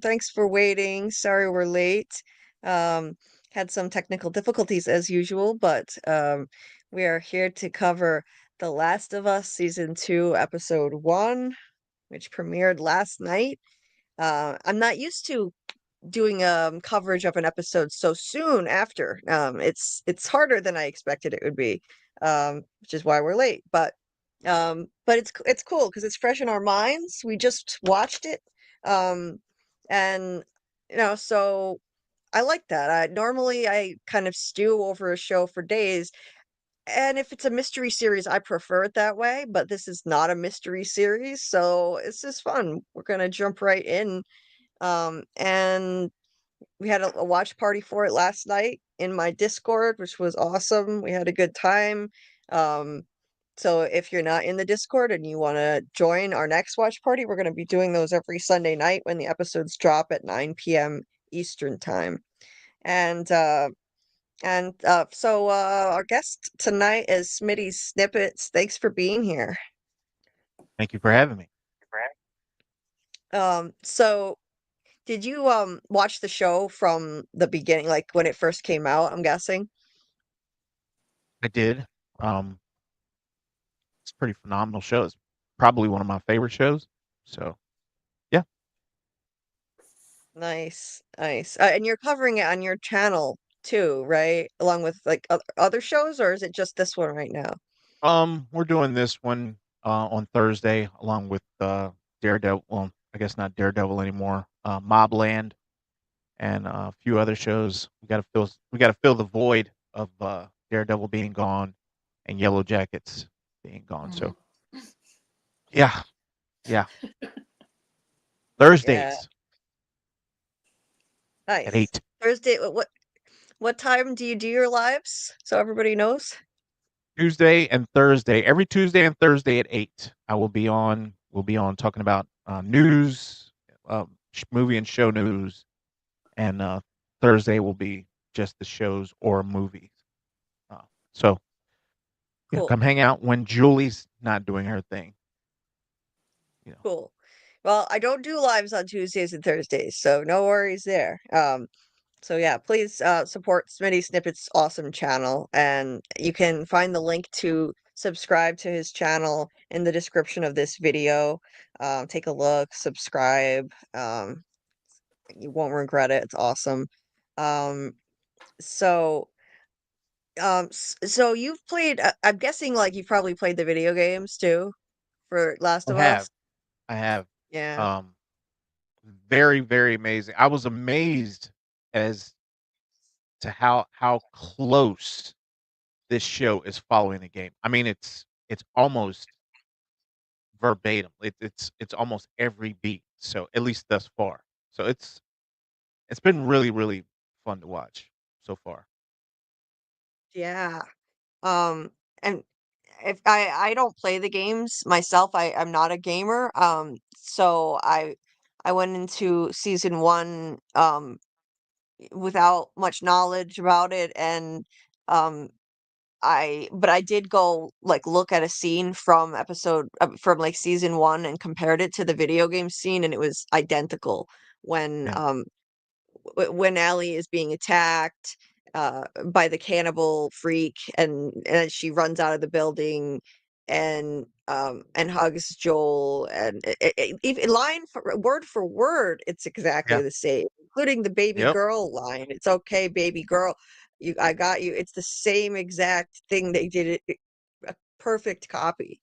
Thanks for waiting. Sorry we're late. Um, had some technical difficulties as usual, but we are here to cover The Last of Us Season 2, Episode 1, which premiered last night. I'm not used to doing coverage of an episode so soon after. It's harder than I expected it would be, which is why we're late. But it's cool because it's fresh in our minds. We just watched it, um, and so I like that. I kind of stew over a show for days, and if it's a mystery series, I prefer it that way. But this is not a mystery series, so it's just fun. We're gonna jump right in, and we had a watch party for it last night in my Discord, which was awesome. We had a good time. Um, so if you're not in the Discord and you want to join our next watch party, we're going to be doing those every Sunday night when the episodes drop at 9 p.m. Eastern time. And our guest tonight is Smitty Snippets. Thanks for being here. Thank you for having me. So did you watch the show from the beginning, like when it first came out, I'm guessing? I did. Um, it's a pretty phenomenal show. It's probably one of my favorite shows. So yeah, Nice, nice. And you're covering it on your channel too, right? Along with like other shows, or is it just this one right now? we're doing this one on Thursday along with Daredevil. Well, I guess not Daredevil anymore. Mobland and a few other shows. We got to fill the void of Daredevil being gone and Yellow Jackets being gone. So yeah, yeah. Yeah, Thursdays at nice. 8. Thursday, what time do you do your lives so everybody knows? Tuesday and Thursday. Every Tuesday and Thursday at 8, I will be on. We'll be on talking about news, movie and show news, and Thursday will be just the shows or movies. Uh, so yeah, Cool, come hang out when Julie's not doing her thing. You know, cool. Well, I don't do lives on Tuesdays and Thursdays, so no worries there. So yeah, please support Smitty Snippet's awesome channel, and you can find the link to subscribe to his channel in the description of this video. Take a look, subscribe. You won't regret it. It's awesome. Um, so so you've played. I'm guessing like you've probably played the video games too for Last I of have, Us. I have, Yeah. um, very very amazing. I was amazed as to how close this show is following the game. I mean, it's almost verbatim. It's almost every beat. So at least thus far. So it's been really really fun to watch so far. Yeah. Um, and if I don't play the games myself, I'm not a gamer. So I went into season one without much knowledge about it, and um but I did go like look at a scene from from like season one and compared it to the video game scene, and it was identical when Yeah. when Ellie is being attacked by the cannibal freak, and she runs out of the building and hugs Joel, and even line for word it's exactly Yeah. the same, including the baby Yep. girl line. It's okay, baby girl. I got you. It's the same exact thing. They did a perfect copy.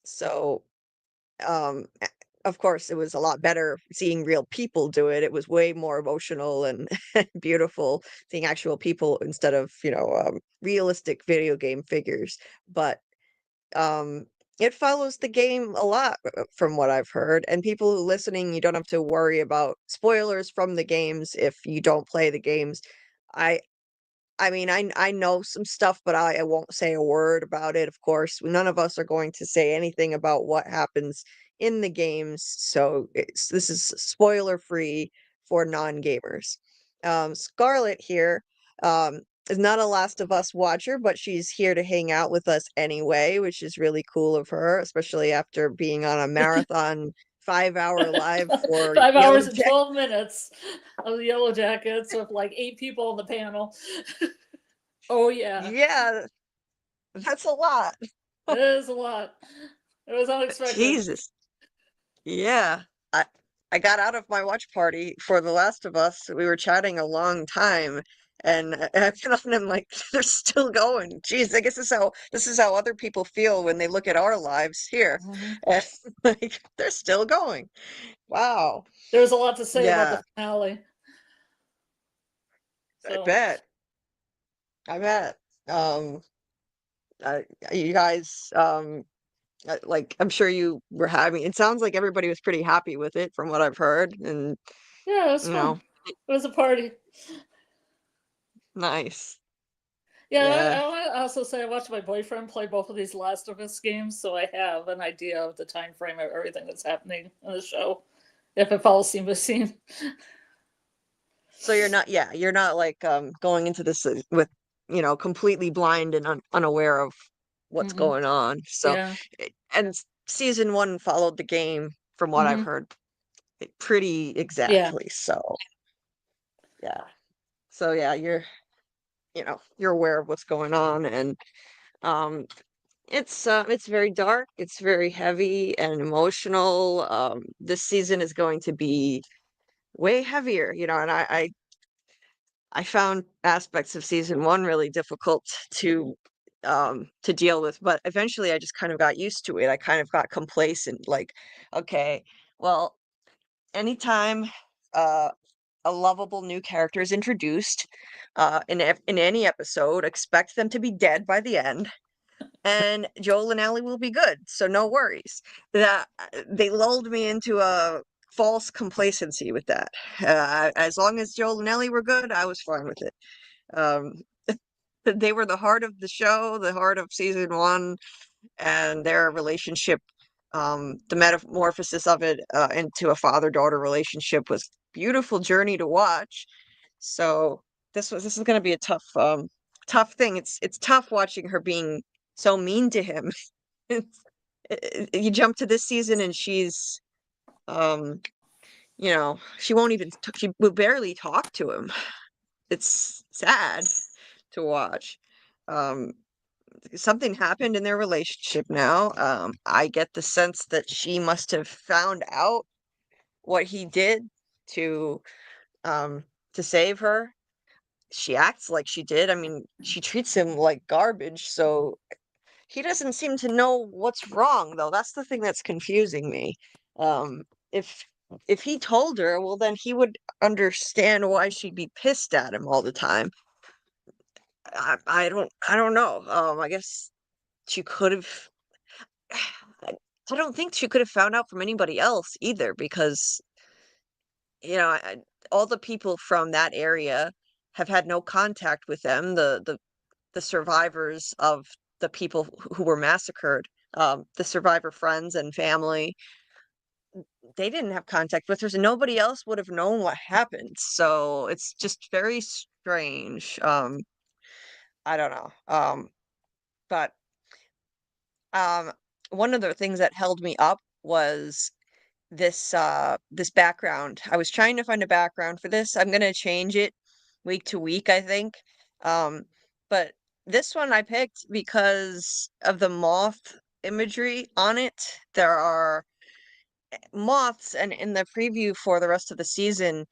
So of course, it was a lot better seeing real people do it. It was way more emotional and beautiful seeing actual people instead of, realistic video game figures. But um, it follows the game a lot from what I've heard. And people who listening, you don't have to worry about spoilers from the games if you don't play the games. I I mean, I know some stuff, but I won't say a word about it, of course. None of us are going to say anything about what happens in the games, so this is spoiler free for non-gamers. Scarlett here um, is not a Last of Us watcher, but she's here to hang out with us anyway, which is really cool of her, especially after being on a marathon 5-hour live for 5 hours Yellow and Jacket. 12 minutes of the Yellow Jackets with like 8 people on the panel. Oh yeah, Yeah, that's a lot. it is a lot. It was unexpected. Jesus. Yeah. I got out of my watch party for The Last of Us. We were chatting a long time, and I've been on them like they're still going. Jeez, I guess this is how other people feel when they look at our lives here. Mhm. And like they're still going. Wow. There was a lot to say about Yeah, the finale. I So bet. I bet. Um, you guys, like I'm sure you were having. It sounds like everybody was pretty happy with it, from what I've heard, and yeah, it was you fun. know, It was a party. nice. Yeah, Yeah. I want to also say I watched my boyfriend play both of these Last of Us games, so I have an idea of the time frame of everything that's happening in the show, if it follows scene by scene. So you're not like going into this with, completely blind and unaware of what's Mm-mm. going on. So, Yeah. and season one followed the game from what I've Mm-hmm. heard pretty Yeah. exactly. So, yeah. So yeah, you're aware of what's going on, and um it's very dark, it's very heavy and emotional. This season is going to be way heavier, and I found aspects of season one really difficult to deal with, but eventually I just kind of got used to it. I kind of got complacent, like, okay, well, anytime uh a lovable new character is introduced in any episode, expect them to be dead by the end, and Joel and Ellie will be good. So no worries. That they lulled me into a false complacency with that. As long as Joel and Ellie were good, I was fine with it. Um, they were the heart of the show, the heart of season one, and their relationship, the metamorphosis of it into a father-daughter relationship was beautiful journey to watch. So this is going to be a tough thing. It's tough watching her being so mean to him. You jump to this season and she's um she won't even she will barely talk to him. It's sad to watch. Um, Something happened in their relationship now. I get the sense that she must have found out what he did to um to save her. She acts like she did. I mean, she treats him like garbage, so he doesn't seem to know what's wrong, though. That's the thing that's confusing me. Um, if if he told her, well, then he would understand why she'd be pissed at him all the time. I don't know. I guess she could have. I don't think she could have found out from anybody else either, because all the people from that area have had no contact with them. The survivors of the people who were massacred, the survivor friends and family, they didn't have contact with her, so nobody else would have known what happened. So it's just very strange. I don't know. But um, one of the things that held me up was this background. I was trying to find a background for this. I'm gonna change it week to week, I think. Um, but this one I picked because of the moth imagery on it. There are moths, and in the preview for the rest of the season,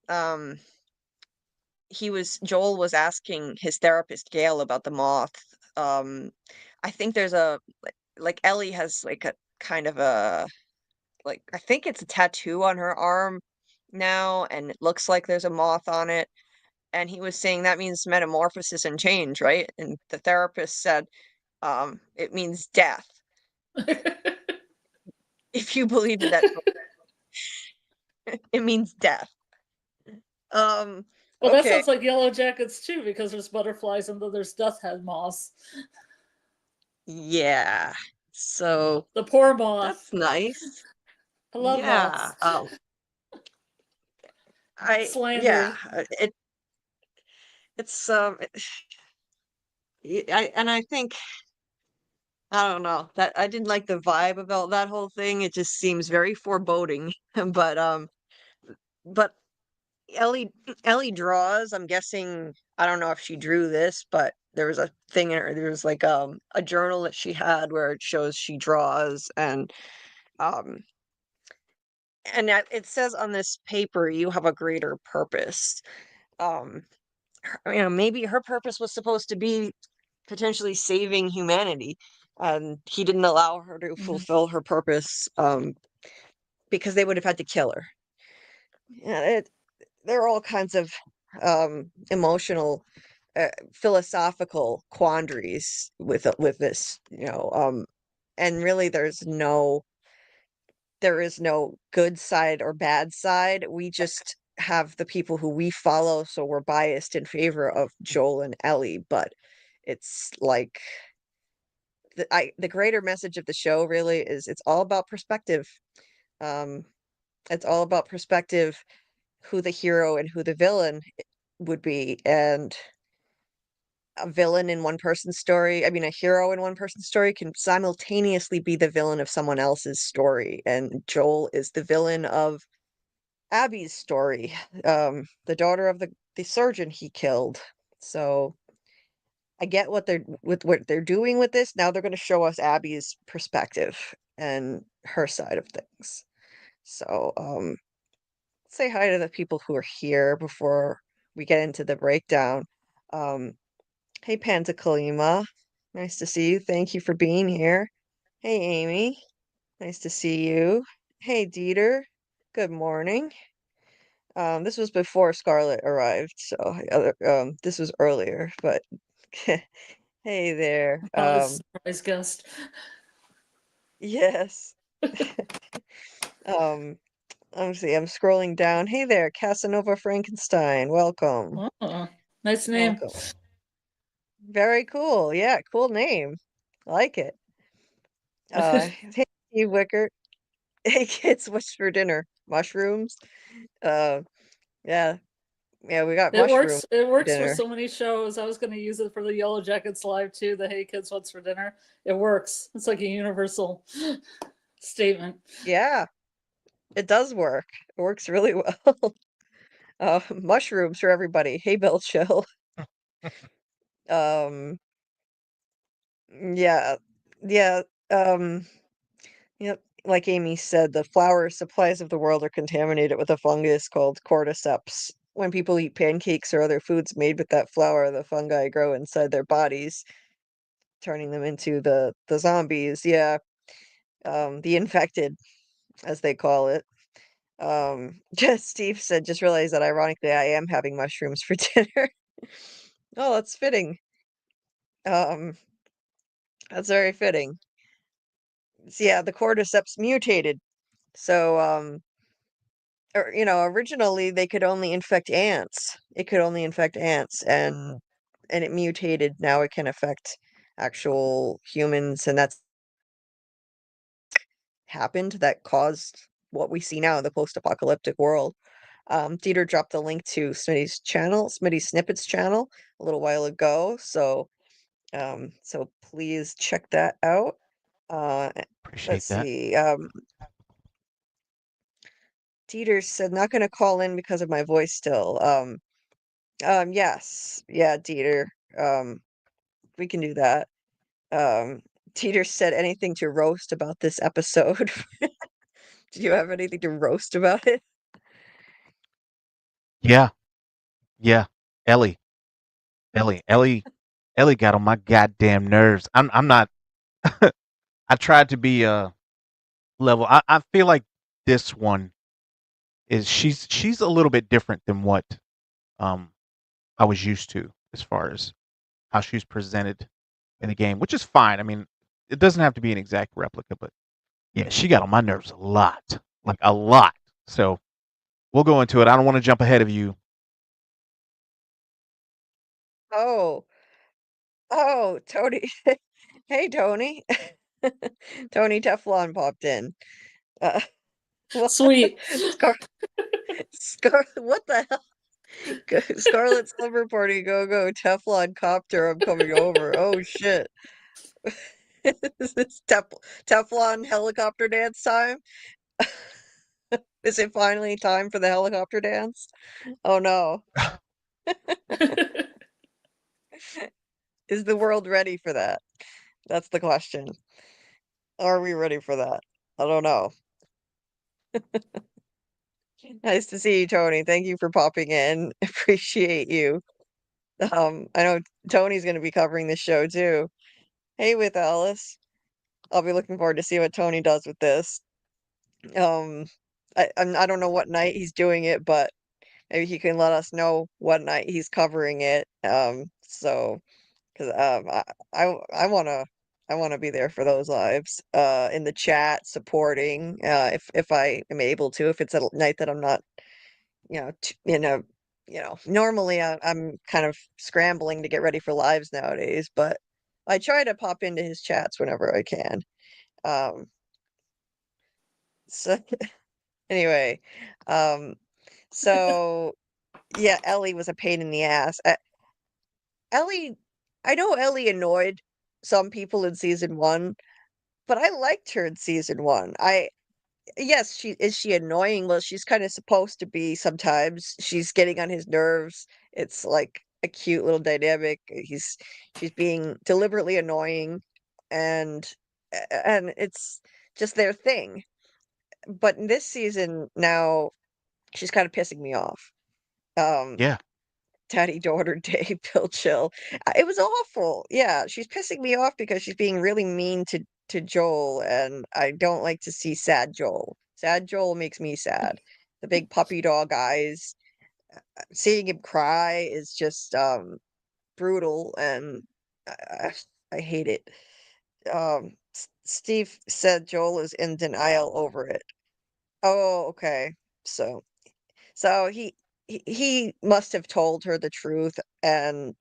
um, Joel was asking his therapist Gail about the moth. Um, I think there's like Ellie has like a kind of a like I think it's a tattoo on her arm now, and it looks like there's a moth on it. And he was saying that means metamorphosis and change, right? And the therapist said, it means death. If you believe in that, it means death. Um, Well, that okay. sounds like Yellow Jackets too, because there's butterflies and then there's death head moths. Yeah. So The poor moth. that's nice. I love Yeah. moths. Yeah, Slandering. it's I think I don't know. That I didn't like the vibe about that whole thing. It just seems very foreboding. But Ellie draws. I'm guessing I don't know if she drew this, but there was a thing in her. There was like a journal that she had where it shows she draws um it says on this paper you have a greater purpose. Um maybe her purpose was supposed to be potentially saving humanity, and he didn't allow her to Mhm. fulfill her purpose because they would have had to kill her. Yeah, there are all kinds of emotional, philosophical quandaries with this, and really there is no good side or bad side. We just have the people who we follow, so we're biased in favor of Joel and Ellie, but it's like the greater message of the show really is it's all about perspective. Um, it's all about perspective, who the hero and who the villain would be, and a villain in one person's story, I mean, a hero in one person's story can simultaneously be the villain of someone else's story. And Joel is the villain of Abby's story, the daughter of the surgeon he killed. So I get what they're doing with this. Now they're going to show us Abby's perspective and her side of things. So, say hi to the people who are here before we get into the breakdown. Um, hey, Pantakalima. Nice to see you. Thank you for being here. Hey, Amy. Nice to see you. Hey, Dieter. Good morning. This was before Scarlett arrived, so this was earlier, but hey there. Oh, it's a surprise guest. Yes. Let me see. I'm scrolling down. Hey there, Casanova Frankenstein. Welcome. Oh, nice name. Welcome. Very cool. Yeah, cool name. I like it. Hey, Steve Wicker. Hey, kids, what's for dinner? Mushrooms? Uh, yeah, yeah, we got It mushrooms works. It for works for dinner. so many shows. I was going to use it for the Yellow Jackets live too. The "Hey kids, what's for dinner?" It works. It's like a universal statement. Yeah, it does work. It works really well. Mushrooms for everybody. Hey, Bill Chill. Um, yeah, yeah, um, yep. Like Amy said, the flour supplies of the world are contaminated with a fungus called cordyceps. When people eat pancakes or other foods made with that flour, the fungi grow inside their bodies, turning them into the zombies. Yeah, the infected, as they call it. Just Steve said, just realized that ironically, I am having mushrooms for dinner. Oh, that's fitting. Um, that's very fitting. So, yeah, the cordyceps mutated. So, originally they could only infect ants. It could only infect ants, and it mutated. Now it can affect actual humans, and that's happened that caused what we see now, the post-apocalyptic world. Dieter dropped a link to Smitty's channel, Smitty Snippets channel, a little while ago. So please check that out. Let's Appreciate that. see. Dieter said not going to call in because of my voice still. Yes, yeah, Dieter. Um, we can do that. Um, Dieter said anything to roast about this episode. Do you have anything to roast about it? Yeah, yeah. Ellie, Ellie got on my goddamn nerves. I'm not. I tried to be level. I feel like this one is she's a little bit different than what um I was used to as far as how she's presented in the game, which is fine. I mean, it doesn't have to be an exact replica, but yeah, she got on my nerves a lot, like a lot. So we'll go into it. I don't want to jump ahead of you. Oh, oh, Tony. Hey, Tony. Tony Teflon popped in. Uh, what? Sweet. Scar what the hell? Scarlet Slumber Party, go go, Teflon Copter, I'm coming over. Oh shit. Is this Teflon helicopter dance time? Is it finally time for the helicopter dance? Oh no. Is the world ready for that? That's the question. Are we ready for that? I don't know. Nice to see you, Tony. Thank you for popping in. Appreciate you. I know Tony's going to be covering this show too. Hey, with Alice. I'll be looking forward to see what Tony does with this. Um, I don't know what night he's doing it, but maybe he can let us know what night he's covering it. So because I wanna be there for those lives. In the chat supporting. If I am able to, if it's a night that I'm not, normally I'm kind of scrambling to get ready for lives nowadays, but I try to pop into his chats whenever I can. Um, so anyway, um, so yeah, Ellie was a pain in the ass. Ellie, I know Ellie annoyed some people in season one, but I liked her in season one. Yes, she annoying? Well, she's kind of supposed to be sometimes. She's getting on his nerves. It's like a cute little dynamic. She's being deliberately annoying, and and it's just their thing. But in this season now, she's kind of pissing me off. Um, Yeah. Daddy daughter day, Bill Chill. It was awful. Yeah, she's pissing me off because she's being really mean to Joel, and I don't like to see sad Joel. Sad Joel makes me sad. The big puppy dog eyes, seeing him cry is just brutal, and I, I hate it. Steve said Joel is in denial over it. Oh, okay. So so he must have told her the truth, and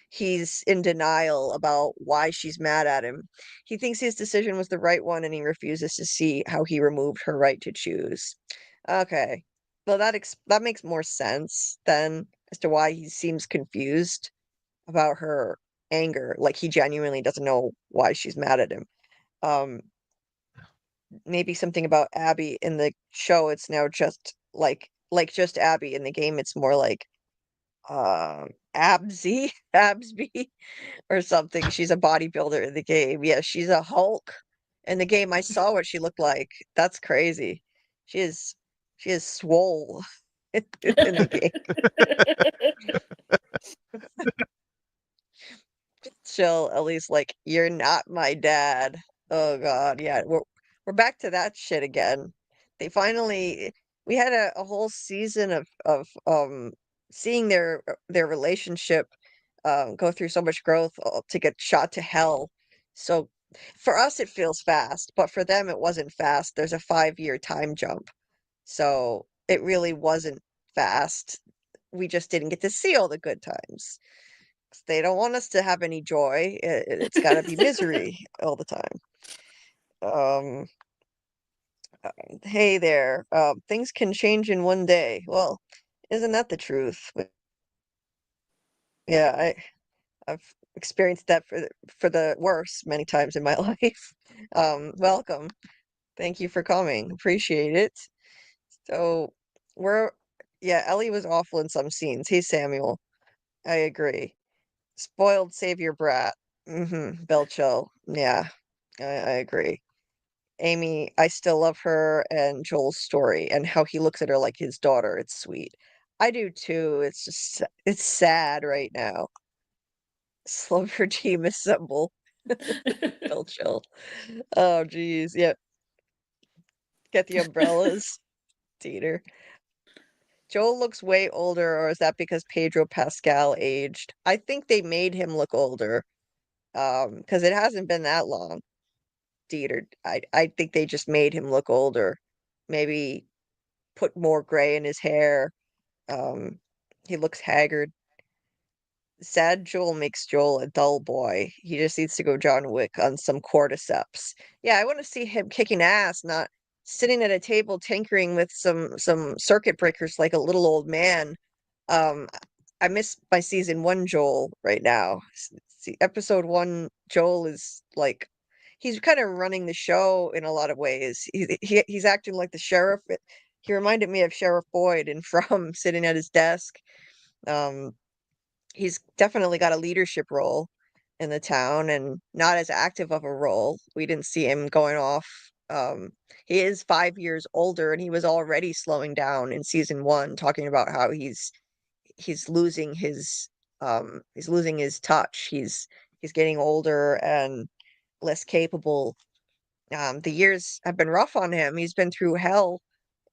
he's in denial about why she's mad at him. He thinks his decision was the right one, and he refuses to see how he removed her right to choose. Okay. Well, that makes more sense then as to why he seems confused about her anger. Like he genuinely doesn't know why she's mad at him. Um, Maybe something about Abby in the show. It's now just like just Abby. In the game, it's more like Absy, Absby, or something. She's a bodybuilder in the game. Yeah, she's a Hulk. In the game, I saw what she looked like. That's crazy. She is she is swole in the game. Chill, at least like you're not my dad. Oh God, yeah, we're back to that shit again. They finally we had a whole season of seeing their relationship go through so much growth to get shot to hell. So for us it feels fast, but for them it wasn't fast. There's a 5-year time jump. So it really wasn't fast. We just didn't get to see all the good times. They don't want us to have any joy. It's got to be misery all the time. Um, hey there. Things can change in one day. Well, isn't that the truth? Yeah, I've experienced that for the worse many times in my life. Welcome. Thank you for coming. Appreciate it. So we're yeah, Ellie was awful in some scenes. Hey Samuel. I agree. Spoiled savior brat. Belcho. Yeah, I agree. Amy, I still love her and Joel's story and how he looks at her like his daughter. It's sweet. I do too. It's sad right now. Slumber team assemble. Belcho. Oh geez. Yeah. Get the umbrellas. Teeter. Joel looks way older, or is that because Pedro Pascal aged? I think they made him look older. Because it hasn't been that long. Dieter. I think they just made him look older. Maybe put more gray in his hair. Um, he looks haggard. Sad Joel makes Joel a dull boy. He just needs to go John Wick on some cordyceps. Yeah, I want to see him kicking ass, not sitting at a table tinkering with some circuit breakers like a little old man. Um, I miss my season one Joel right now. See, episode one Joel is like he's kind of running the show in a lot of ways. He's acting like the sheriff. He reminded me of Sheriff Boyd and From sitting at his desk. Um, he's definitely got a leadership role in the town and not as active of a role. We didn't see him going off. He is 5 years older and he was already slowing down in season one, talking about how he's losing his touch. He's getting older and less capable. The years have been rough on him. He's been through hell,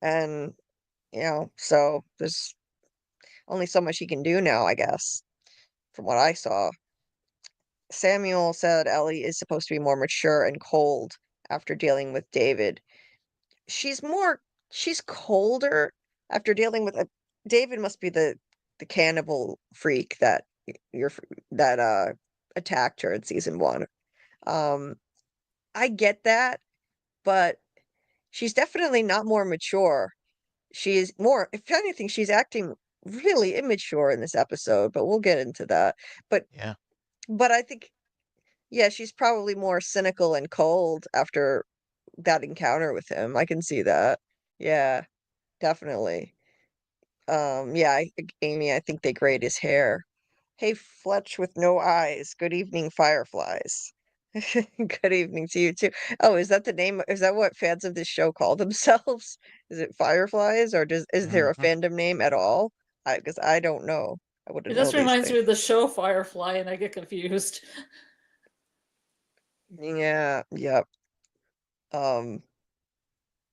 and so there's only so much he can do now, I guess, from what I saw. Samuel said Ellie is supposed to be more mature and cold after dealing with David. She's more, she's colder after dealing with David must be the cannibal freak that you're that attacked her in season one. Um, I get that, but she's definitely not more mature. She's more, if anything, she's acting really immature in this episode, but we'll get into that. But Yeah. but I think yeah, she's probably more cynical and cold after that encounter with him. I can see that. Yeah, definitely. Yeah, Amy, I think they grayed his hair. Hey, Fletch with no eyes. Good evening, fireflies. Good evening to you too. Oh, is that the name? Is that what fans of this show call themselves? Is it fireflies, or is there a Mhm. fandom name at all? Because I don't know. I It wouldn't know just these reminds things. me of the show Firefly, and I get confused. Yeah, yep. Um,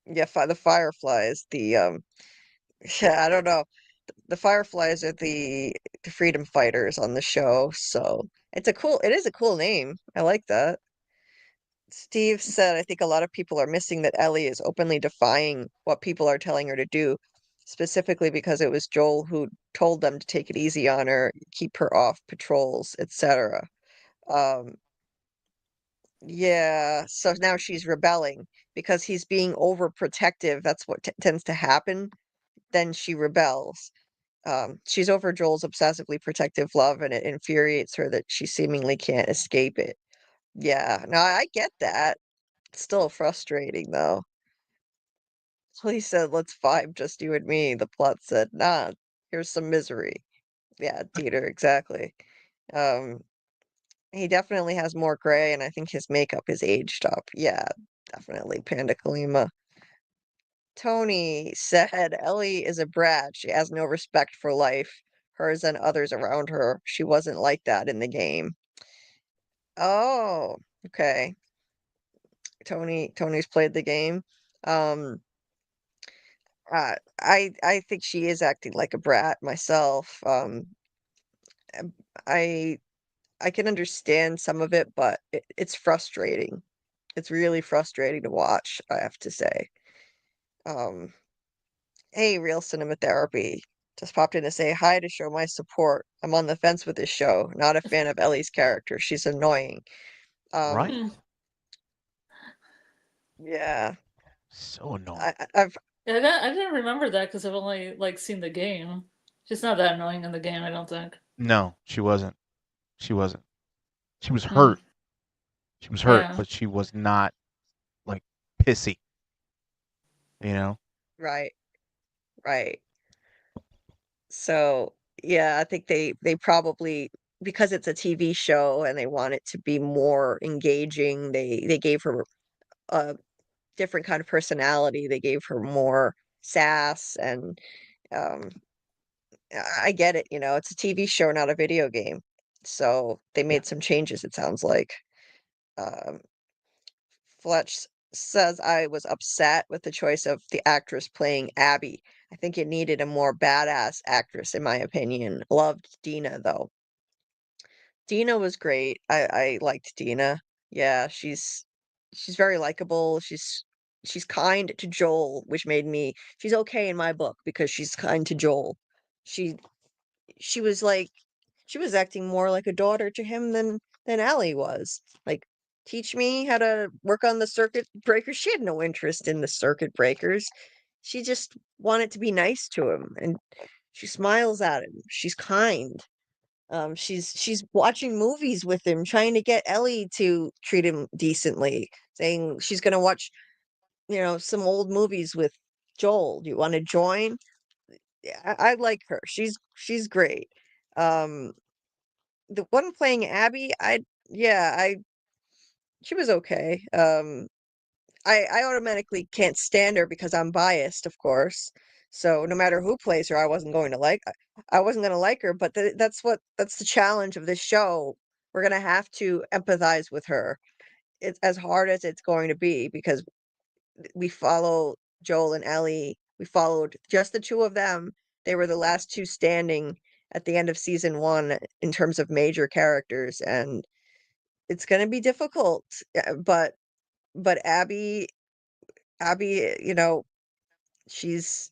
yeah, the fireflies. Yeah, I don't know. The fireflies are the freedom fighters on the show, so it is a cool name. I like that. Steve said, I think a lot of people are missing that Ellie is openly defying what people are telling her to do, specifically because it was Joel who told them to take it easy on her, keep her off patrols, etc. Um, yeah, so now she's rebelling because he's being overprotective. That's what t tends to happen. Then she rebels. She's over Joel's obsessively protective love, and it infuriates her that she seemingly can't escape it. Yeah, no, I get that. It's still frustrating, though. He said, let's vibe, just you and me. The plot said, nah, here's some misery. Yeah, Dieter, exactly. Um, he definitely has more gray, and I think his makeup is aged up. Yeah, definitely. Panda Kalima. Tony said Ellie is a brat. She has no respect for life, hers and others around her. She wasn't like that in the game. Oh, okay. Tony's played the game. Um, I think she is acting like a brat myself. Um, I I can understand some of it, but it's frustrating. It's really frustrating to watch, I have to say. Um, Hey, Real Cinema Therapy. Just popped in to say hi to show my support. I'm on the fence with this show. Not a fan of Ellie's character. She's annoying. Um, Right? yeah. So annoying. I've Yeah, I didn't remember that because I've only seen the game. She's not that annoying in the game, I don't think. No, she wasn't. She wasn't. She was Hmm. hurt. She was hurt, Yeah. but she was not like pissy, you know? right, right. So yeah, I think they probably because it's a TV show and they want it to be more engaging, they gave her a different kind of personality. They gave her more sass and um I get it, it's a TV show, not a video game. So they Yeah. made some changes, it sounds like. Um, Fletch says I was upset with the choice of the actress playing Abby. I think it needed a more badass actress, in my opinion. Loved Dina, though. Dina was great. I liked Dina. Yeah, she's very likable. She's kind to Joel, which made me she's okay in my book because she's kind to Joel. She she was like she was acting more like a daughter to him than Allie was. Like, teach me how to work on the circuit breakers. She had no interest in the circuit breakers. She just wanted to be nice to him, and she smiles at him. She's kind. She's watching movies with him, trying to get Ellie to treat him decently, saying she's gonna watch, some old movies with Joel. Do you want to join? Yeah, I like her. She's great. Um, the one playing Abby, yeah, she was okay. I automatically can't stand her because I'm biased, of course. So no matter who plays her, I wasn't gonna like her. But that's the challenge of this show. We're gonna have to empathize with her. It's as hard as it's going to be because we follow Joel and Ellie. We followed just the two of them. They were the last two standing at the end of season one in terms of major characters, and it's gonna be difficult. But Abby, she's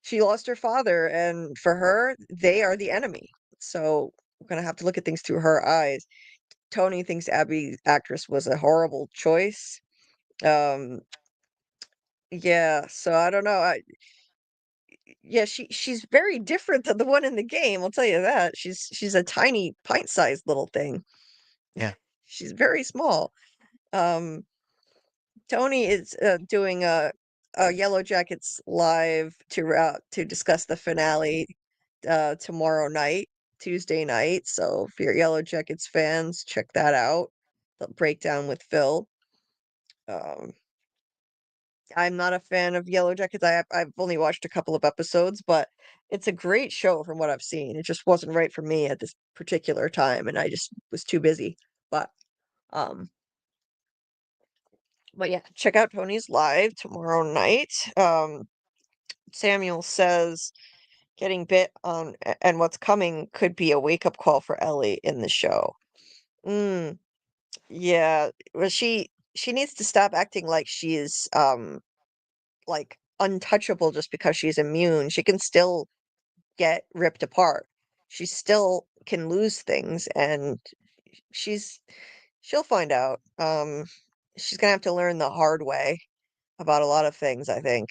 she lost her father, and for her, they are the enemy. So we're gonna have to look at things through her eyes. Tony thinks Abby's actress was a horrible choice. Um, yeah, so I don't know. Yeah, she's very different than the one in the game. I'll tell you that. She's a tiny pint-sized little thing. Yeah. She's very small. Um, Tony is doing a Yellow Jackets live to discuss the finale tomorrow night, Tuesday night. So if you're Yellow Jackets fans, check that out. The breakdown with Phil. Um, I'm not a fan of Yellow Jackets. I've only watched a couple of episodes, but it's a great show from what I've seen. It just wasn't right for me at this particular time, and I just was too busy. But um, but yeah, check out Tony's live tomorrow night. Samuel says getting bit on and what's coming could be a wake up call for Ellie in the show. Mm, yeah, well, she needs to stop acting like she is like untouchable just because she's immune. She can still get ripped apart. She still can lose things, and she's she'll find out. She's gonna have to learn the hard way about a lot of things, I think.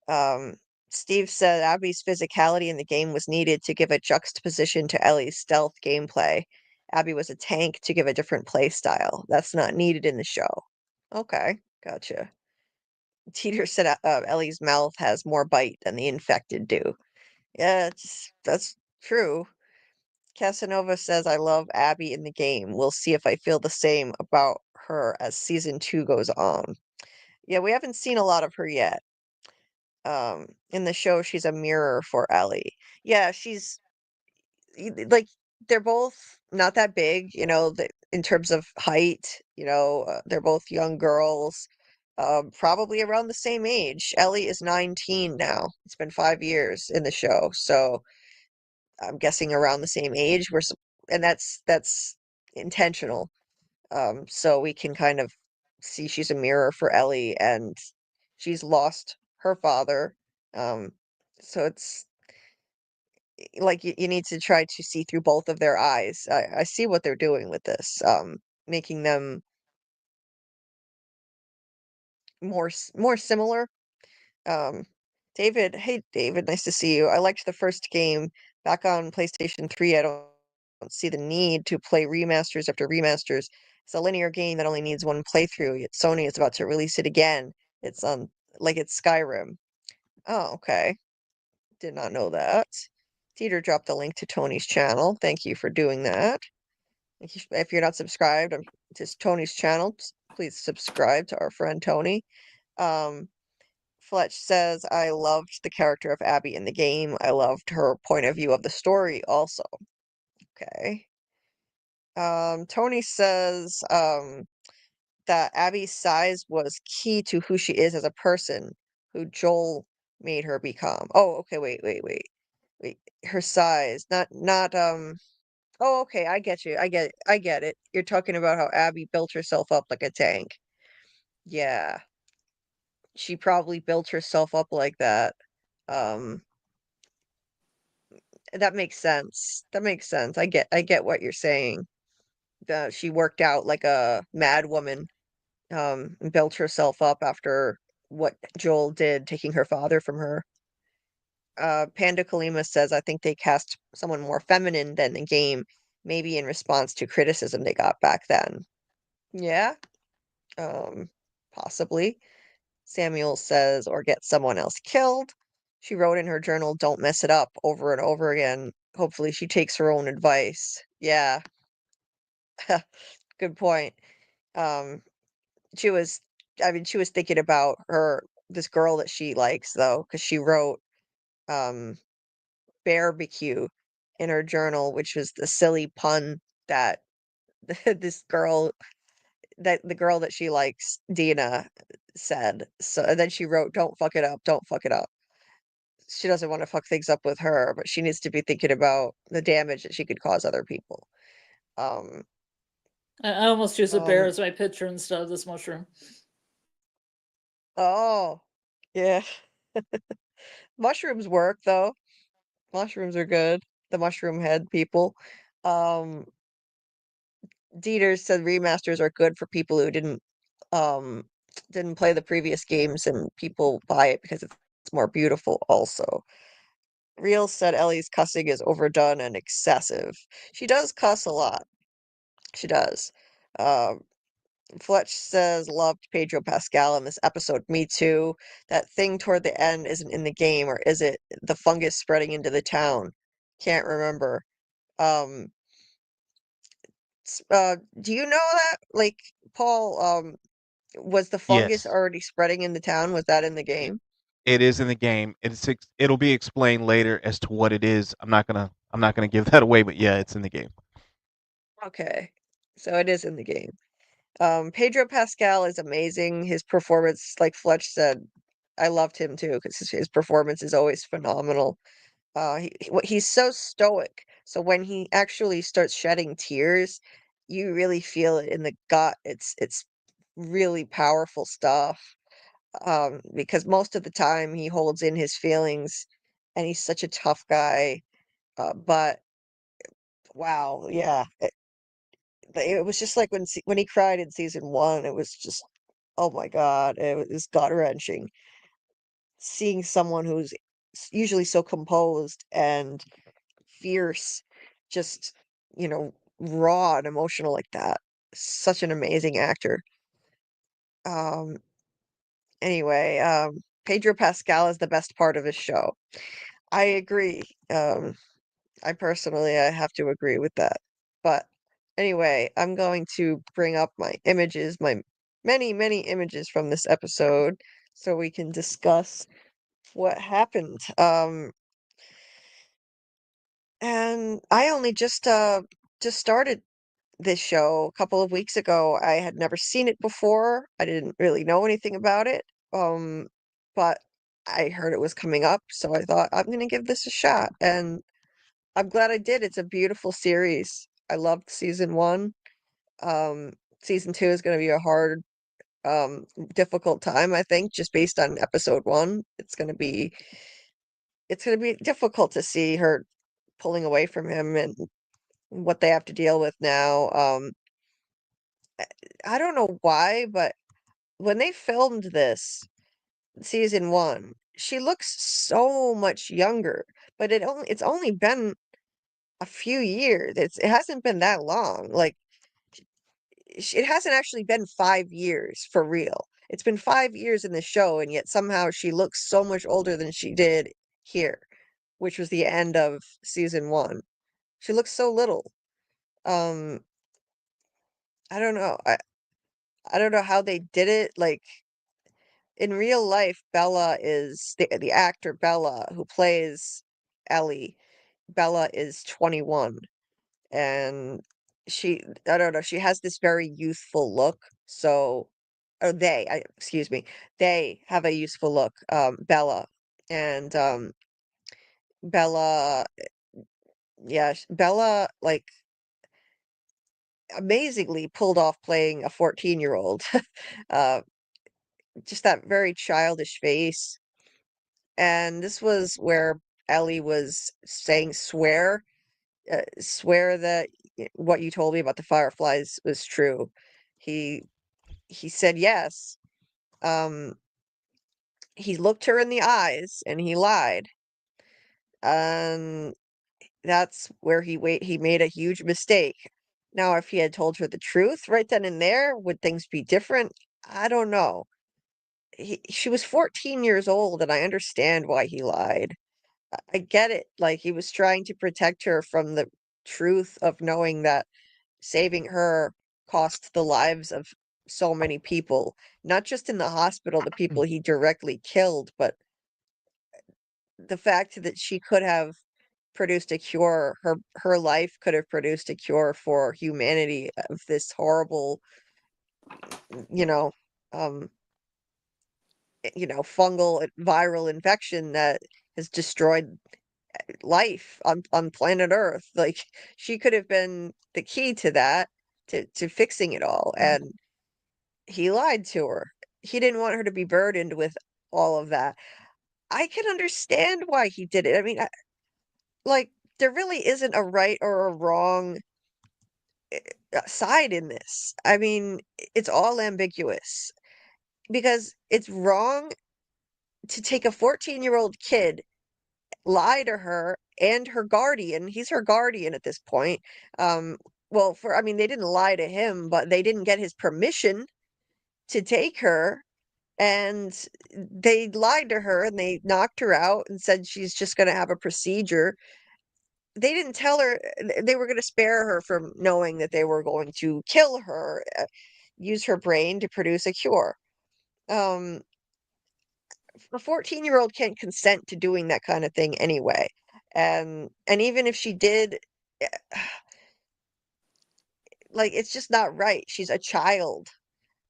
Um, Steve said Abby's physicality in the game was needed to give a juxtaposition to Ellie's stealth gameplay. Abby was a tank to give a different play style. That's not needed in the show. Okay, gotcha. Teeter said Ellie's mouth has more bite than the infected do. Yeah, that's true. Casanova says I love Abby in the game. We'll see if I feel the same about her as season two goes on. Yeah, we haven't seen a lot of her yet. In the show, she's a mirror for Ellie. Yeah, like they're both not that big, in terms of height. They're both young girls, probably around the same age. Ellie is 19 now. It's been 5 years in the show, so I'm guessing around the same age. And that's intentional. So we can kind of see she's a mirror for Ellie, and she's lost her father. Um, so it's like you need to try to see through both of their eyes. I see what they're doing with this, making them more similar. Um, David, hey David, nice to see you. I liked the first game back on PlayStation 3. I don't see the need to play remasters after remasters. It's a linear game that only needs one playthrough, yet Sony is about to release it again. It's on like it's Skyrim. Oh, okay. Did not know that. Dieter dropped a link to Tony's channel. Thank you for doing that. If you're not subscribed to Tony's channel, please subscribe to our friend Tony. Um, Fletch says, I loved the character of Abby in the game. I loved her point of view of the story also. Okay. Tony says that Abby's size was key to who she is as a person, who Joel made her become. Oh, okay, wait. Her size, not. Oh, okay, I get you. I get it. You're talking about how Abby built herself up like a tank. Yeah, she probably built herself up like that. Um, that makes sense. That makes sense. I get what you're saying. She worked out like a mad woman, and built herself up after what Joel did, taking her father from her. Panda Kalima says, I think they cast someone more feminine than the game, maybe in response to criticism they got back then. Yeah, um, possibly. Samuel says, or get someone else killed. She wrote in her journal, don't mess it up over and over again. Hopefully she takes her own advice. Yeah, good point. Um, she was, I mean, she was thinking about this girl that she likes though, because she wrote, um, barbecue in her journal, which was the silly pun that this girl that the girl that she likes, Dina, said. So and then she wrote, "Don't fuck it up, don't fuck it up." She doesn't want to fuck things up with her, but she needs to be thinking about the damage that she could cause other people. Um, I almost use a bear um, as my picture instead of this mushroom. oh, yeah. Mushrooms work though. Mushrooms are good. The mushroom head people. Um, Dieter said remasters are good for people who um didn't play the previous games and people buy it because it's more beautiful also. Real said Ellie's cussing is overdone and excessive. She does cuss a lot. She does. Um, Fletch says loved Pedro Pascal in this episode. Me too. That thing toward the end isn't in the game, or is it the fungus spreading into the town? Can't remember. Um, do you know that? Like, Paul, was the fungus Yes, already spreading in the town? Was that in the game? it is in the game. It'll be explained later as to what it is. I'm not gonna give that away, but yeah, it's in the game. Okay. So it is in the game. Pedro Pascal is amazing. His performance, like Fletch said, I loved him too because his performance is always phenomenal. He's so stoic. So when he actually starts shedding tears, you really feel it in the gut. It's really powerful stuff. Because most of the time he holds in his feelings, and he's such a tough guy. But wow, yeah, it was just like when he cried in season one, it was just oh my God, it was gut-wrenching. Seeing someone who's usually so composed and fierce, just, raw and emotional like that. Such an amazing actor. Um, anyway, Pedro Pascal is the best part of his show. I agree. I have to agree with that. But anyway, I'm going to bring up my images, my many, many images from this episode, so we can discuss what happened. And I only just started this show a couple of weeks ago. I had never seen it before. I didn't really know anything about it. Um, but I heard it was coming up, so I thought I'm gonna give this a shot, and I'm glad I did. It's a beautiful series. I loved season one. Um, season two is gonna be a hard, difficult time, I think, just based on episode one. It's gonna be difficult to see her pulling away from him and what they have to deal with now. I don't know why, but when they filmed this season one, she looks so much younger. But it's only been a few years. It hasn't been that long. Like it hasn't actually been 5 years for real. It's been 5 years in the show, and yet somehow she looks so much older than she did here, which was the end of season one. She looks so little. Um, I don't know. I don't know how they did it. Like in real life, Bella is the actor Bella who plays Ellie. Bella is 21, and I don't know, she has this very youthful look. So, or excuse me, they have a youthful look, Bella and Bella, yeah, Bella like amazingly pulled off playing a 14-year-old. uh, just that very childish face. And this was where Ellie was saying, swear that what you told me about the fireflies was true. He he said yes. Um, he looked her in the eyes and he lied. and that's where he made a huge mistake. Now, if he had told her the truth right then and there, would things be different? I don't know. She was 14 years old, and I understand why he lied. I get it. Like, he was trying to protect her from the truth of knowing that saving her cost the lives of so many people, not just in the hospital, the people he directly killed, but the fact that she could have produced a cure, her life could have produced a cure for humanity of this horrible, you know, um, fungal viral infection that has destroyed life on planet Earth. Like, she could have been the key to that, to fixing it all, and he lied to her. He didn't want her to be burdened with all of that. I can understand why he did it. I mean, like, there really isn't a right or a wrong side in this. I mean, it's all ambiguous because it's wrong to take a 14-year-old kid, lie to her and her guardian. He's her guardian at this point. Um, well, I mean, they didn't lie to him, but they didn't get his permission to take her. And they lied to her and they knocked her out and said she's just going to have a procedure. They didn't tell her they were going to spare her from knowing that they were going to kill her, use her brain to produce a cure. Um, a 14-year-old can't consent to doing that kind of thing anyway. And even if she did, eh, like, it's just not right. She's a child.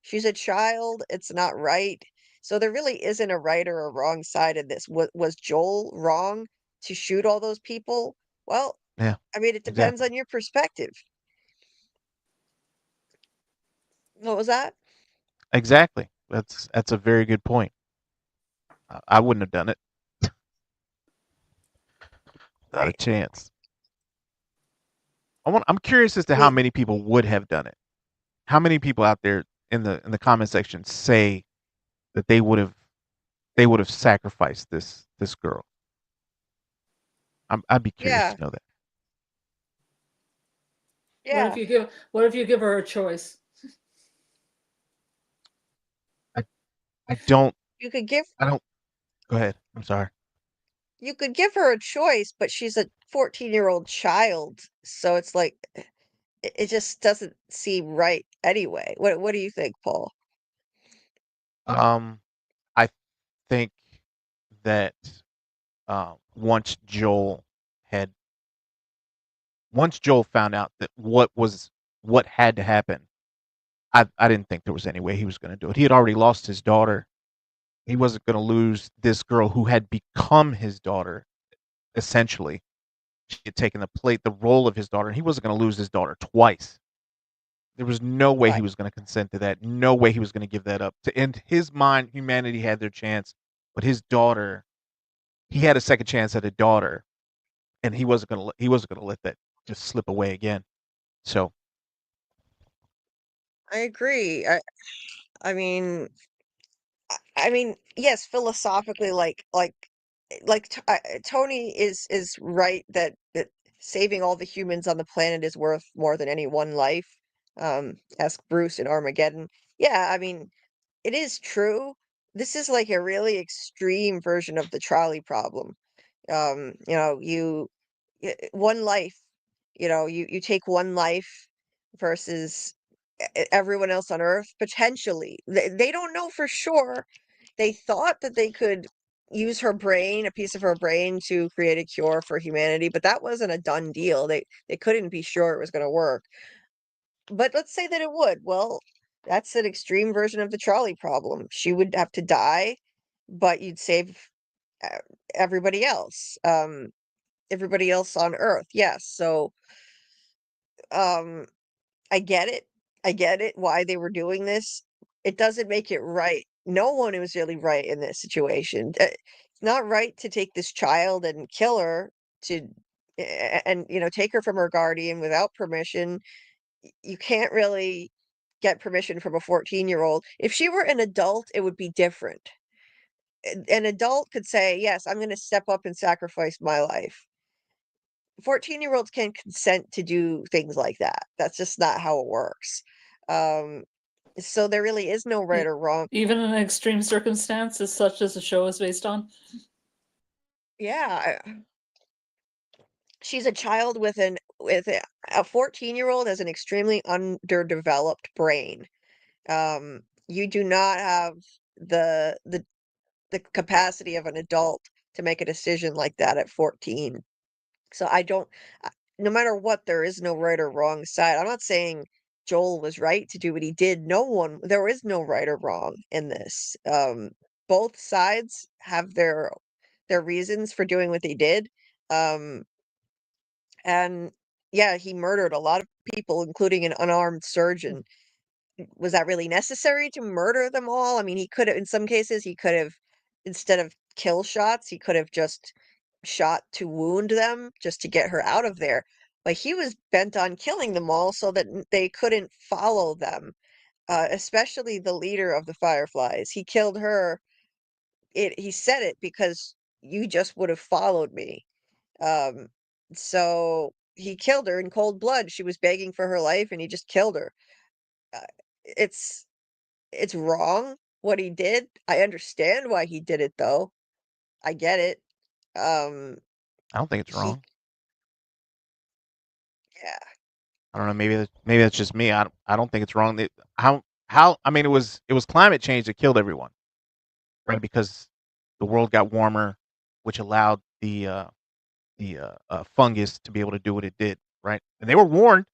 She's a child. It's not right. So there really isn't a right or a wrong side in this. Was Joel wrong to shoot all those people? Well, Yeah, I mean, it depends exactly. on your perspective. What was that? Exactly. That's a very good point. I wouldn't have done it. Not a Right. chance. I'm curious as to I how mean, many people would have done it. How many people out there in the comment section say that they would have sacrificed this girl? I'd be curious yeah, to know that. yeah. What if you give her a choice? I I don't You could give I don't go ahead. I'm sorry. you could give her a choice, but she's a 14-year-old child, so it's like it just doesn't seem right anyway. What do you think, Paul? Um I think that once had Joel found out that what had to happen, I didn't think there was any way he was going to do it. He had already lost his daughter. He wasn't going to lose this girl who had become his daughter essentially. She had taken the role of his daughter, and he wasn't going to lose his daughter twice. There was no way he Right. was going to consent to that. No way he was going to give that up. To end his mind, humanity had their chance, but his daughter, he had a second chance at a daughter, and he wasn't going to let that just slip away again. So, I agree. I mean, yes, philosophically, Tony is right that saving all the humans on the planet is worth more than any one life. Ask Bruce in Armageddon. Yeah, I mean, it is true. This is like a really extreme version of the trolley problem. One life, you take one life versus everyone else on Earth, potentially. They don't know for sure. They thought that they could use her brain, a piece of her brain, to create a cure for humanity, but that wasn't a done deal. They couldn't be sure it was going to work. But let's say that it would. Well, that's an extreme version of the trolley problem. She would have to die, but you'd save uh, everybody else. Everybody else on Earth. Yes. So, um, I get it. I get it why they were doing this. It doesn't make it right. No one was really right in this situation. It's not right to take this child and kill her to and take her from her guardian without permission. You can't really get permission from a 14-year-old. If she were an adult, it would be different. an adult could say, yes, I'm going to step up and sacrifice my life. 14-year-olds can't consent to do things like that. That's just not how it works. So there really is no right or wrong. Even in extreme circumstances such as the show is based on. Yeah, she's a child with a 14-year-old has an extremely underdeveloped brain. You do not have the capacity of an adult to make a decision like that at 14. So I don't, no matter what, there is no right or wrong side. I'm not saying Joel was right to do what he did. There is no right or wrong in this. Both sides have their reasons for doing what they did. Um, and yeah, he murdered a lot of people, including an unarmed surgeon. Was that really necessary to murder them all? I mean, he could have, in some cases, he could have, instead of kill shots, he could have just shot to wound them just to get her out of there. But he was bent on killing them all so that they couldn't follow them, especially the leader of the Fireflies. He killed her. He said it because you just would have followed me. Um, so he killed her in cold blood. She was begging for her life, and he just killed her. Uh, it's it's wrong what he did. I understand why he did it though. I get it. Um, I don't think it's he wrong. Yeah. I don't know. Maybe that's just me. I don't think it's wrong. How I mean, it was climate change that killed everyone, right? Because the world got warmer, which allowed the fungus to be able to do what it did, right? And they were warned,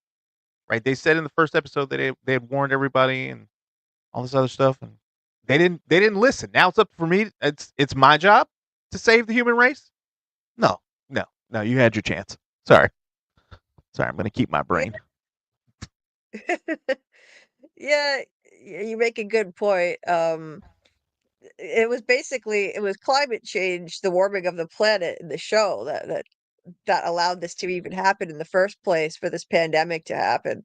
right? They said in the first episode that they had warned everybody and all this other stuff, and they didn't listen. Now it's up for me. It's my job to save the human race. No, no. You had your chance. Sorry. I'm gonna keep my brain. Yeah, you make a good point. It was climate change, the warming of the planet in the show that allowed this to even happen in the first place, for this pandemic to happen.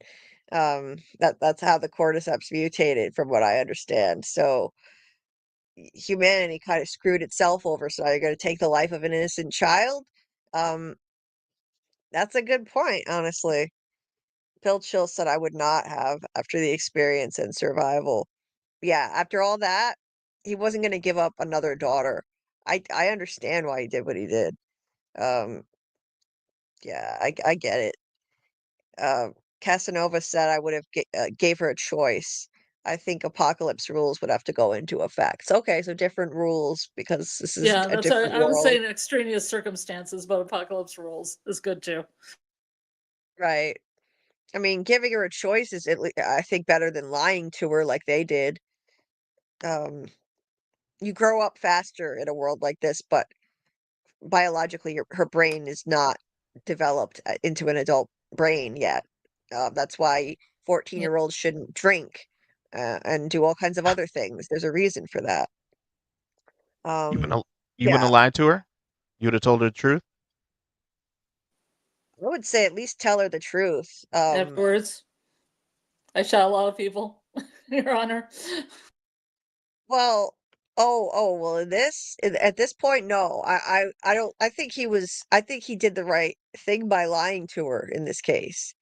That's how the cordyceps mutated, from what I understand. So humanity kind of screwed itself over. So now you're going to take the life of an innocent child. Um, that's a good point, honestly. Bill Chill said I would not have after the experience and survival. Yeah, after all that, he wasn't going to give up another daughter. I understand why he did what he did. Um, yeah, I get it. Uh, Casanova said I would have gave her a choice. I think apocalypse rules would have to go into effect. Okay, so different rules because this is Yeah, a that's different I was world. saying extraneous circumstances, but apocalypse rules is good too. Right. I mean, giving her a choice is I think better than lying to her like they did. Um, you grow up faster in a world like this, but biologically, her brain is not developed into an adult brain yet. That's why Yeah. 14-year-olds shouldn't drink and do all kinds of other things. There's a reason for that. You Um, wouldn't you wouldn't yeah, have lied to her. You would have told her the truth. I would say at least tell her the truth. Afterwards, I shot a lot of people, Your Honor. Well, well, at this point, no. I don't. I think he did the right thing by lying to her in this case.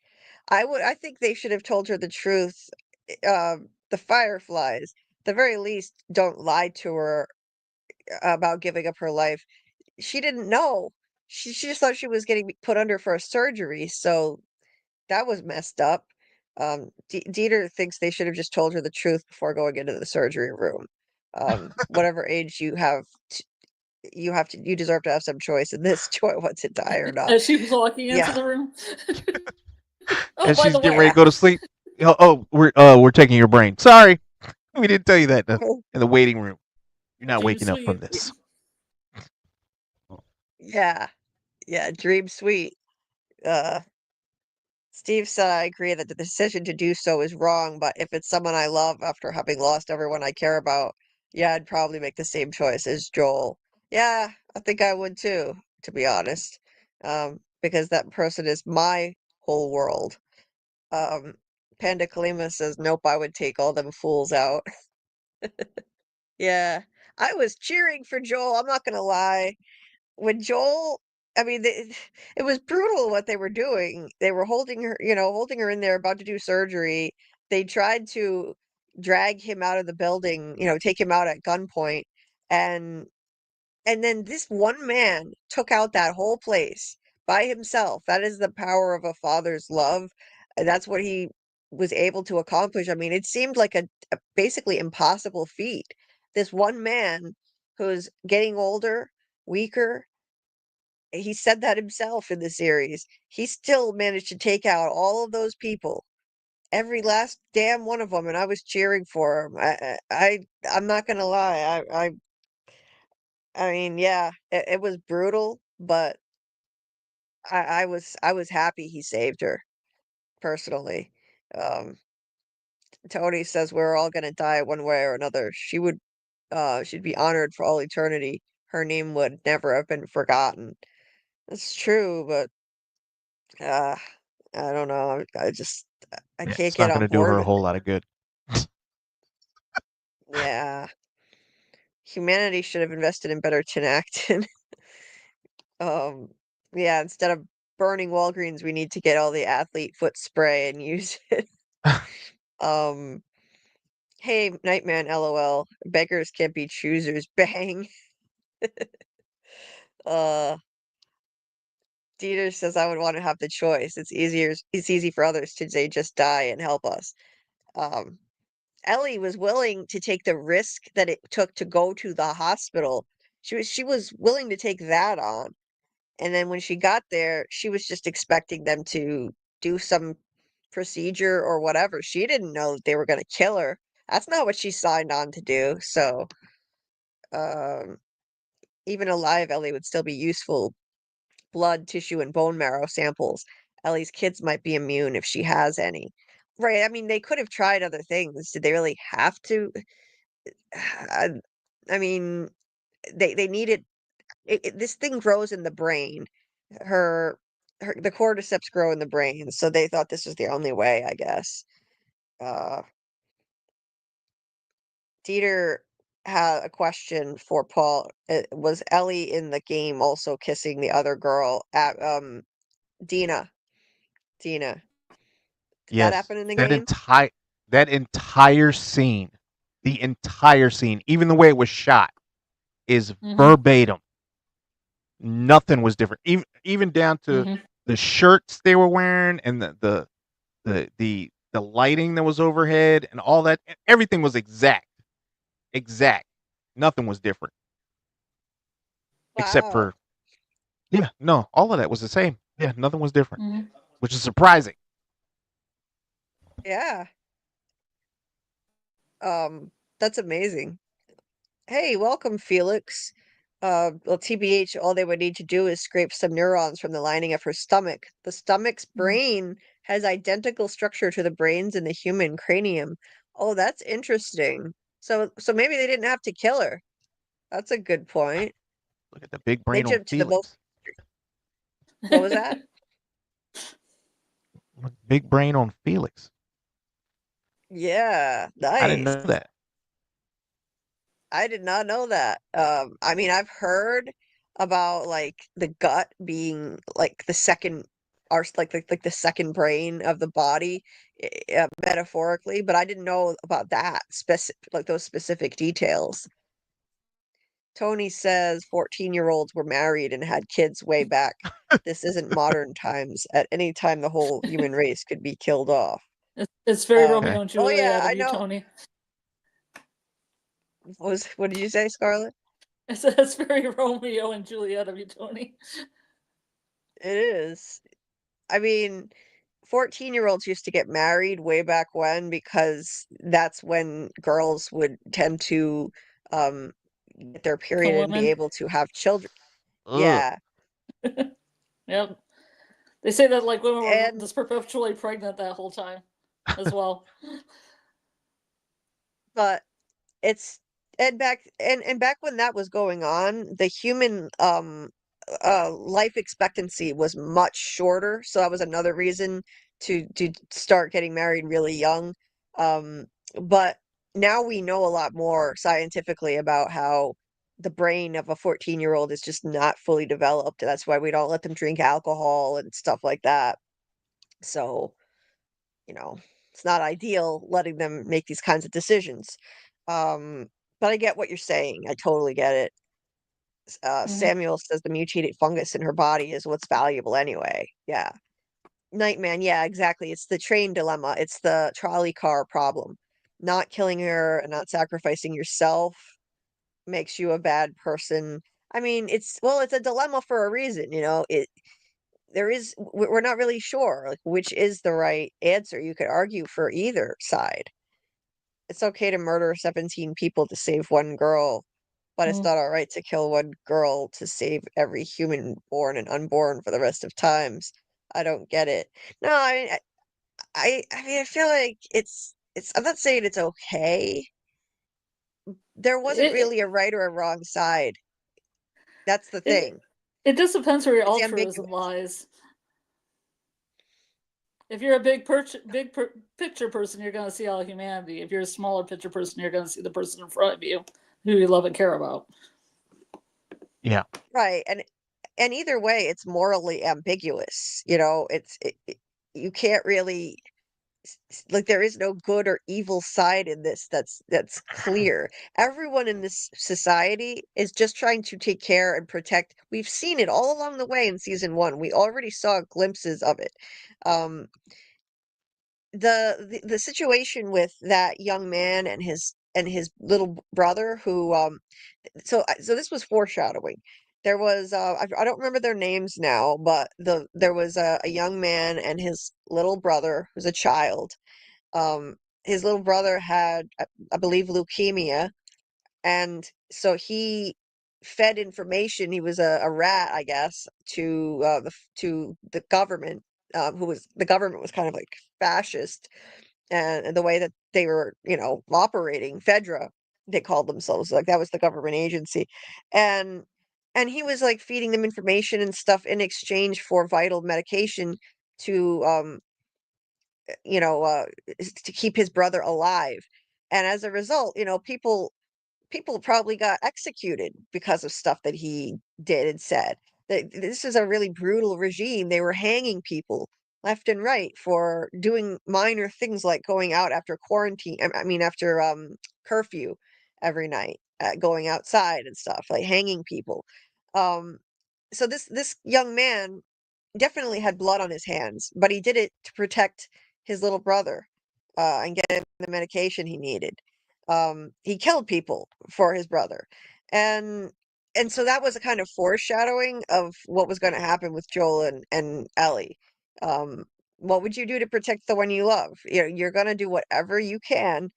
I think they should have told her the truth. The Fireflies, at the very least, don't lie to her about giving up her life. She didn't know. She just thought she was getting put under for a surgery, so that was messed up. Dieter thinks they should have just told her the truth before going into the surgery room. Whatever age you deserve to have some choice in this, what's to die or not. As she was walking into Yeah. the room. Oh, As by she's the getting way, ready to go to sleep. We're taking your brain. Sorry, we didn't tell you that in the waiting room. You're not Dream waking up from Sweet. this. Yeah. Yeah, dream sweet. Uh, Steve said I agree that the decision to do so is wrong, but if it's someone I love after having lost everyone I care about, yeah, I'd probably make the same choice as Joel. Yeah, I think I would too, to be honest. Because that person is my whole world. Um, Panda Kalima says, nope, I would take all them fools out. Yeah. I was cheering for Joel. I'm not gonna lie. When Joel, I mean, it was brutal what they were doing. They were holding her, holding her in there, about to do surgery. They tried to drag him out of the building, take him out at gunpoint, and and then this one man took out that whole place by himself. That is the power of a father's love. And that's what he was able to accomplish. I mean, it seemed like a basically impossible feat. This one man who's getting older, weaker, he said that himself in the series. He still managed to take out all of those people, every last damn one of them, and I was cheering for him. I'm not gonna lie. I mean, yeah, it was brutal, but I was happy he saved her personally. Um, Tony says we're all gonna die one way or another. She'd be honored for all eternity. Her name would never have been forgotten. It's true, but uh, I don't know. I Yeah, can't it's get not on gonna do board her a with whole it. lot of good. Yeah, humanity should have invested in better Tenactin. Um, yeah, instead of burning Walgreens, we need to get all the athlete foot spray and use it. Um, hey, Nightman, LOL. Beggars can't be choosers. Bang. Uh, Dieter says I would want to have the choice. It's easy for others to say just die and help us. Um, Ellie was willing to take the risk that it took to go to the hospital. She was willing to take that on. And then when she got there, she was just expecting them to do some procedure or whatever. She didn't know that they were going to kill her. That's not what she signed on to do. So, um, even alive, Ellie would still be useful. Blood, tissue, and bone marrow samples. Ellie's kids might be immune if she has any. Right. I mean, they could have tried other things. Did they really have to? I, I mean, they needed this thing grows in the brain. Her, the cordyceps grow in the brain, so they thought this was the only way, I guess. Uh, Dieter had a question for Paul. Was Ellie in the game also kissing the other girl at Dina? Dina. Did that Yes, happen in the game? that entire scene, the entire scene, even the way it was shot, is Mm-hmm. verbatim. Nothing was different. Even down to Mm-hmm. the shirts they were wearing and the lighting that was overhead and all that. Everything was exact. Exact. Nothing was different except Wow. for yeah, no, all of that was the same. Yeah, nothing was different, Mm-hmm. which is surprising. Yeah. That's amazing. Hey, welcome, Felix. Well, TBH, all they would need to do is scrape some neurons from the lining of her stomach. The stomach's brain has identical structure to the brains in the human cranium. Oh, that's interesting. So maybe they didn't have to kill her. That's a good point. Look at the big They brain on jumped to the most. Felix. What was that? Big brain on Felix. Yeah, I didn't nice. know that. I did not know that. I mean, I've heard about like the gut being like the second, or like the second brain of the body, metaphorically, but I didn't know about that specific, like those specific details. Tony says 14-year-olds were married and had kids way back. This isn't modern times. At any time, the whole human race could be killed off. It's very Okay. Romeo and Oh yeah, Juliet of I you, know. Tony. What did you say, Scarlett? It's very Romeo and Juliet of you, Tony. It is. I mean, 14-year-olds used to get married way back when because that's when girls would tend to um get their Come period and be women. able to have children. Ugh. Yeah. Yep. They say that like women were And just perpetually pregnant that whole time as well. but it's and back when that was going on, the human life expectancy was much shorter, so that was another reason to start getting married really young. But now we know a lot more scientifically about how the brain of a 14-year-old is just not fully developed. That's why we don't let them drink alcohol and stuff like that. So, you know, it's not ideal letting them make these kinds of decisions. Um, but I get what you're saying. I totally get it. Mhm. Samuel says the mutated fungus in her body is what's valuable anyway. Yeah. Nightman, yeah, exactly. It's the train dilemma. It's the trolley car problem. Not killing her and not sacrificing yourself makes you a bad person. I mean, it's a dilemma for a reason, you know. We're not really sure like which is the right answer. You could argue for either side. It's okay to murder 17 people to save one girl, but it's Mm. not all right to kill one girl to save every human born and unborn for the rest of times. I don't get it. No, I mean, I feel like I'm not saying it's okay. There wasn't It, really a right or a wrong side. That's the it thing. it just depends where your It's altruism ambiguous. lies. If you're a picture person, you're going to see all humanity. If you're a smaller picture person, you're going to see the person in front of you who you love and care about. Yeah. Right. And either way, it's morally ambiguous. You know, you can't really like there is no good or evil side in this that's clear. Everyone in this society is just trying to take care and protect. We've seen it all along the way in season 1. We already saw glimpses of it. Um the situation with that young man and his little brother who so this was foreshadowing. There was I don't remember their names now, but there was a young man and his little brother who's a child. His little brother had, I believe, leukemia, and so he fed information. He was a rat, I guess, to the government, who was the government was kind of like fascist, and the way that they were, you know, operating, Fedra, they called themselves, like that was the government agency, and he was like feeding them information and stuff in exchange for vital medication to you know, to keep his brother alive. And as a result, you know, people probably got executed because of stuff that he did and said. This is a really brutal regime. They were hanging people left and right for doing minor things like going out after quarantine. I mean, after curfew every night, going outside and stuff, like hanging people. Um, so this young man definitely had blood on his hands, but he did it to protect his little brother and get him the medication he needed. He killed people for his brother, and so that was a kind of foreshadowing of what was going to happen with Joel and Ellie. Um, what would you do to protect the one you love? You know, you're going to do whatever you can,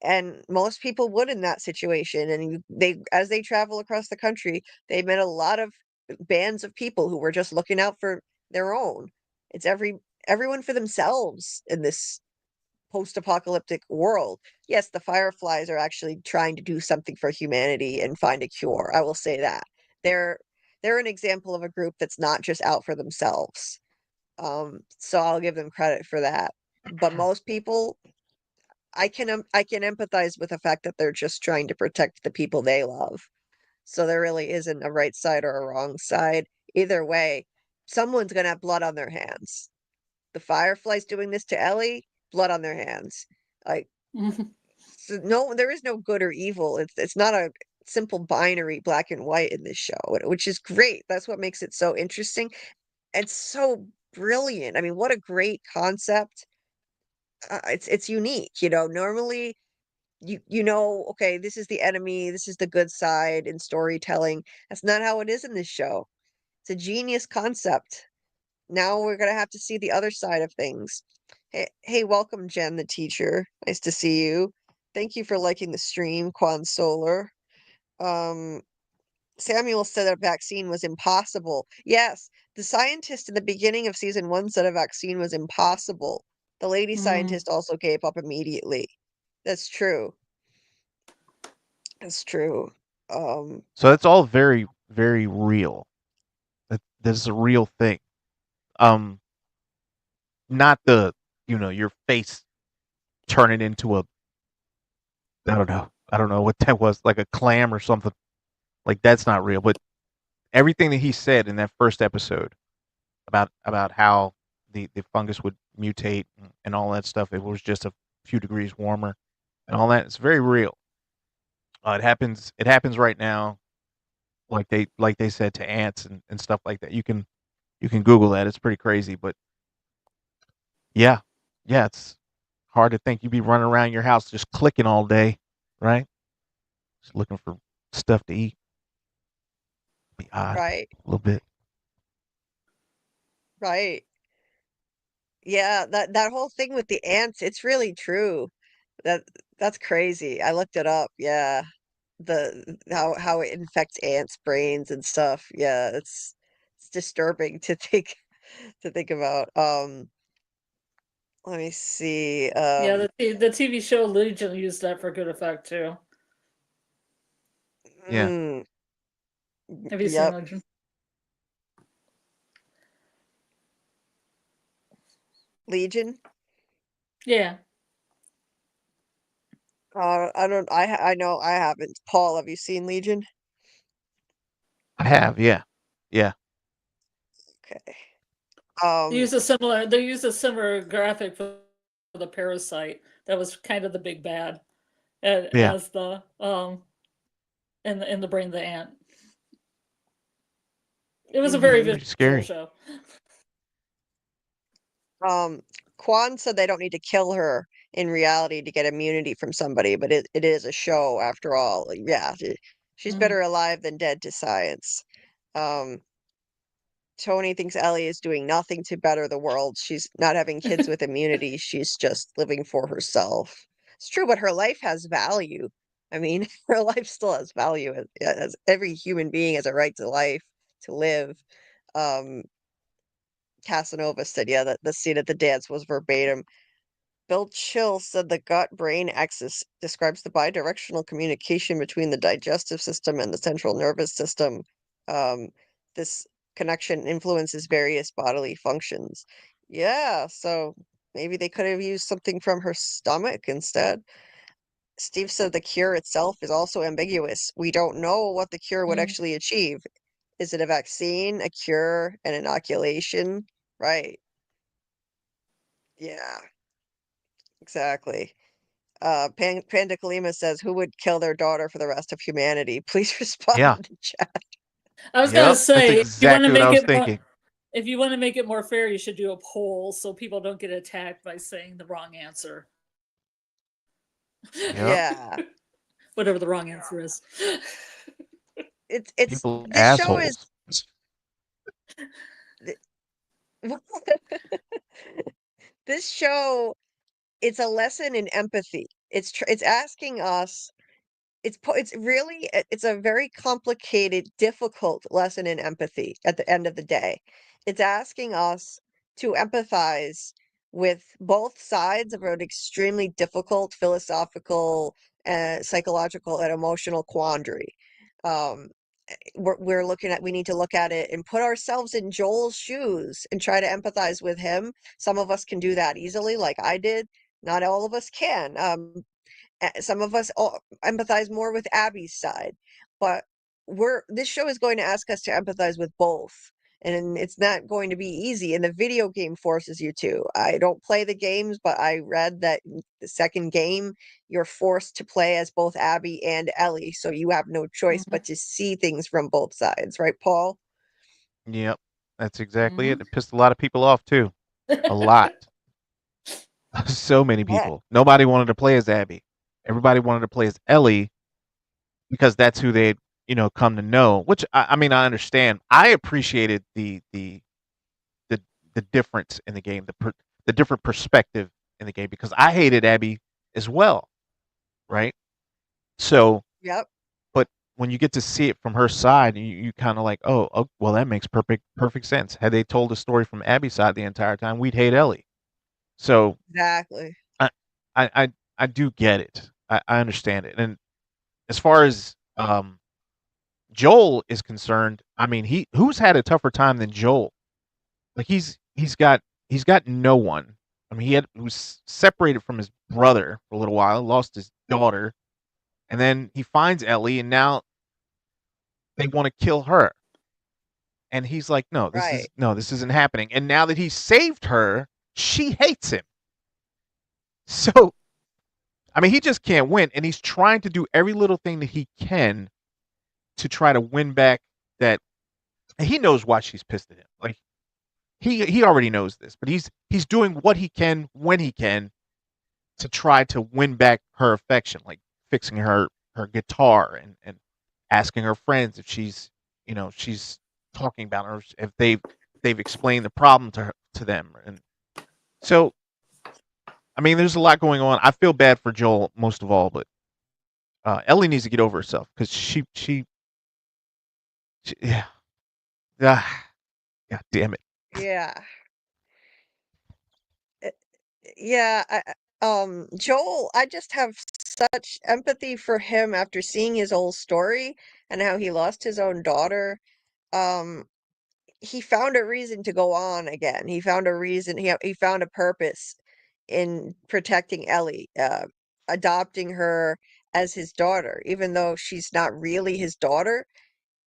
and most people would in that situation. And they, as they travel across the country, they met a lot of bands of people who were just looking out for their own. It's everyone for themselves in this post-apocalyptic world. Yes, the Fireflies are actually trying to do something for humanity and find a cure. I will say that. They're they're an example of a group that's not just out for themselves. So I'll give them credit for that. But most people, I can empathize with the fact that they're just trying to protect the people they love. So there really isn't a right side or a wrong side. Either way, someone's gonna have blood on their hands. The Fireflies doing this to Ellie, blood on their hands. Like, so no, there is no good or evil. It's not a simple binary black and white in this show, which is great. That's what makes it so interesting and so brilliant. I mean, what a great concept. It's unique, you know. Normally, you know, okay, this is the enemy, this is the good side in storytelling. That's not how it is in this show. It's a genius concept. Now we're gonna have to see the other side of things. Hey, welcome, Jen, the teacher. Nice to see you. Thank you for liking the stream, Quan Solar. Um, Samuel said a vaccine was impossible. Yes, the scientist in the beginning of season 1 said a vaccine was impossible. The lady Mm. scientist also gave up immediately. That's true. That's true. Um, So that's all very, very real. This is a real thing. Um, not the, your face turning into a I don't know what that was, like a clam or something. Like that's not real. But everything that he said in that first episode about how the fungus would mutate and all that stuff, it was just a few degrees warmer and all that. It's very real. It happens. It happens right now, like they said to ants and stuff like that. You can Google that. It's pretty crazy, but yeah, yeah, it's hard to think you'd be running around your house just clicking all day, right? Just looking for stuff to eat. Be odd Right, a little bit. right. Yeah, that whole thing with the ants, it's really true. That that's crazy. I looked it up. Yeah. The how it infects ants' brains and stuff. Yeah, it's disturbing to think about. Let me see. Yeah, the TV show Legion used that for good effect too. Yeah, mm, Have you seen yep, Legion? Legion. Yeah. I don't. I know I haven't. Paul, have you seen Legion? I have. Yeah, yeah, Okay. They used a similar graphic for the parasite that was kind of the big bad yeah. as the in the brain of the ant. It was a very hmm Pretty visual scary. show. Um, Quan said they don't need to kill her in reality to get immunity from somebody, but it is a show after all. Like, yeah, she's Mm. better alive than dead to science. Um, Tony thinks Ellie is doing nothing to better the world. She's not having kids with immunity. She's just living for herself. It's true, but her life has value. I mean, her life still has value as every human being has a right to life, to live. Um, Casanova said, yeah, that the scene at the dance was verbatim. Bill Chill said the gut-brain axis describes the bidirectional communication between the digestive system and the central nervous system. Um, this connection influences various bodily functions. Yeah, so maybe they could have used something from her stomach instead. Steve said the cure itself is also ambiguous. We don't know what the cure would Mm. actually achieve. Is it a vaccine, a cure, an inoculation? Right. Yeah, exactly. Panda Kalima says, "Who would kill their daughter for the rest of humanity?" Please respond Yeah. in the chat. I was gonna Yep. That's say, exactly what I was thinking. if you want to make it more fair, you should do a poll so people don't get attacked by saying the wrong answer. Yep. Yeah, Whatever the wrong answer is. it's People this show is assholes. this show. It's a lesson in empathy. It's asking us. It's really it's a very complicated, difficult lesson in empathy at the end of the day. It's asking us to empathize with both sides of an extremely difficult philosophical, psychological, and emotional quandary. Um, we're looking at we need to look at it and put ourselves in Joel's shoes and try to empathize with him. Some of us can do that easily, like I did. Not all of us can. Some of us empathize more with Abby's side, but this show is going to ask us to empathize with both, and it's not going to be easy. And the video game forces you to. I don't play the games, but I read that in the second game you're forced to play as both Abby and Ellie, so you have no choice Mhm. but to see things from both sides, right, Paul? Yep. That's exactly it. Mhm. It pissed a lot of people off too. A lot. So many Yeah. people. Nobody wanted to play as Abby. Everybody wanted to play as Ellie because that's who they'd, come to know. Which I mean, I understand. I appreciated the the difference in the game, the different perspective in the game because I hated Abby as well, right? So, Yep. but when you get to see it from her side, you kind of like, oh, well, that makes perfect sense. Had they told the story from Abby's side the entire time, we'd hate Ellie. So Exactly. I I I, I do get it. I understand it. And as far as Joel is concerned, I mean, who's had a tougher time than Joel? Like he's got no one. I mean, he was separated from his brother for a little while, lost his daughter, And then he finds Ellie, and now they want to kill her. And he's like, no, Right. this isn't happening. And now that he saved her, she hates him. So, I mean, he just can't win. And he's trying to do every little thing that he can to try to win back that. And he knows why she's pissed at him. Like, he already knows this, but he's doing what he can when he can to try to win back her affection, like fixing her guitar and asking her friends if she's talking about her, if they've explained the problem to them. And so, I mean, there's a lot going on. I feel bad for Joel most of all, but Ellie needs to get over herself because she yeah. Ah, God damn it. Yeah. Yeah, Joel, I just have such empathy for him after seeing his old story and how he lost his own daughter. Um, he found a reason to go on again. He found a reason, he found a purpose in protecting Ellie, adopting her as his daughter, even though she's not really his daughter.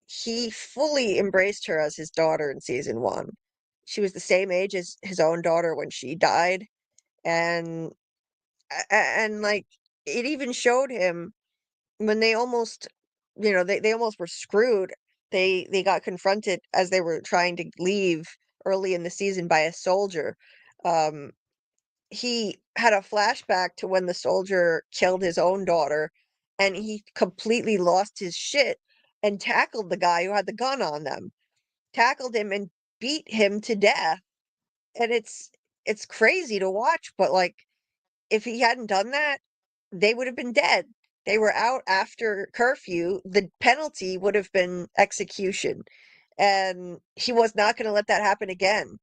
He fully embraced her as his daughter in season one. She was the same age as his own daughter when she died, and and like it even showed him when they almost, they almost were screwed. They got confronted as they were trying to leave early in the season by a soldier. um he had a flashback to when the soldier killed his own daughter, and he completely lost his shit and tackled the guy who had the gun on them, tackled him and beat him to death. And it's crazy to watch, but like, if he hadn't done that, they would have been dead. They were out after curfew. The penalty would have been execution. And he was not going to let that happen again.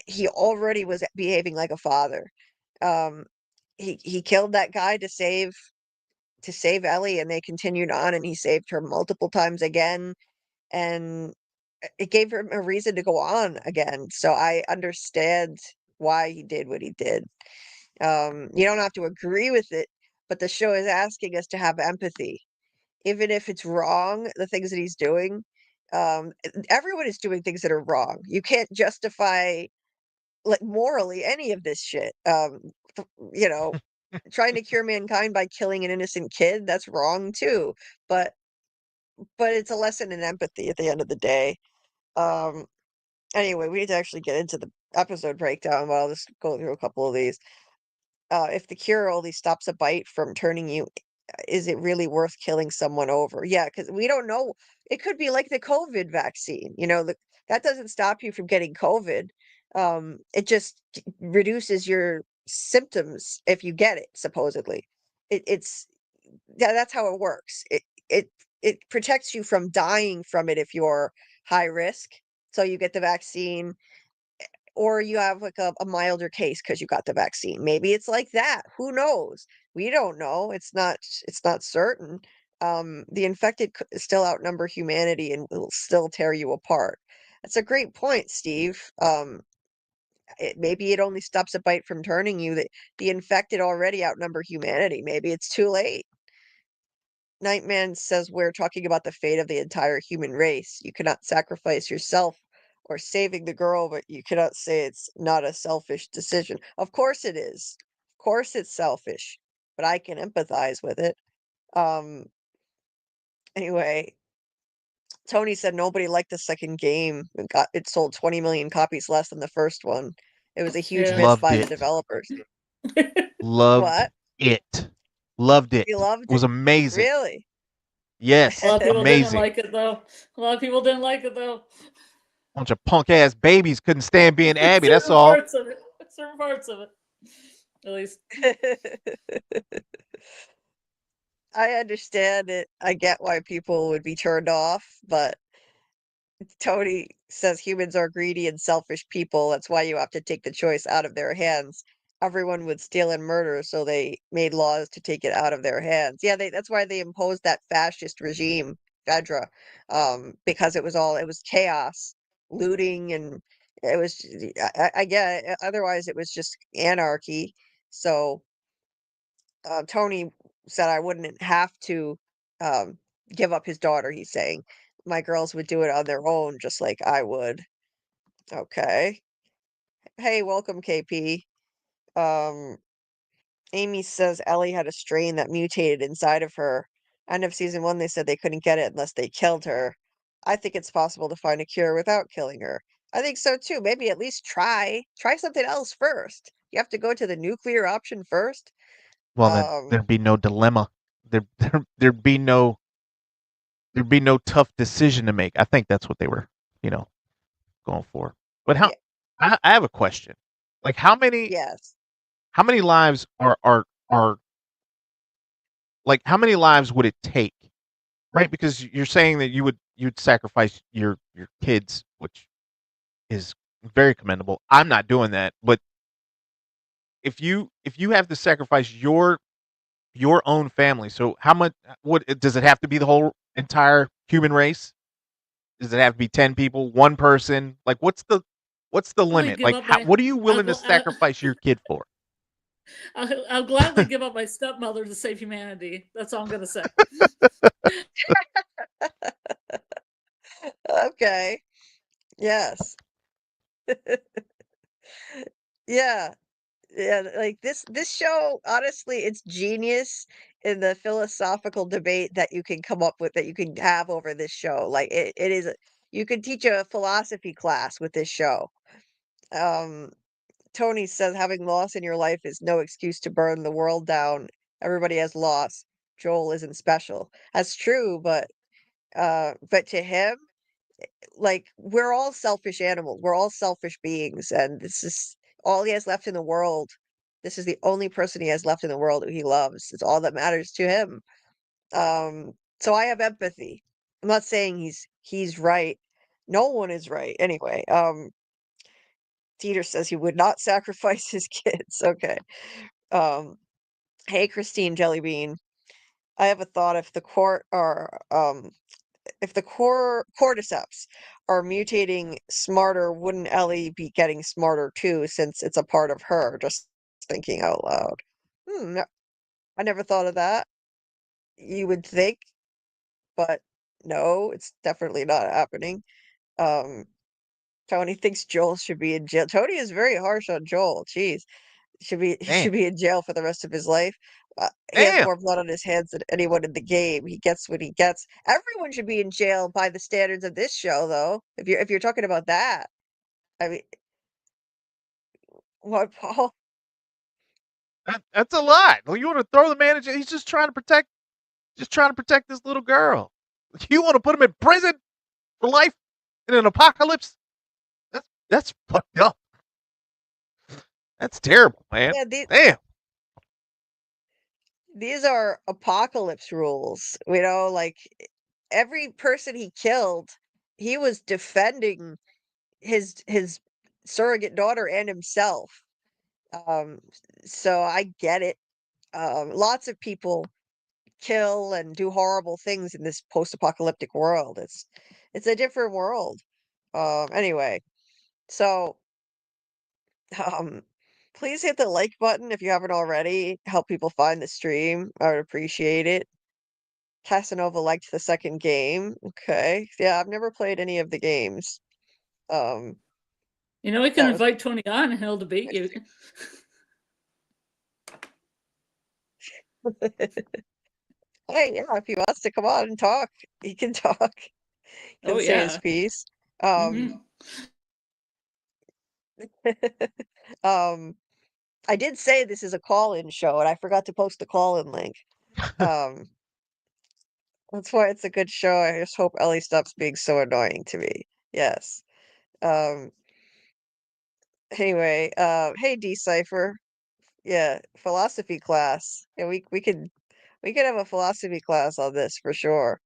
He already was behaving like a father. Um, he killed that guy to save Ellie, and they continued on, and he saved her multiple times again, and it gave him a reason to go on again. So I understand why he did what he did. You don't have to agree with it, but the show is asking us to have empathy, even if it's wrong, the things that he's doing. Everyone is doing things that are wrong. You can't justify, like, morally any of this shit. You know, trying to cure mankind by killing an innocent kid, that's wrong too. But it's a lesson in empathy at the end of the day. Um, anyway, we need to actually get into the episode breakdown, but I'll just go through a couple of these. If the cure only stops a bite from turning you, is it really worth killing someone over? Yeah, because we don't know. It could be like the COVID vaccine, that doesn't stop you from getting COVID. It just reduces your symptoms if you get it, supposedly. It's Yeah, that's how it works. It protects you from dying from it if you're high risk. So you get the vaccine, or you have like a milder case because you got the vaccine. Maybe it's like that. Who knows? We don't know. It's not certain. The infected still outnumber humanity and will still tear you apart. That's a great point, Steve. Maybe it only stops a bite from turning you. That the infected already outnumber humanity. Maybe it's too late. Nightman says we're talking about the fate of the entire human race. You cannot sacrifice yourself or saving the girl, but you cannot say it's not a selfish decision. Of course it is. Of course it's selfish, but I can empathize with it. Um, anyway, Tony said nobody liked the second game. It sold 20 million copies less than the first one. It was a huge Yeah. miss Loved by the it. developers. Loved What? it. Loved it. You It loved was it? amazing. Really? A Yes, lot of people didn't amazing. like it though. A lot of people didn't like it though. Bunch of punk ass babies couldn't stand being Abby. That's Certain all. parts of it. Certain parts of it. At least. I understand it. I get why people would be turned off, but Tony says humans are greedy and selfish people. That's why you have to take the choice out of their hands. Everyone would steal and murder, so they made laws to take it out of their hands. Yeah, that's why they imposed that fascist regime, Fedra, because it was chaos, looting, and it was. I get it. Otherwise, it was just anarchy. So Tony said I wouldn't have to give up his daughter, he's saying. My girls would do it on their own, just like I would. Okay. Hey, welcome, KP. Um, Amy says Ellie had a strain that mutated inside of her. End of season 1, they said they couldn't get it unless they killed her. I think it's possible to find a cure without killing her. I think so too. Maybe at least try. Try something else first. You have to go to the nuclear option first. Well, then there'd be no dilemma. There'd be no tough decision to make. I think that's what they were, you know, going for. But how? Yeah, I have a question. Like, yes. how many lives are like how many lives would it take? Right? Because you're saying that you'd sacrifice your kids, which is very commendable. I'm not doing that, but if you have to sacrifice your own family, so how much? What does it have to be? The whole entire human race? Does it have to be 10 people, one person? Like, what's the I'll limit? give Like, up my. what are you I'll, willing to gl- I'll, sacrifice your kid for? I'll gladly give up my stepmother to save humanity. That's all I'm gonna say. Okay. Yes. Yeah. Yeah, like this show, honestly, it's genius in the philosophical debate that you can come up with, that you can have over this show. Like it is you could teach a philosophy class with this show. Um Tony says having loss in your life is no excuse to burn the world down. Everybody has loss. Joel isn't special. That's true, but to him, like, we're all selfish animals. We're all selfish beings, and this is all he has left in the world. This is the only person he has left in the world who he loves. It's all that matters to him. So I have empathy. I'm not saying he's right. No one is right. Anyway, Dieter says he would not sacrifice his kids. Okay. Um, hey, Christine Jellybean. I have a thought if the court are if the cordyceps are mutating smarter, wouldn't Ellie be getting smarter too, since it's a part of her? Just thinking out loud. I never thought of that. You would think, but no, it's definitely not happening. Um, Tony thinks Joel should be in jail. Tony is very harsh on Joel. Jeez, he Damn, should be in jail for the rest of his life. He has damn. more blood on his hands than anyone in the game. He gets what he gets. Everyone should be in jail by the standards of this show, though. If you're talking about that, I mean, what, Paul? That's a lot. Well, you want to throw the man in jail? He's just trying to protect this little girl. You want to put him in prison for life in an apocalypse? That's fucked up. That's terrible, man. Yeah, Damn. these are apocalypse rules. Like every person he killed, he was defending his surrogate daughter and himself. Um, so I get it. Lots of people kill and do horrible things in this post-apocalyptic world. It's a different world. Anyway, so um please hit the like button if you haven't already. Help people find the stream. I would appreciate it. Casanova liked the second game. Okay. Yeah, I've never played any of the games. Um We can that was invite Tony on and he'll debate you. Hey, yeah, if he wants to come on and talk, he can talk. He Oh can say his yeah. piece. Um hmm um I did say this is a call-in show, and I forgot to post the call-in link. Um, that's why it's a good show. I just hope Ellie stops being so annoying to me. Yes. Um, anyway, hey Decipher. Yeah, philosophy class. Yeah, we could have a philosophy class on this for sure.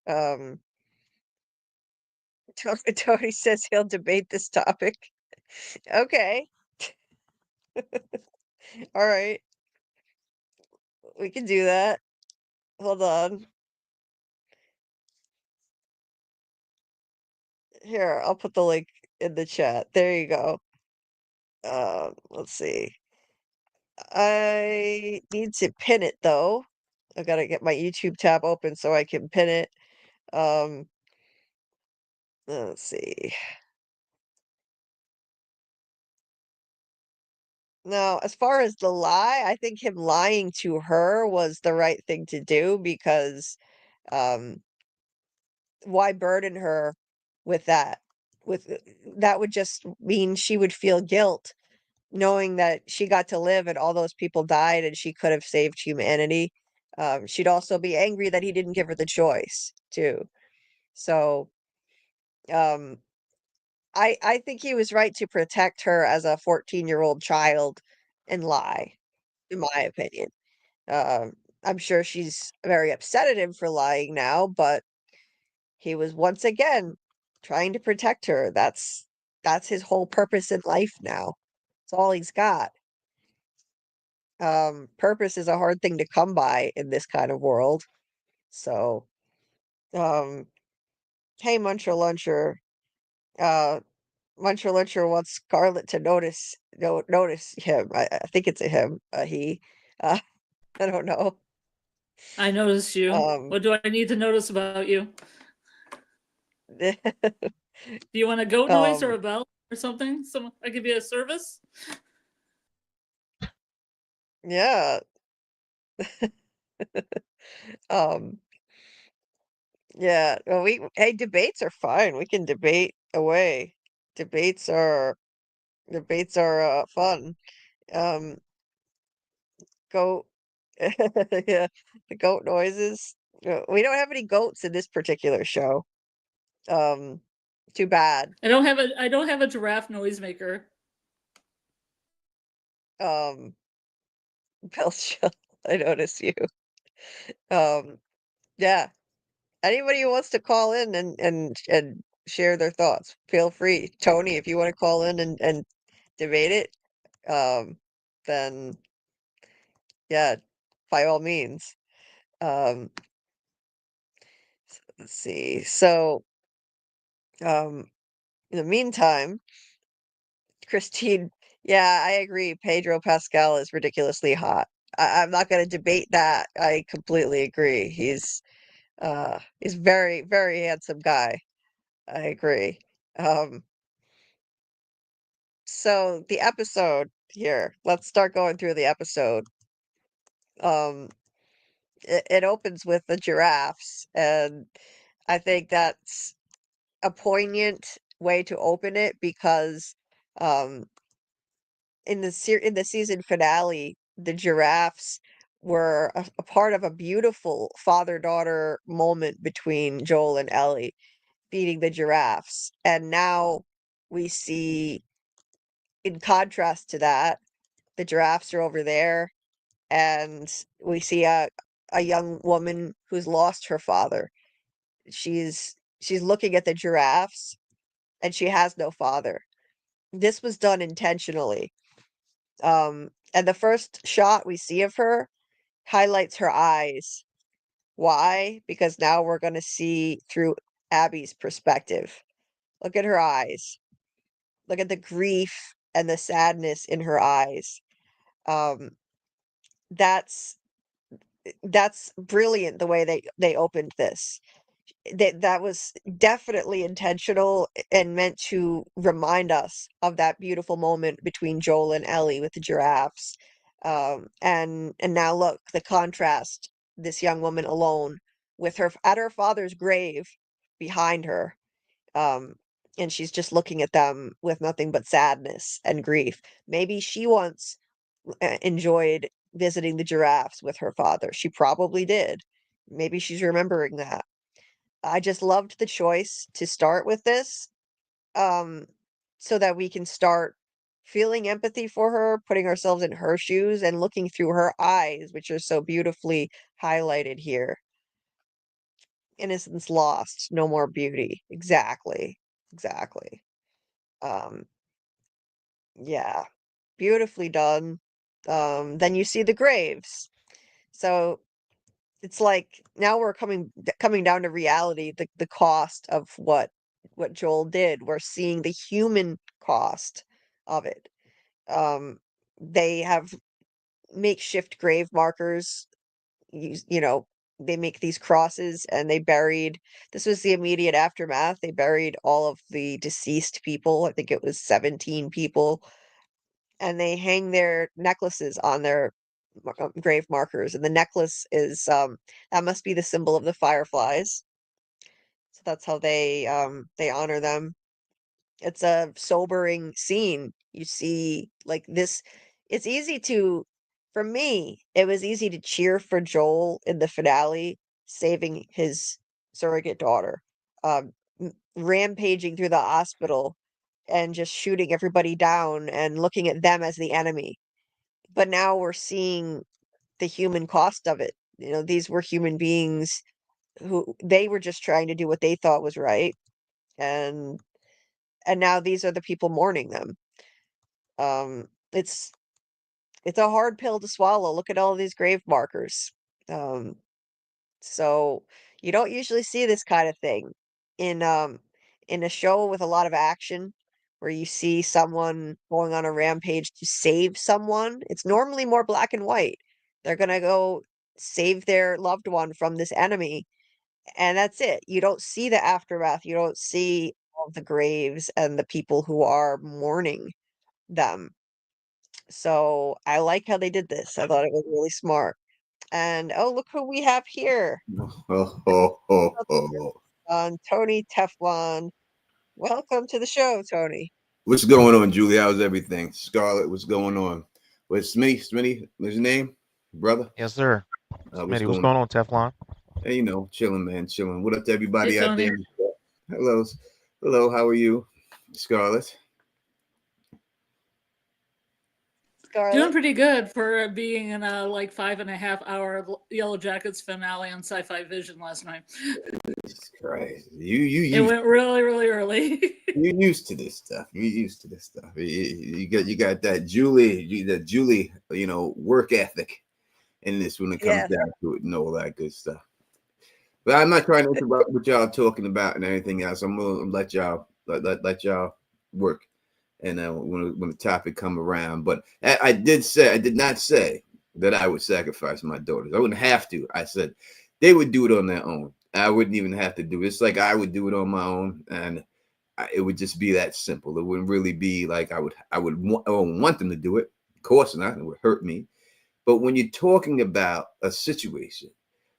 Um, Tony says he'll debate this topic. Okay, all right, we can do that. Hold on. Here, I'll put the link in the chat. There you go. Let's see. I need to pin it though. I gotta get my YouTube tab open so I can pin it. Let's see. Now, as far as the lie, I think him lying to her was the right thing to do because um why burden her with that? With that would just mean she would feel guilt knowing that she got to live and all those people died and she could have saved humanity. She'd also be angry that he didn't give her the choice too. So, um, I think he was right to protect her as a 14-year-old child and lie, in my opinion. Um, I'm sure she's very upset at him for lying now, but he was once again trying to protect her. That's his whole purpose in life now. It's all he's got. Purpose is a hard thing to come by in this kind of world. So, um, hey, Muncher Luncher, uh, Muncher Luncher wants Scarlet to notice him. I think it's a him, he. Uh, I don't know. I noticed you. Um, What do I need to notice about you? Do you want a goat noise or um, a bell or something? Some I give you a service. yeah. Um, yeah. Well, hey, debates are fine. We can debate away. Debates are fun. Um, Goat. Yeah, the goat noises. We don't have any goats in this particular show. Um, Too bad. I don't have a giraffe noisemaker. Um, Belchiel, I notice you. Um, yeah. Anybody who wants to call in and share their thoughts, feel free. Tony, if you want to call in and debate it, um, then yeah, by all means. Um, let's see. So, in the meantime, Christine, yeah, I agree. Pedro Pascal is ridiculously hot. I'm not going to debate that. I completely agree. He's very, very handsome guy. I agree. Um, so the episode here, let's start going through the episode. Um, it opens with the giraffes, and I think that's a poignant way to open it because um in the season finale, the giraffes were a part of a beautiful father-daughter moment between Joel and Ellie feeding the giraffes. And now we see, in contrast to that, the giraffes are over there, and we see a young woman who's lost her father. She's looking at the giraffes, and she has no father. This was done intentionally. And the first shot we see of her highlights her eyes. Why? Because now we're going to see through Abby's perspective. Look at her eyes. Look at the grief and the sadness in her eyes. Um, that's that's brilliant the way they opened this. That was definitely intentional and meant to remind us of that beautiful moment between Joel and Ellie with the giraffes. And now look, the contrast, this young woman alone with her at her father's grave behind her. Um, and she's just looking at them with nothing but sadness and grief. Maybe she once enjoyed visiting the giraffes with her father. She probably did. Maybe she's remembering that. I just loved the choice to start with this, um, so that we can start feeling empathy for her, putting ourselves in her shoes, and looking through her eyes, which are so beautifully highlighted here. Innocence lost, no more beauty. Exactly. Exactly. Um, yeah. Beautifully done. Then you see the graves. So it's like now we're coming down to reality, the cost of what Joel did. We're seeing the human cost of it. They have makeshift grave markers you know, they make these crosses and they buried, this was the immediate aftermath. They buried all of the deceased people. I think it was 17 people, and they hang their necklaces on their grave markers. And the necklace is that must be the symbol of the fireflies. So that's how they honor them. It's a sobering scene. You see, like this, it's easy to, for me, it was easy to cheer for Joel in the finale, saving his surrogate daughter, rampaging through the hospital and just shooting everybody down and looking at them as the enemy. But now we're seeing the human cost of it. You know, these were human beings who they were just trying to do what they thought was right. And now these are the people mourning them. Um, it's a hard pill to swallow. Look at all these grave markers. Um, so you don't usually see this kind of thing in in a show with a lot of action where you see someone going on a rampage to save someone. It's normally more black and white. They're gonna go save their loved one from this enemy, and that's it. You don't see the aftermath. You don't see all the graves and the people who are mourning them. So I like how they did this. I thought it was really smart. And oh, look who we have here. Oh, oh, oh, oh. Tony Teflon. Welcome to the show, Tony. What's going on, Julie? How's everything? Scarlett, what's going on? What's Smitty? Smitty, what's your name? Brother? Yes, sir. What's Smitty, what's going on, Teflon? Hey, you know, chilling, man, chilling. What up to everybody Hey, out Tony. there? Hello. Hello, how are you, Scarlett? Doing Scarlett. pretty good for being in a like 5.5 hour Yellow Jackets finale on Sci-Fi Vision last night. Jesus Christ. It went really, really early. You're used to this stuff. You're used to this stuff. You got that Julie, you know, work ethic in this when it comes Yeah. down to it and all that good stuff. But I'm not trying to interrupt what y'all talking about and anything else. I'm gonna let y'all let y'all work, and when the topic come around. But I did not say that I would sacrifice my daughters. I wouldn't have to. I said they would do it on their own. I wouldn't even have to do it. It's like I would do it on my own, and it would just be that simple. It wouldn't really be like I would want them to do it. Of course not. It would hurt me. But when you're talking about a situation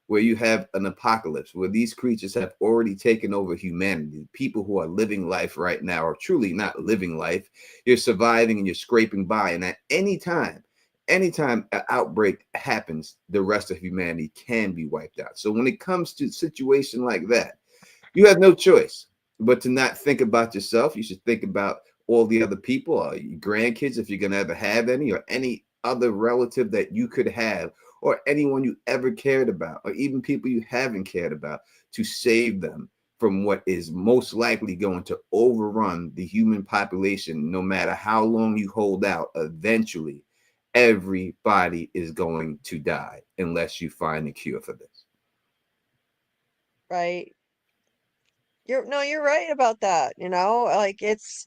where you have an apocalypse, where these creatures have already taken over humanity, people who are living life right now are truly not living life. You're surviving and you're scraping by. And at anytime an outbreak happens, the rest of humanity can be wiped out. So when it comes to a situation like that, you have no choice but to not think about yourself. You should think about all the other people, or your grandkids, if you're going to ever have any, or any other relative that you could have, or anyone you ever cared about, or even people you haven't cared about, to save them from what is most likely going to overrun the human population. No matter how long you hold out, eventually everybody is going to die unless you find a cure for this. Right. You're right about that. You know, like it's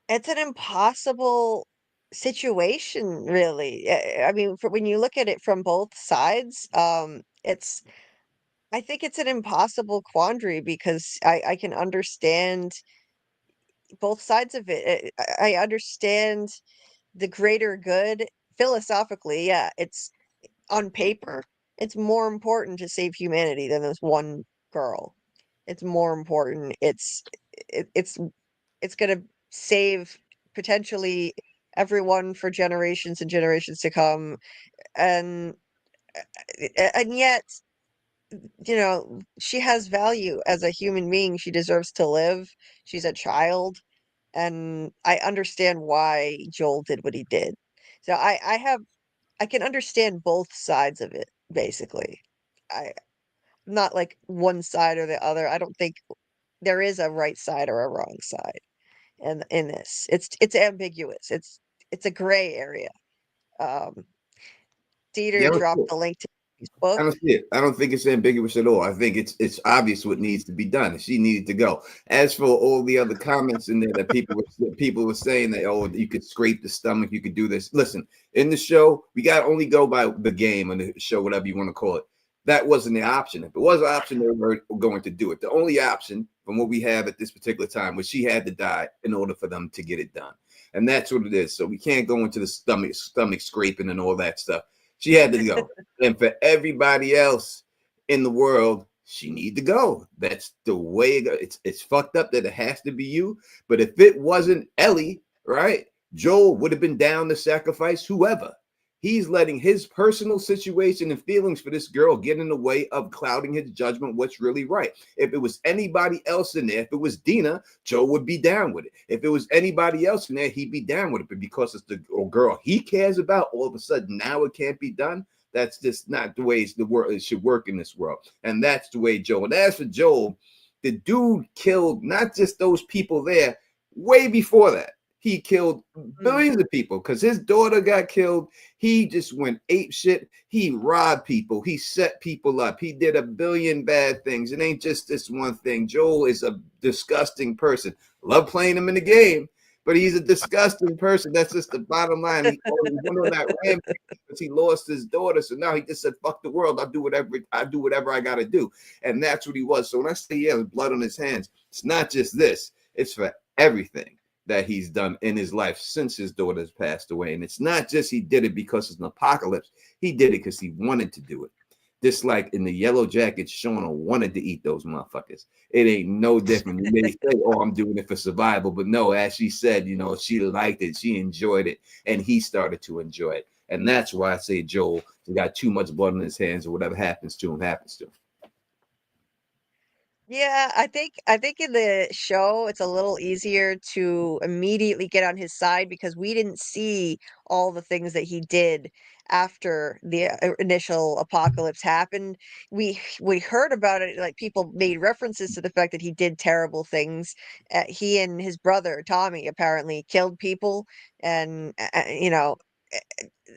an impossible situation, really. I mean, when you look at it from both sides, I think it's an impossible quandary because I can understand both sides of it. I understand the greater good philosophically. Yeah, it's on paper, it's more important to save humanity than this one girl. It's more important. It's gonna save potentially everyone for generations and generations to come. And and yet, you know, she has value as a human being. She deserves to live. She's a child, and I understand why Joel did what he did. So I can understand both sides of it, basically. I not like one side or the other. I don't think there is a right side or a wrong side in this. It's ambiguous. It's a gray area. Um Yeah, Dieter dropped the link to book. I don't see it. I don't think it's ambiguous at all. I think it's obvious what needs to be done. She needed to go. As for all the other comments in there that people were saying that, oh, you could scrape the stomach, you could do this. Listen, in the show, we got to only go by the game and the show, whatever you want to call it. That wasn't the option. If it was an option, they were going to do it. The only option from what we have at this particular time was she had to die in order for them to get it done. And that's what it is. So we can't go into the stomach scraping and all that stuff. She had to go. And for everybody else in the world, she need to go. That's the way it goes. It's fucked up that it has to be you. But if it wasn't Ellie, right, Joel would have been down to sacrifice whoever. He's letting his personal situation and feelings for this girl get in the way of clouding his judgment what's really right. If it was anybody else in there, if it was Dina, Joe would be down with it. If it was anybody else in there, he'd be down with it. But because it's the girl he cares about, all of a sudden now it can't be done. That's just not the way the world it should work in this world. And that's the way Joel. And as for Joel, the dude killed not just those people there, way before that. He killed billions of people because his daughter got killed. He just went ape shit. He robbed people. He set people up. He did a billion bad things. It ain't just this one thing. Joel is a disgusting person. Love playing him in the game, but he's a disgusting person. That's just the bottom line. He went on that rampage because he lost his daughter. So now he just said, fuck the world. I'll do whatever I got to do. And that's what he was. So when I say he has blood on his hands, it's not just this. It's for everything that he's done in his life since his daughter's passed away. And it's not just he did it because it's an apocalypse. He did it because he wanted to do it. Just like in the Yellow Jackets, Shauna wanted to eat those motherfuckers. It ain't no different. You may say, oh, I'm doing it for survival. But no, as she said, she liked it. She enjoyed it. And he started to enjoy it. And that's why I say Joel got too much blood on his hands, or whatever happens to him, happens to him. Yeah, I think in the show it's a little easier to immediately get on his side because we didn't see all the things that he did after the initial apocalypse happened. We heard about it, like people made references to the fact that he did terrible things. He and his brother Tommy apparently killed people, and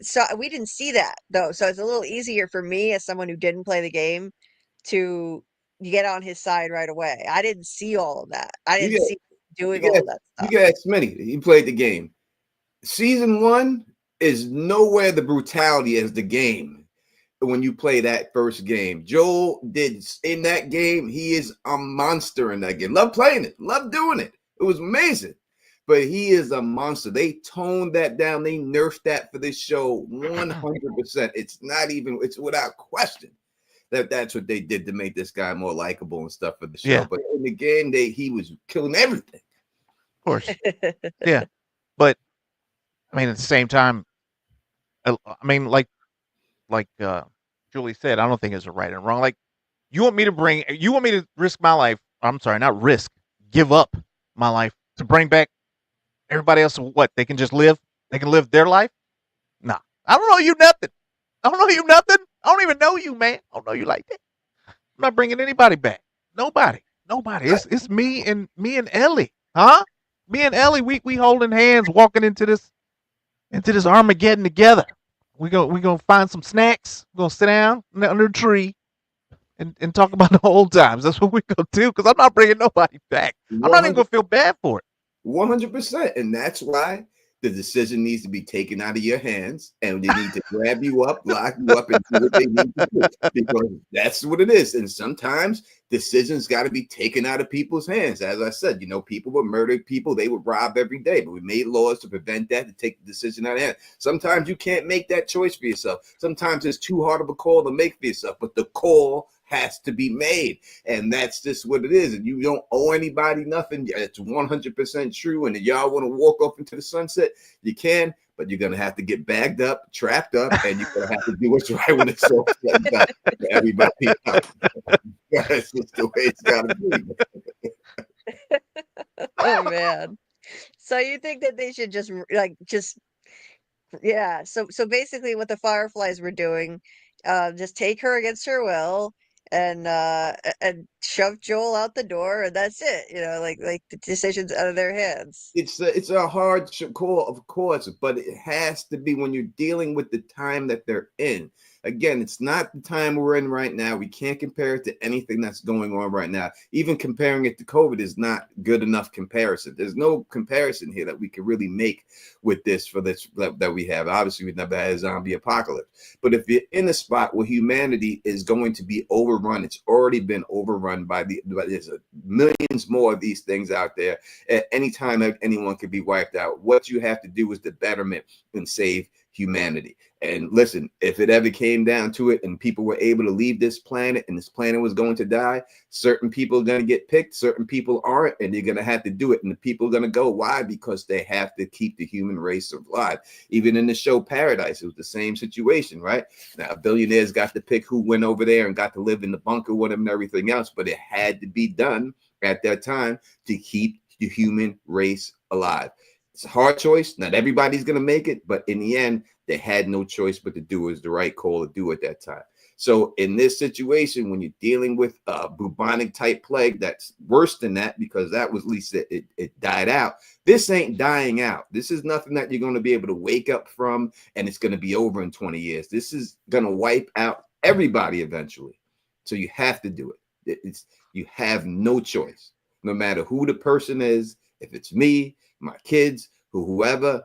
so we didn't see that though. So it's a little easier for me as someone who didn't play the game to get on his side right away. I didn't see all of that. I didn't see doing all of that You stuff. got Smitty. He played the game. Season 1 is nowhere the brutality as the game. When you play that first game, Joel did in that game. He is a monster in that game. Love playing it. Love doing it. It was amazing. But he is a monster. They toned that down. They nerfed that for this show 100%. It's not even. It's without question. That's what they did to make this guy more likable and stuff for the show. Yeah. But in the game, he was killing everything. Of course. Yeah. But I mean, at the same time, I mean, like Julie said, I don't think it's a right and wrong. Like, you want me to risk my life. I'm sorry, not risk, give up my life to bring back everybody else. What? They can just live. They can live their life. Nah, I don't know you nothing. I don't know you nothing. I don't even know you, man. I don't know you like that. I'm not bringing anybody back. Nobody. It's me and Ellie, huh? Me and Ellie, we holding hands, walking into this Armageddon together. We gonna find some snacks. We're gonna sit down under a tree and talk about the old times. That's what we're gonna do. Because I'm not bringing nobody back. I'm not even gonna feel bad for it. 100%, and that's why the decision needs to be taken out of your hands, and they need to grab you up, lock you up, and do what they need to do, because that's what it is. And sometimes decisions got to be taken out of people's hands. As I said, people would murder people, they would rob every day, but we made laws to prevent that, to take the decision out of hand. Sometimes you can't make that choice for yourself. Sometimes it's too hard of a call to make for yourself, but the call has to be made, and that's just what it is. And you don't owe anybody nothing. It's 100% true. And if y'all want to walk off into the sunset, you can, but you're gonna have to get bagged up, trapped up, and you're gonna have to do what's right when it's all said and done for everybody else. That's just the way it's gotta be. Oh man. So you think that they should just yeah, so basically what the Fireflies were doing, just take her against her will and shove Joel out the door, and that's it. Like the decision's out of their hands. It's a hard call, of course, but it has to be when you're dealing with the time that they're in. Again, it's not the time we're in right now. We can't compare it to anything that's going on right now. Even comparing it to COVID is not good enough comparison. There's no comparison here that we can really make with this for this that we have. Obviously, we've never had a zombie apocalypse. But if you're in a spot where humanity is going to be overrun, it's already been overrun by there's millions more of these things out there. At any time, anyone could be wiped out. What you have to do is the betterment and save humanity. And listen, if it ever came down to it and people were able to leave this planet and this planet was going to die, certain people are going to get picked, certain people aren't, and they're going to have to do it. And the people are going to go. Why? Because they have to keep the human race alive. Even in the show Paradise, it was the same situation, right? Now, billionaires got to pick who went over there and got to live in the bunker with them and everything else, but it had to be done at that time to keep the human race alive. It's a hard choice. Not everybody's going to make it, but in the end, they had no choice but to do it. Was the right call to do at that time. So in this situation, when you're dealing with a bubonic type plague, that's worse than that because that was at least it died out. This ain't dying out. This is nothing that you're going to be able to wake up from and it's going to be over in 20 years. This is going to wipe out everybody eventually. So you have to do it. You have no choice, no matter who the person is. If it's me, my kids, whoever,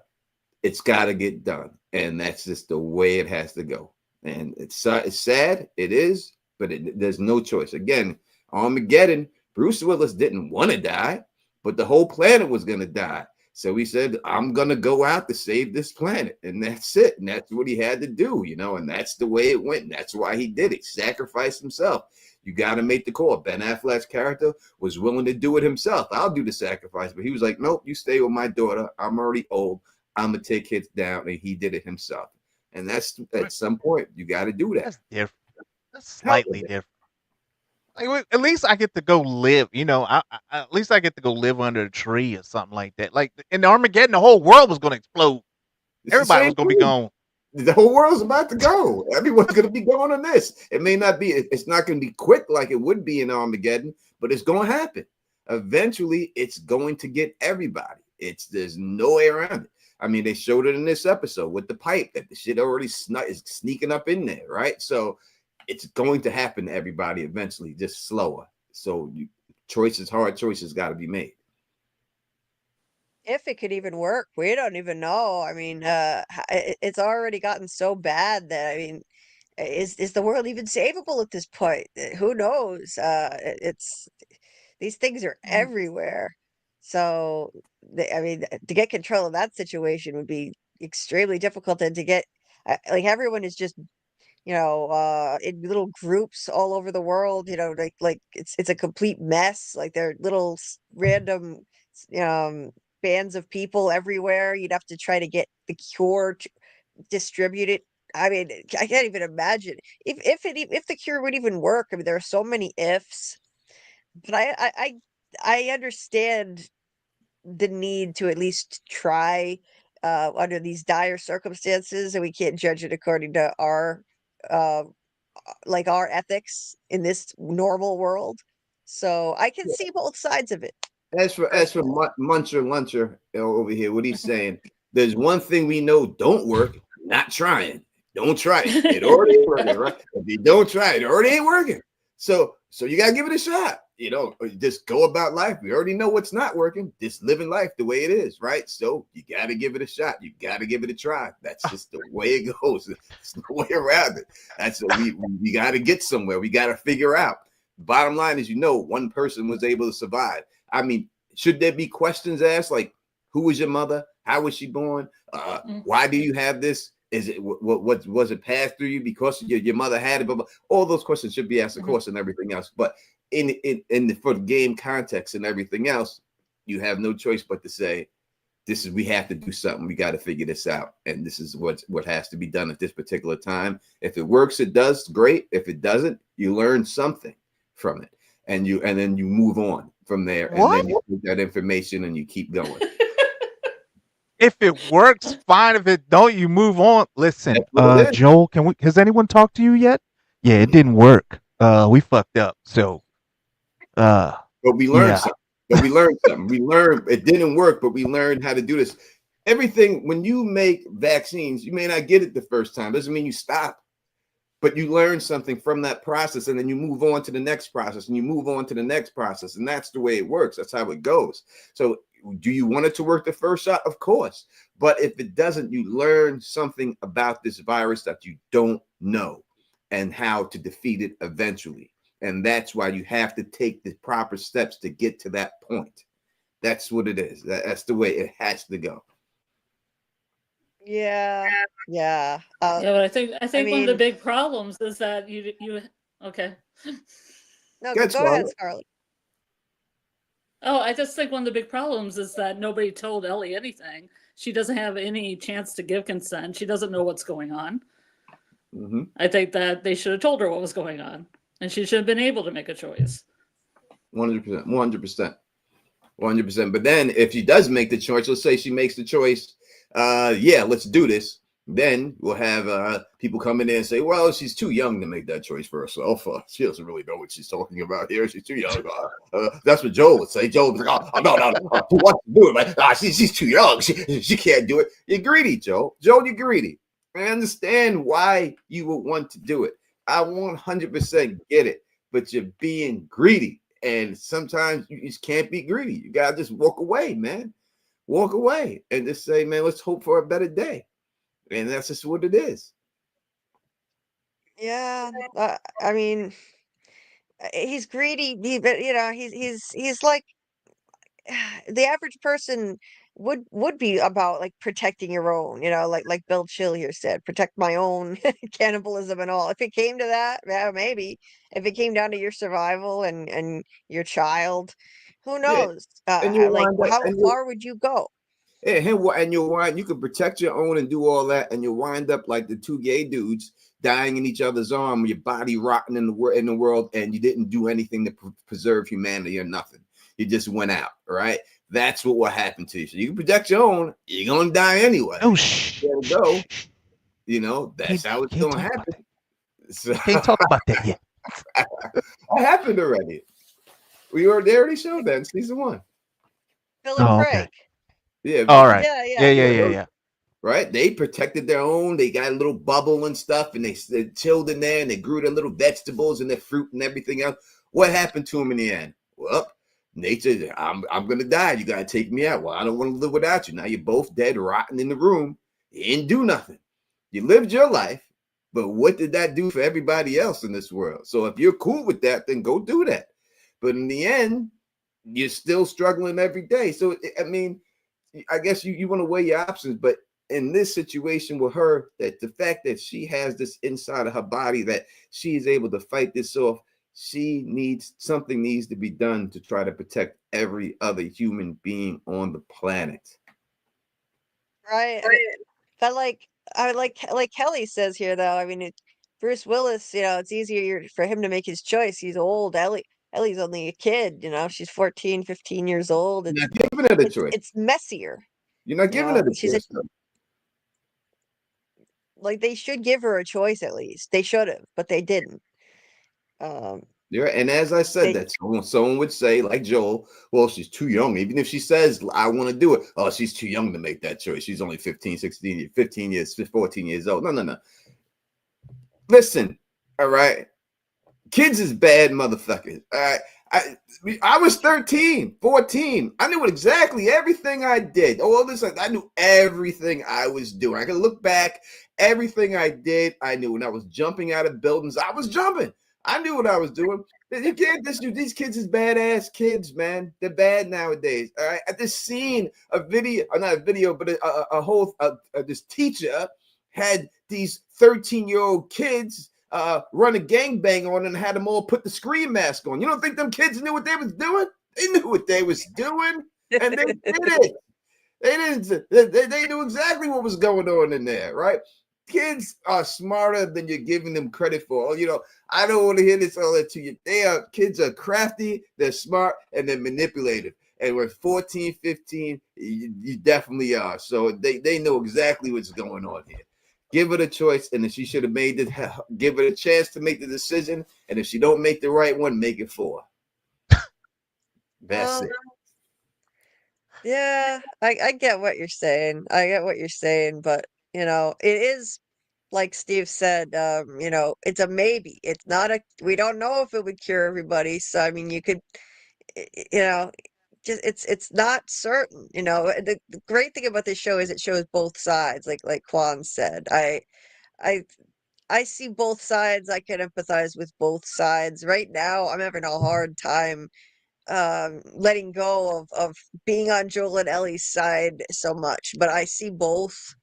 it's got to get done. And that's just the way it has to go. And it's sad, it is, but there's no choice. Again, Armageddon, Bruce Willis didn't want to die, but the whole planet was going to die. So he said, I'm going to go out to save this planet. And that's it. And that's what he had to do, and that's the way it went. And that's why he did it. Sacrificed himself. You got to make the call. Ben Affleck's character was willing to do it himself. I'll do the sacrifice. But he was like, nope, you stay with my daughter. I'm already old. I'm going to take kids down. And he did it himself. And that's at some point, you got to do that. That's different. That's slightly different. Like, at least I get to go live, at least I get to go live under a tree or something like that. Like in Armageddon, the whole world was going to explode. Everybody was going to be gone. The whole world's about to go. Everyone's going to be going on this. It may not be, it's not going to be quick like it would be in Armageddon, but it's going to happen. Eventually, it's going to get everybody. There's no way around it. I mean, they showed it in this episode with the pipe that the shit already is sneaking up in there, right? So it's going to happen to everybody eventually, just slower. So hard choices got to be made. If it could even work, we don't even know. I mean, it's already gotten so bad that, I mean, is the world even savable at this point? Who knows? These things are everywhere. So, I mean, to get control of that situation would be extremely difficult, and to get like everyone is just in little groups all over the world. Like it's a complete mess. Like they're little random bands of people everywhere. You'd have to try to get the cure distributed. I mean, I can't even imagine if the cure would even work. I mean, there are so many ifs, but I understand the need to at least try under these dire circumstances, and we can't judge it according to our our ethics in this normal world. So I can see both sides of it. As for Muncher over here, what he's saying, there's one thing we know don't work: not trying. Don't try it. It already ain't working, right? If you don't try it, it already ain't working. So you gotta give it a shot. Just go about life. We already know what's not working. Just living life the way it is, right? So you got to give it a shot. You got to give it a try. That's just the way it goes. There's no way around it. That's we got to get somewhere. We got to figure out. Bottom line is, one person was able to survive. I mean, should there be questions asked like, who was your mother? How was she born? Why do you have this? Is it what was it passed through you because your mother had it? But all those questions should be asked, of course, and everything else. But for the game context and everything else, you have no choice but to say, we have to do something. We got to figure this out, and this is what has to be done at this particular time. If it works, it does, great. If it doesn't, you learn something from it, and then you move on from there, and then you take that information and you keep going. If it works, fine. If it don't, you move on. Listen, Joel, has anyone talked to you yet? Yeah, it didn't work. We fucked up. So, but we learned something. We learned it didn't work, but we learned how to do this. Everything, when you make vaccines, you may not get it the first time. Doesn't mean you stop. but you learn something from that process, and then you move on to the next process, and you move on to the next process, and that's the way it works. That's how it goes. So do you want it to work the first shot? Of course. But if it doesn't, you learn something about this virus that you don't know and how to defeat it eventually. And that's why you have to take the proper steps to get to that point. That's what it is. That's the way it has to go. Yeah. Yeah, but I think one of the mean, big problems is that you okay. no, Good, go ahead, Scarlett. Scarlett. Oh, I just think one of the big problems is that nobody told Ellie anything. She doesn't have any chance to give consent. She doesn't know what's going on. Mm-hmm. I think that they should have told her what was going on, and she should have been able to make a choice. 100%, 100%, 100%. But then if she does make the choice, let's say she makes the choice, yeah, let's do this. Then we'll have people come in there and say, well, she's too young to make that choice for herself. She doesn't really know what she's talking about here. She's too young. That's what Joel would say. Joel would be like, oh, no. What to do? Like, she's too young. She can't do it. You're greedy, Joel. Joel, you're greedy. I understand why you would want to do it. I 100% get it. But you're being greedy. And sometimes you just can't be greedy. You got to just walk away, man. Walk away and just say, man, let's hope for a better day. And that's just what it is. Yeah, I mean, he's greedy. But he's like the average person would be about like protecting your own. Like Bill Chill here said, protect my own cannibalism and all. If it came to that, yeah, maybe. If it came down to your survival and your child, who Yeah. knows? And you Like wind up, how far would you go? and you'll wind, you can protect your own and do all that, and you'll wind up like the two gay dudes dying in each other's arm, your body rotting in the world, and you didn't do anything to preserve humanity or nothing. You just went out, right? That's what will happen to you. So you can protect your own, you're gonna die anyway. Oh, shh. There we go. That's how it's gonna happen. So, Can't talk about that yet. It happened already. They already showed that in season 1. Phil and Oh, Craig. okay. Yeah. All right. Yeah. Yeah. Right? They protected their own. They got a little bubble and stuff, and they chilled in there, and they grew their little vegetables and their fruit and everything else. What happened to them in the end? Well, nature, I'm gonna die. You gotta take me out. Well, I don't want to live without you. Now you're both dead, rotting in the room. You didn't do nothing. You lived your life, but what did that do for everybody else in this world? So if you're cool with that, then go do that. But in the end, you're still struggling every day. So I mean, I guess you want to weigh your options, but in this situation with her, that the fact that she has this inside of her body that she is able to fight this off, something needs to be done to try to protect every other human being on the planet. Right. But like Kelly says here, though. I mean, Bruce Willis. It's easier for him to make his choice. He's old. Ellie's only a kid. She's 14, 15 years old. You're not giving her the choice. It's messier. You're not giving her the She's choice. like they should give her a choice at least. They should have, but they didn't. Yeah, and as I said, that someone would say, like Joel, well, she's too young. Even if she says, I want to do it, oh, she's too young to make that choice. She's only 15, 16, 15 years, 14 years old. No. Listen, all right? Kids is bad motherfuckers. All right? I was 13, 14. I knew exactly everything I did. All this, I knew everything I was doing. I could look back, everything I did, I knew. When I was jumping out of buildings, I was jumping. I knew what I was doing. You can't these kids is badass kids, man. They're bad nowadays. All right. I just seen a video, not a video, but this teacher had these 13-year-old kids run a gangbang on and had them all put the scream mask on. You don't think them kids knew what they was doing? They knew what they was doing, and they did it. They didn't. They knew exactly what was going on in there, right? Kids are smarter than you're giving them credit for. I don't want to hear this all that to you. Kids are crafty, they're smart, and they're manipulative. And we're 14, 15, you definitely are. So they know exactly what's going on here. Give her the choice, and if she should have give her a chance to make the decision. And if she don't make the right one, make it for her. That's it. Yeah, I get what you're saying. But it is like Steve said, it's a maybe. It's not we don't know if it would cure everybody. So, I mean, you could, you know, just it's not certain. The great thing about this show is it shows both sides, like Quan said. I I see both sides. I can empathize with both sides. Right now, I'm having a hard time letting go of being on Joel and Ellie's side so much, but I see both.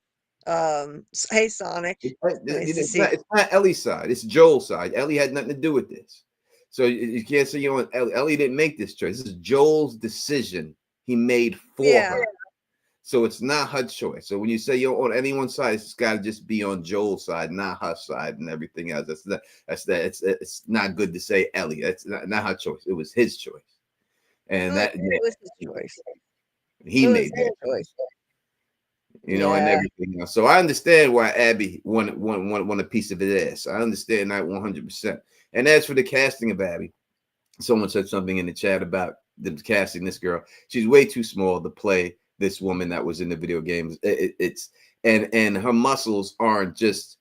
Hey Sonic, nice to see. It's not Ellie's side. It's Joel's side. Ellie had nothing to do with this. So you can't say you know Ellie. Ellie didn't make this choice. This is Joel's decision he made for Yeah, her. So it's not her choice. So when you say you're on anyone's side, it's got to just be on Joel's side, not her side, and everything else. It's not good to say Ellie. That's not her choice. It was his choice, and it was his choice. he It was made his that choice. and Yeah. everything else. So I understand why Abby won a piece of his ass. I understand that 100%. And as for the casting of Abby, someone said something in the chat about them casting this girl. She's way too small to play this woman that was in the video games. And her muscles aren't just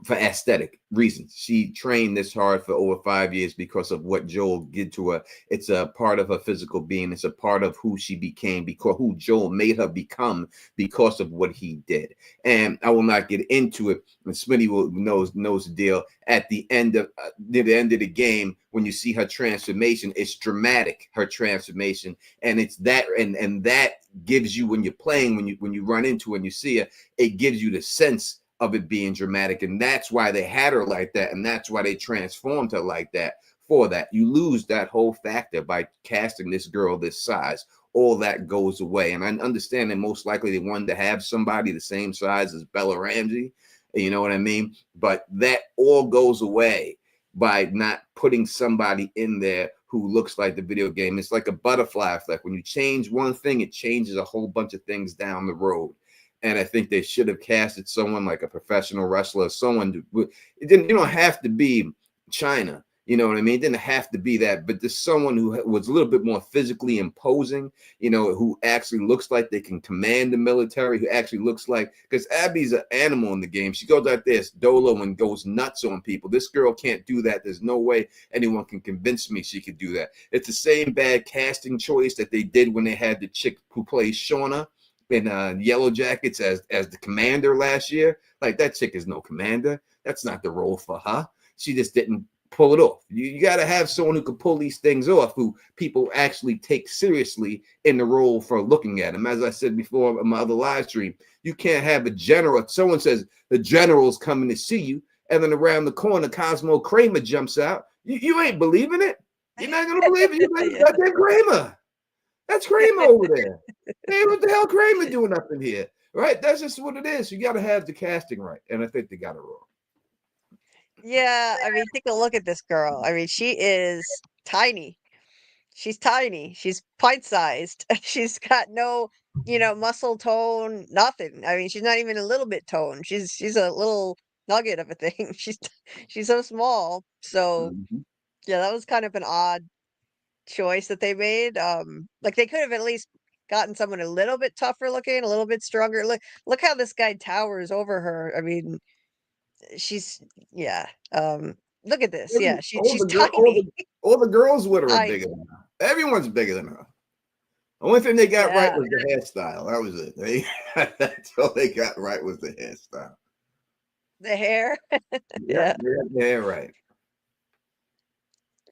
for aesthetic reasons. She trained this hard for over 5 years because of what Joel did to her. It's a part of her physical being. It's a part of who she became, because who Joel made her become because of what he did. And I will not get into it. And Smitty knows the deal. At the end of the game, when you see her transformation, it's dramatic. Her transformation, and it's that, and that gives you, when you're playing, when you run into her and you see her, it gives you the sense of it being dramatic. And that's why they had her like that, and that's why they transformed her like that. For that, you lose that whole factor by casting this girl this size. All that goes away. And I understand that most likely they wanted to have somebody the same size as Bella Ramsey, you know what I mean? But that all goes away by not putting somebody in there who looks like the video game. It's like a butterfly effect. When you change one thing, it changes a whole bunch of things down the road. And I think they should have casted someone like a professional wrestler, someone it didn't, you don't have to be China, you know what I mean? It didn't have to be that, but just someone who was a little bit more physically imposing, who actually looks like they can command the military, who actually looks like, because Abby's an animal in the game. She goes out there, dolo, and goes nuts on people. This girl can't do that. There's no way anyone can convince me she could do that. It's the same bad casting choice that they did when they had the chick who plays Shauna in Yellow Jackets as the commander last year. Like, that chick is no commander. That's not the role for her. She just didn't pull it off. You got to have someone who can pull these things off, who people actually take seriously in the role for looking at them. As I said before in my other live stream, you can't have a general. Someone says the general's coming to see you, and then around the corner, Cosmo Kramer jumps out. You ain't believing it. You're not going to believe it. You're like, that's that Kramer. That's Kramer over there. Hey, what the hell Kramer doing up in here? Right? That's just what it is. You got to have the casting right. And I think they got it wrong. Yeah, I mean, take a look at this girl. I mean, she is tiny. She's tiny. She's pint-sized. She's got no, muscle tone, nothing. I mean, she's not even a little bit toned. She's a little nugget of a thing. She's so small. So, Mhm. yeah, that was kind of an odd choice that they made. Like, they could have at least gotten someone a little bit tougher looking, a little bit stronger. Look how this guy towers over her. I mean, she's yeah. Look at this. Yeah, she's tiny. All the girls with her are Tiny. bigger than her. Everyone's bigger than her. The only thing they got right Yeah. was the hairstyle. That was it. That's all they got right was the hairstyle. The hair. Yeah, they got the hair right.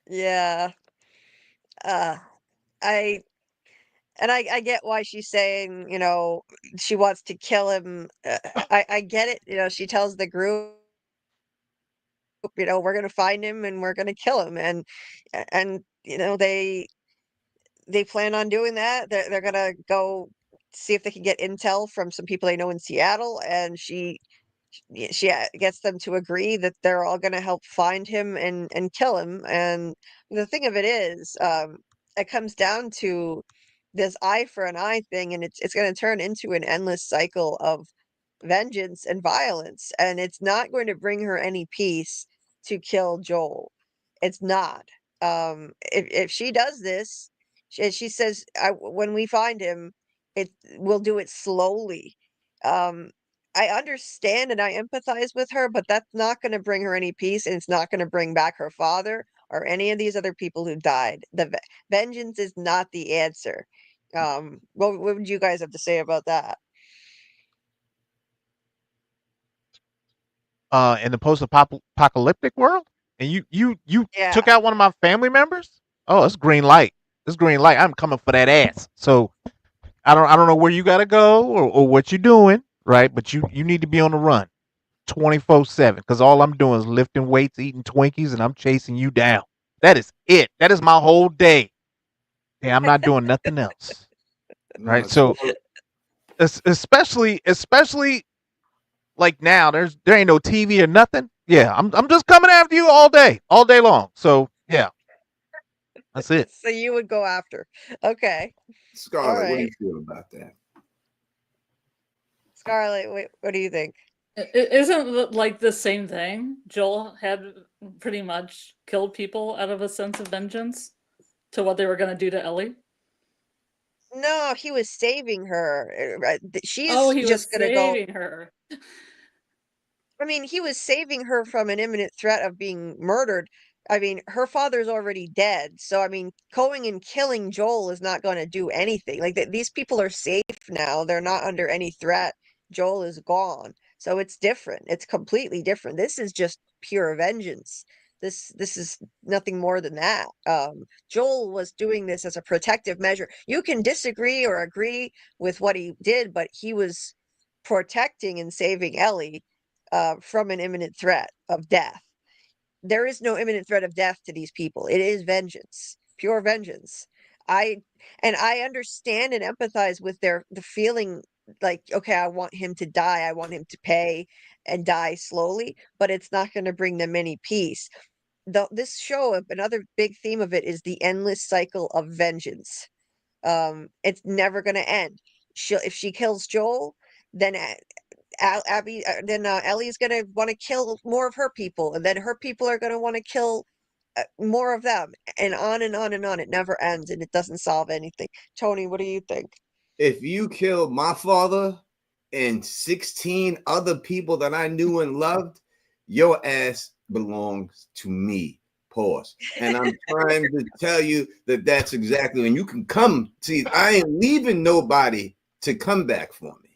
Yeah. Uh I I get why she's saying, she wants to kill him. I get it. She tells the group, we're gonna find him and we're gonna kill him. And they plan on doing that. They're gonna go see if they can get intel from some people they know in Seattle, and she gets them to agree that they're all going to help find him and kill him. And the thing of it is, it comes down to this eye for an eye thing, and it's going to turn into an endless cycle of vengeance and violence, and it's not going to bring her any peace to kill Joel. It's not. If she does this, she says, when we find him, we'll do it slowly. Um, I understand and I empathize with her, but that's not going to bring her any peace, and it's not going to bring back her father or any of these other people who died. Vengeance is not the answer. What would you guys have to say about that? In the post-apocalyptic world, and you Yeah. took out one of my family members. Oh, it's green light. It's green light. I'm coming for that ass. So I don't know where you gotta go or what you're doing, right? But you need to be on the run 24/7 because all I'm doing is lifting weights, eating Twinkies, and I'm chasing you down. That is it. That is my whole day. Yeah, I'm not doing nothing else. Right. So especially like now, there ain't no TV or nothing. Yeah, I'm just coming after you all day long. So yeah, that's it. So you would go after. Okay. Scarlett, what do right. you feel about that? Scarlett, what do you think? Isn't it like the same thing? Joel had pretty much killed people out of a sense of vengeance to what they were going to do to Ellie. No, he was saving her. She's Oh, he was just gonna go. saving her. I mean, he was saving her from an imminent threat of being murdered. I mean, her father's already dead. So, I mean, going and killing Joel is not going to do anything. Like, these people are safe now. They're not under any threat. Joel is gone. So it's different. It's completely different. This is just pure vengeance. This is nothing more than that. Joel was doing this as a protective measure. You can disagree or agree with what he did, but he was protecting and saving Ellie from an imminent threat of death. There is no imminent threat of death to these people. It is vengeance, pure vengeance. I I understand and empathize with the feeling like, okay, I want him to die. I want him to pay and die slowly, but it's not going to bring them any peace. This show, another big theme of it is the endless cycle of vengeance. It's never going to end. If she kills Joel, then Abby, then Ellie's gonna want to kill more of her people, and then her people are gonna want to kill more of them, and on and on and on. It never ends, and it doesn't solve anything. Tony, what do you think? If you killed my father and 16 other people that I knew and loved, your ass belongs to me. Pause. And I'm trying to tell you that that's exactly, and you can come. See, I ain't leaving nobody to come back for me.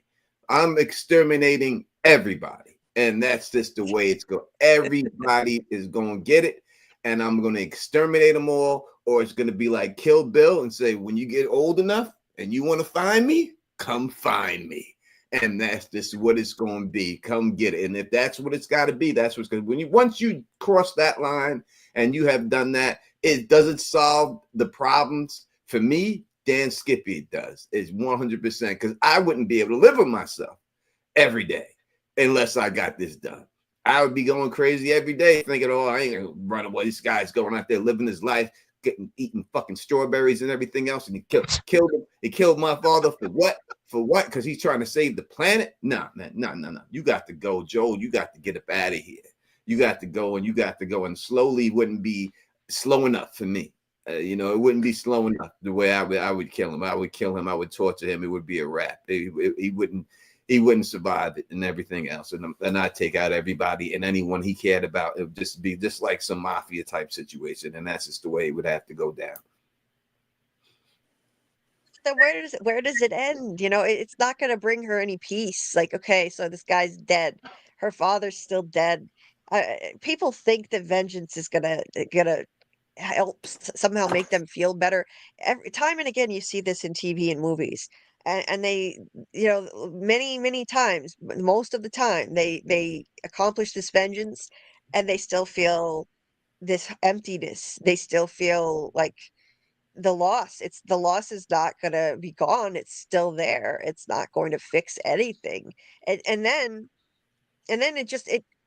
I'm exterminating everybody. And that's just the way it's going. Everybody is going to get it. And I'm going to exterminate them all. Or it's going to be like Kill Bill and say, when you get old enough and you want to find me, come find me. And that's just what it's going to be. Come get it. And if that's what it's got to be, that's what's going to be. Once you cross that line and you have done that, it doesn't solve the problems. For me, Dan Skippy does. It's 100% because I wouldn't be able to live with myself every day unless I got this done. I would be going crazy every day thinking, oh, I ain't going to run away. This guy's going out there living his life, eating fucking strawberries and everything else. And he killed him. He killed my father for what? For what? Because he's trying to save the planet? No, man. No. You got to go, Joel. You got to get up out of here. You got to go and you got to go. And slowly wouldn't be slow enough for me. It wouldn't be slow enough the way I would kill him. I would kill him. I would torture him. It would be a wrap. He wouldn't survive it and everything else. And I'd take out everybody and anyone he cared about. It would just be just like some mafia type situation. And that's just the way it would have to go down. Then where does it end? It's not going to bring her any peace. Like, okay, so this guy's dead. Her father's still dead. People think that vengeance is gonna help somehow make them feel better. Every time and again, you see this in TV and movies, and they, many times, most of the time, they accomplish this vengeance, and they still feel this emptiness. They still feel like the loss is not going to be gone. It's still there. It's not going to fix anything. And then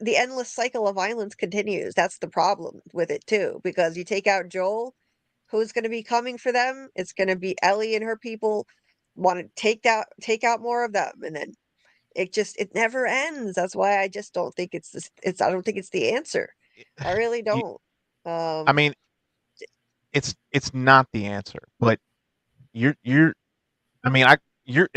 the endless cycle of violence continues. That's the problem with it too, because you take out Joel, who's going to be coming for them? It's going to be Ellie and her people want to take out more of them, and then it never ends. That's why I just don't think I don't think it's the answer. I really don't. I mean, it's not the answer, but you're I mean, your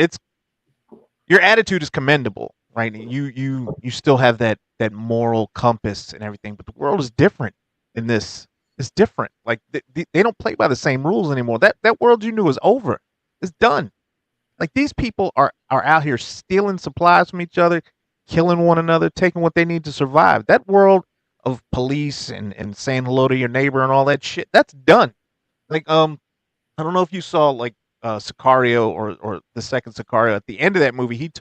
attitude is commendable, right? And you still have that moral compass and everything, but the world is different in this. It's different. Like they don't play by the same rules anymore. That world you knew is over. It's done. Like these people are out here stealing supplies from each other, killing one another, taking what they need to survive. That world of police and saying hello to your neighbor and all that shit, that's done. Like I don't know if you saw like Sicario or the second Sicario. At the end of that movie,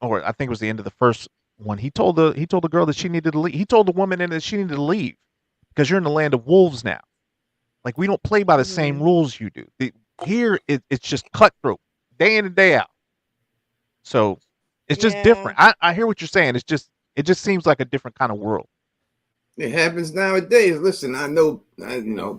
or I think it was the end of the first one. He told the girl that she needed to leave. He told the woman in that she needed to leave because you're in the land of wolves now. Like we don't play by the same rules you do. Here it's just cutthroat, day in and day out. So it's just different. I hear what you're saying. It just seems like a different kind of world. It happens nowadays. Listen, I know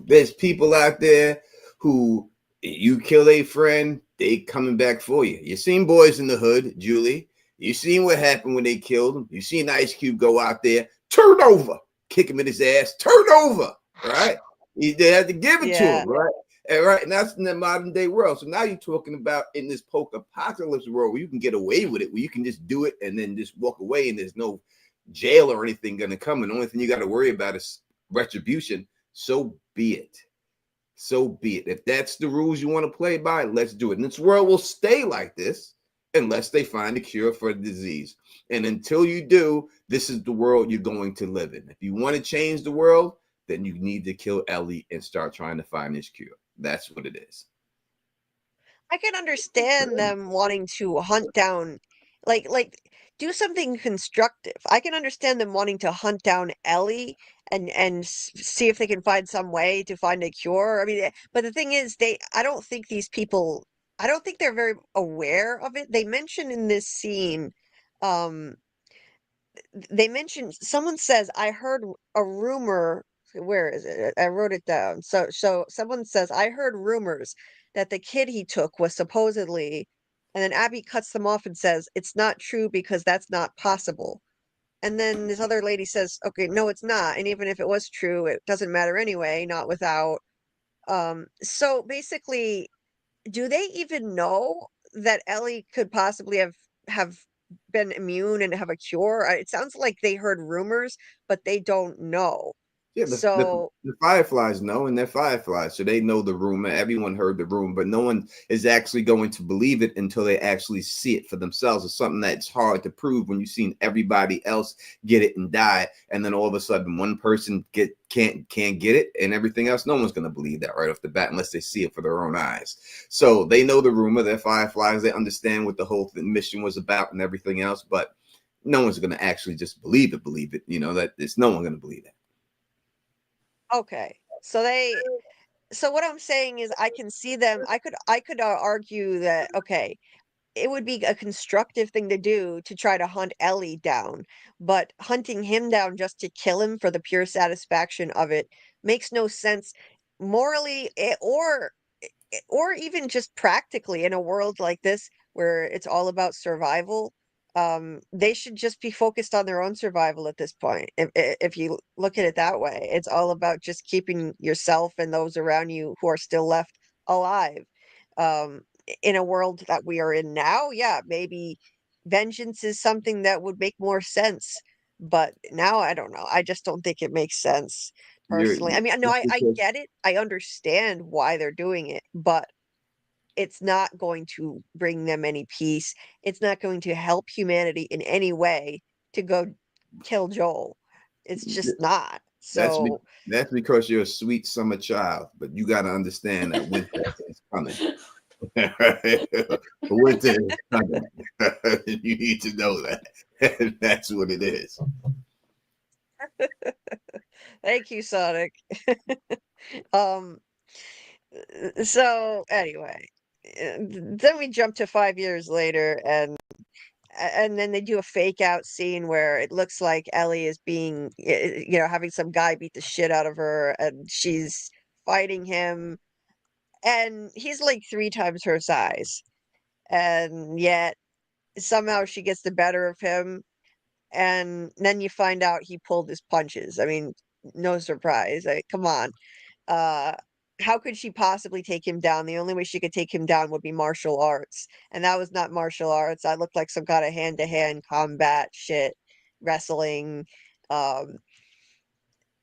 there's people out there who you kill a friend, they coming back for you. You seen Boys in the Hood, Julie. You seen what happened when they killed him. You seen Ice Cube go out there, turn over, kick him in his ass, turn over, right? They had to give it to him, right? And that's in the modern day world. So now you're talking about in this post-apocalypse world where you can get away with it, where you can just do it and then just walk away and there's no jail or anything going to come. And the only thing you got to worry about is retribution. So be it. So be it. If that's the rules you want to play by, let's do it. And this world will stay like this unless they find a cure for the disease. And until you do, this is the world you're going to live in. If you want to change the world, then you need to kill Ellie and start trying to find this cure. That's what it is. I can understand them wanting to hunt down, like do something constructive. I can understand them wanting to hunt down Ellie and see if they can find some way to find a cure. I mean, but the thing is, I don't think these people, I don't think they're very aware of it. They mention in this scene, um, they mentioned someone says, I heard a rumor. Where is it? I wrote it down. So someone says, I heard rumors that the kid he took was supposedly, and then Abby cuts them off and says, it's not true because that's not possible. And then this other lady says, okay, no, it's not. And even if it was true, it doesn't matter anyway, not without. So basically, do they even know that Ellie could possibly have been immune and have a cure? It sounds like they heard rumors, but they don't know. Yeah, So the Fireflies know, and they're Fireflies, so they know the rumor. Everyone heard the rumor, but no one is actually going to believe it until they actually see it for themselves. It's something that's hard to prove when you've seen everybody else get it and die, and then all of a sudden one person can't get it, and everything else. No one's going to believe that right off the bat unless they see it for their own eyes. So they know the rumor. They're Fireflies. They understand what the whole mission was about and everything else, but no one's going to actually just believe it. That it's no one going to believe that. okay. So what I'm saying is I can see them. I could argue that okay, it would be a constructive thing to do to try to hunt Ellie down, but hunting him down just to kill him for the pure satisfaction of it makes no sense morally or even just practically in a world like this where it's all about survival. They should just be focused on their own survival at this point. If you look at it that way, it's all about just keeping yourself and those around you who are still left alive. In a world that we are in now, yeah, maybe vengeance is something that would make more sense. But now I don't know. I just don't think it makes sense You're, personally. I mean, no, that's I because get it. I understand why they're doing it, but it's not going to bring them any peace. It's not going to help humanity in any way to go kill Joel. It's just not. that's be, So, that's because you're a sweet summer child, but you got to understand that winter is coming. Winter is coming. You need to know that. And that's what it is. thank you, Sonic. um, so anyway, then we jump to 5 years later, and then they do a fake out scene where it looks like Ellie is being, having some guy beat the shit out of her, and she's fighting him, and he's like 3 times her size, and yet somehow she gets the better of him, and then you find out he pulled his punches. I mean, no surprise. Come on. Uh, how could she possibly take him down? The only way she could take him down would be martial arts. And that was not martial arts. I looked like some kind of hand-to-hand combat shit, wrestling. Um,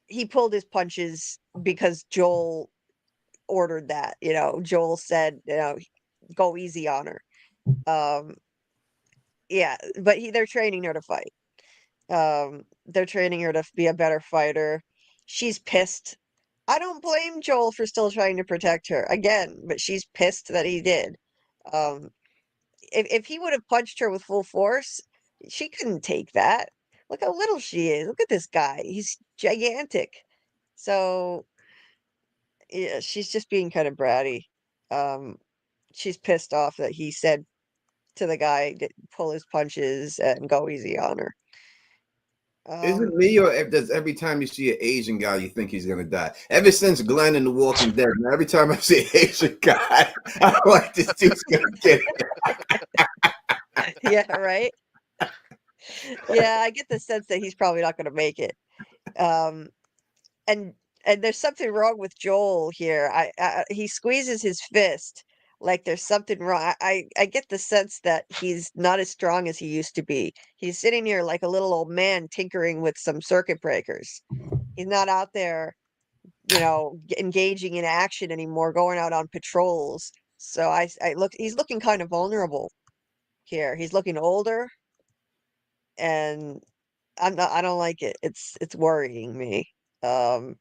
he pulled his punches because Joel ordered that. Joel said, go easy on her. Yeah, but they're training her to fight. They're training her to be a better fighter. She's pissed. I don't blame Joel for still trying to protect her again, but she's pissed that he did. Um, if he would have punched her with full force, she couldn't take that. Look how little she is. Look at this guy. He's gigantic. So yeah, she's just being kind of bratty. Um, she's pissed off that he said to the guy to pull his punches and go easy on her. Is it me, or does every time you see an Asian guy, you think he's gonna die? Ever since Glenn in The Walking Dead, man, every time I see an Asian guy, I'm like, this dude's gonna get it. Yeah, right. Yeah, I get the sense that he's probably not going to make it. Um, and there's something wrong with Joel here. He squeezes his fist like there's something wrong. I get the sense that he's not as strong as he used to be. He's sitting here like a little old man tinkering with some circuit breakers. He's not out there, engaging in action anymore, going out on patrols. So he's looking kind of vulnerable here. He's looking older, and I don't like it. It's worrying me. Um,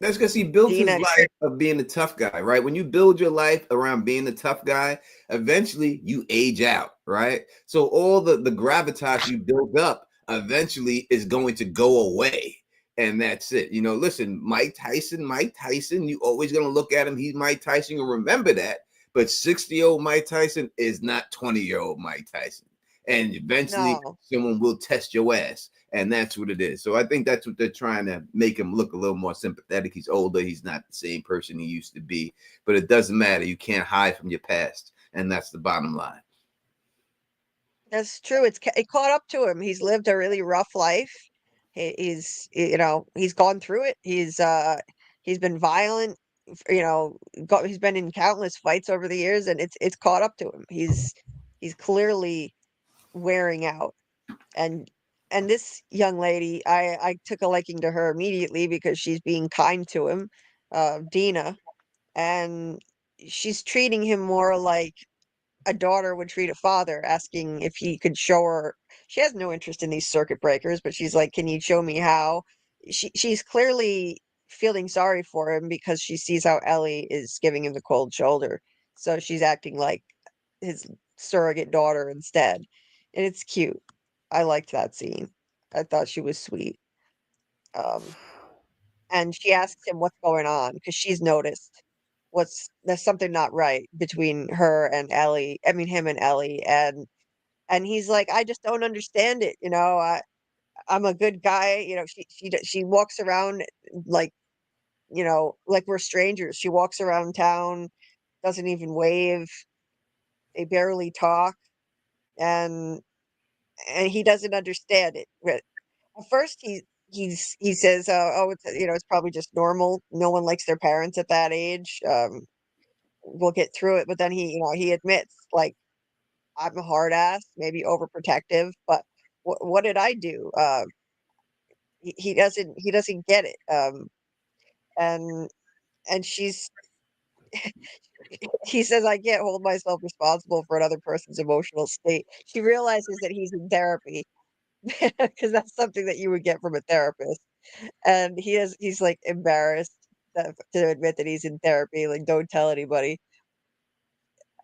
That's because he built his Dina, life of being a tough guy, right? When you build your life around being a tough guy, eventually you age out, right? So all the gravitas you build up eventually is going to go away. And that's it. Listen, Mike Tyson, you always going to look at him. He's Mike Tyson. You'll remember that. But 60-year-old Mike Tyson is not 20-year-old Mike Tyson. And eventually no. someone will test your ass. And that's what it is. So I think that's what they're trying to make him look a little more sympathetic. He's older. He's not the same person he used to be. But it doesn't matter. You can't hide from your past. And that's the bottom line. That's true. It caught up to him. He's lived a really rough life. He's gone through it. He's been violent. He's been in countless fights over the years, and it's caught up to him. He's clearly wearing out. And this young lady, I took a liking to her immediately because she's being kind to him, Dina, and she's treating him more like a daughter would treat a father, asking if he could show her. She has no interest in these circuit breakers, but she's like, "Can you show me how?" She's clearly feeling sorry for him because she sees how Ellie is giving him the cold shoulder. So she's acting like his surrogate daughter instead. And it's cute. I liked that scene. I thought she was sweet. Um, and she asks him what's going on because she's noticed there's something not right between her and Ellie. I mean, him and Ellie, and he's like, I just don't understand it. I'm a good guy. She walks around like like we're strangers. She walks around town, doesn't even wave. They barely talk, and he doesn't understand it. But at first, he says, "Oh, it's probably just normal. No one likes their parents at that age. We'll get through it." But then he admits, like, I'm a hard ass, maybe overprotective, but what did I do? He doesn't get it. And she's he says, I can't hold myself responsible for another person's emotional state. She realizes that he's in therapy because that's something that you would get from a therapist. And he's like embarrassed to admit that he's in therapy. Like, don't tell anybody.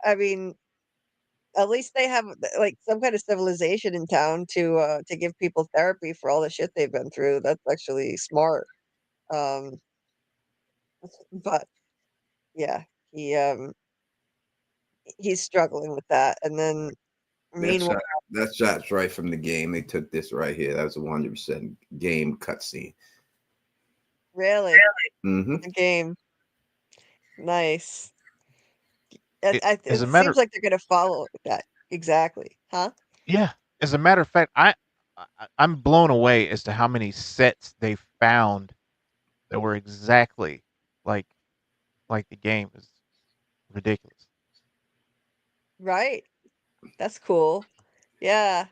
I mean, at least they have like some kind of civilization in town to give people therapy for all the shit they've been through. That's actually smart. Um, but yeah, he's struggling with that. And then That meanwhile, shot, that shot's right from the game. They took this right here. That was a 100% game cutscene. really, Mm-hmm. the game, nice. As a It matter, seems like they're gonna follow that exactly, huh? yeah. As a matter of fact, I'm blown away as to how many sets they found that were exactly like the game is ridiculous. Right. That's cool. Yeah.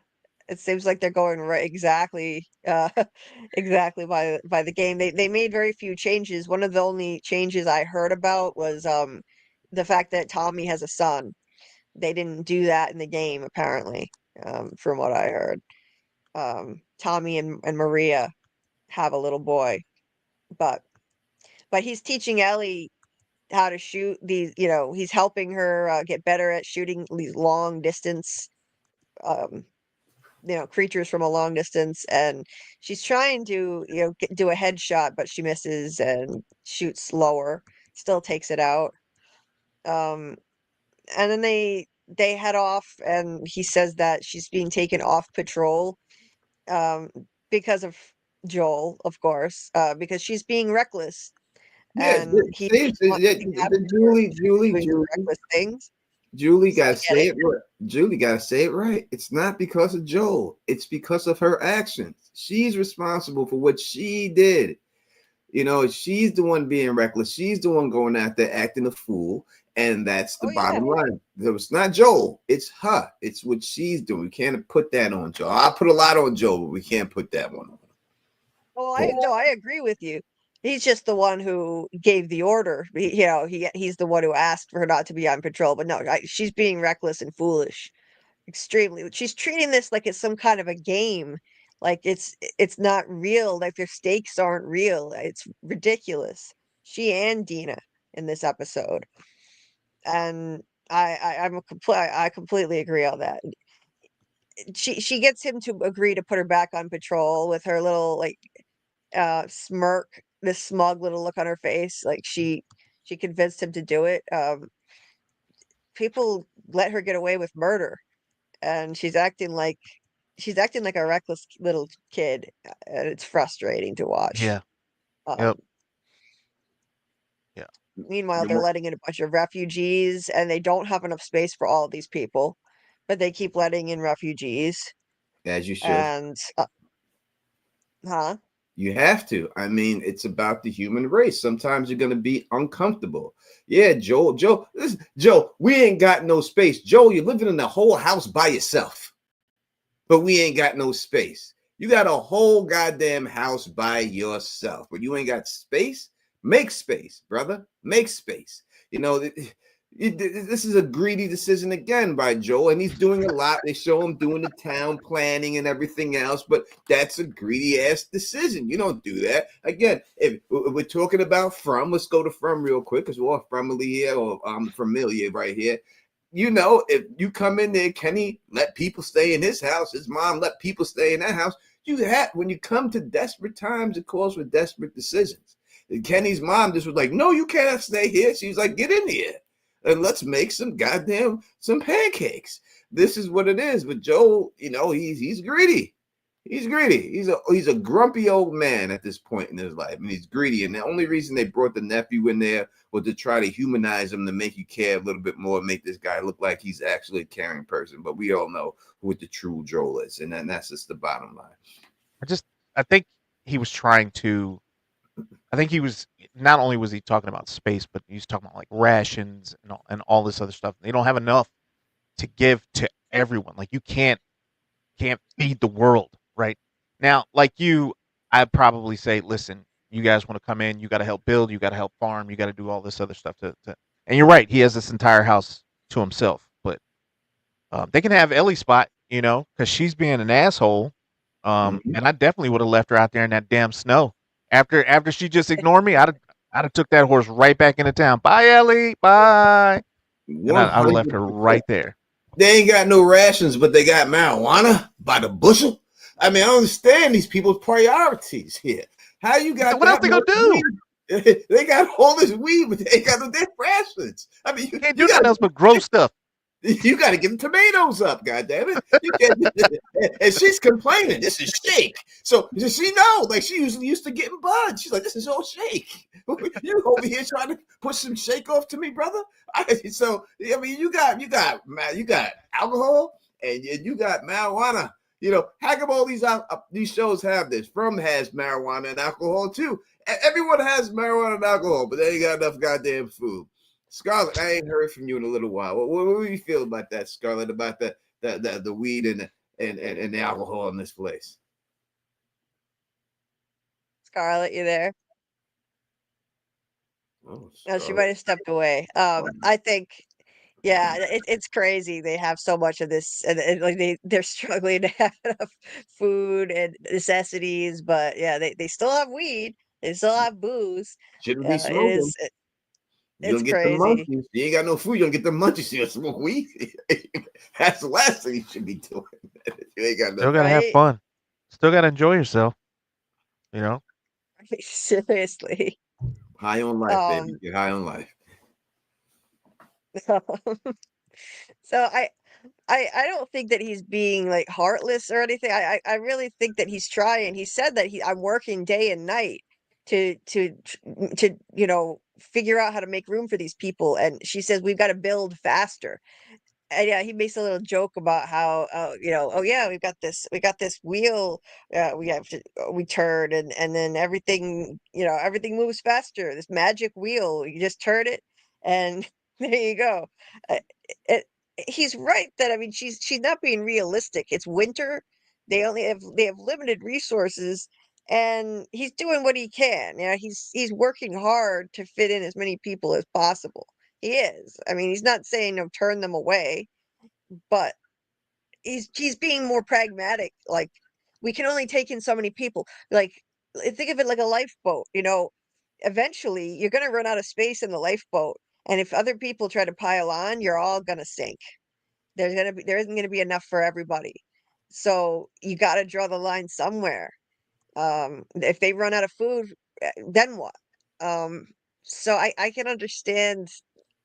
It seems like they're going right exactly exactly by the game. They made very few changes. One of the only changes I heard about was the fact that Tommy has a son. They didn't do that in the game apparently, from what I heard. Tommy and Maria have a little boy, but he's teaching Ellie how to shoot these, he's helping her get better at shooting these long distance um creatures from a long distance, and she's trying to do a headshot, but she misses and shoots slower, still takes it out. um and then they head off, and he says that she's being taken off patrol um because of Joel, of course, because she's being reckless, Yeah, and he wants to capture her doing reckless things Julie so gotta to get say it. it right. Julie gotta say it right. It's not because of Joel. It's because of her actions. She's responsible for what she did. She's the one being reckless. She's the one going out there acting a fool. And that's the Oh yeah. bottom line. So it's not Joel. It's her. It's what she's doing. We can't put that on Joel. I put a lot on Joel, but we can't put that one on. Well, I agree with you. He's just the one who gave the order. He's the one who asked for her not to be on patrol. But no, she's being reckless and foolish, extremely. She's treating this like it's some kind of a game, like it's not real. Like their stakes aren't real. It's ridiculous. She and Dina in this episode, and I completely agree on that. She gets him to agree to put her back on patrol with her little like smirk, this smug little look on her face, like she convinced him to do it. People let her get away with murder, and she's acting like a reckless little kid, and it's frustrating to watch. Yeah. um, Yep. Yeah. Meanwhile, they're letting in a bunch of refugees, and they don't have enough space for all of these people, but they keep letting in refugees. As you should. And huh You have to. I mean, it's about the human race. Sometimes you're gonna be uncomfortable. Yeah, Joel, Joe, we ain't got no space. Joel, you're living in the whole house by yourself, but we ain't got no space. You got a whole goddamn house by yourself, but you ain't got space. Make space, brother. Make space. This is a greedy decision again by Joel, and he's doing a lot. They show him doing the town planning and everything else, but that's a greedy ass decision. You don't do that. Again, if we're talking about let's go to From real quick because we're all familiar here, or I'm familiar right here. If you come in there, Kenny let people stay in his house, his mom let people stay in that house. When you come to desperate times, it calls for desperate decisions. And Kenny's mom just was like, no, you can't stay here. She's like, get in here and let's make some pancakes. This is what it is. But Joel, he's greedy. He's greedy. He's a grumpy old man at this point in his life, and he's greedy. And the only reason they brought the nephew in there was to try to humanize him, to make you care a little bit more, make this guy look like he's actually a caring person. But we all know what the true Joel is, and that's just the bottom line. I think he was trying to. I think he was not only was he talking about space, but he was talking about like rations and all this other stuff. They don't have enough to give to everyone. Like you can't feed the world right now. Like I'd probably say, listen, you guys want to come in, you got to help build, you got to help farm, you got to do all this other stuff to. And you're right, he has this entire house to himself. But they can have Ellie spot, because she's being an asshole. And I definitely would have left her out there in that damn snow. After she just ignored me, I'd have took that horse right back into town. Bye, Ellie. Bye. And I left her right there. They ain't got no rations, but they got marijuana by the bushel. I mean, I don't understand these people's priorities here. How you got what else they gonna do? They got all this weed, but they ain't got no damn rations. I mean, you can't do nothing else but grow stuff. You got to get the tomatoes up, goddammit. And she's complaining, this is shake. So does she know? Like, she usually used to getting buds. She's like, this is all shake. You over here trying to push some shake off to me, brother? You got alcohol and you got marijuana. You know, how come all these shows have this? From has marijuana and alcohol too. Everyone has marijuana and alcohol, but they ain't got enough goddamn food. Scarlett, I ain't heard from you in a little while. What do you feel about that, Scarlett? About the weed and the alcohol in this place? Scarlett, you there? Oh, Oh, she might have stepped away. I think, yeah, it's crazy. They have so much of this, and like they're struggling to have enough food and necessities, but yeah, they still have weed. They still have booze. Shouldn't be It smoking. is. You It's don't get the crazy. munchies. You ain't got no food. You don't get the munchies. You smoke weed. That's the last thing you should be doing. You ain't got Still no. gotta have Right? fun. Still gotta enjoy yourself. You know. Seriously. High on life, baby. Um, Get high on life. so I don't think that he's being like heartless or anything. I really think that he's trying. He said that I'm working day and night to figure out how to make room for these people. And she says we've got to build faster. And yeah, he makes a little joke about how, oh yeah, we got this wheel, we turn, and then everything, everything moves faster. This magic wheel, you just turn it, and there you go. Uh, it, he's right that, I mean, she's not being realistic. It's winter. They have limited resources, and he's doing what he can. Yeah, he's working hard to fit in as many people as possible. He is. I mean, he's not saying no, turn them away, but he's being more pragmatic. Like, we can only take in so many people. Like, think of it like a lifeboat. Eventually you're gonna run out of space in the lifeboat, and if other people try to pile on, you're all gonna sink. There isn't gonna be enough for everybody. So you got to draw the line somewhere. If they run out of food, then what? Um, so I can understand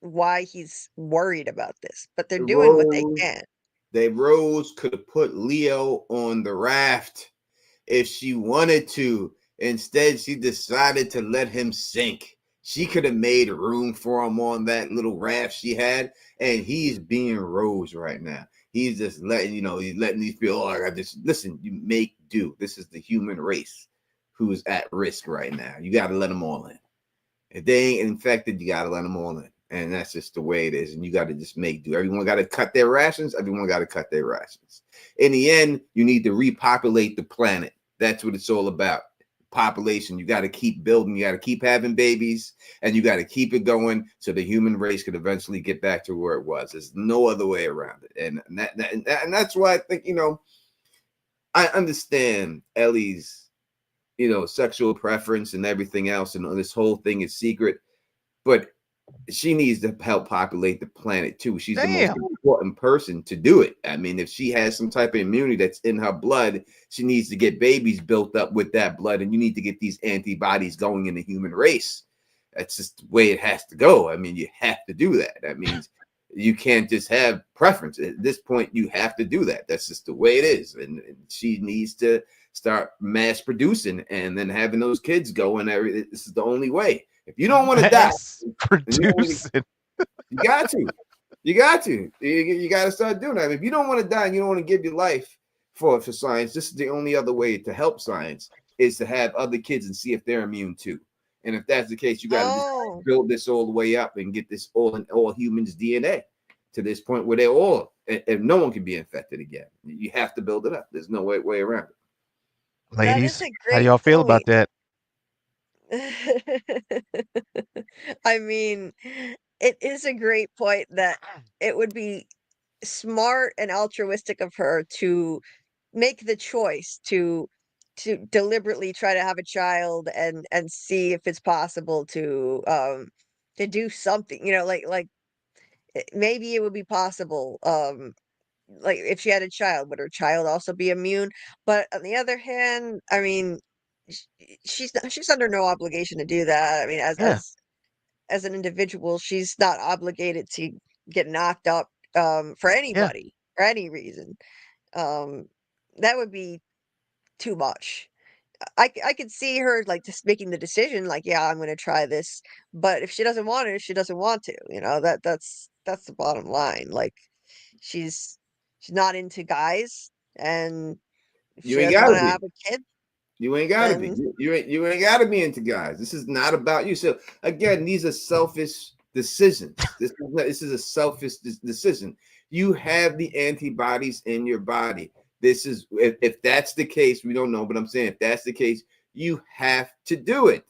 why he's worried about this, but they're doing what they Rose, can. Rose could have put Leo on the raft if she wanted to. Instead, she decided to let him sink. She could have made room for him on that little raft she had, and he's being Rose right now. He's just letting he's letting these people. Oh, I got this. Listen, you make do. This is the human race who's at risk right now. You got to let them all in. If they ain't infected, you got to let them all in. And that's just the way it is. And you got to just make do. Everyone got to cut their rations. Everyone got to cut their rations. In the end, you need to repopulate the planet. That's what it's all about. Population. You got to keep building. You got to keep having babies. And you got to keep it going so the human race could eventually get back to where it was. There's no other way around it. And that's why I think, I understand Ellie's sexual preference and everything else, and this whole thing is secret, but she needs to help populate the planet too. She's the most important person to do it. I mean, if she has some type of immunity that's in her blood, she needs to get babies built up with that blood, and you need to get these antibodies going in the human race. That's just the way it has to go. I mean, you have to do that. That means you can't just have preference. At this point, you have to do that. That's just the way it is. And she needs to start mass producing and then having those kids go, and everything. This is the only way. If you don't want to die, producing. you got to. You got to. You got to start doing that. If you don't want to die and you don't want to give your life for science, this is the only other way to help science, is to have other kids and see if they're immune too. And if that's the case, you got to just build this all the way up and get this all humans DNA to this point where they're all, and no one can be infected again. You have to build it up. There's no way around it. Ladies, how do y'all feel about that? I mean, it is a great point that it would be smart and altruistic of her to make the choice to deliberately try to have a child and see if it's possible to do something, like maybe it would be possible, like if she had a child, would her child also be immune? But on the other hand, I mean, she's under no obligation to do that. I mean, Yeah. as an individual, she's not obligated to get knocked up for anybody for any reason. Um, that would be too much. I could see her like just making the decision, like, yeah, I'm gonna try this. But if she doesn't want it, she doesn't want to. That's the bottom line. Like, she's she's not into guys. and if You she ain't doesn't want gotta to be. have a kid, You ain't gotta be. then You ain't gotta be into guys. This is not about you. So again, these are selfish decisions. This is a selfish decision. You have the antibodies in your body. This is if that's the case, we don't know, but I'm saying if that's the case, you have to do it.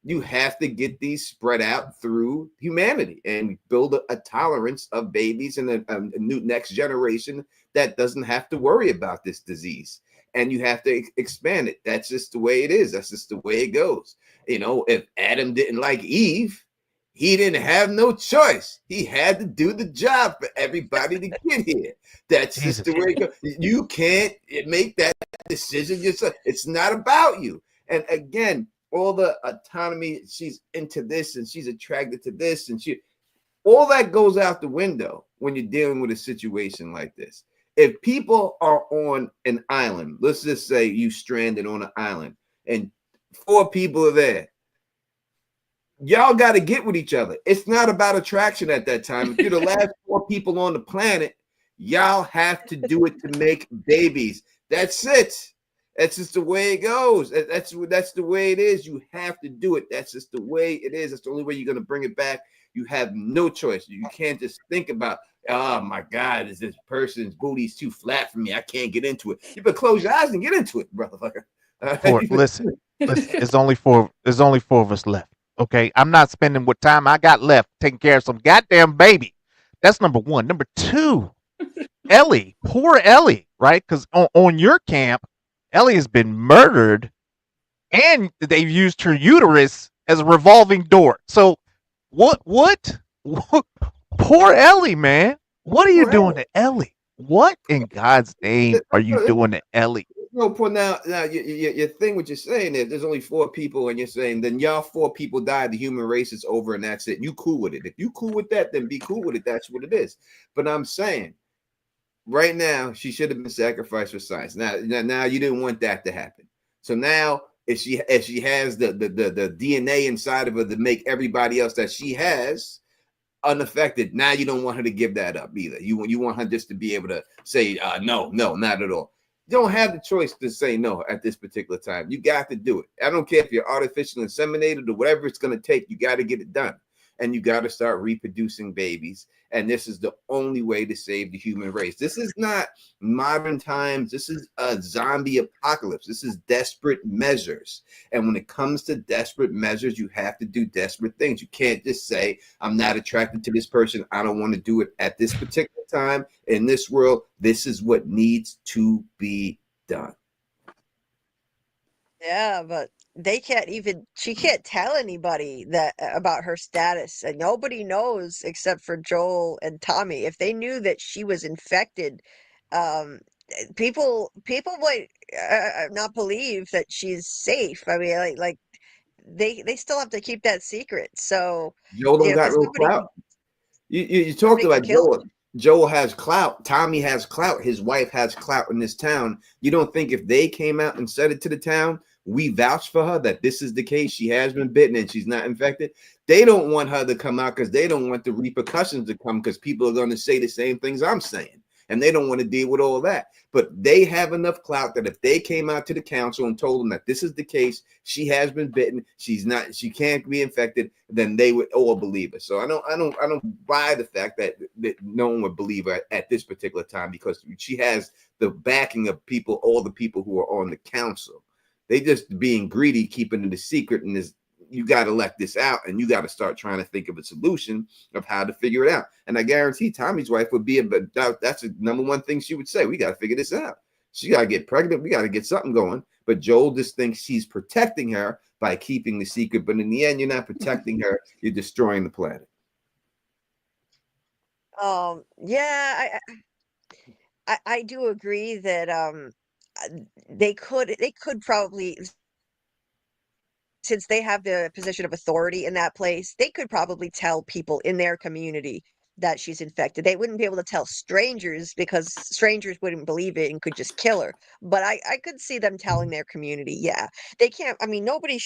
You have to get these spread out through humanity and build a tolerance of babies and a new next generation that doesn't have to worry about this disease. And you have to expand it. That's just the way it is. That's just the way it goes. You know, if Adam didn't like Eve, he didn't have no choice. He had to do the job for everybody to get here. That's just the way it goes. You can't make that decision yourself. It's not about you. And again, all the autonomy, she's into this and she's attracted to this, and all that goes out the window when you're dealing with a situation like this. If people are on an island, let's just say you stranded on an island and 4 people are there, y'all got to get with each other. It's not about attraction at that time. If you're the last 4 people on the planet, y'all have to do it to make babies. That's it. That's just the way it goes. That's the way it is. You have to do it. That's just the way it is. That's the only way you're going to bring it back. You have no choice. You can't just think about, oh my God, is this person's booty's too flat for me? I can't get into it. You better close your eyes and get into it, brotherfucker. Listen, there's only 4 of us left. Okay, I'm not spending what time I got left taking care of some goddamn baby. That's number 1. Number 2, Ellie, poor Ellie, right? Because on your camp, Ellie has been murdered, and they've used her uterus as a revolving door. So, what? Poor Ellie, man. What are you doing to Ellie? What in God's name are you doing to Ellie? No point now. Your thing, what you're saying is there's only 4 people, and you're saying then y'all 4 people died. The human race is over, and that's it. You cool with it? If you cool with that, then be cool with it. That's what it is. But I'm saying, right now, she should have been sacrificed for science. Now you didn't want that to happen. So now, if she has the DNA inside of her to make everybody else that she has unaffected, now you don't want her to give that up either. You want her just to be able to say no, not at all. You don't have the choice to say no at this particular time. You got to do it. I don't care if you're artificially inseminated or whatever it's going to take. You got to get it done. And you got to start reproducing babies. And this is the only way to save the human race. This is not modern times. This is a zombie apocalypse. This is desperate measures. And when it comes to desperate measures, you have to do desperate things. You can't just say, I'm not attracted to this person. I don't want to do it at this particular time in this world. This is what needs to be done. yeah, but she can't tell anybody that about her status, and nobody knows except for Joel and Tommy. If they knew that she was infected, um, people might not believe that she's safe. I mean, like they still have to keep that secret. So, Joel don't got because real clout. You talked nobody can about kill Joel. him. Joel has clout. Tommy has clout. His wife has clout in this town. You don't think if they came out and said it to the town, we vouch for her that this is the case, she has been bitten and she's not infected? They don't want her to come out because they don't want the repercussions to come, because people are going to say the same things I'm saying. And they don't want to deal with all that. But they have enough clout that if they came out to the council and told them that this is the case, she has been bitten, she can't be infected, then they would all believe it. So I don't buy the fact that no one would believe her at this particular time, because she has the backing of people, all the people who are on the council. They just being greedy, keeping it a secret, and you got to let this out, and you got to start trying to think of a solution of how to figure it out. And I guarantee Tommy's wife would be that's the number one thing she would say. We got to figure this out. She got to get pregnant. We got to get something going. But Joel just thinks she's protecting her by keeping the secret. But in the end, you're not protecting her. You're destroying the planet. Yeah, I do agree that they could probably, since they have the position of authority in that place, they could probably tell people in their community that she's infected. They wouldn't be able to tell strangers because strangers wouldn't believe it and could just kill her. But I could see them telling their community. Yeah, they can't. I mean, nobody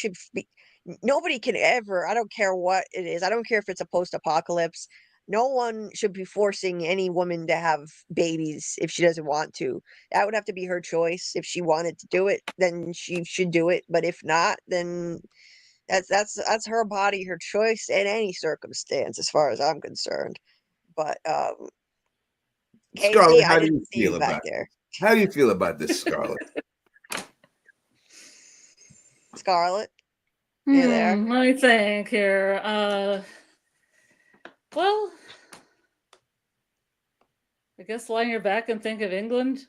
can ever. I don't care what it is. I don't care if it's a post-apocalypse. no one should be forcing any woman to have babies if she doesn't want to. That would have to be her choice. If she wanted to do it, then she should do it. But if not, then that's her body, her choice in any circumstance, as far as I'm concerned. But Scarlett, Casey, I how do didn't you see you feel back about there. this? How do you feel about this, Scarlett? Scarlett, you there? Let me think here. Well, I guess lie on your back and think of England.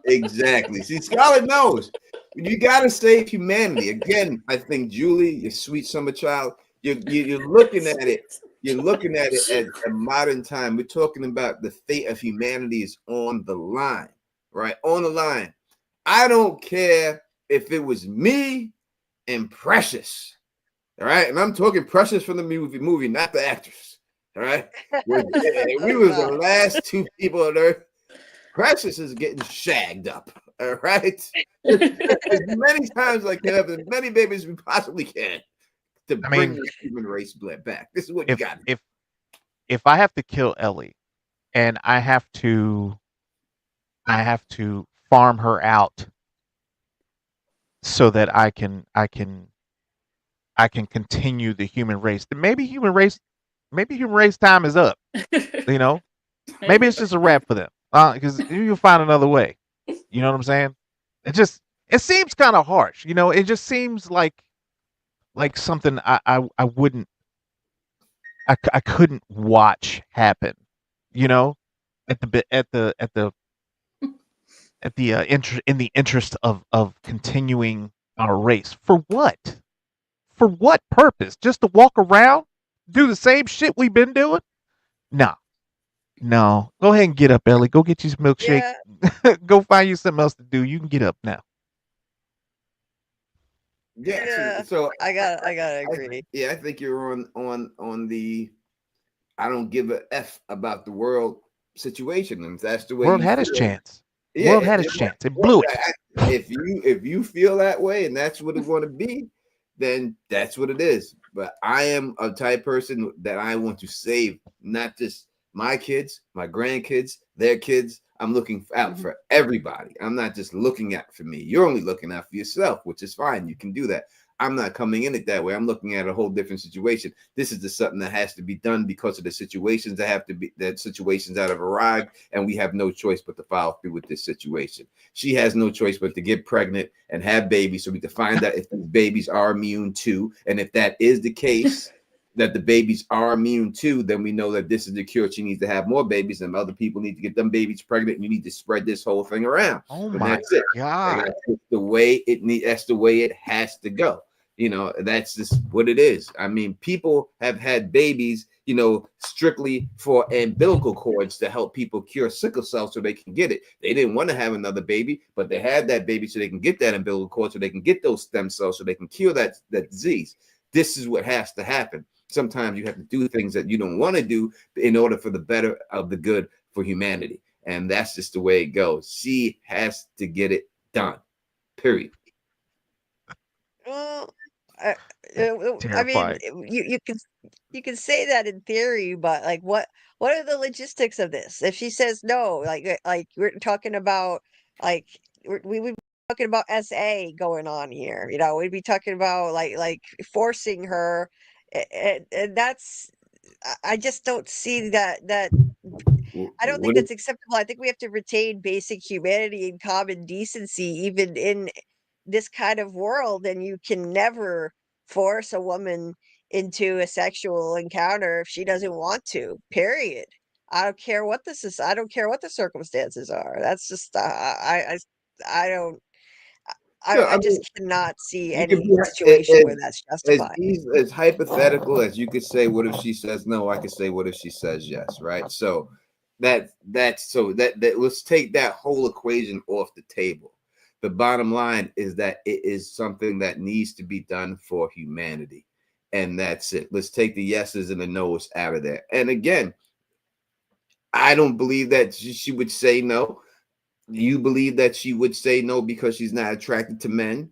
Exactly. See, Scarlett knows. You got to save humanity. Again, I think Julie, your sweet summer child, you're looking at it. You're looking at it at a modern time. We're talking about the fate of humanity is on the line, right? On the line. I don't care if it was me and Precious, all right? And I'm talking Precious from the movie, not the actress, all right? We was the last two people on earth. Precious is getting shagged up, all right? As many times I can have as many babies as we possibly can to bring the human race back. This is what you got. If I have to kill Ellie and I have to farm her out so that I can continue the human race, then maybe human race time is up. You know, maybe it's just a wrap for them. Because you'll find another way. You know what I'm saying? It seems kind of harsh. You know, it just seems like something I wouldn't I couldn't watch happen. You know, in the interest of continuing our race. For what? For what purpose? Just to walk around, do the same shit we've been doing? No. Go ahead and get up, Ellie. Go get you some milkshake. Yeah. Go find you something else to do. You can get up now. Yeah. So I gotta agree. I think you're on the I don't give a F about the world situation. And if that's the way world you had feel, its chance. Yeah, world had its chance. It blew it. If you feel that way and that's what it's going to be, then that's what it is. But I am a type person that I want to save not just my kids, my grandkids, their kids. I'm looking out for everybody. I'm not just looking out for me. You're only looking out for yourself, which is fine. You can do that. I'm not coming in it that way. I'm looking at a whole different situation. This is just something that has to be done because of the situations that situations that have arrived, and we have no choice but to follow through with this situation. She has no choice but to get pregnant and have babies so we can find out if these babies are immune to. And if that is the case, that the babies are immune to, then we know that this is the cure. She needs to have more babies, and other people need to get them babies pregnant. And you need to spread this whole thing around. Oh but my that's it. God. That's the way that's the way it has to go. You know, that's just what it is. I mean, people have had babies, you know, strictly for umbilical cords to help people cure sickle cell so they can get it. They didn't want to have another baby, but they had that baby so they can get that umbilical cord, so they can get those stem cells, so they can cure that disease. This is what has to happen. Sometimes you have to do things that you don't want to do in order for the better of the good for humanity. And that's just the way it goes. She has to get it done. Period. Well, I mean, you can say that in theory, but like, what are the logistics of this? If she says no, like we're talking about, like we would be talking about SA going on here. You know, we'd be talking about like forcing her, and that's I just don't see that. I don't think that's acceptable. I think we have to retain basic humanity and common decency, even in this kind of world. And you can never force a woman into a sexual encounter if she doesn't want to, period. I don't care what this is. I don't care what the circumstances are. That's just, I don't, I just cannot see any situation where that's justified. As hypothetical as you could say, what if she says no? I could say, what if she says yes? Right. So that let's take that whole equation off the table. The bottom line is that it is something that needs to be done for humanity. And that's it. Let's take the yeses and the no's out of there. And again, I don't believe that she would say no. You believe that she would say no because she's not attracted to men.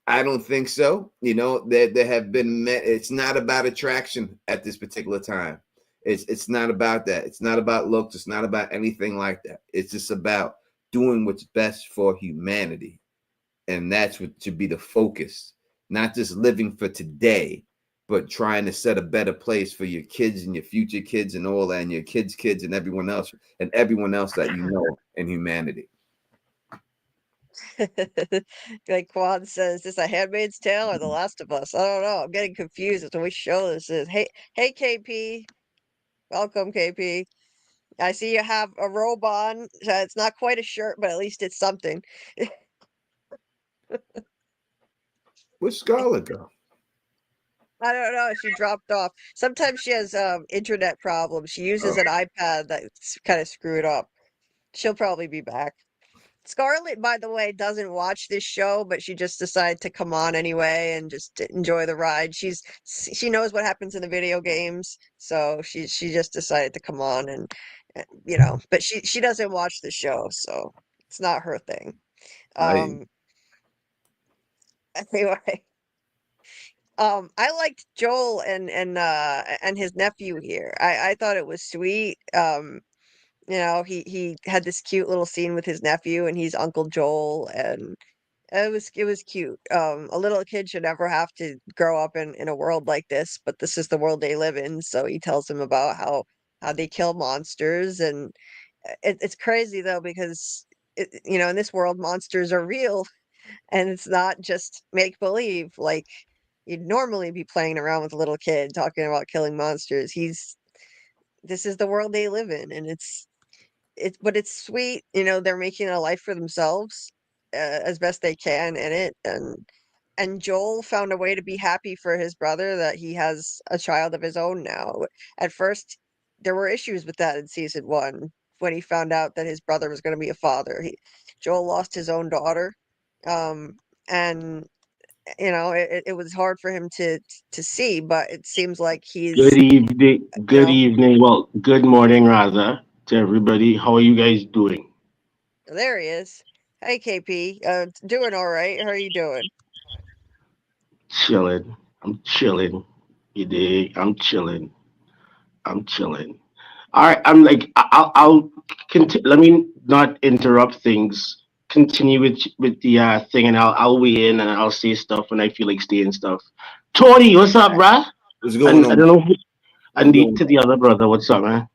I don't think so. You know, there have been. It's not about attraction at this particular time. It's not about that. It's not about looks. It's not about anything like that. It's just about doing what's best for humanity, and that's what should be the focus. Not just living for today, but trying to set a better place for your kids and your future kids and all that, and your kids' kids and everyone else that you know in humanity. Like Quan says, is this a Handmaid's Tale or The Last of Us? I don't know. I'm getting confused as to which show this is. Hey, KP. Welcome, KP. I see you have a robe on. It's not quite a shirt, but at least it's something. Where'd Scarlett go? I don't know. She dropped off. Sometimes she has internet problems. She uses Oh, an iPad that's kind of screwed up. She'll probably be back. Scarlett, by the way, doesn't watch this show, but she just decided to come on anyway and just to enjoy the ride. She knows what happens in the video games, so she just decided to come on and but she doesn't watch the show, so it's not her thing. I Anyway, I liked Joel and his nephew here. I thought it was sweet. He had this cute little scene with his nephew, and he's Uncle Joel, and it was cute. A little kid should never have to grow up in a world like this, but this is the world they live in. So he tells him about how they kill monsters, and it's crazy though because in this world monsters are real, and it's not just make believe like you'd normally be playing around with a little kid talking about killing monsters. This is the world they live in, and but it's sweet, they're making a life for themselves as best they can in it, and Joel found a way to be happy for his brother that he has a child of his own now. At first, there were issues with that in season one when he found out that his brother was going to be a father. Joel lost his own daughter, and it was hard for him to see, but it seems like Good he's, evening. you Good know, evening. Well, good morning, rather, to everybody. How are you guys doing? there he is. Hey, KP, doing all right. How are you doing? Chilling. I'm chilling. You dig? I'm chilling. I'm chilling. All right. I'm like, I'll continue. Let me not interrupt things. Continue with the thing, and I'll weigh in and I'll say stuff when I feel like saying stuff. Tony, what's up, bruh? what's going And I on? don't know. I What's need going to the other brother. What's up, man?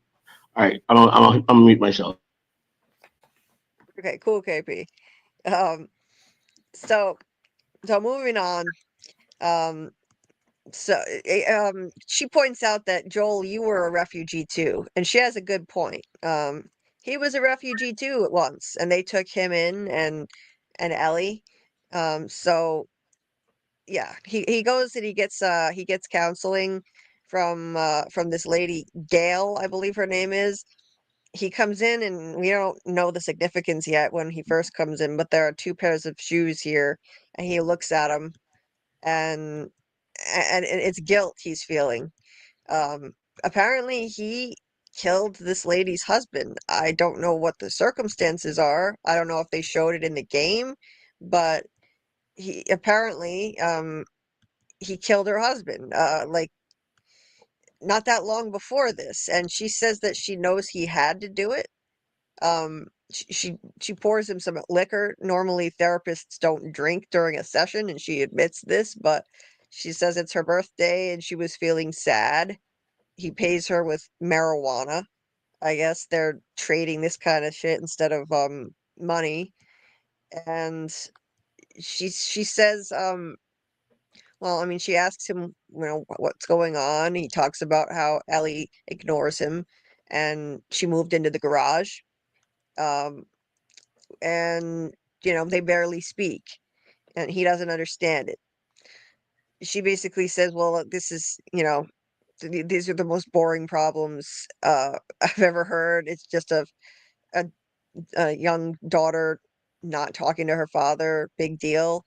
All right. I'm gonna mute myself. Okay, cool, KP. Um, so so moving on. Um, she points out that Joel, you were a refugee too, and she has a good point. He was a refugee too at once, and they took him in and Ellie. So yeah, he goes and he gets counseling from this lady Gail, I believe her name is. He comes in and we don't know the significance yet when he first comes in, but there are two pairs of shoes here, and he looks at them, and it's guilt he's feeling. Um, Apparently he killed this lady's husband. I don't know what the circumstances are. I don't know if they showed it in the game, but he apparently he killed her husband. Like not that long before this, and she says that she knows he had to do it. She pours him some liquor. Normally, therapists don't drink during a session, and she admits this, but she says it's her birthday and she was feeling sad. He pays her with marijuana. I guess they're trading this kind of shit instead of money. And she says well, I mean, she asks him, what's going on. He talks about how Ellie ignores him and she moved into the garage. Um, and, they barely speak and he doesn't understand it. She basically says, well, this is, these are the most boring problems I've ever heard. It's just a, a young daughter not talking to her father, big deal.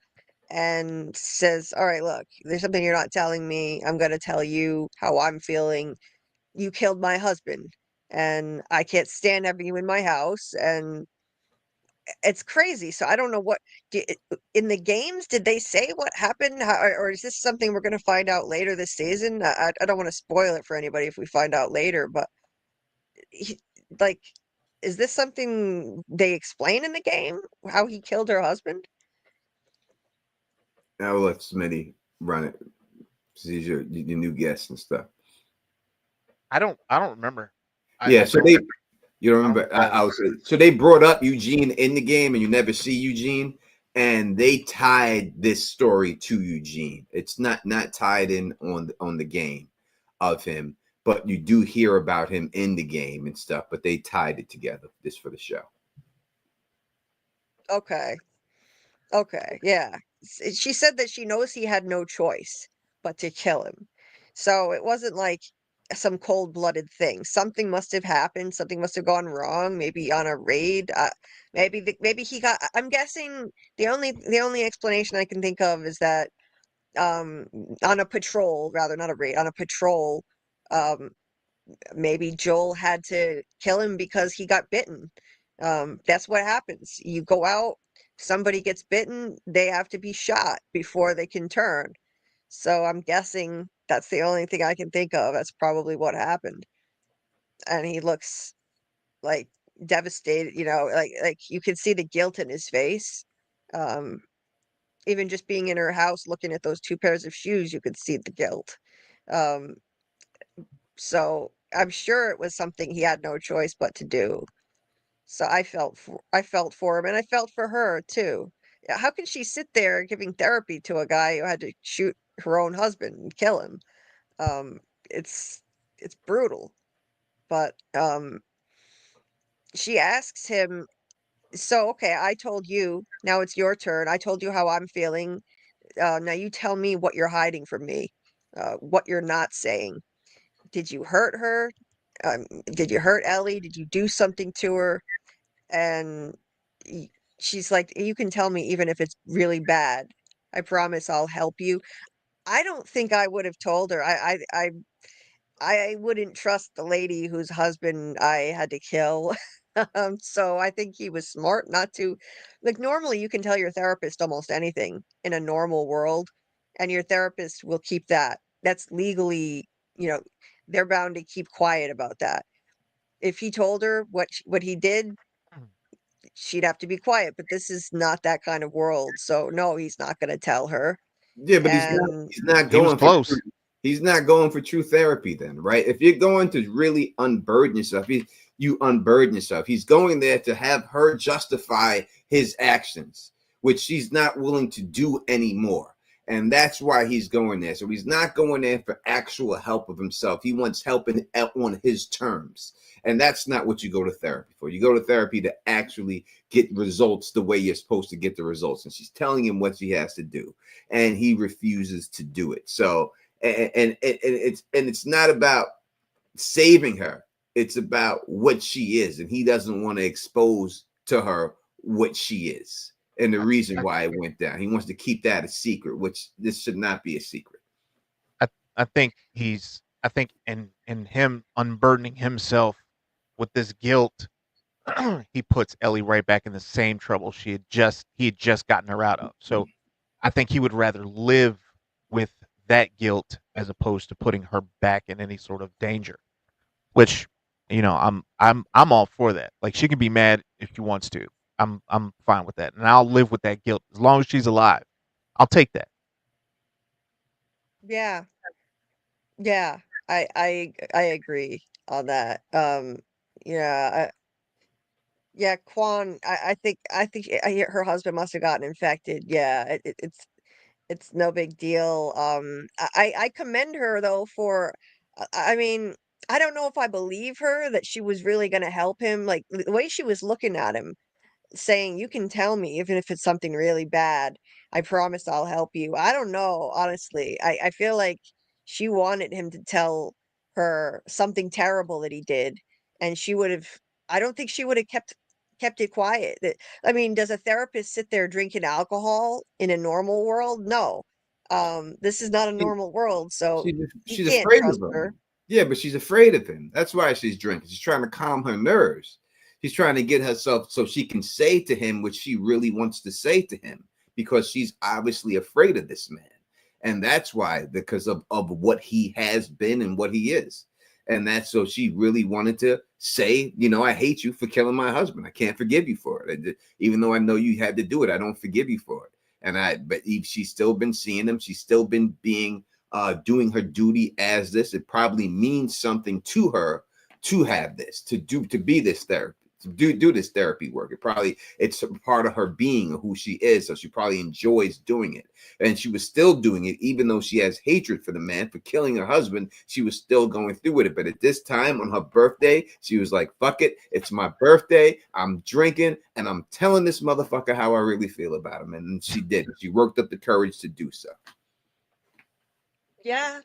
And says, all right, look, there's something you're not telling me. I'm going to tell you how I'm feeling. You killed my husband, and I can't stand having you in my house. And it's crazy. So I don't know in the games, did they say what happened? Or is this something we're going to find out later this season? I don't want to spoil it for anybody if we find out later, but he, like, is this something they explain in the game? How he killed her husband? I'll let Smitty run it. He's your new guest and stuff. I don't remember. Yeah, so they you don't remember. I I was so they brought up Eugene in the game, and you never see Eugene, and they tied this story to Eugene. It's not tied in on the game of him, but you do hear about him in the game and stuff. But they tied it together just for the show. Okay. Okay, yeah. She said that she knows he had no choice but to kill him. So it wasn't like some cold-blooded thing. Something must have happened. Something must have gone wrong. Maybe on a raid. Maybe he got. I'm guessing the only explanation I can think of is that um on a patrol, rather not a raid, on a patrol, um maybe Joel had to kill him because he got bitten. That's what happens. You go out, somebody gets bitten, they have to be shot before they can turn. So I'm guessing that's the only thing I can think of. That's probably what happened. And he looks like devastated, like you can see the guilt in his face. Um, Even just being in her house looking at those two pairs of shoes, you could see the guilt. Um, So I'm sure it was something he had no choice but to do. So I felt for him, and I felt for her too. Yeah, how can she sit there giving therapy to a guy who had to shoot her own husband and kill him? Um, it's brutal. But she asks him, "So okay, I told you. Now it's your turn. I told you how I'm feeling. Now you tell me what you're hiding from me, what you're not saying. Did you hurt her? Did you hurt Ellie? Did you do something to her?" And y- she's like, "You can tell me even if it's really bad. I promise I'll help you." I don't think I would have told her. I wouldn't trust the lady whose husband I had to kill. So I think he was smart not to. Like, normally you can tell your therapist almost anything in a normal world, and your therapist will keep that. That's legally, you know, they're bound to keep quiet about that. If he told her what he did, she'd have to be quiet, but this is not that kind of world. So no, he's not going to tell her. Yeah, but And he's not He was going for close. he's not going for true therapy then, right? If you're going to really unburden yourself, you unburden yourself. He's going there to have her justify his actions, which she's not willing to do anymore. And that's why he's going there. So he's not going there for actual help of himself. He wants help on his terms. And that's not what you go to therapy for. You go to therapy to actually get results the way you're supposed to get the results. And she's telling him what she has to do, and he refuses to do it. So, and it's not about saving her. It's about what she is, and he doesn't want to expose to her what she is and the reason why it went down. He wants to keep that a secret, which this should not be a secret. I think in him unburdening himself with this guilt, he puts Ellie right back in the same trouble he had just gotten her out of. So I think he would rather live with that guilt as opposed to putting her back in any sort of danger. Which, I'm all for that. Like, she can be mad if she wants to. I'm fine with that, and I'll live with that guilt as long as she's alive. I'll take that. yeah, yeah, I agree on that. Yeah, yeah, I think her husband must have gotten infected. Yeah, it's no big deal. I commend her though for, I mean, I don't know if I believe her that she was really going to help him. Like the way she was looking at him, saying, "You can tell me, even if it's something really bad. I promise I'll help you." I don't know, honestly. I feel like she wanted him to tell her something terrible that he did, and she would have. I don't think she would have kept it quiet. I mean, does a therapist sit there drinking alcohol in a normal world? No. This is not a normal world, so he She's can't afraid trust of him. her. Yeah, but she's afraid of him. That's why she's drinking. She's trying to calm her nerves. She's trying to get herself so she can say to him what she really wants to say to him, because she's obviously afraid of this man. And that's why, because of what he has been and what he is. And that's so she really wanted to say, you know, I hate you for killing my husband. I can't forgive you for it. Even though I know you had to do it, I don't forgive you for it. But she's still been seeing him. She's still been being, doing her duty as this. It probably means something to her to have this, to be this therapy. Do this therapy work. It's a part of her being, of who she is. So she probably enjoys doing it. And she was still doing it, even though she has hatred for the man for killing her husband. She was still going through with it. But at this time, on her birthday, she was like, fuck it. It's my birthday. I'm drinking and I'm telling this motherfucker how I really feel about him. And she did. She worked up the courage to do so. Yeah.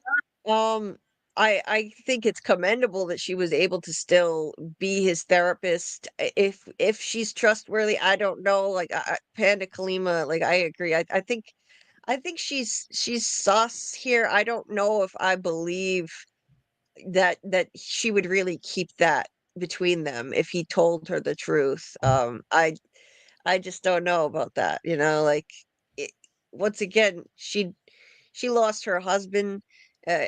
I think it's commendable that she was able to still be his therapist. If she's trustworthy, I don't know. Like Panda Kalima, like I agree. I think she's sus here. I don't know if I believe that she would really keep that between them if he told her the truth. I just don't know about that. You know, like it, once again, she lost her husband. Uh,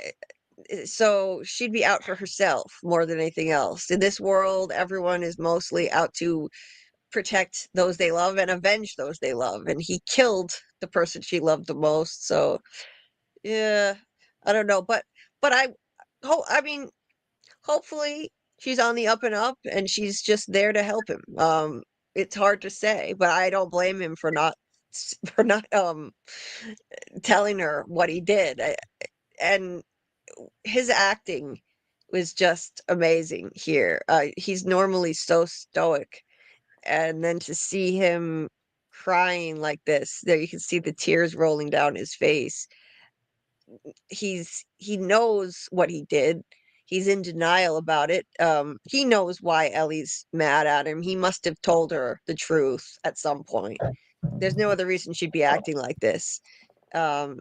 so she'd be out for herself more than anything else. In this world, everyone is mostly out to protect those they love and avenge those they love. And he killed the person she loved the most. So yeah, I don't know, but I mean, hopefully she's on the up and up and she's just there to help him. It's hard to say, but I don't blame him for not telling her what he did. And his acting was just amazing here. He's normally so stoic, and then to see him crying like this, there you can see the tears rolling down his face. He knows what he did. He's in denial about it. He knows why Ellie's mad at him. He must have told her the truth at some point. There's no other reason she'd be acting like this. Um,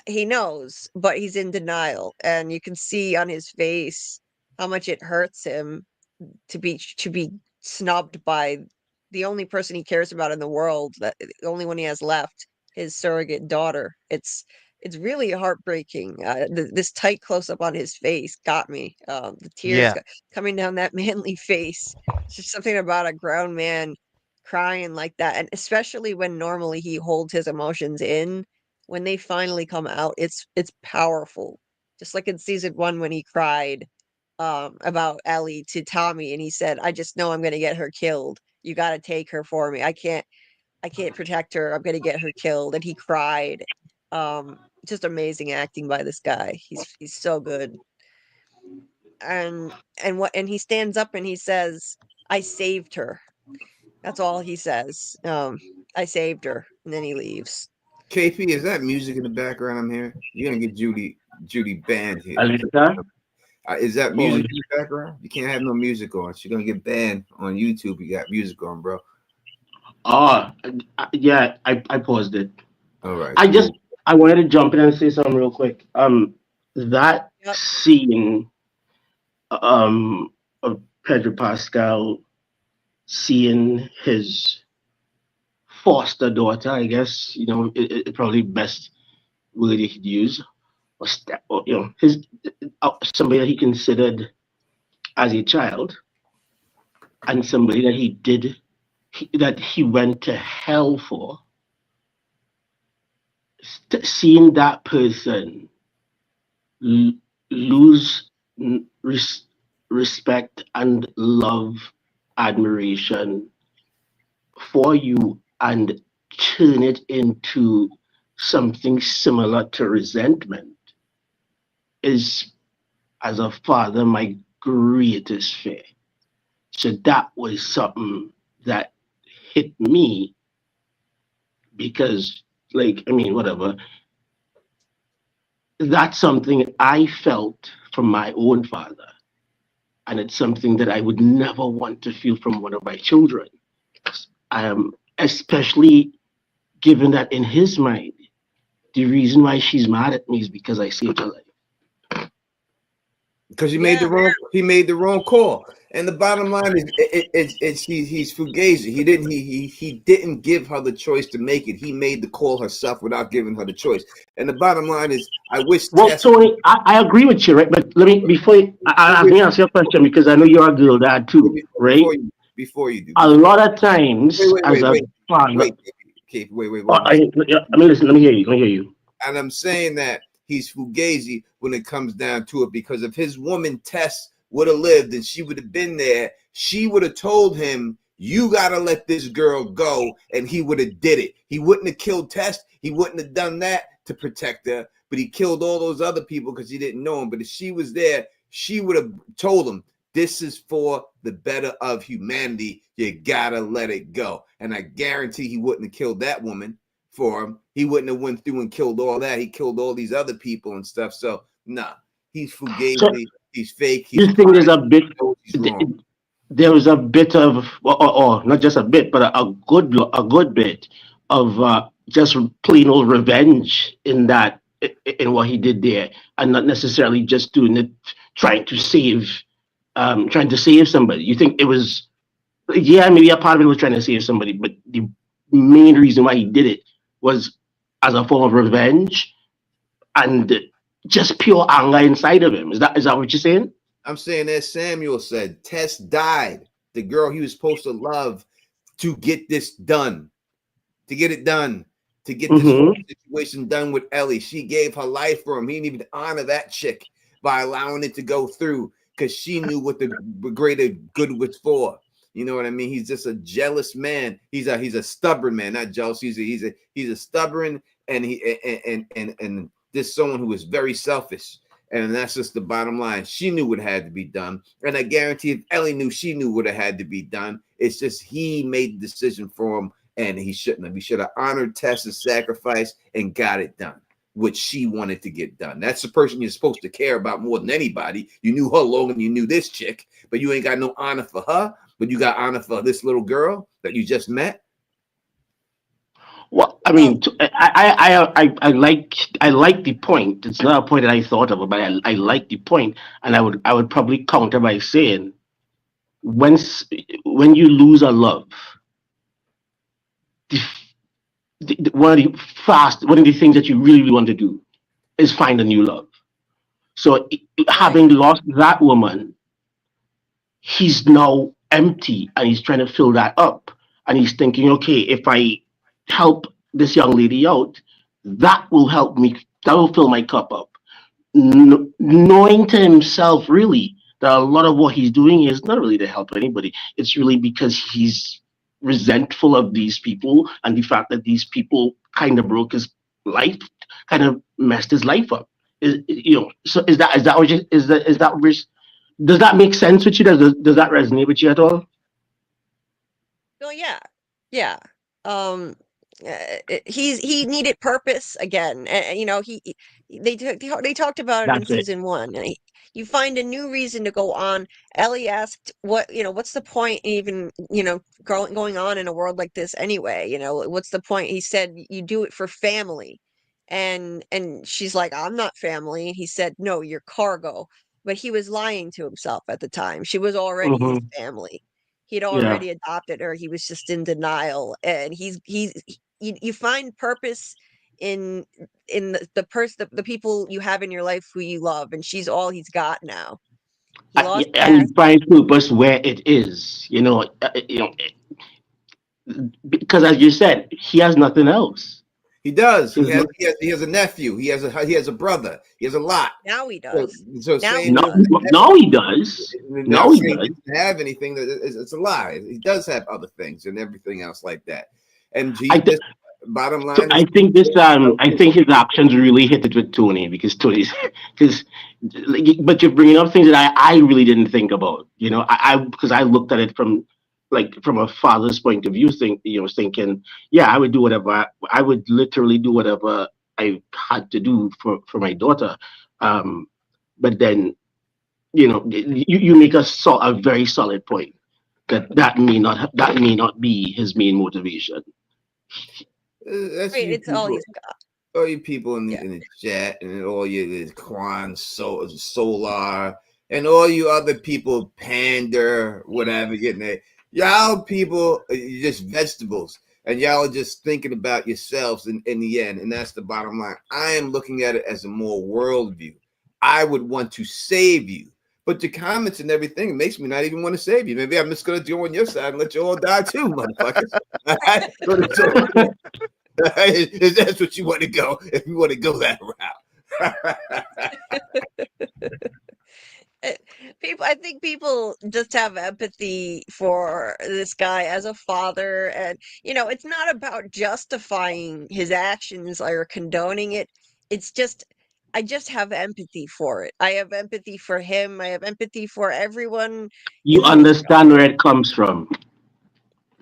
he knows, but he's in denial, and you can see on his face how much it hurts him to be snubbed by the only person he cares about in the world, that the only one he has left, his surrogate daughter. It's really heartbreaking. This tight close up on his face got me. The tears Yeah. coming down that manly face. It's just something about a grown man crying like that, and especially when normally he holds his emotions in. When they finally come out, it's powerful. Just like in season 1 when he cried about Ellie to Tommy and he said, I just know I'm gonna get her killed. You gotta take her for me. I can't protect her. I'm gonna get her killed. And he cried. Just amazing acting by this guy. He's so good. And he stands up and he says, I saved her. That's all he says. I saved her, and then he leaves. KP, is that music in the background I'm hearing? You're gonna get Julie banned here. Alita? Is that music in the background? You can't have no music on. She's gonna get banned on YouTube. You got music on, bro. Oh, yeah, I paused it. All right. I wanted to jump in and say something real quick. That Yep. scene of Pedro Pascal seeing his foster daughter, I guess, you know, it probably best word he could use, or you know, his somebody that he considered as a child, and somebody that he went to hell for. Seeing that person lose respect and love, admiration for you, and turn it into something similar to resentment is, as a father, my greatest fear. So that was something that hit me because, like, I mean, whatever. That's something I felt from my own father. And it's something that I would never want to feel from one of my children. Especially given that in his mind, the reason why she's mad at me is because I saved her life. Because he made the wrong call. And the bottom line is he's fugazi. He didn't give her the choice to make it. He made the call herself without giving her the choice. And the bottom line is, I wish Well, Tess. Tony, I agree with you, right? But let me let me ask you a question because I know you're a girl dad too, right? Before you do, A lot of times, as a father, wait. listen. Let me hear you. Let me hear you. And I'm saying that he's fugazi when it comes down to it, because if his woman Tess would have lived and she would have been there, she would have told him, you got to let this girl go, and he would have did it. He wouldn't have killed Tess. He wouldn't have done that to protect her, but he killed all those other people because he didn't know him. But if she was there, she would have told him, this is for the better of humanity. You got to let it go. And I guarantee he wouldn't have killed that woman for him. He wouldn't have went through and killed all that. He killed all these other people and stuff. So, nah, he's fugazi. So, he's fake. This thing is a bit. There was a bit of, or not just a bit, but a good bit of just plain old revenge in that, in what he did there, and not necessarily just doing it, trying to save somebody. You think it was, yeah, maybe a part of it was trying to save somebody, but the main reason why he did it was as a form of revenge and just pure anger inside of him. Is that what you're saying? I'm saying, as Samuel said, Tess died, the girl he was supposed to love, to get this done, to get it done, to get this whole situation done with Ellie. She gave her life for him. He didn't even honor that chick by allowing it to go through, because she knew what the greater good was for. You know what I mean? He's just a jealous man. He's a stubborn man, not jealous. He's a stubborn, and and this someone who is very selfish. And that's just the bottom line. She knew what had to be done. And I guarantee if Ellie knew, she knew what had to be done. It's just he made the decision for him, and he shouldn't have. He should have honored Tess's sacrifice and got it done, which she wanted to get done. That's the person you're supposed to care about more than anybody. You knew her long and you knew this chick, but you ain't got no honor for her, but you got honor for this little girl that you just met. Well, I mean, I like the point. It's not a point that I thought of, but I like the point, and I would probably counter by saying, when you lose a love, one of the things that you really want to do is find a new love. So, having lost that woman, he's now empty, and he's trying to fill that up, and he's thinking, okay, if I help this young lady out, that will help me, that will fill my cup up. Knowing to himself really that a lot of what he's doing is not really to help anybody. It's really because he's resentful of these people, and the fact that these people kind of broke his life, kind of messed his life up. So is that what you, is that does that make sense with you? Does that resonate with you at all? Well, yeah. He needed purpose again. They talked about it in That's it. season 1. And you find a new reason to go on. Ellie asked, what's the point even, going on in a world like this anyway? What's the point? He said, you do it for family. And she's like, I'm not family. And he said, no, you're cargo. But he was lying to himself at the time. She was already his family. He'd already adopted her. He was just in denial. And you find purpose in the people you have in your life who you love, and she's all he's got now. He lost and you find purpose where it is, because as you said, he has nothing else. He does. He has a nephew. He has a brother. He has a lot. Now he does. So now saying now he does. Now he does. He doesn't have anything. It's a lie. He does have other things and everything else like that. And bottom line, I think his actions really hit it with Tony, because but you're bringing up things that I really didn't think about. Because I looked at it from a father's point of view, thinking, yeah, I would do whatever. I would literally do whatever I had to do for my daughter. But then, you make a very solid point that may not be his main motivation. It's all he's got. All you people in the chat, and all you Solar and all you other people, pander, whatever, getting there. Y'all people are just vegetables, and y'all are just thinking about yourselves in the end, and that's the bottom line. I am looking at it as a more worldview. I would want to save you, but the comments and everything makes me not even want to save you. Maybe I'm just going to go on your side and let you all die too, motherfuckers. If that's what you want to go, if you want to go that route. I think people just have empathy for this guy as a father, and it's not about justifying his actions or condoning it. It's just I just have empathy for it. I have empathy for him. I have empathy for everyone You in this show. understand where it comes from.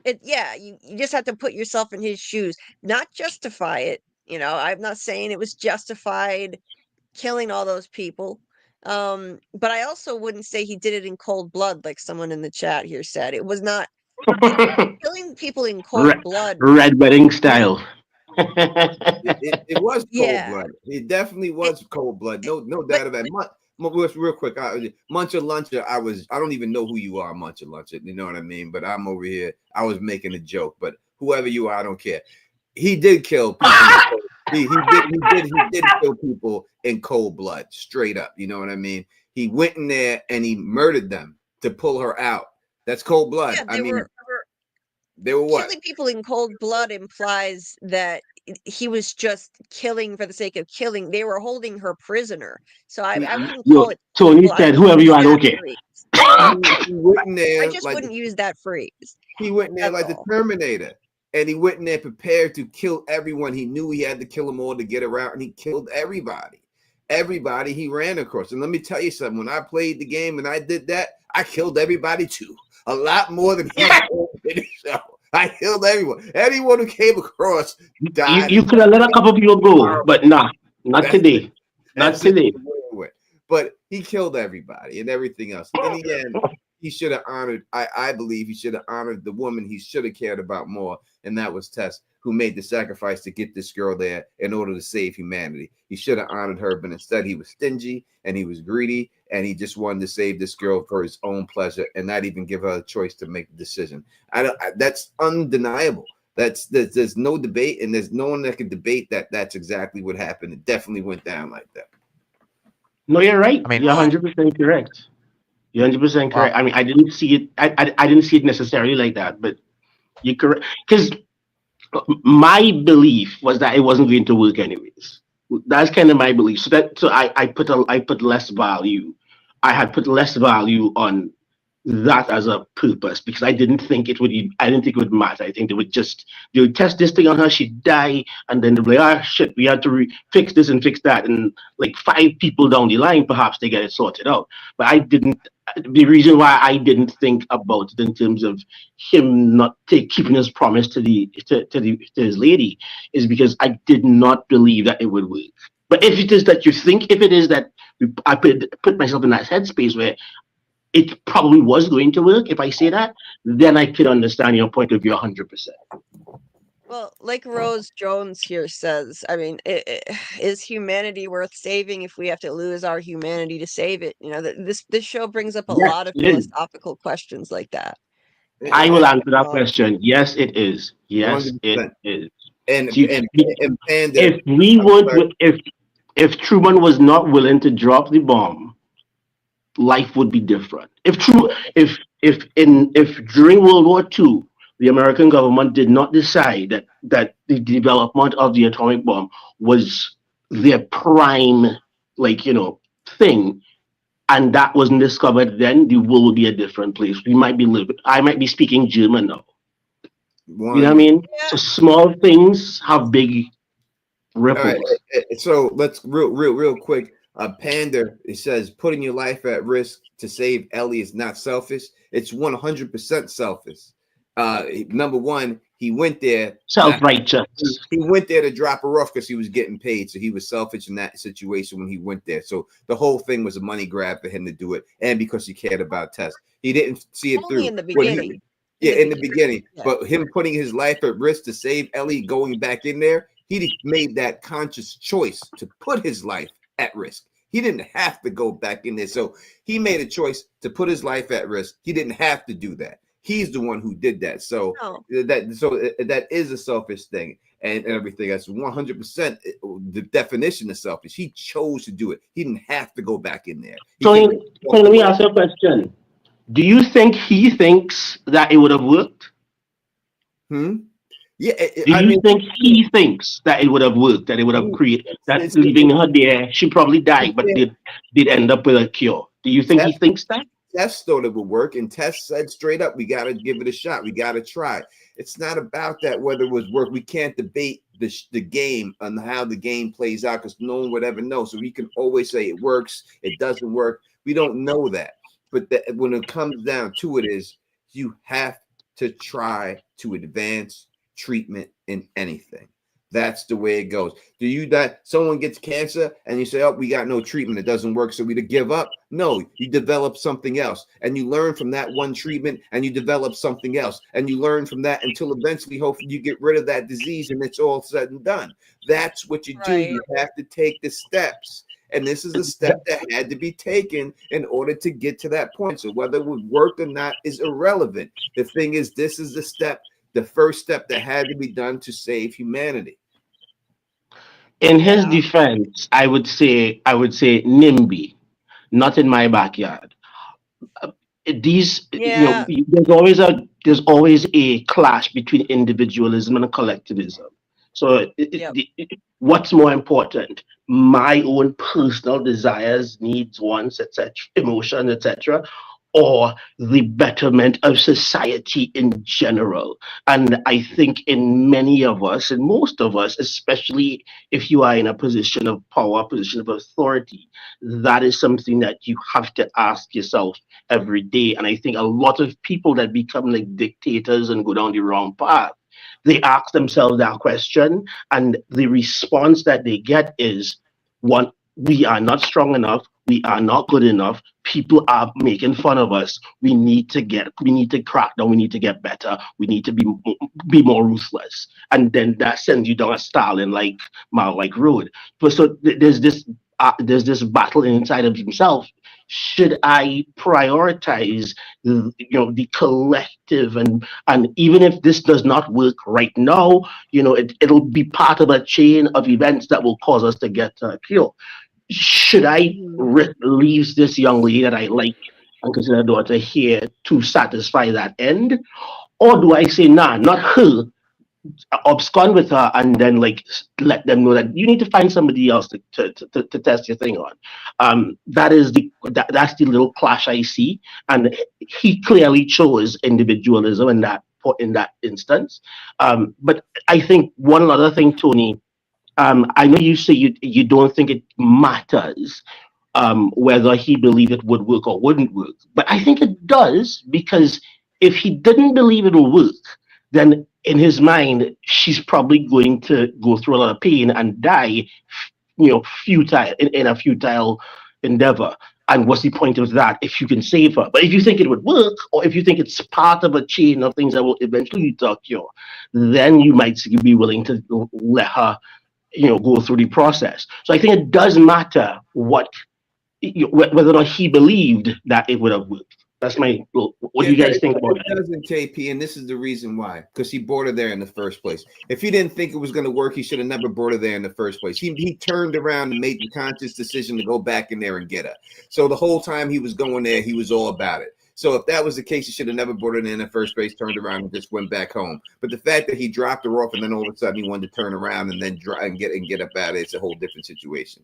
You just have to put yourself in his shoes, not justify it. I'm not saying it was justified killing all those people. But I also wouldn't say he did it in cold blood, like someone in the chat here said. It was not killing people in cold Red, blood. red wedding style. It was cold Yeah. blood. It definitely was cold blood. No doubt about it. Real quick, Muncher Luncher. I don't even know who you are, Muncher Luncher. You know what I mean? But I'm over here. I was making a joke, but whoever you are, I don't care. He did kill people. He did kill people in cold blood, straight up. You know what I mean? He went in there and he murdered them to pull her out. That's cold blood. Yeah, they were what? Killing people in cold blood implies that he was just killing for the sake of killing. They were holding her prisoner. So I wouldn't call it. Tony said, "Whoever you are, I don't care." He went in there. I just wouldn't use that phrase. He went in there like the Terminator. And he went in there prepared to kill everyone. He knew he had to kill them all to get around, and he killed everybody. Everybody he ran across. And let me tell you something. When I played the game and I did that, I killed everybody too. A lot more than he did the show. I killed everyone. Anyone who came across died. You could have let a couple people go, but not today. Not today. But he killed everybody and everything else. In the end, he should have honored, I believe he should have honored the woman he should have cared about more, and that was Tess, who made the sacrifice to get this girl there in order to save humanity. He should have honored her, but instead he was stingy and he was greedy, and he just wanted to save this girl for his own pleasure and not even give her a choice to make the decision. That's undeniable. There's no debate, and there's no one that can debate that that's exactly what happened. It definitely went down like that. No, you're right. I mean, you're 100% correct. You're 100% correct. I mean, I didn't see it. I didn't see it necessarily like that, but you're correct. Because my belief was that it wasn't going to work anyways. That's kind of my belief. So I put less value. I had put less value on that as a purpose because I didn't think it would matter. I think they would test this thing on her, she'd die, and then they'd be like, shit, we had to fix this and fix that, and like 5 people down the line perhaps they get it sorted out. But I didn't. The reason why I didn't think about it in terms of him not keeping his promise to his lady is because I did not believe that it would work. But if it is that you think, if it is that I put myself in that headspace where it probably was going to work, if I say that, then I could understand your point of view 100%. Well, like Rose Jones here says, I mean, is humanity worth saving if we have to lose our humanity to save it? This show brings up a lot of philosophical questions like that. I will answer that question. Yes, it is. Yes, 100%. It is. And if Truman was not willing to drop the bomb, life would be different. If during World War II, the American government did not decide that the development of the atomic bomb was their prime, thing, and that wasn't discovered, then the world would be a different place. I might be speaking German now. You know what I mean? Yeah. So small things have big ripples. All right. So let's real quick. Panda, it says putting your life at risk to save Ellie is not selfish. It's 100% selfish. Number one, he went there self-righteous. He went there to drop her off because he was getting paid, so he was selfish in that situation when he went there. So the whole thing was a money grab for him to do it, and because he cared about Tess, he didn't see it through in the beginning. In the beginning, yeah. But him putting his life at risk to save Ellie, going back in there, he made that conscious choice to put his life at risk. He didn't have to go back in there. So he made a choice to put his life at risk. He didn't have to do that. He's the one who did that. So that is a selfish thing, and everything. That's 100% the definition of selfish. He chose to do it. He didn't have to go back in there. So let me ask you a question. Do you think he thinks that it would have worked? Yeah. Do you think he thinks that it would have worked, that it would have created, that leaving her there, she probably died, but did end up with a cure? Do you think he thinks that? Tess thought it would work, and Tess said straight up, we got to give it a shot. We got to try. It's not about that, whether it was work. We can't debate the game and how the game plays out because no one would ever know. So we can always say it works, it doesn't work. We don't know that. But when it comes down to it is you have to try to advance treatment in anything. That's the way it goes. Do you die? Someone gets cancer and you say, oh, we got no treatment. It doesn't work. So we to give up. No, you develop something else and you learn from that one treatment and you develop something else and you learn from that until eventually, hopefully you get rid of that disease and it's all said and done. That's what you do. You have to take the steps. And this is a step that had to be taken in order to get to that point. So whether it would work or not is irrelevant. The thing is, this is the step, the first step that had to be done to save humanity. In his defense, I would say NIMBY, not in my backyard. There's always a clash between individualism and collectivism. So what's more important? My own personal desires, needs, wants, etc., emotions, etc., or the betterment of society in general. And I think in many of us, and most of us, especially if you are in a position of power, position of authority, that is something that you have to ask yourself every day. And I think a lot of people that become like dictators and go down the wrong path, they ask themselves that question, and the response that they get is, one, we are not strong enough, we are not good enough, people are making fun of us, we need to crack down, we need to get better, we need to be more ruthless. And then that sends you down a Stalin like road. But so there's this battle inside of himself. Should I prioritize the collective, and even if this does not work right now, it'll be part of a chain of events that will cause us to get to a cure. Should I leave this young lady that I like and consider a daughter here to satisfy that end? Or do I say, nah, not her, abscond with her, and then let them know that you need to find somebody else to test your thing on? That's the little clash I see, and he clearly chose individualism in that instance. But I think one other thing, Tony, I know you say you don't think it matters whether he believed it would work or wouldn't work, but I think it does, because if he didn't believe it will work, then in his mind, she's probably going to go through a lot of pain and die, futile in a futile endeavor. And what's the point of that if you can save her? But if you think it would work, or if you think it's part of a chain of things that will eventually lead to a cure, then you might be willing to let her, go through the process. So I think it does matter whether or not he believed that it would have worked. That's what do you guys think about it? It doesn't, KP, and this is the reason why. Because he brought her there in the first place. If he didn't think it was going to work, he should have never brought her there in the first place. He turned around and made the conscious decision to go back in there and get her. So the whole time he was going there, he was all about it. So if that was the case, he should have never brought her in the first place, turned around and just went back home. But the fact that he dropped her off and then all of a sudden he wanted to turn around and then get up out of it, it's a whole different situation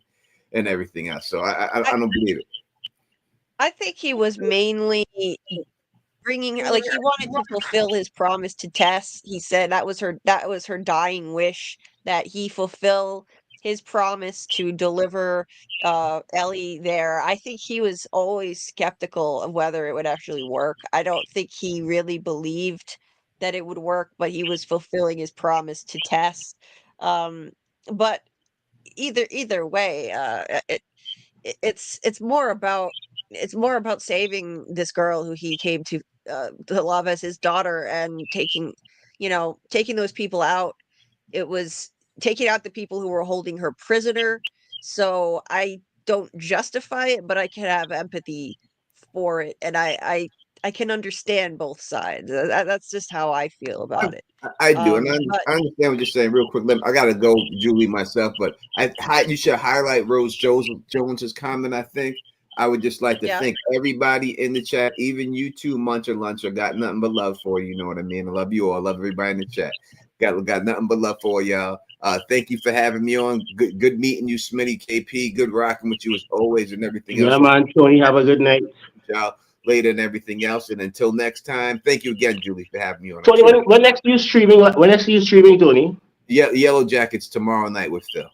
and everything else. So I don't believe it. I think he was mainly bringing her, he wanted to fulfill his promise to Tess. He said that was her dying wish, that he fulfill his promise to deliver Ellie there. I think he was always skeptical of whether it would actually work. I don't think he really believed that it would work, but he was fulfilling his promise to Tess. But either way, it's more about saving this girl who he came to love as his daughter, and taking those people out. It was taking out the people who were holding her prisoner. So I don't justify it, but I can have empathy for it, and I can understand both sides. That's just how I feel about it. I do, and But I understand what you're saying. Real quick, I gotta go, Julie, myself. But you should highlight Rose Jones's comment. I think I would just like to yeah, thank everybody in the chat, even you two, Munch or Lunch. I got nothing but love for you. You know what I mean? I love you all. I love everybody in the chat. Got nothing but love for y'all. Thank you for having me on. Good meeting you, Smitty, KP. Good rocking with you as always, and everything else. Yeah, man, Tony, have a good night. Y'all later and everything else. And until next time, thank you again, Julie, for having me on. Tony, when next are you streaming? When next are you streaming, Tony? Yeah, Yellow Jackets tomorrow night with Phil.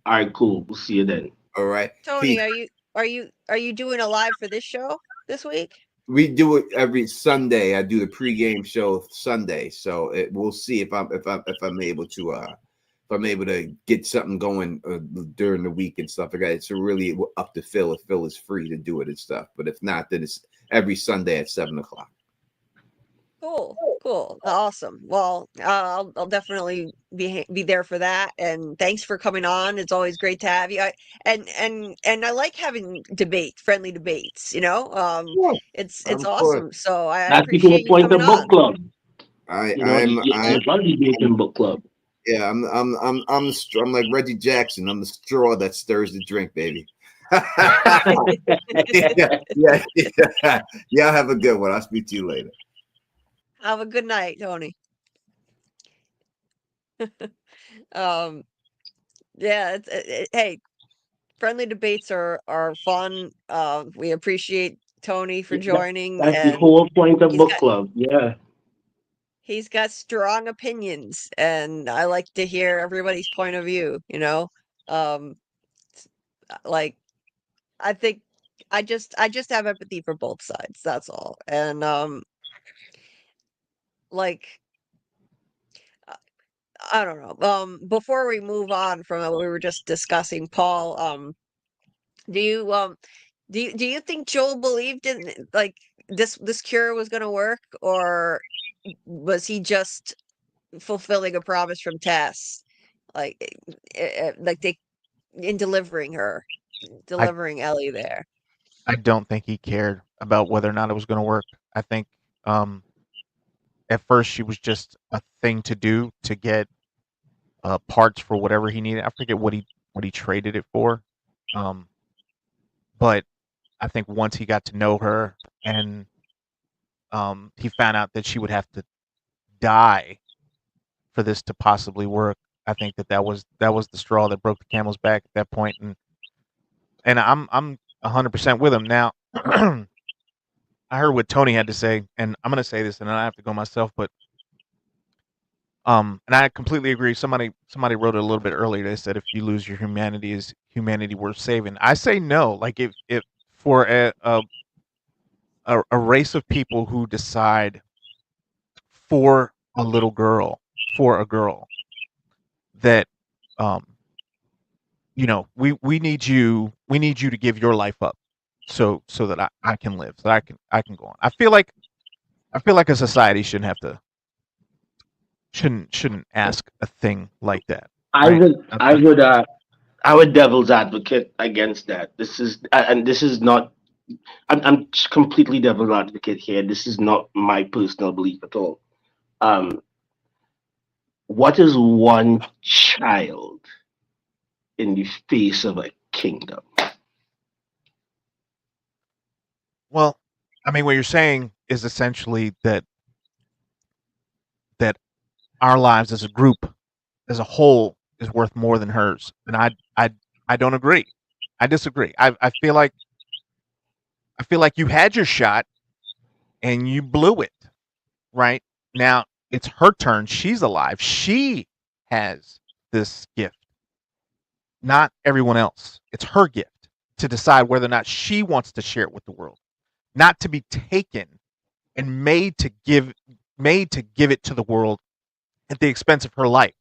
All right, cool. We'll see you then. All right, Tony, Peace. are you doing a live for this show this week? We do it every Sunday. I do the pregame show Sunday, so we'll see if I'm able to get something going during the week and stuff like that. It's really up to Phil if Phil is free to do it and stuff. But if not, then it's every Sunday at 7 o'clock. Cool, awesome. Well, I'll definitely be there for that. And thanks for coming on. It's always great to have you. And I like having friendly debates. You know, it's awesome. So I That's appreciate you point coming of book on. club. I'm book club. Yeah, I'm like Reggie Jackson. I'm the straw that stirs the drink, baby. yeah. Y'all have a good one. I'll speak to you later. Have a good night, Tony. Yeah, hey, friendly debates are fun. We appreciate Tony for joining. That's the And whole point of book club. Yeah. he's got strong opinions, and I like to hear everybody's point of view, you know? Like, I think I just have empathy for both sides, that's all. And like I don't know. Before we move on from what we were just discussing, Paul, do you think Joel believed in like this cure was going to work, or was he just fulfilling a promise from Tess, like like they in delivering Ellie there? I don't think he cared about whether or not it was going to work. I think at first she was just a thing to do to get parts for whatever he needed. I forget what he traded it for. But I think once he got to know her and he found out that she would have to die for this to possibly work, I think that was the straw that broke the camel's back at that point. And I'm 100% with him now. I heard what Tony had to say, and I'm going to say this, and then I have to go myself. But and I completely agree. Somebody wrote it a little bit earlier. They said if you lose your humanity, is humanity worth saving? I say no. Like if for a race of people who decide for a little girl, for a girl, that we need you to give your life up so that I can live, so I can go on. I feel like a society shouldn't ask a thing like that. Right? I would devil's advocate against that. This is not. I'm completely devil's advocate here. This is not my personal belief at all. What is one child in the face of a kingdom? Well, I mean, what you're saying is essentially that our lives as a group, as a whole, is worth more than hers, and I don't agree. I disagree. I feel like you had your shot and you blew it. Right now, it's her turn. She's alive. She has this gift, not everyone else. It's her gift to decide whether or not she wants to share it with the world, not to be taken and made to give it to the world at the expense of her life.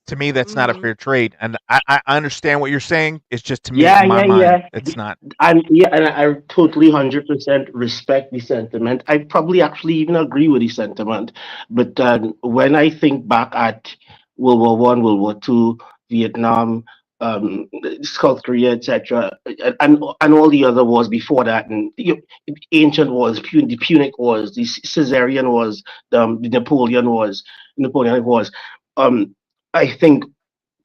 To me, that's not a fair trade, and I understand what you're saying. It's just to me, in my mind, it's not. And I totally 100% respect the sentiment. I probably actually even agree with the sentiment. But when I think back at World War I, World War II, Vietnam, South Korea, etc., and all the other wars before that, and ancient wars, the Punic wars, the Caesarian wars, the Napoleonic wars. I think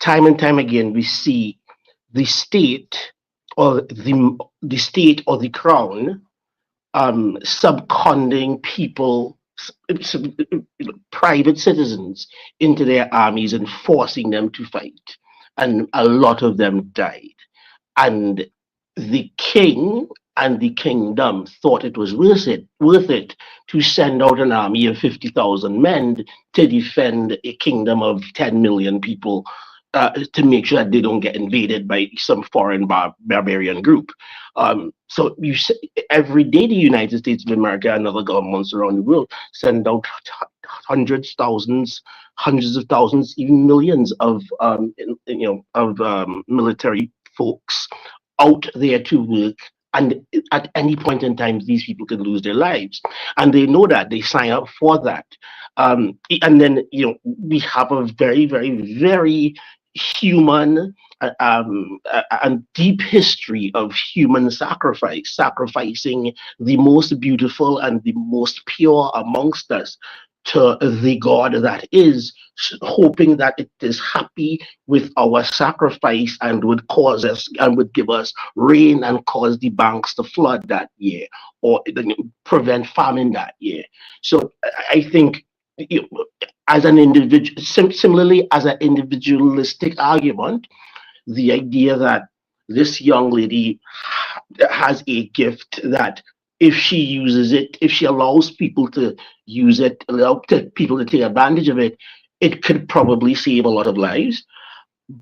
time and time again we see the state or the state or the crown subconding people, private citizens, into their armies and forcing them to fight. And a lot of them died. And the king and the kingdom thought it was worth it to send out an army of 50,000 men to defend a kingdom of 10 million people, to make sure that they don't get invaded by some foreign barbarian group. So every day the United States of America and other governments around the world send out hundreds of thousands, even millions of military folks out there to work. And at any point in time, these people can lose their lives, and they know that. They sign up for that. And then we have a very, very, very human and deep history of human sacrifice, sacrificing the most beautiful and the most pure amongst us to the God that is, hoping that it is happy with our sacrifice and would cause us and would give us rain and cause the banks to flood that year, or prevent famine that year. So I think, as an individual, similarly as an individualistic argument, the idea that this young lady has a gift that if she uses it, if she allows people to use it, allow people to take advantage of it, it could probably save a lot of lives.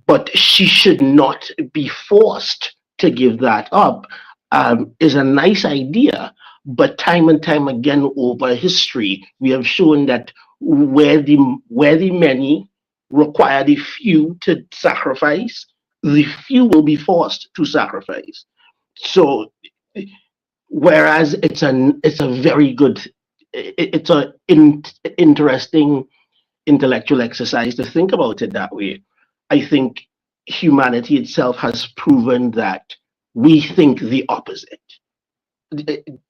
But she should not be forced to give that up. Is a nice idea, but time and time again over history, we have shown that where the many require the few to sacrifice, the few will be forced to sacrifice. So, whereas it's a very good, it's an interesting intellectual exercise to think about it that way. I think humanity itself has proven that we think the opposite.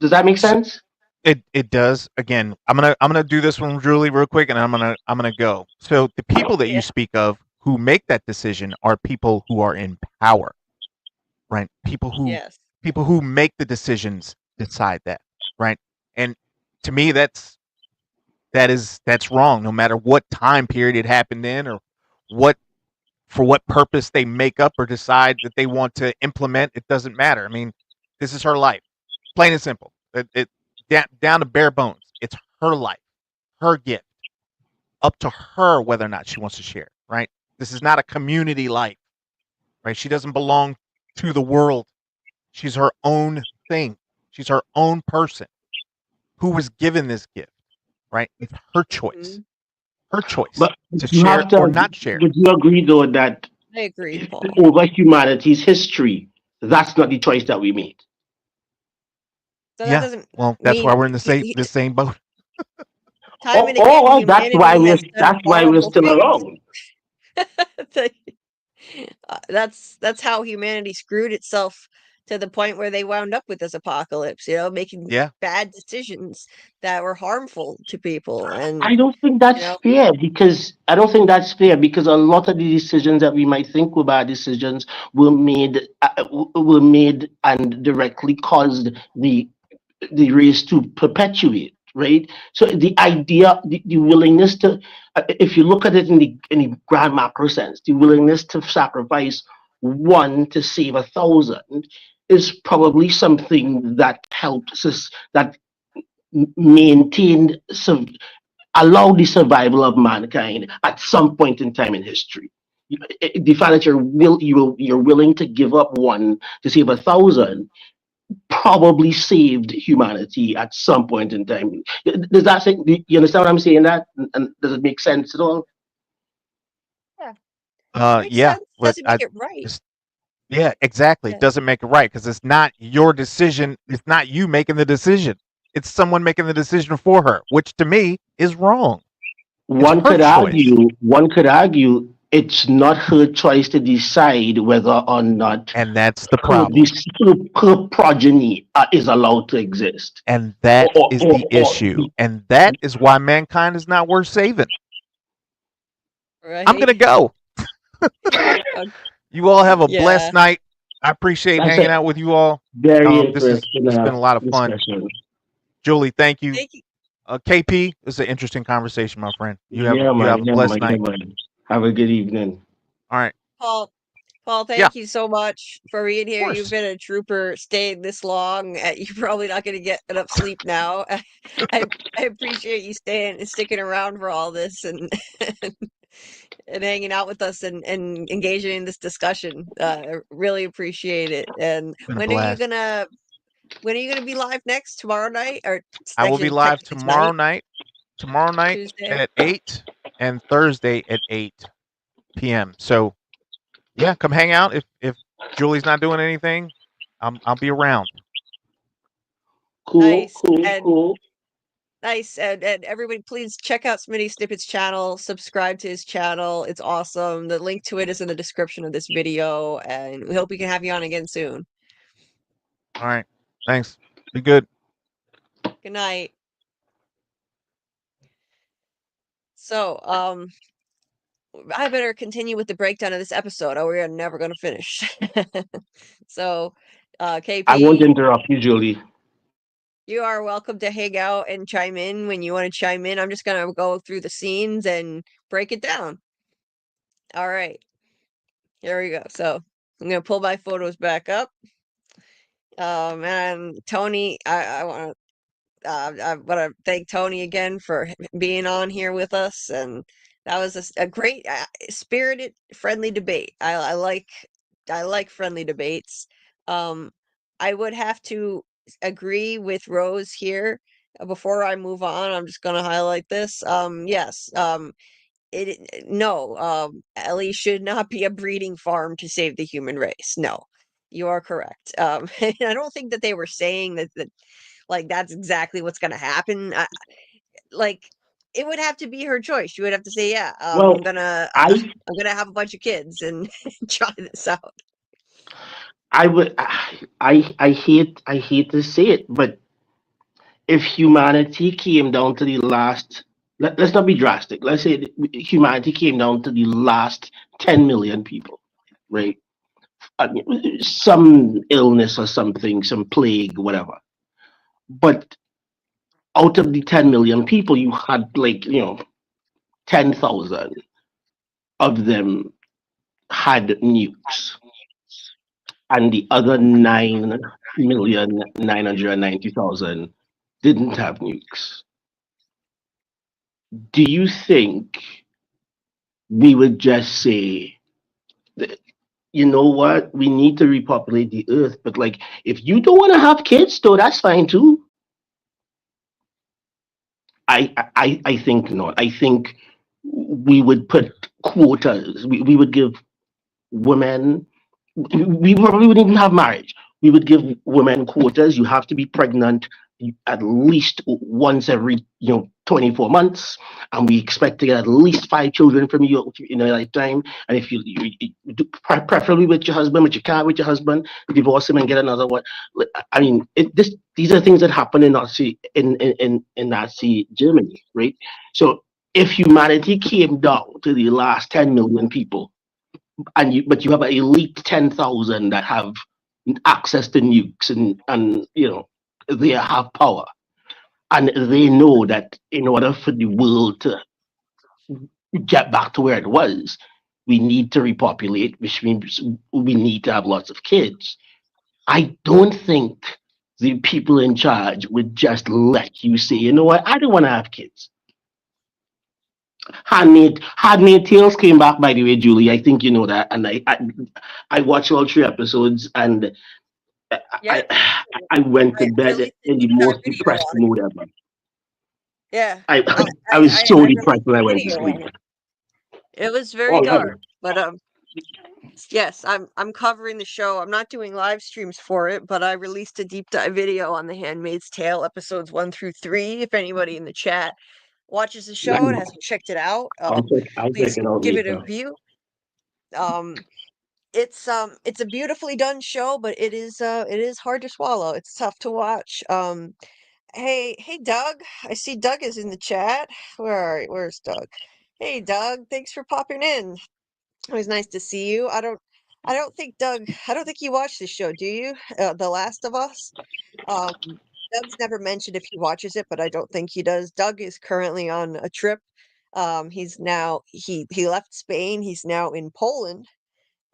Does that make sense? It does. Again, I'm gonna do this one, Julie, real quick, and I'm gonna go. So the people that you speak of who make that decision are people who are in power, right? People who make the decisions decide that, right? And to me, that's wrong. No matter what time period it happened in, or for what purpose they make up or decide that they want to implement, it doesn't matter. I mean, this is her life, plain and simple. It down to bare bones. It's her life, her gift. Up to her whether or not she wants to share, right? This is not a community life, right? She doesn't belong to the world. She's her own thing. She's her own person who was given this gift, right? It's her choice. Her choice to share or not share. Would you agree, though, that I agree, Paul. over humanity's history, that's not the choice that we made? So that doesn't that's why we're in the same boat. Time and again, that's why we're still around. That's how humanity screwed itself to the point where they wound up with this apocalypse, making bad decisions that were harmful to people. And I don't think that's fair, because a lot of the decisions that we might think were bad decisions were made and directly caused the race to perpetuate. Right. So the idea, the willingness to, if you look at it in the grand macro sense, the willingness to sacrifice one to save 1,000 is probably something that helped us, that maintained, allowed the survival of mankind at some point in time in history. The fact that you're willing to give up one to save 1,000 probably saved humanity at some point in time. Does that say, do you understand what I'm saying? That, and does it make sense at all? Yeah. Doesn't make it right. Yeah, exactly. It doesn't make it right, because it's not your decision. It's not you making the decision. It's someone making the decision for her, which to me is wrong. One could argue it's not her choice to decide whether or not And that's the her, problem. her progeny is allowed to exist. And that is the issue. And that is why mankind is not worth saving. Right? I'm going to go. You all have a Yeah. blessed night. I appreciate That's hanging a out with you all. very This has interesting been a lot of fun. discussion. Julie, thank you. Thank you. KP, this is an interesting conversation, my friend. You have Yeah, a man. blessed night. Have a good evening. All right. Paul, Yeah. thank you so much for being here. course. You've been a trooper staying this long. You're probably not going to get enough sleep now. I appreciate you sticking around for all this and and hanging out with us and engaging in this discussion. I really appreciate it. And Been a when are you blast. gonna be live next? Tomorrow night? Or I will be actually, live technically tomorrow tonight, night. Tomorrow night Tuesday? at 8 and Thursday at 8 p.m. So yeah, come hang out. If Julie's not doing anything, I'll be around. Cool, Nice. cool. Nice. And everybody, please check out Smitty Snippets channel, subscribe to his channel. It's awesome. The link to it is in the description of this video, and we hope we can have you on again soon. All right. Thanks. Be good. Good night. So, I better continue with the breakdown of this episode, or we're never going to finish. So, KP, I won't interrupt you, Julie. you are welcome to hang out and chime in when you want to chime in. I'm just going to go through the scenes and break it down. All right. Here we go. So, I'm going to pull my photos back up. And Tony, I want to thank Tony again for being on here with us, and that was a great, spirited, friendly debate. I like friendly debates. I would have to agree with Rose here. Before I move on, I'm just going to highlight this. Yes. Ellie should not be a breeding farm to save the human race. No, you are correct. I don't think that they were saying that like that's exactly what's going to happen. Like it would have to be her choice. She would have to say, "Yeah, Well, I'm gonna have a bunch of kids and try this out." I hate to say it, but if humanity came down to the last, let's not be drastic. Let's say humanity came down to the last 10 million people, right? Some illness or something, some plague, whatever. But out of the 10 million people, you had 10,000 of them had nukes, and the other 9,990,000 didn't have nukes. Do you think we would just say, you know what, we need to repopulate the earth, but like, if you don't want to have kids, though, that's fine too? I think not. I think we would put quotas. We would give women, we probably wouldn't even have marriage. We would give women quotas. You have to be pregnant at least once every 24 months, and we expect to get at least 5 children from you in a lifetime. And if you preferably with your husband, but you can't with your husband, divorce him and get another one. I mean, these are things that happen in Nazi in Nazi Germany, right? So if humanity came down to the last 10 million people, but you have an elite 10,000 that have access to nukes and they have power, and they know that in order for the world to get back to where it was, we need to repopulate, which means we need to have lots of kids. I don't think the people in charge would just let you say, you know what, I don't want to have kids. Handmaid Tales came back, by the way, Julie. I think you know that, and I watched all 3 episodes, and Yep. I went to I bed released a in the deep dive most video depressed on it. mood ever. Yeah. I was so released depressed when I a went to video sleep. on it. It was very Oh yeah. dark, but yes, I'm covering the show. I'm not doing live streams for it, but I released a deep dive video on The Handmaid's Tale episodes 1 through 3. If anybody in the chat watches the show and hasn't checked it out, I'll check please it out give it a later. view. It's a beautifully done show, but it is hard to swallow. It's tough to watch. Hey Doug, I see Doug is in the chat. Where's Doug? Hey Doug, thanks for popping in. Always nice to see you. I don't think Doug, I don't think you watch this show, do you? The Last of Us. Um, Doug's never mentioned if he watches it, but I don't think he does. Doug is currently on a trip. He left Spain. He's now in Poland,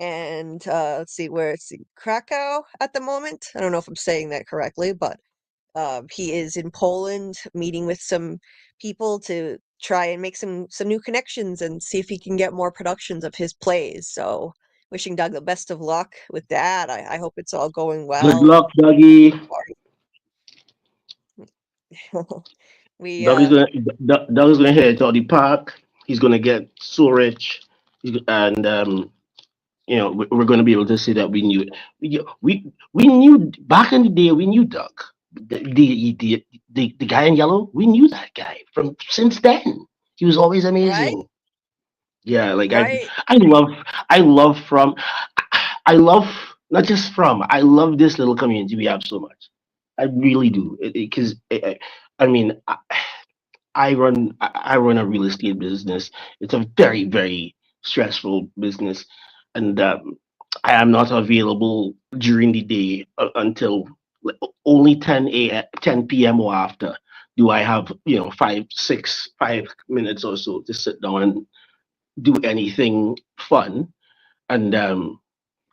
and let's see where it's in Krakow at the moment. I don't know if I'm saying that correctly, but he is in Poland meeting with some people to try and make some new connections and see if he can get more productions of his plays. So wishing Doug the best of luck with that. I hope it's all going Good well. luck, Dougie. We Doug is gonna head to the park. He's gonna get so rich, and we're gonna be able to say that we knew it. We knew back in the day. We knew Doug, the guy in yellow. We knew that guy from since then. He was always right, amazing. Yeah, like right. I love from I love not just from I love this little community we have so much. I really do because I mean I run a real estate business. It's a very very stressful business, and I am not available during the day until only 10 p.m. or after. Do I have 5 minutes or so to sit down and do anything fun? And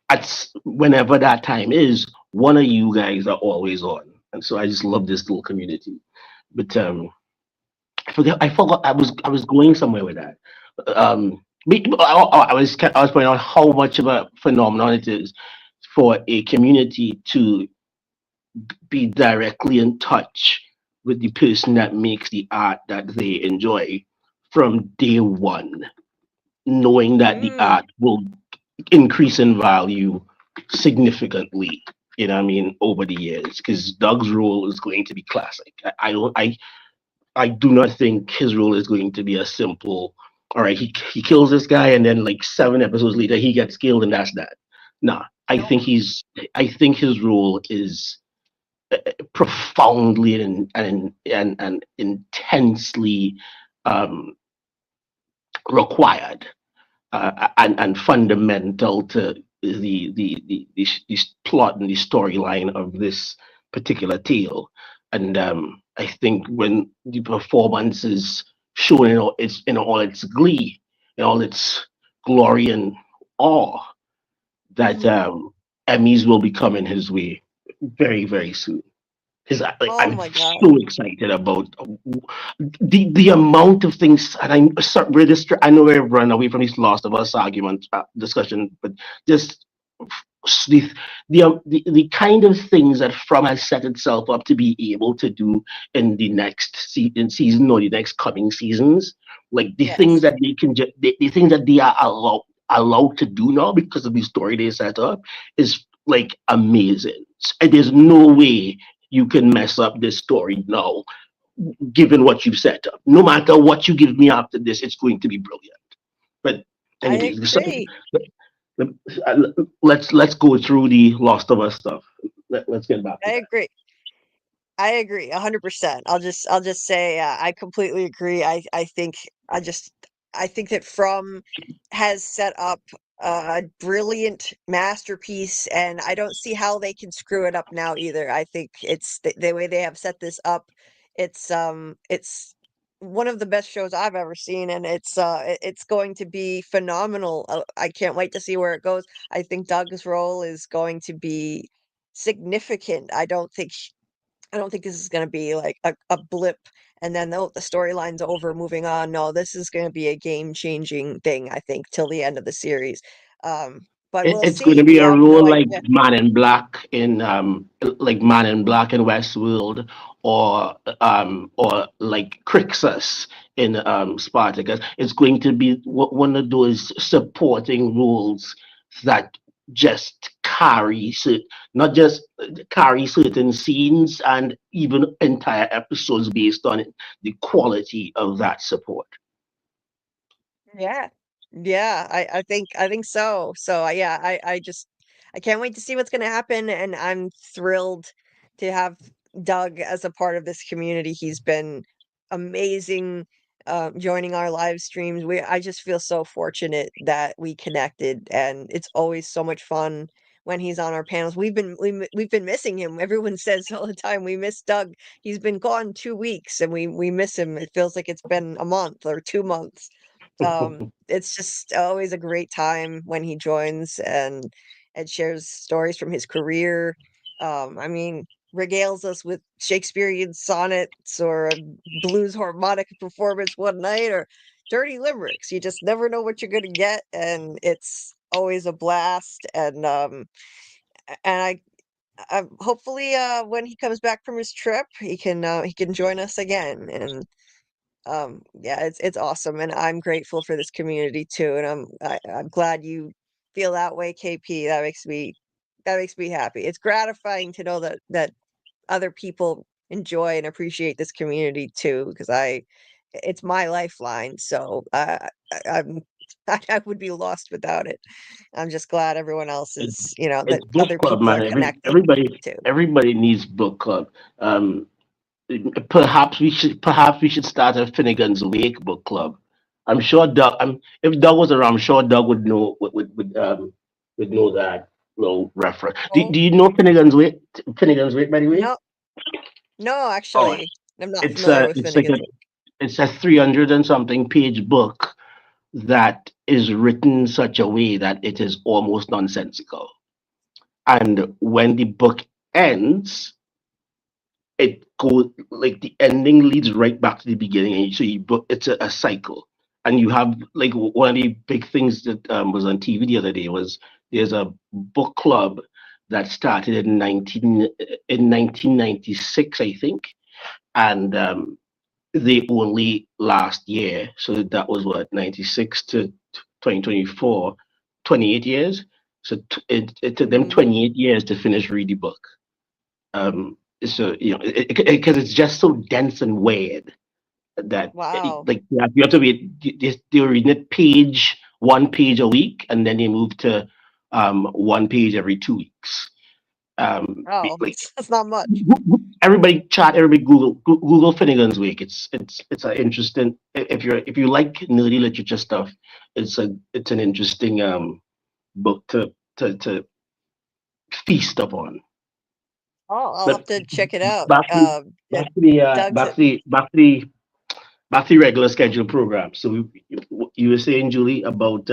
at whenever that time is, one of you guys are always on, and so I just love this little community. But I forgot I was going somewhere with that. I was pointing out how much of a phenomenon it is for a community to be directly in touch with the person that makes the art that they enjoy from day one, knowing that the Mm, art will increase in value significantly. You know what I mean, over the years, because Doug's role is going to be classic. I do not think his role is going to be a simple. All right, he kills this guy, and then like 7 episodes later, he gets killed, and that's that. Nah, no, I think his role is profoundly and intensely um, required and fundamental to the plot and the storyline of this particular tale. And I think when the performance is shown in all its glee, in all its glory and awe, that hmm. Emmys will be coming his way very, very soon. Because Oh I'm my God. so excited about the amount of things, and I know we've run away from this Last of Us argument discussion, but just the the kind of things that From has set itself up to be able to do in the next season or the next coming seasons, like the things Yes. that they can the things that they are allowed to do now because of the story they set up is like amazing. And there's no way you can mess up this story now, given what you've set up. No matter what you give me after this, it's going to be brilliant. But I anyways, agree. let's go through the Last of Us stuff. Let's get back to I that. agree. I agree 100%. I'll just say I completely agree. I just I think that From has set up a brilliant masterpiece, and I don't see how they can screw it up now either. I think it's the way they have set this up. It's one of the best shows I've ever seen, and it's going to be phenomenal. I can't wait to see where it goes. I think Doug's role is going to be significant. I don't think this is going to be like a blip and then the storyline's over, moving on. No, this is going to be a game-changing thing, I think, till the end of the series. But we'll It's going to see. be We a have no role idea. like Man in Black in Westworld, or like Crixus in Spartacus. It's going to be one of those supporting roles that just not just carry certain scenes and even entire episodes based on the quality of that support. Yeah. Yeah, I think so. So yeah, I can't wait to see what's gonna happen, and I'm thrilled to have Doug as a part of this community. He's been amazing, joining our live streams. I just feel so fortunate that we connected, and it's always so much fun when he's on our panels. We've been missing him. Everyone says all the time we miss Doug. He's been gone 2 weeks, and we miss him. It feels like it's been a month or 2 months. It's just always a great time when he joins and shares stories from his career. I mean, regales us with Shakespearean sonnets or a blues harmonica performance one night or dirty limericks. You just never know what you're gonna get, and it's always a blast. And I hopefully when he comes back from his trip, he can join us again. And yeah, it's awesome, and I'm grateful for this community too, and I'm glad you feel that way, KP. That makes me happy. It's gratifying to know that other people enjoy and appreciate this community too, because it's my lifeline. So I'm I would be lost without it. I'm just glad everyone else It, is, it's that book other club, people man. are connecting too. Everybody needs book club. Um, perhaps we should start a Finnegan's Wake book club. I'm sure Doug. If Doug was around, I'm sure Doug would know that little reference. Oh, Do you know Finnegan's Wake? Finnegan's Wake, by the way. no, no, Oh, actually, I'm not it's familiar a with it's like a Finnegan's. it's a 300 and something page book that is written in such a way that it is almost nonsensical. And when the book ends, it goes like the ending leads right back to the beginning, and so it's a cycle. And you have like one of the big things that was on TV the other day was there's a book club that started in 1996, I think, and they only last year, so that was what 96 to 2024, 28 years. So it took them Mhm. 28 years to finish read the book. So because it's just so dense and weird that Wow. you have to be they're reading it one page a week, and then they move to one page every 2 weeks. Oh, Like that's not much. everybody chat, everybody Google Finnegan's Wake. It's an interesting if you like nerdy literature stuff, it's an interesting book to feast upon. Oh, I'll have But to check it out. back to Yeah, back to the Doug's back to the regular schedule program. So you were saying, Julie, about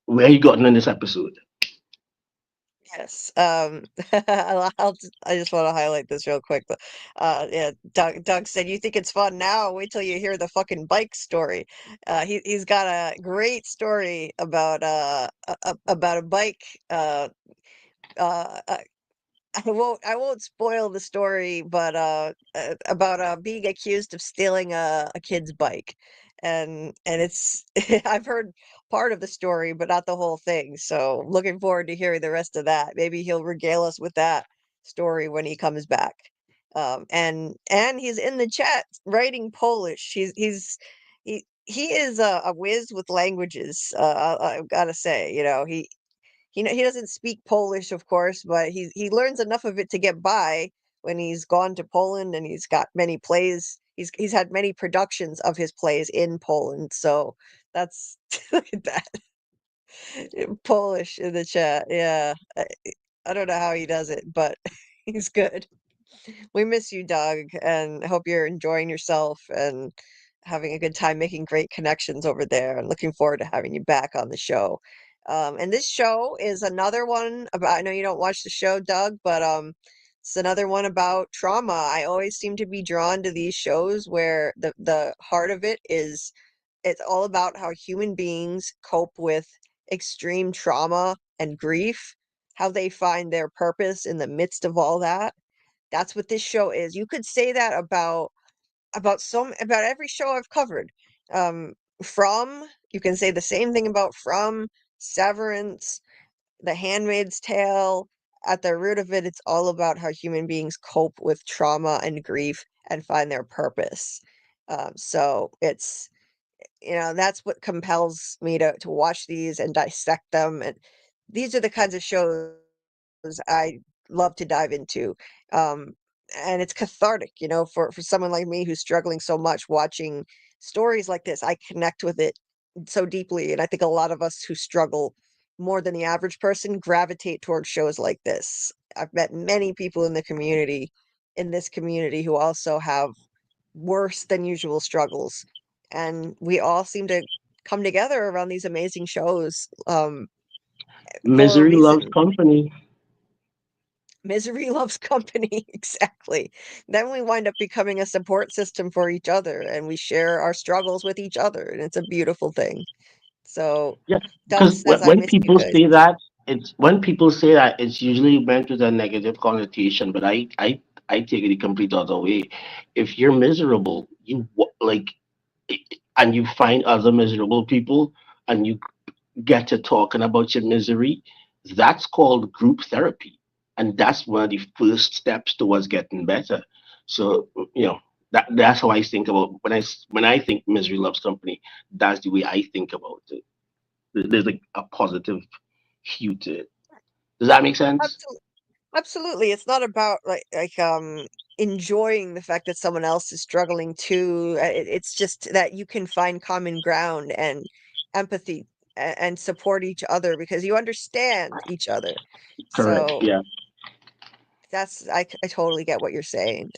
where you gotten in this episode. yes. I just want to highlight this real quick. Yeah, Doug said, "You think it's fun now? Wait till you hear the fucking bike story." He's got a great story about a bike. Uh, I won't spoil the story, but about being accused of stealing a kid's bike, and it's I've heard part of the story, but not the whole thing. So looking forward to hearing the rest of that. Maybe he'll regale us with that story when he comes back. And he's in the chat writing Polish. He is a whiz with languages. I've got to say, he doesn't speak Polish, of course, but he learns enough of it to get by when he's gone to Poland, and he's got many plays. He's had many productions of his plays in Poland, so that's look at that Polish in the chat. Yeah, I don't know how he does it, but he's good. We miss you, Doug, and hope you're enjoying yourself and having a good time making great connections over there. And looking forward to having you back on the show. And this show is another one about, I know you don't watch the show, Doug, but it's another one about trauma. I always seem to be drawn to these shows where the heart of it is it's all about how human beings cope with extreme trauma and grief, how they find their purpose in the midst of all that. That's what this show is. You could say that about every show I've covered. From you can say the same thing about From, Severance, The Handmaid's Tale. At the root of it, it's all about how human beings cope with trauma and grief and find their purpose. So that's what compels me to watch these and dissect them. And these are the kinds of shows I love to dive into. Um, and it's cathartic, for someone like me who's struggling so much watching stories like this. I connect with it so deeply. And I think a lot of us who struggle more than the average person gravitate towards shows like this. I've met many people in this community who also have worse than usual struggles. And we all seem to come together around these amazing shows for a Misery loves reason. company. Misery loves company. Exactly. Then we wind up becoming a support system for each other and we share our struggles with each other. And it's a beautiful thing. So Yeah, Doug because says, I when miss you people guys. say that, it's usually meant with a negative connotation. But I take it the complete other way. If you're miserable, and you find other miserable people, and you get to talking about your misery, that's called group therapy, and that's one of the first steps towards getting better. So that's how I think about when I think misery loves company. That's the way I think about it. There's like a positive hue to it. Does that make sense? Absolutely. Absolutely. It's not about enjoying the fact that someone else is struggling too. It's just that you can find common ground and empathy and support each other because you understand each other. Correct. So Yeah. I totally get what you're saying.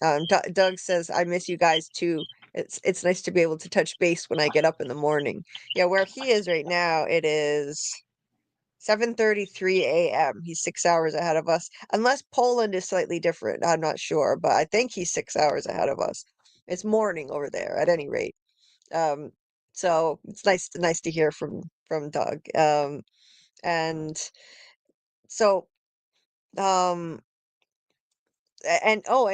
Doug says, I miss you guys too. It's nice to be able to touch base when I get up in the morning. Yeah, where he is right now, it is 7:33 a.m. He's 6 hours ahead of us. Unless Poland is slightly different. I'm not sure, but I think he's 6 hours ahead of us. It's morning over there at any rate. Um, so it's nice to hear from Doug. And so um and oh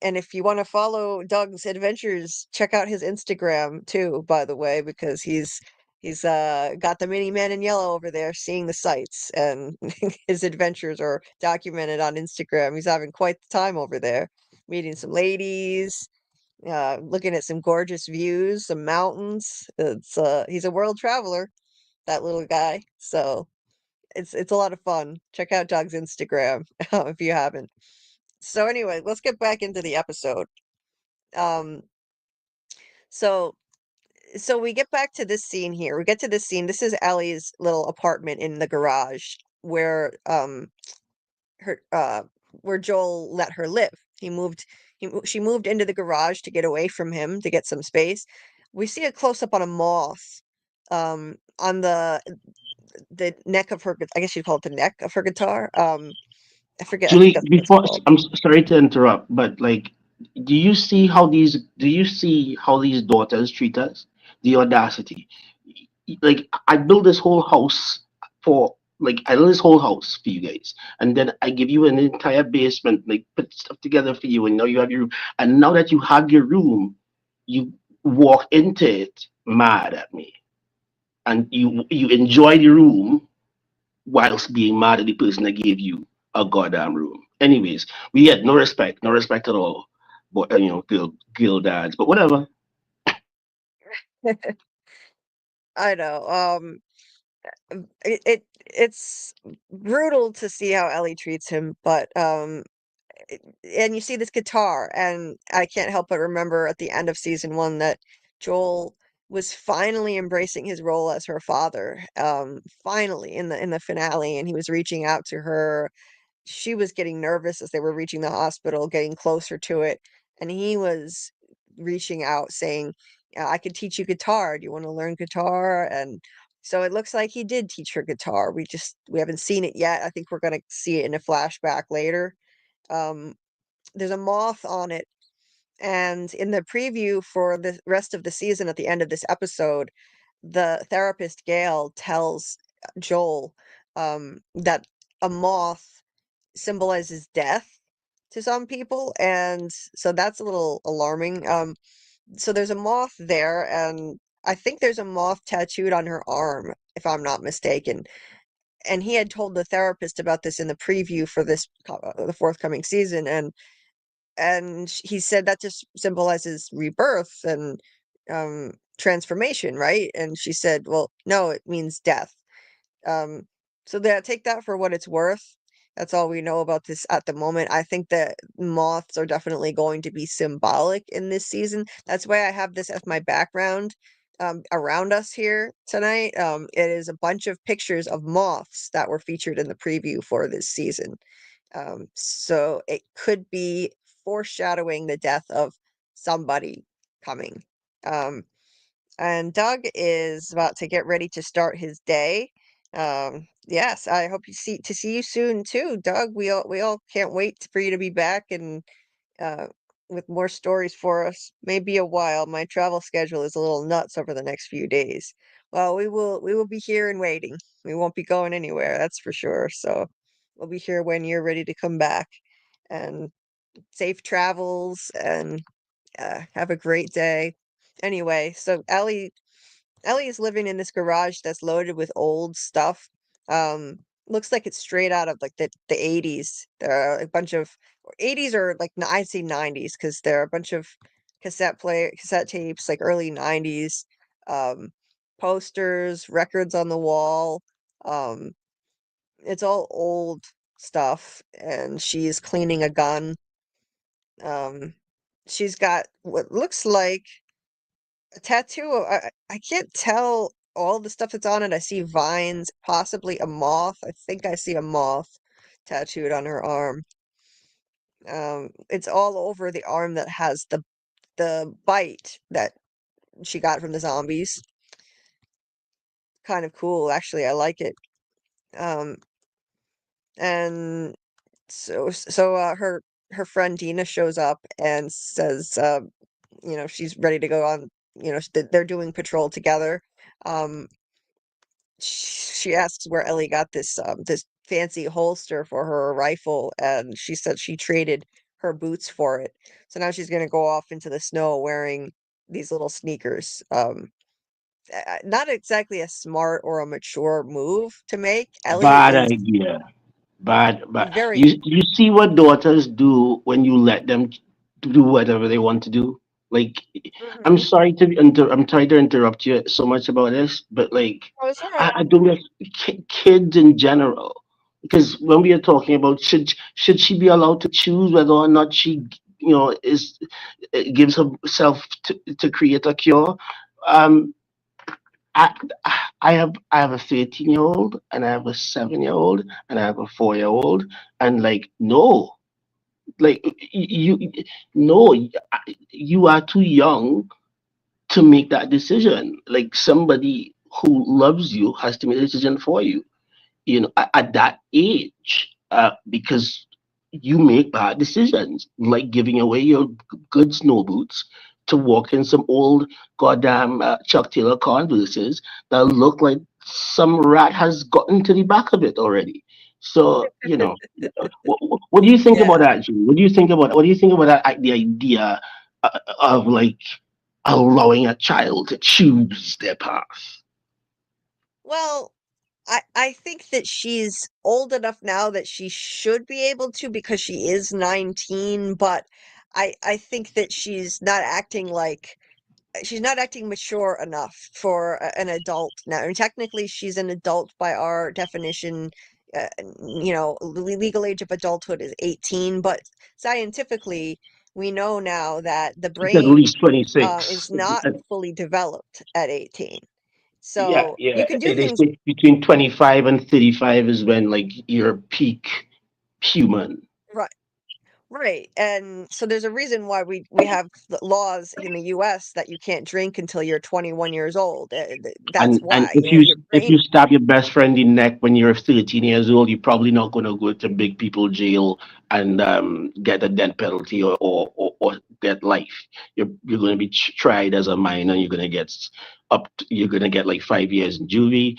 and if you want to follow Doug's adventures, check out his Instagram too, by the way, because he's got the mini man in yellow over there seeing the sights, and his adventures are documented on Instagram. He's having quite the time over there, meeting some ladies, looking at some gorgeous views, some mountains. He's a world traveler, that little guy. So it's a lot of fun. Check out Doug's Instagram if you haven't. So anyway, let's get back into the episode. Um, so so we get back to this scene here. We get to this scene. This is Ellie's little apartment in the garage where her where Joel let her live. She moved into the garage to get away from him to get some space. We see a close up on a moth on the neck of her, I guess you'd call it the neck of her guitar. I think Julie, that's what it's called. sorry to interrupt, but like, do you see how these daughters treat us? The audacity. Like, I built this whole house for you guys, and then I give you an entire basement, like put stuff together for you, and now you have your room. And now that you have your room, you walk into it mad at me, and you enjoy the room whilst being mad at the person that gave you a goddamn room. Anyways, we had no respect at all. But girl dads, but whatever. I know. It's brutal to see how Ellie treats him, but and you see this guitar, and I can't help but remember at the end of season one that Joel was finally embracing his role as her father, finally in the finale, and he was reaching out to her. She was getting nervous as they were reaching the hospital, getting closer to it, and he was reaching out saying, I could teach you guitar. Do you want to learn guitar? And so it looks like he did teach her guitar. We haven't seen it yet. I think we're gonna see it in a flashback later. Um, there's a moth on it, and in the preview for the rest of the season at the end of this episode, the therapist Gail tells Joel that a moth symbolizes death to some people, and so that's a little alarming. So there's a moth there, and I think there's a moth tattooed on her arm, if I'm not mistaken. And he had told the therapist about this in the preview for the forthcoming season, and he said that just symbolizes rebirth, and transformation, right? And she said, well, no, it means death. So take that for what it's worth. That's all we know about this at the moment. I think that moths are definitely going to be symbolic in this season. That's why I have this as my background around us here tonight. It is a bunch of pictures of moths that were featured in the preview for this season. So it could be foreshadowing the death of somebody coming. And Doug is about to get ready to start his day. Yes, I hope to see you soon too, Doug. We all can't wait for you to be back and uh, with more stories for us. Maybe a while. My travel schedule is a little nuts over the next few days. Well, we will be here and waiting. We won't be going anywhere, that's for sure. So we'll be here when you're ready to come back. And safe travels and have a great day. Anyway, so Ellie is living in this garage that's loaded with old stuff. Um, looks like it's straight out of like the 80s. There are a bunch of 80s or like I'd say 90s because there are a bunch of cassette tapes, like early 90s, um, posters, records on the wall. Um, it's all old stuff, and she's cleaning a gun. Um, she's got what looks like a tattoo. I can't tell all the stuff that's on it. I see vines, possibly a moth. I think I see a moth tattooed on her arm. It's all over the arm that has the bite that she got from the zombies. Kind of cool, actually. I like it. Um, and her friend Dina shows up and says, she's ready to go on. They're doing patrol together. Um, she asks where Ellie got this fancy holster for her rifle, and she said she traded her boots for it. So now she's gonna go off into the snow wearing these little sneakers. Not exactly a smart or a mature move to make. Ellie Bad is idea. Bad. very. You see what daughters do when you let them do whatever they want to do. Like, I'm Mhm. sorry to I'm sorry to interrupt you so much about this, but like, Oh, it's all right. I don't like kids in general. Because when we are talking about should she be allowed to choose whether or not she is gives herself to create a cure. Um, I I have a 13-year-old and I have a 7-year-old and I have a 4-year-old, and like no, like you no, you are too young to make that decision. Like somebody who loves you has to make a decision for you. At that age, because you make bad decisions, like giving away your good snow boots to walk in some old goddamn Chuck Taylor Converses that look like some rat has gotten to the back of it already. So, what do you think Yeah. about that, Julie? What do you think about that? The idea of like allowing a child to choose their path. Well, I think that she's old enough now that she should be able to because she is 19, but I think that she's not acting mature enough for an adult now. I mean, technically, she's an adult by our definition. Legal age of adulthood is 18, but scientifically, we know now that the It's at brain least 26. is not fully developed at 18. Yeah, So yeah. you can do They things say between 25 and 35 is when like your peak human. right. Right. And so there's a reason why we have laws in the US that you can't drink until you're 21 years old. That's And why, if you your brain. stab your best friend in the neck when you're 13 years old, you're probably not going to go to big people jail and get a death penalty or get life. You're going to be tried as a minor. You're going to get you're going to get like 5 years in juvie,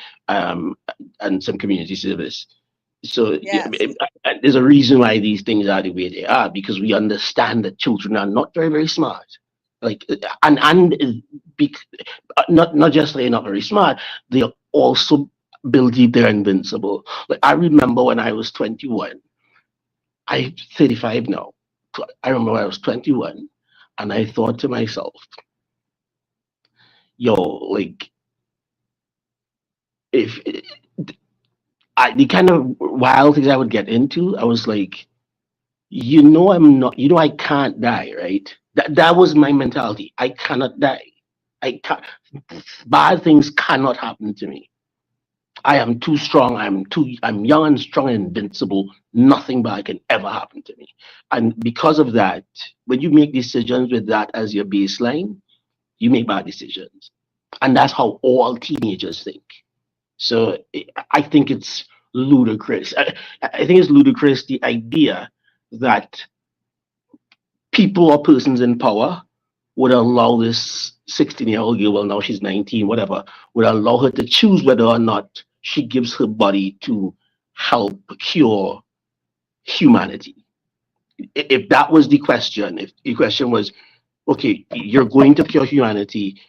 and some community service. So yeah, Yes. there's a reason why these things are the way they are, because we understand that children are not very, very smart. Like and bec- not just they're not very smart, they also believe they're invincible. Like I remember when I was 21, I'm 35 now. I remember when I was 21, and I thought to myself, yo, like if the kind of wild things I would get into, I was like, I'm not, I can't die, right? That was my mentality. I cannot die. I can't. Bad things cannot happen to me. I am too strong. I'm young and strong and invincible. Nothing bad can ever happen to me. And because of that, when you make decisions with that as your baseline, you make bad decisions. And that's how all teenagers think. So I think it's ludicrous. I think it's ludicrous the idea that people or persons in power would allow this 16-year-old girl, well, now she's 19, whatever, would allow her to choose whether or not she gives her body to help cure humanity. If that was the question, if the question was, okay, you're going to cure humanity,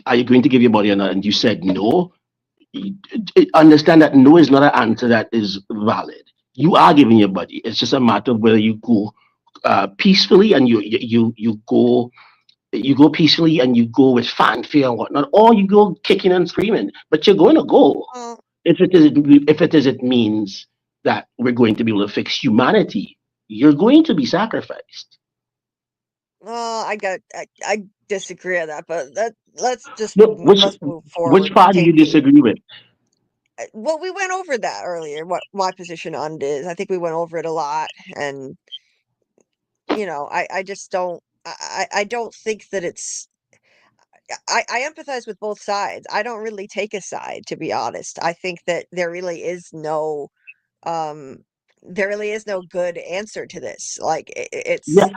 are you going to give your body or not? And you said no, understand that no is not an answer that is valid. You are giving your body. It's just a matter of whether you go peacefully and you go peacefully and you go with fanfare and whatnot, or you go kicking and screaming. But you're going to go. Well, If it means that we're going to be able to fix humanity, you're going to be sacrificed. I disagree on that, but let's just No, let's move which forward. part do you disagree with? Well, we went over that earlier. What my position on it is, I think we went over it a lot, and I just don't. I don't think that it's. I empathize with both sides. I don't really take a side, to be honest. I think that um there really is no good answer to this. Like Yeah, it's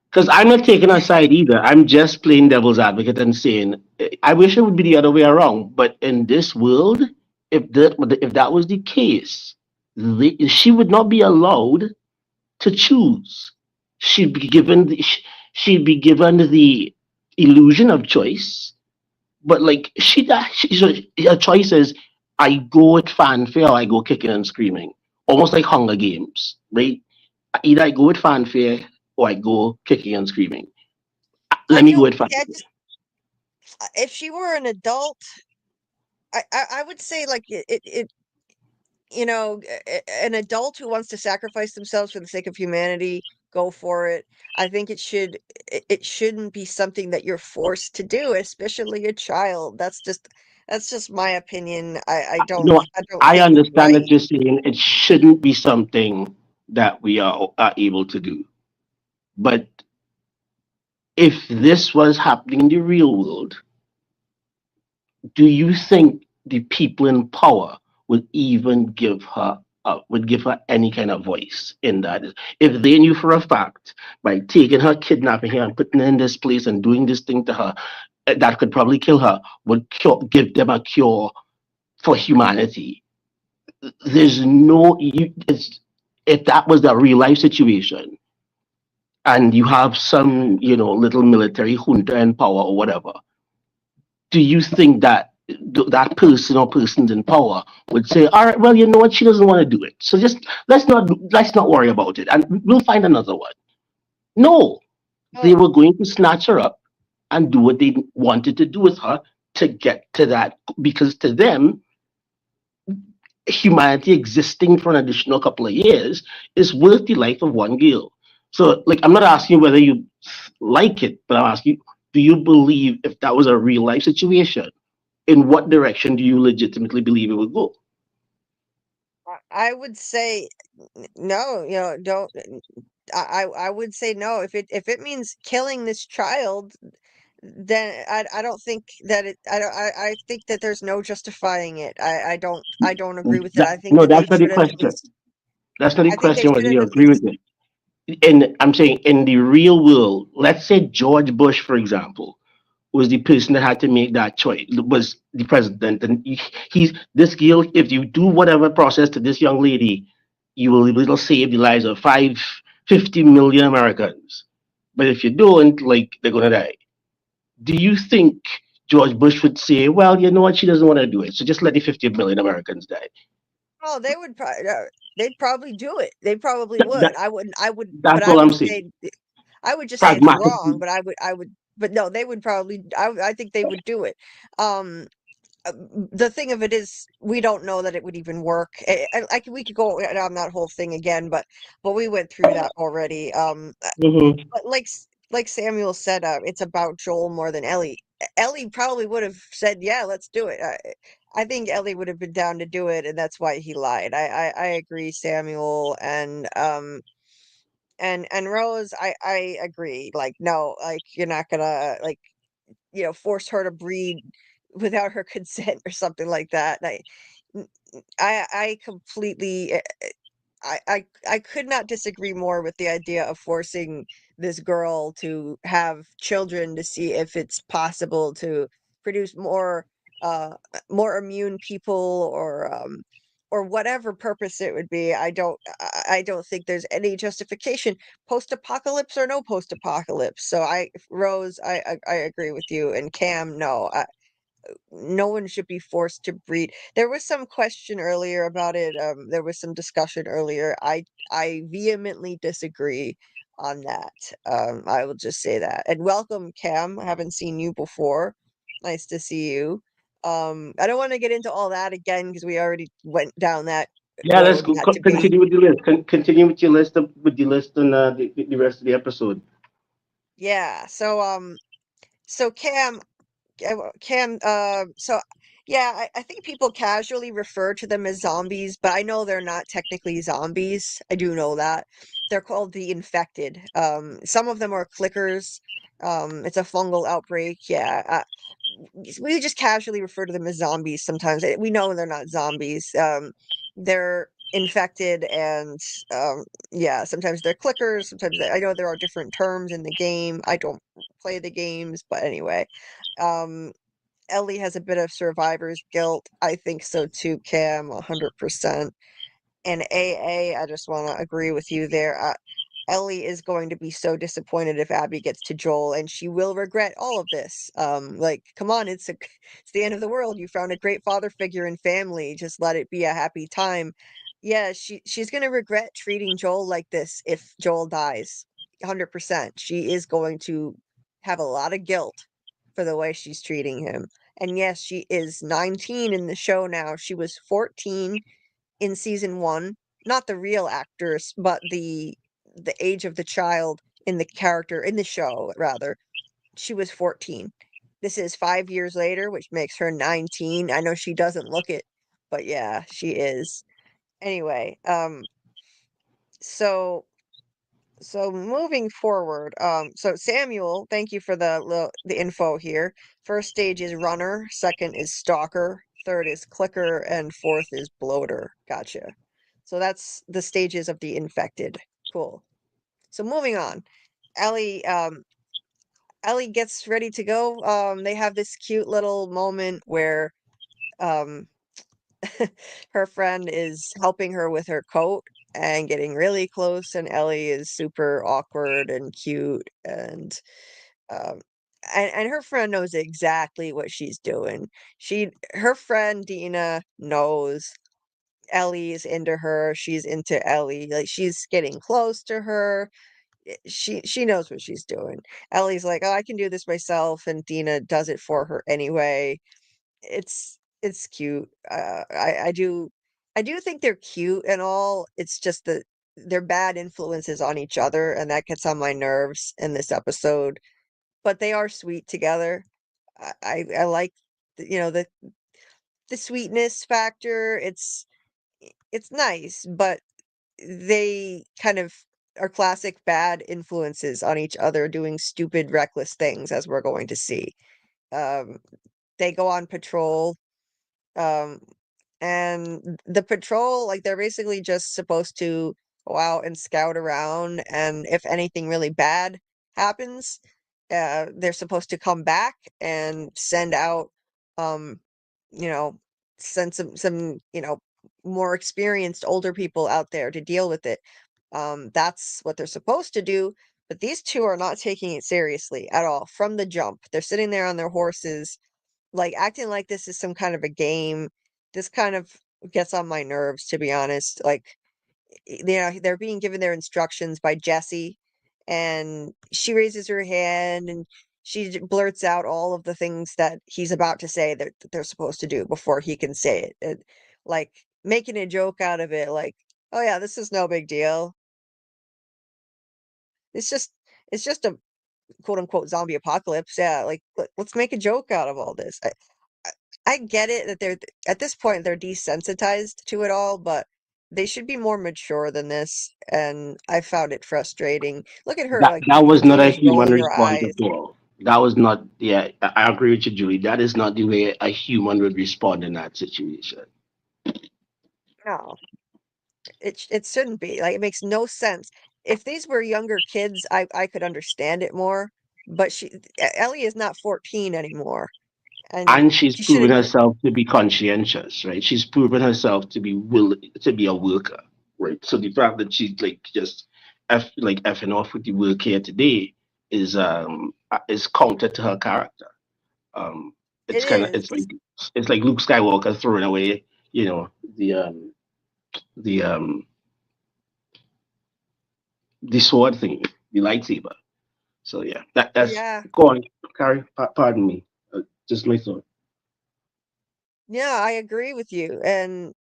because I'm not taking a side either. I'm just playing devil's advocate and saying I wish it would be the other way around. But in this world, if that was the case, she would not be allowed to choose. She'd be given the illusion of choice, but like so her choice is I go with fanfare or I go kicking and screaming, almost like Hunger Games, right? Either I go with fanfare or I go kicking and screaming. I Let me go don't with fanfare. I just if she were an adult, I would say like an adult who wants to sacrifice themselves for the sake of humanity, go for it. I think it shouldn't be something that you're forced to do, especially a child. That's just my opinion. No, I don't I think it's understand that right. you're saying it shouldn't be something that we are able to do, but if this was happening in the real world, do you think the people in power would even give her any kind of voice in that? If they knew for a fact by taking her, kidnapping her, and putting her in this place and doing this thing to her that could probably kill her, would give them a cure for humanity. There's no if that was the real life situation, and you have some little military junta in power or whatever, do you think that that person or persons in power would say, all right, well, you know what, she doesn't want to do it, so just let's not worry about it and we'll find another one? No, they Well, were going to snatch her up and do what they wanted to do with her to get to that, because to them, humanity existing for an additional couple of years is worth the life of one girl. So, like, I'm not asking you whether you like it, but I'm asking you, do you believe if that was a real life situation, in what direction do you legitimately believe it would go? I would say no, don't I would say no. If it means killing this child, then I don't think that I think that there's no justifying it. I don't agree with it. I think No, that they that's not the should at question. least That's not the I think they question should whether at you agree with least it. And I'm saying in the real world, let's say George Bush, for example, was the person that had to make that choice, was the president, and he's this girl. If you do whatever process to this young lady, it'll save the lives of 50 million Americans. But if you don't, like, they're gonna die. Do you think George Bush would say, well, you know what, she doesn't want to do it, so just let the 50 million Americans die? oh, they'd probably do it. They probably That, would. that, I wouldn't, but that's I all I'm would saying. say I would just say it's wrong, Pragmatically, but I would but no, they would probably. I think they would do it. Um, the thing of it is, we don't know that it would even work. We could go on that whole thing again, but we went through that already. Mm-hmm. But like Samuel said, it's about Joel more than Ellie. Ellie probably would have said, "Yeah, let's do it." I think Ellie would have been down to do it, and that's why he lied. I agree, Samuel, and Rose. I agree. Like, no, like you're not gonna like force her to breed without her consent or something like that. I completely I could not disagree more with the idea of forcing this girl to have children to see if it's possible to produce more immune people or whatever purpose it would be. I don't think there's any justification, post-apocalypse or no post-apocalypse. So Rose, I agree with you, and Cam, no. No one should be forced to breed. There was some question earlier about it. There was some discussion earlier. I vehemently disagree on that. I will just say that. And welcome, Cam. I haven't seen you before. Nice to see you. I don't want to get into all that again because we already went down that Yeah, let's road, that debate. continue with the list. Continue with your list with the list and the rest of the episode. Yeah. So Cam, so yeah, I think people casually refer to them as zombies, but I know they're not technically zombies. I do know that. They're called the infected. Some of them are clickers. It's a fungal outbreak. Yeah. We just casually refer to them as zombies sometimes. We know they're not zombies. They're infected and yeah, sometimes they're clickers, I know there are different terms in the game. I don't play the games, but anyway. Um Ellie has a bit of survivor's guilt. I think so too, Cam, 100%. And I just want to agree with you there. Ellie is going to be so disappointed if Abby gets to Joel, and she will regret all of this. Like, come on, it's the end of the world. You found a great father figure and family. Just let it be a happy time. Yeah, she's gonna regret treating Joel like this if Joel dies. 100%. She is going to have a lot of guilt for the way she's treating him. And yes, she is 19 in the show now. She was 14 in season 1, not the real actors, but the age of the child in the character in the show, rather. She was 14. This is 5 years later, which makes her 19. I know she doesn't look it, but yeah, she is. Anyway, so moving forward, so Samuel, thank you for the info here. First stage is runner, second is stalker, third is clicker, and fourth is bloater. Gotcha. So that's the stages of the infected. Cool. So moving on. Ellie Ellie gets ready to go. They have this cute little moment where um her friend is helping her with her coat and getting really close, and Ellie is super awkward and cute, um and her friend knows exactly what she's doing. Her friend Dina knows Ellie's into her, she's into Ellie, like she's getting close to her. She knows what she's doing. Ellie's like, "Oh, I can do this myself," and Dina does it for her anyway. It's cute. I do think they're cute and all. It's just that they're bad influences on each other, and that gets on my nerves in this episode. But they are sweet together. I like the sweetness factor. It's nice, but they kind of are classic bad influences on each other doing stupid, reckless things, as we're going to see. Um, they go on patrol. Um, and the patrol, like they're basically just supposed to go out and scout around, and if anything really bad happens, they're supposed to come back and send out, um, you know, send some, more experienced older people out there to deal with it. That's what they're supposed to do, but these two are not taking it seriously at all from the jump. They're sitting there on their horses like acting like this is some kind of a game. This kind of gets on my nerves, to be honest. Like, they're being given their instructions by Jessie, and she raises her hand and she blurts out all of the things that he's about to say that they're supposed to do before he can say it, like making a joke out of it, like, oh yeah, this is no big deal. It's just a quote unquote zombie apocalypse. Yeah, like let's make a joke out of all this. I I get it that they're at this point they're desensitized to it all, but they should be more mature than this, and I found it frustrating. Look at her, That like that was not a Julie's human rolling her response eyes. at all. That was not. Yeah, I agree with you, Julie. That is not the way a human would respond in that situation. No, it shouldn't be. Like it makes no sense. If these were younger kids, I could understand it more. But Ellie is not 14 anymore, and And she's she proven shouldn't. herself to be conscientious, right? She's proven herself to be to be a worker, right? So the fact that she's like just effing off with the work here today is counter to her character. Um, It it's kind of is. it's like Luke Skywalker throwing away, you know, the um the sword thing, the lightsaber. So yeah, that's Yeah, go on, Carrie. Pardon me, just my thought. yeah, I agree with you, and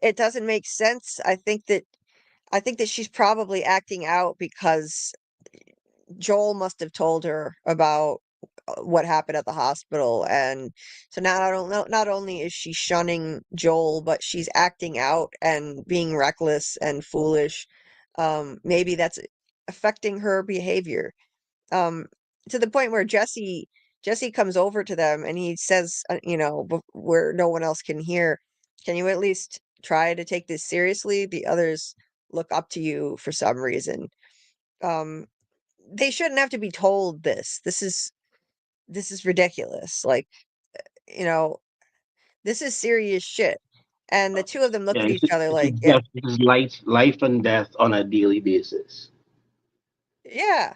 it doesn't make sense. I think that she's probably acting out because Joel must have told her about what happened at the hospital, and so now I don't know. Not only is she shunning Joel, but she's acting out and being reckless and foolish. Maybe that's affecting her behavior. Um, to the point where Jesse comes over to them and he says, where no one else can hear, "Can you at least try to take this seriously? The others look up to you for some reason." Um, they shouldn't have to be told this. This is ridiculous. Like, you know, this is serious shit. And the two of them look Yeah, at each other it's a like, yeah, death, it's life and death on a daily basis. yeah.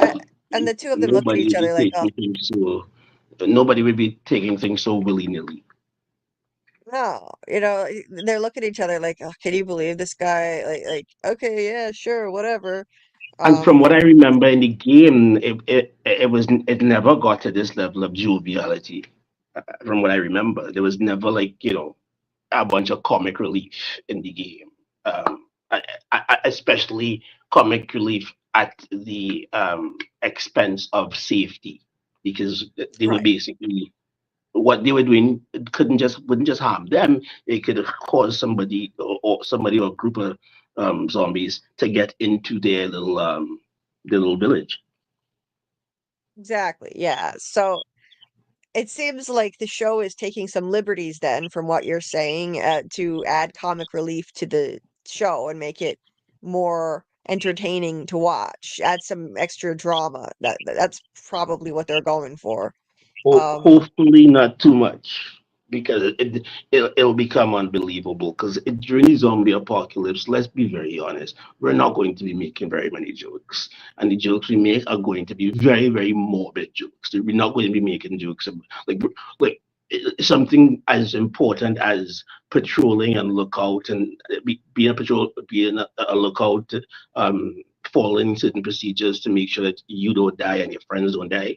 Uh, and the two of them look at Nobody each will be other like, oh, taking things so. Nobody will be taking things so willy nilly. no, they're looking at each other like, oh, can you believe this guy? Okay, yeah, sure, whatever. And from Um, what I remember in the game, it never got to this level of joviality. From what I remember, there was never like a bunch of comic relief in the game. Especially comic relief at the expense of safety, because they were right, basically what they were doing wouldn't just harm them. It could cause somebody or a group of zombies to get into their little village. exactly, yeah. So it seems like the show is taking some liberties then from what you're saying, to add comic relief to the show and make it more entertaining to watch. Add some extra drama. That's probably what they're going for. Um, Hopefully not too much, because it'll become unbelievable. Because during the zombie apocalypse, let's be very honest, we're not going to be making very many jokes, and the jokes we make are going to be very very morbid jokes. We're not going to be making jokes like like something as important as patrolling and lookout and being a lookout, um, following certain procedures to make sure that you don't die and your friends don't die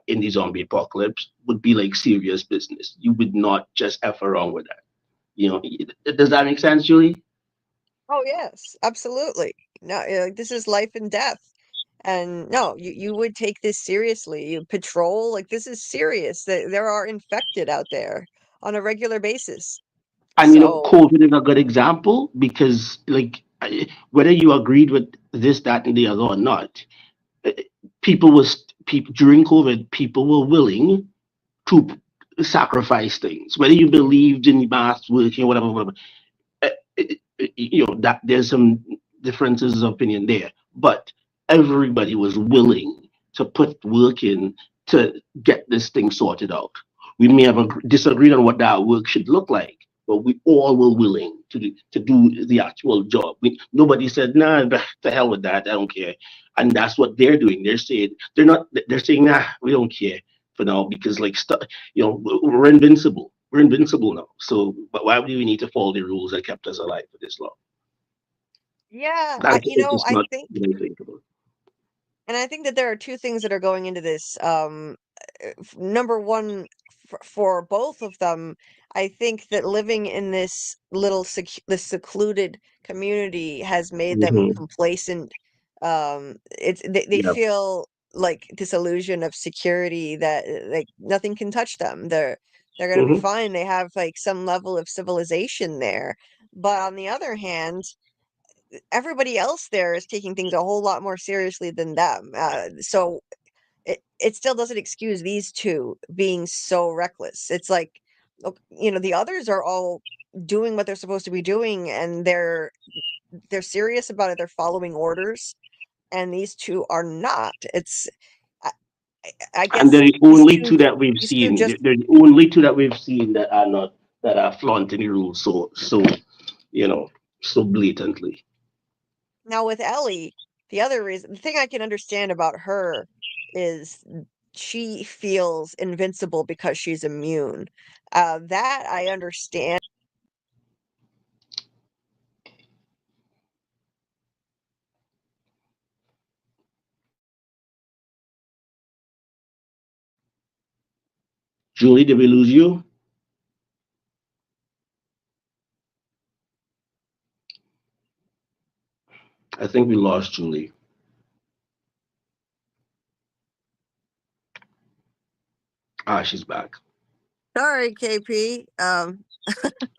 in the zombie apocalypse would be like serious business. You would not just F around with that. Does that make sense, Julie? oh yes, absolutely. No, this is life and death. And no, you would take this seriously. You patrol, like this is serious. There are infected out there on a regular basis. And So, COVID is a good example because, like, whether you agreed with this, that, and the other or not, uh, people during COVID, people were willing to sacrifice things. Whether you believed in mass working, whatever, whatever, uh, that there's some differences of opinion there, but everybody was willing to put work in to get this thing sorted out. We may have disagreed on what that work should look like, but we all were willing to do the actual job. Nobody said, "Nah, the hell with that. I don't care." And that's what they're doing. They're saying, "Nah, we don't care for now because like stuff, we're invincible. We're invincible now. So, but why do we need to follow the rules that kept us alive for this long?" yeah, That's it's just I not think what I think about. And I think that there are two things that are going into this. Number one, for both of them, I think that living in this this secluded community has made them Hmm. complacent. They Yeah. feel like this illusion of security that like nothing can touch them. They're gonna be Hmm. fine. They have like some level of civilization there. But on the other hand, everybody else there is taking things a whole lot more seriously than them. So it still doesn't excuse these two being so reckless. It's like, the others are all doing what they're supposed to be doing, and they're serious about it. They're following orders, and these two are not. I, I And guess they're the only two that we've these two seen. just They're the only two that we've seen that are not, that are flaunting the rules so you know, so blatantly. now with Ellie. The thing I can understand about her is she feels invincible because she's immune. That I understand. Julie, did we lose you? I think we lost Julie. Ah, she's back. Sorry, KP.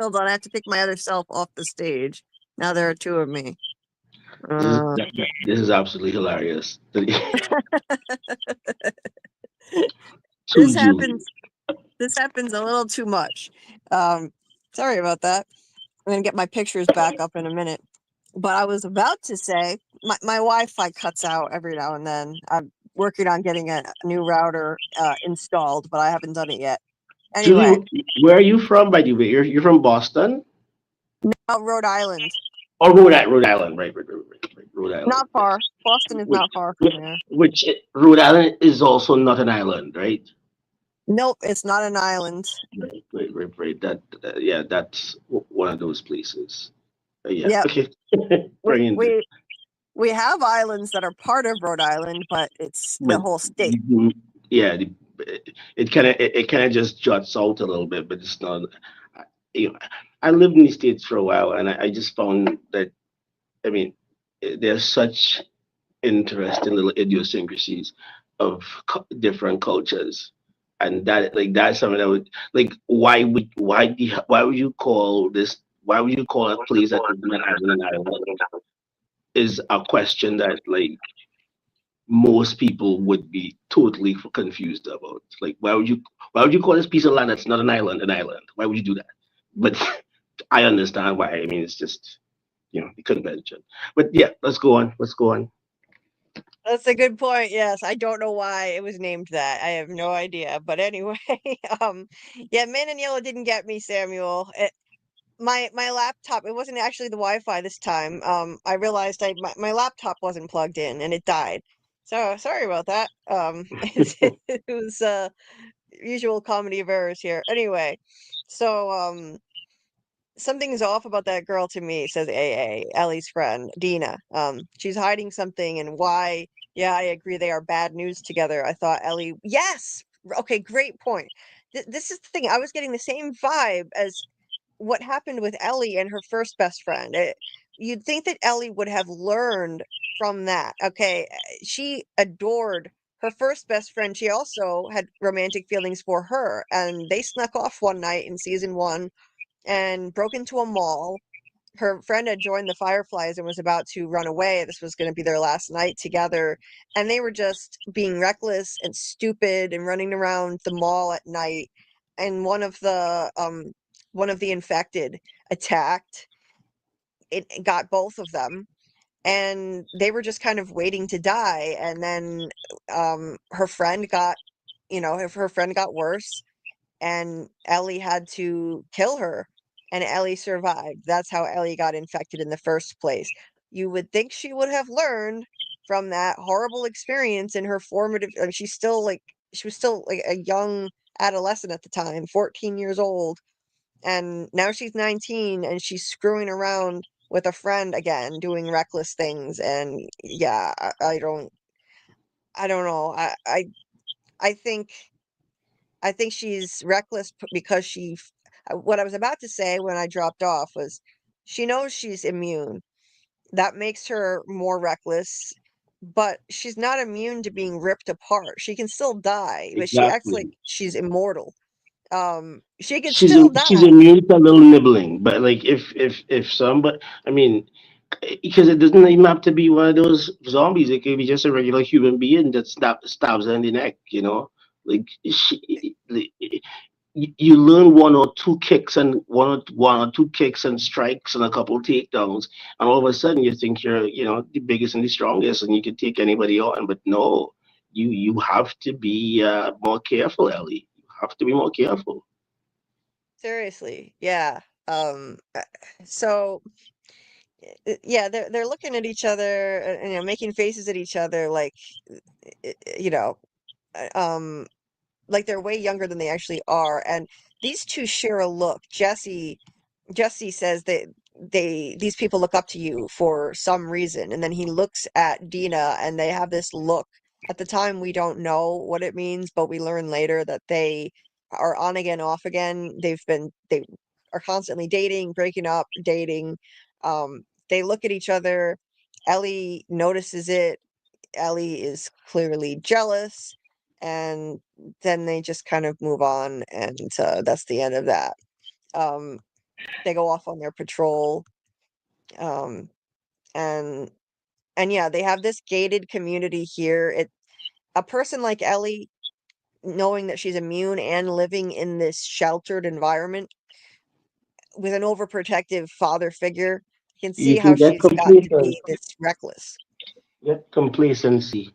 Hold on, I have to pick my other self off the stage. Now there are two of me. Uh, This is absolutely hilarious. Two this Julie. happens. This happens a little too much. Um, Sorry about that. I'm gonna get my pictures back up in a minute. But I was about to say my Wi-Fi cuts out every now and then. I'm working on getting a new router installed, but I haven't done it yet. Anyway, Julie, where are you from, by the way? You're from Boston? Rhode Island, Oh, Rhode Island, right, Rhode Island. not far. Boston is Which, not far from here. Rhode Island is also not an island, right? Nope, it's not an island. Right. Yeah, that's one of those places. Yeah, Yep. okay. We Bring in. we we have islands that are part of Rhode Island, but it's the But whole state. yeah, it kind of just juts out a little bit, but it's not. You know, I lived in the States for a while, and I just found that, I mean, there's such interesting little idiosyncrasies of different cultures, and that's something that would, like, why would you call this, why would you call a place that is not having an island, is a question that, like, most people would be totally confused about. Like, why would you call this piece of land that's not an island an island? Why would you do that? But I understand why. I mean, it's just, the convention. But yeah, let's go on. Let's go on. That's a good point. Yes, I don't know why it was named that. I have no idea. But anyway, um, yeah, Man in Yellow didn't get me, Samuel. My laptop, it wasn't actually the Wi-Fi this time. I realized my laptop wasn't plugged in and it died. So sorry about that. It was usual comedy of errors here. Anyway, so something's off about that girl to me, says AA, Ellie's friend, Dina. She's hiding something, and why? Yeah, I agree. They are bad news together. I thought Ellie. Yes. Okay, great point. This is the thing. I was getting the same vibe as what happened with Ellie and her first best friend. You'd think that Ellie would have learned from that. Okay, she adored her first best friend. She also had romantic feelings for her, and they snuck off one night in season one and broke into a mall. Her friend had joined the Fireflies and was about to run away. This was going to be their last night together. And they were just being reckless and stupid and running around the mall at night. And one of the infected attacked. It got both of them. And they were just kind of waiting to die. And then her friend got, her friend got worse and Ellie had to kill her, and Ellie survived. That's how Ellie got infected in the first place. You would think she would have learned from that horrible experience in her formative. I mean, she was still like a young adolescent at the time, 14 years old, and now she's 19 and she's screwing around with a friend again, doing reckless things. And yeah, I don't. I don't know. I think she's reckless because what I was about to say when I dropped off was she knows she's immune. That makes her more reckless, but she's not immune to being ripped apart. She can still die, but she acts like Exactly. she's immortal. She can She's still she's die. immune to a little nibbling, but like if somebody, I mean, because it doesn't even have to be one of those zombies. It could be just a regular human being that stabs her in the neck. You know, like you learn one or two kicks and strikes and a couple takedowns, and all of a sudden you think you're the biggest and the strongest, and you can take anybody on. But no, you have to be more careful, Ellie. You have to be more careful. Seriously, yeah. So yeah, they're looking at each other, and, making faces at each other, like, you know, um, like they're way younger than they actually are. And these two share a look. Jesse says that these people look up to you for some reason, and then he looks at Dina, and they have this look. At the time, we don't know what it means, but we learn later that they are on again, off again. They are constantly dating, breaking up, dating. They look at each other. Ellie notices it. Ellie is clearly jealous, and then they just kind of move on, and that's the end of that. Um, they go off on their patrol, um, and yeah, they have this gated community here. A person like Ellie, knowing that she's immune and living in this sheltered environment with an overprotective father figure, can see You how can get she's gotten to complacent. be this reckless. Get complacency.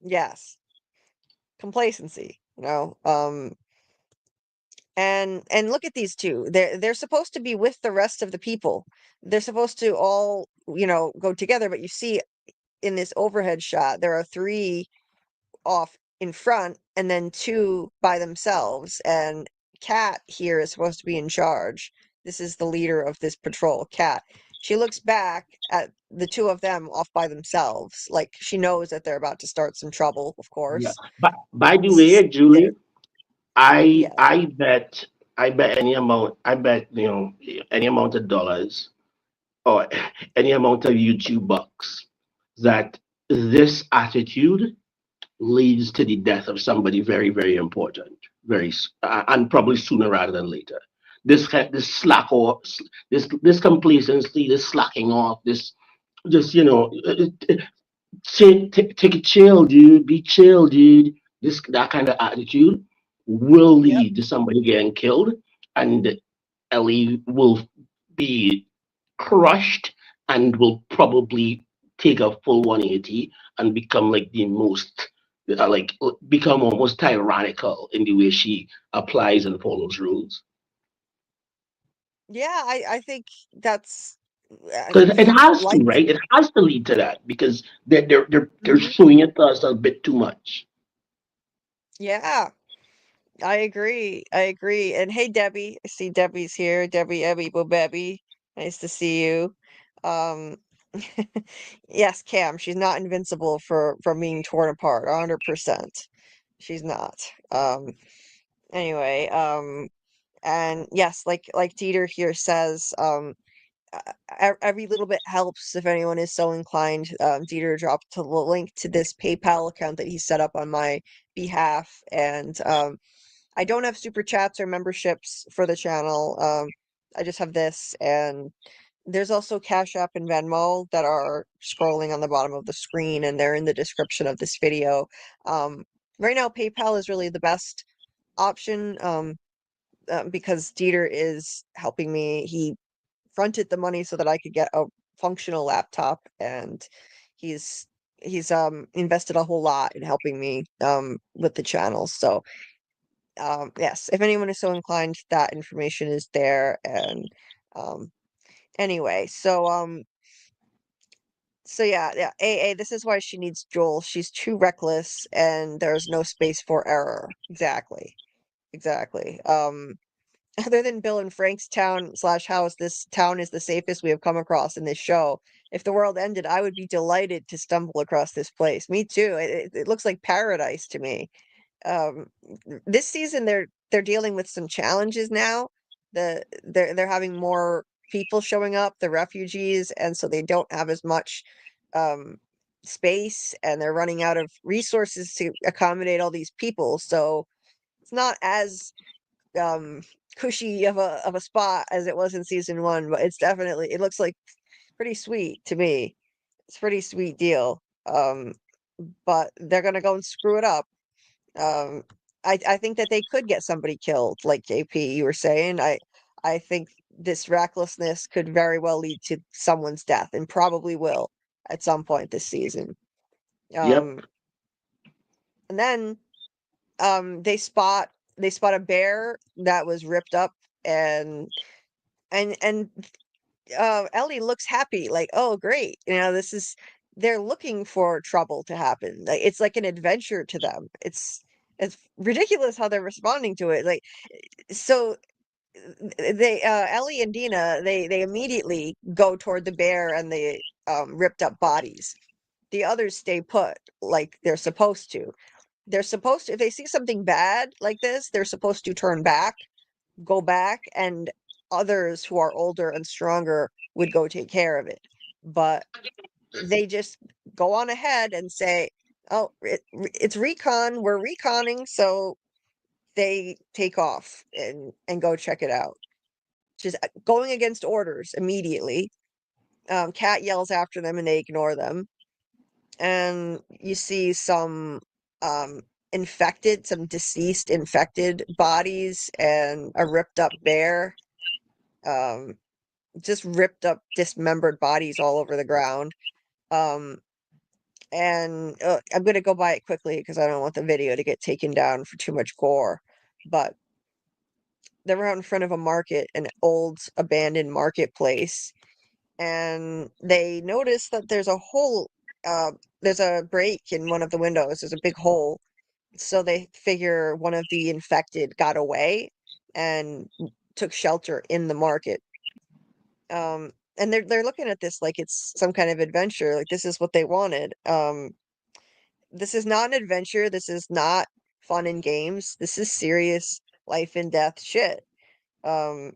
Yes, complacency, and look at these two. They're supposed to be with the rest of the people. They're supposed to all, go together, but you see in this overhead shot, there are three off in front and then two by themselves. And Kat here is supposed to be in charge. This is the leader of this patrol, Kat. She looks back at the two of them off by themselves, like she knows that they're about to start some trouble, of Yeah. course. But by the S- way, They're, Julie, I yes. I bet I bet any amount. I bet any amount of dollars or any amount of YouTube bucks that this attitude leads to the death of somebody very, very important, and probably sooner rather than later. This slack or this complacency, this slacking off, this take it chill, dude. Be chill, dude. That kind of attitude will Yep. lead to somebody getting killed, and Ellie will be crushed and will probably take a full 180 and become like the most become almost tyrannical in the way she applies and follows rules. Yeah, I think that's Because it has to, like. right? It has to lead to that because they're Mhm. showing it to us a bit too much. Yeah, I agree. I agree. And hey, Debbie, I see Debbie's here. Debbie, Ebby, Bobebby. Nice to see you. Um, yes, Cam, she's not invincible from being torn apart, 100%. She's not. Anyway, and yes, like Dieter here says, every little bit helps if anyone is so inclined. Dieter dropped the link to this PayPal account that he set up on my behalf, and I don't have super chats or memberships for the channel. I just have this, and there's also Cashapp and Venmo that are scrolling on the bottom of the screen, and they're in the description of this video. Um, right now, PayPal is really the best option, because Dieter is helping me. He fronted the money so that I could get a functional laptop, and he's invested a whole lot in helping me with the channel. So yes, if anyone is so inclined, that information is there. And um anyway, so yeah, AA, this is why she needs Joel. She's too reckless, and there's no space for error. Exactly. other than Bill and Frank's town / house, this town is the safest we have come across in this show. If the world ended, I would be delighted to stumble across this place. Me too. It looks like paradise to me. Um, this season they're dealing with some challenges now. They're having more people showing up, the refugees, and so they don't have as much um space, and they're running out of resources to accommodate all these people. So it's not as um cushy of a spot as it was in season one, but it looks like pretty sweet to me. It's a pretty sweet deal. But they're gonna go and screw it up. Um, I think that they could get somebody killed, like JP, you were saying. I think this recklessness could very well lead to someone's death, and probably will at some point this season. Yep. Um, and then they spot a bear that was ripped up, and and Ellie looks happy, like, oh great, they're looking for trouble to happen. Like it's like an adventure to them. It's ridiculous how they're responding to it. Like so they Ellie and Dina, they immediately go toward the bear and the ripped up bodies. The others stay put like they're supposed to. They're supposed to, if they see something bad like this, they're supposed to turn back, go back, and others who are older and stronger would go take care of it. But they just go on ahead and say, "Oh, it's recon. We're reconning," so they take off and go check it out. Just going against orders immediately. Cat yells after them and they ignore them. And you see some um some deceased infected bodies and a ripped up bear. Um, just ripped up, dismembered bodies all over the ground. Um, and I'm gonna go by it quickly because I don't want the video to get taken down for too much gore. But they're out in front of a market, an old abandoned marketplace, and they notice that there's a hole. There's a break in one of the windows. There's a big hole. So they figure one of the infected got away and took shelter in the market. And they're looking at this like it's some kind of adventure, like this is what they wanted. This is not an adventure, this is not fun and games, this is serious life and death shit. Um,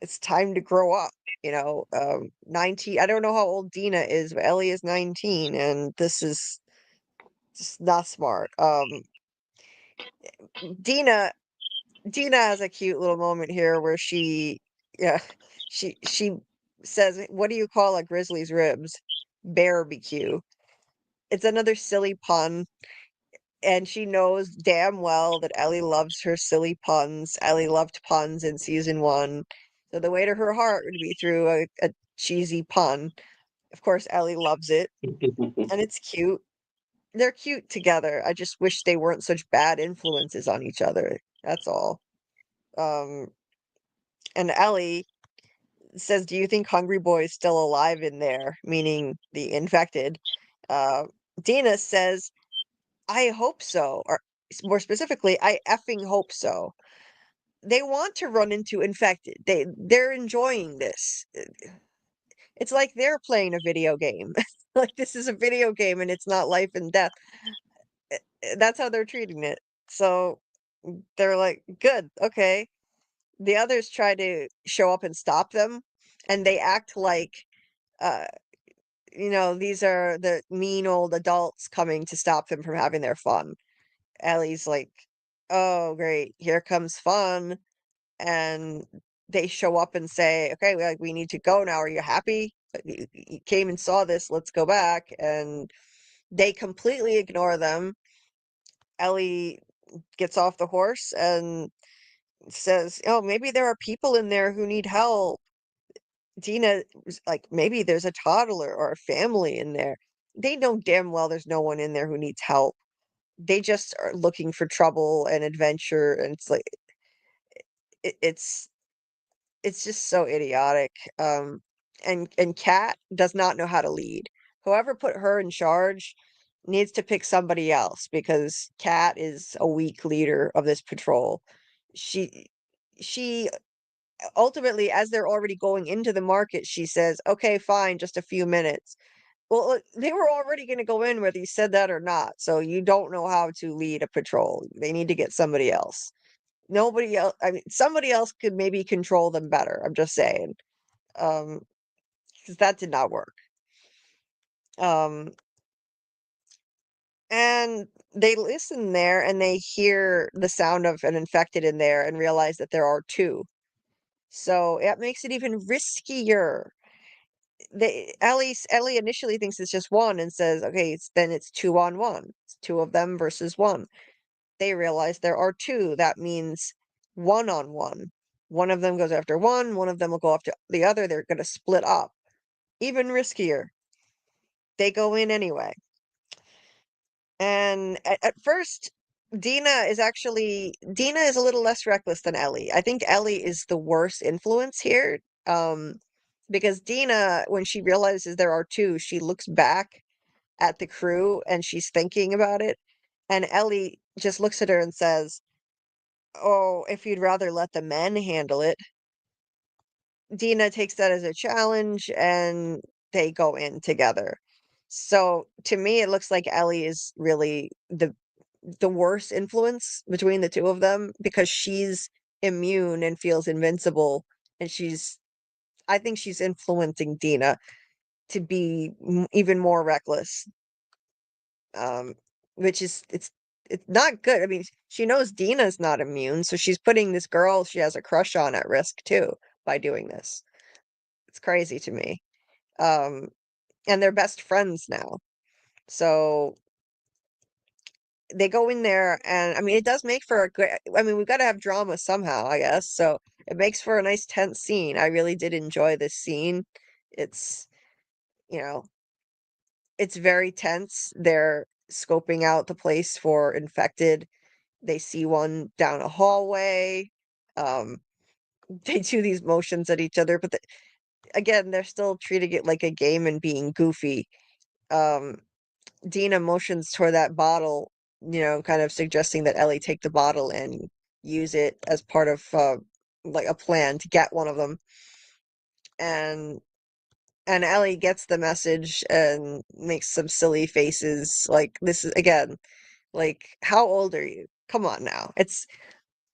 it's time to grow up, 19, I don't know how old Dina is, but Ellie is 19, and this is just not smart. Dina Dina has a cute little moment here where yeah, she says, "What do you call a grizzly's ribs? Barbecue." It's another silly pun, and she knows damn well that Ellie loves her silly puns. Ellie loved puns in season one, so the way to her heart would be through a cheesy pun. Of course, Ellie loves it, and it's cute. They're cute together. I just wish they weren't such bad influences on each other. That's all. Um, and Ellie says, "Do you think Hungry Boy is still alive in there?" Meaning the infected. Uh, Dina says, "I hope so," or more specifically, "I effing hope so." They want to run into infected. They're enjoying this. It's like they're playing a video game. Like this is a video game and it's not life and death. That's how they're treating it. So they're like, "Good, okay." The others try to show up and stop them, and they act like uh these are the mean old adults coming to stop them from having their fun. Ellie's like, "Oh, great, here comes fun." And they show up and say, "Okay, we need to go now. Are you happy? You came and saw this. Let's go back." And they completely ignore them. Ellie gets off the horse and says, "Oh, maybe there are people in there who need help." Dina was like, "Maybe there's a toddler or a family in there." They know damn well there's no one in there who needs help. They just are looking for trouble and adventure, and it's like it, it's just so idiotic. And Kat does not know how to lead. Whoever put her in charge needs to pick somebody else because Kat is a weak leader of this patrol. She she ultimately, as they're already going into the market, she says, "Okay, fine, just a few minutes." Well, they were already going to go in whether you said that or not. So you don't know how to lead a patrol. They need to get somebody else. Nobody else. I mean, somebody else could maybe control them better. I'm just saying. Because that did not work. Um, and they listen there and they hear the sound of an infected in there and realize that there are two. So it makes it even riskier. Ellie initially thinks it's just one and says, "Okay, then it's 2-on-1. It's two of them versus one." They realize there are two. That means 1-on-1. One of them goes after one of them will go after the other. They're going to split up. Even riskier. They go in anyway. And at first, Dina is a little less reckless than Ellie. I think Ellie is the worst influence here. Because Dina, when she realizes there are two, she looks back at the crew and she's thinking about it. And Ellie just looks at her and says, "Oh, if you'd rather let the men handle it." Dina takes that as a challenge and they go in together. So to me, it looks like Ellie is really the worst influence between the two of them because she's immune and feels invincible, and I think she's influencing Dina to be even more reckless. Um, which is it's not good. I mean, she knows Dina's not immune, so she's putting this girl she has a crush on at risk too by doing this. It's crazy to me. Um, and they're best friends now. So they go in there and I mean it does make for a good I mean we've got to have drama somehow, I guess. So it makes for a nice tense scene. I really did enjoy this scene. It's you know, it's very tense. They're scoping out the place for infected. They see one down a hallway. Um, they do these motions at each other, but again, they're still treating it like a game and being goofy. Um, Dina motions toward that bottle, kind of suggesting that Ellie take the bottle and use it as part of like a plan to get one of them. And Ellie gets the message and makes some silly faces. Like this is again, like how old are you? Come on now.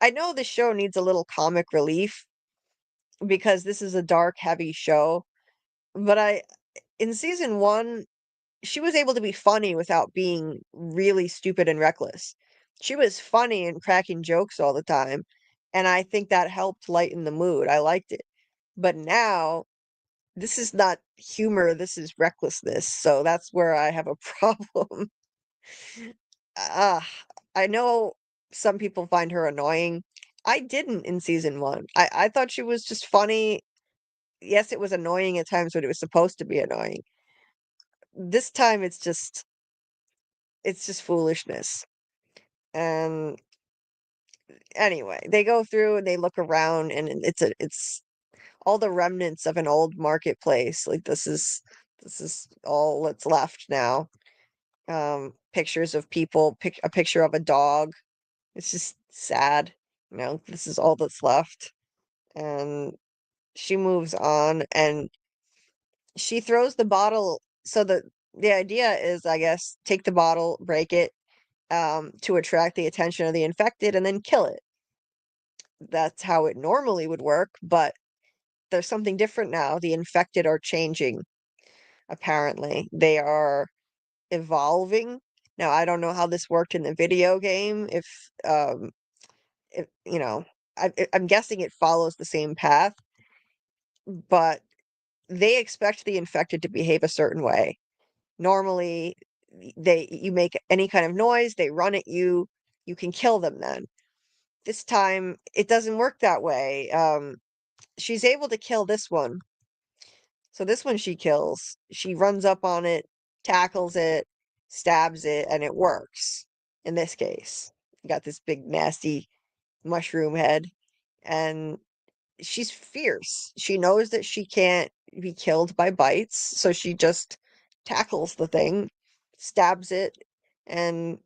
I know the show needs a little comic relief because this is a dark, heavy show, but in season 1 she was able to be funny without being really stupid and reckless. She was funny and cracking jokes all the time, and I think that helped lighten the mood. I liked it. But now, this is not humor, this is recklessness, so that's where I have a problem. Ah, I know some people find her annoying. I didn't in season 1. I thought she was just funny. Yes, it was annoying at times when it was supposed to be annoying. This time it's just foolishness. And anyway, they go through and they look around and it's all the remnants of an old marketplace. Like this is all that's left now. Pictures of people, a picture of a dog. It's just sad. This is all that's left. And she moves on and she throws the bottle. So the idea is, I guess, take the bottle, break it, to attract the attention of the infected and then kill it. That's how it normally would work, but there's something different now. The infected are changing, apparently. They are evolving. Now, I don't know how this worked in the video game, if I'm guessing it follows the same path, but they expect the infected to behave a certain way. Normally, you make any kind of noise, they run at you, you can kill them then. This time, it doesn't work that way. She's able to kill this one. So this one she kills. She runs up on it, tackles it, stabs it, and it works. In this case, got this big nasty mushroom head, and she's fierce. She knows that she can't be killed by bites, so she just tackles the thing, stabs it, and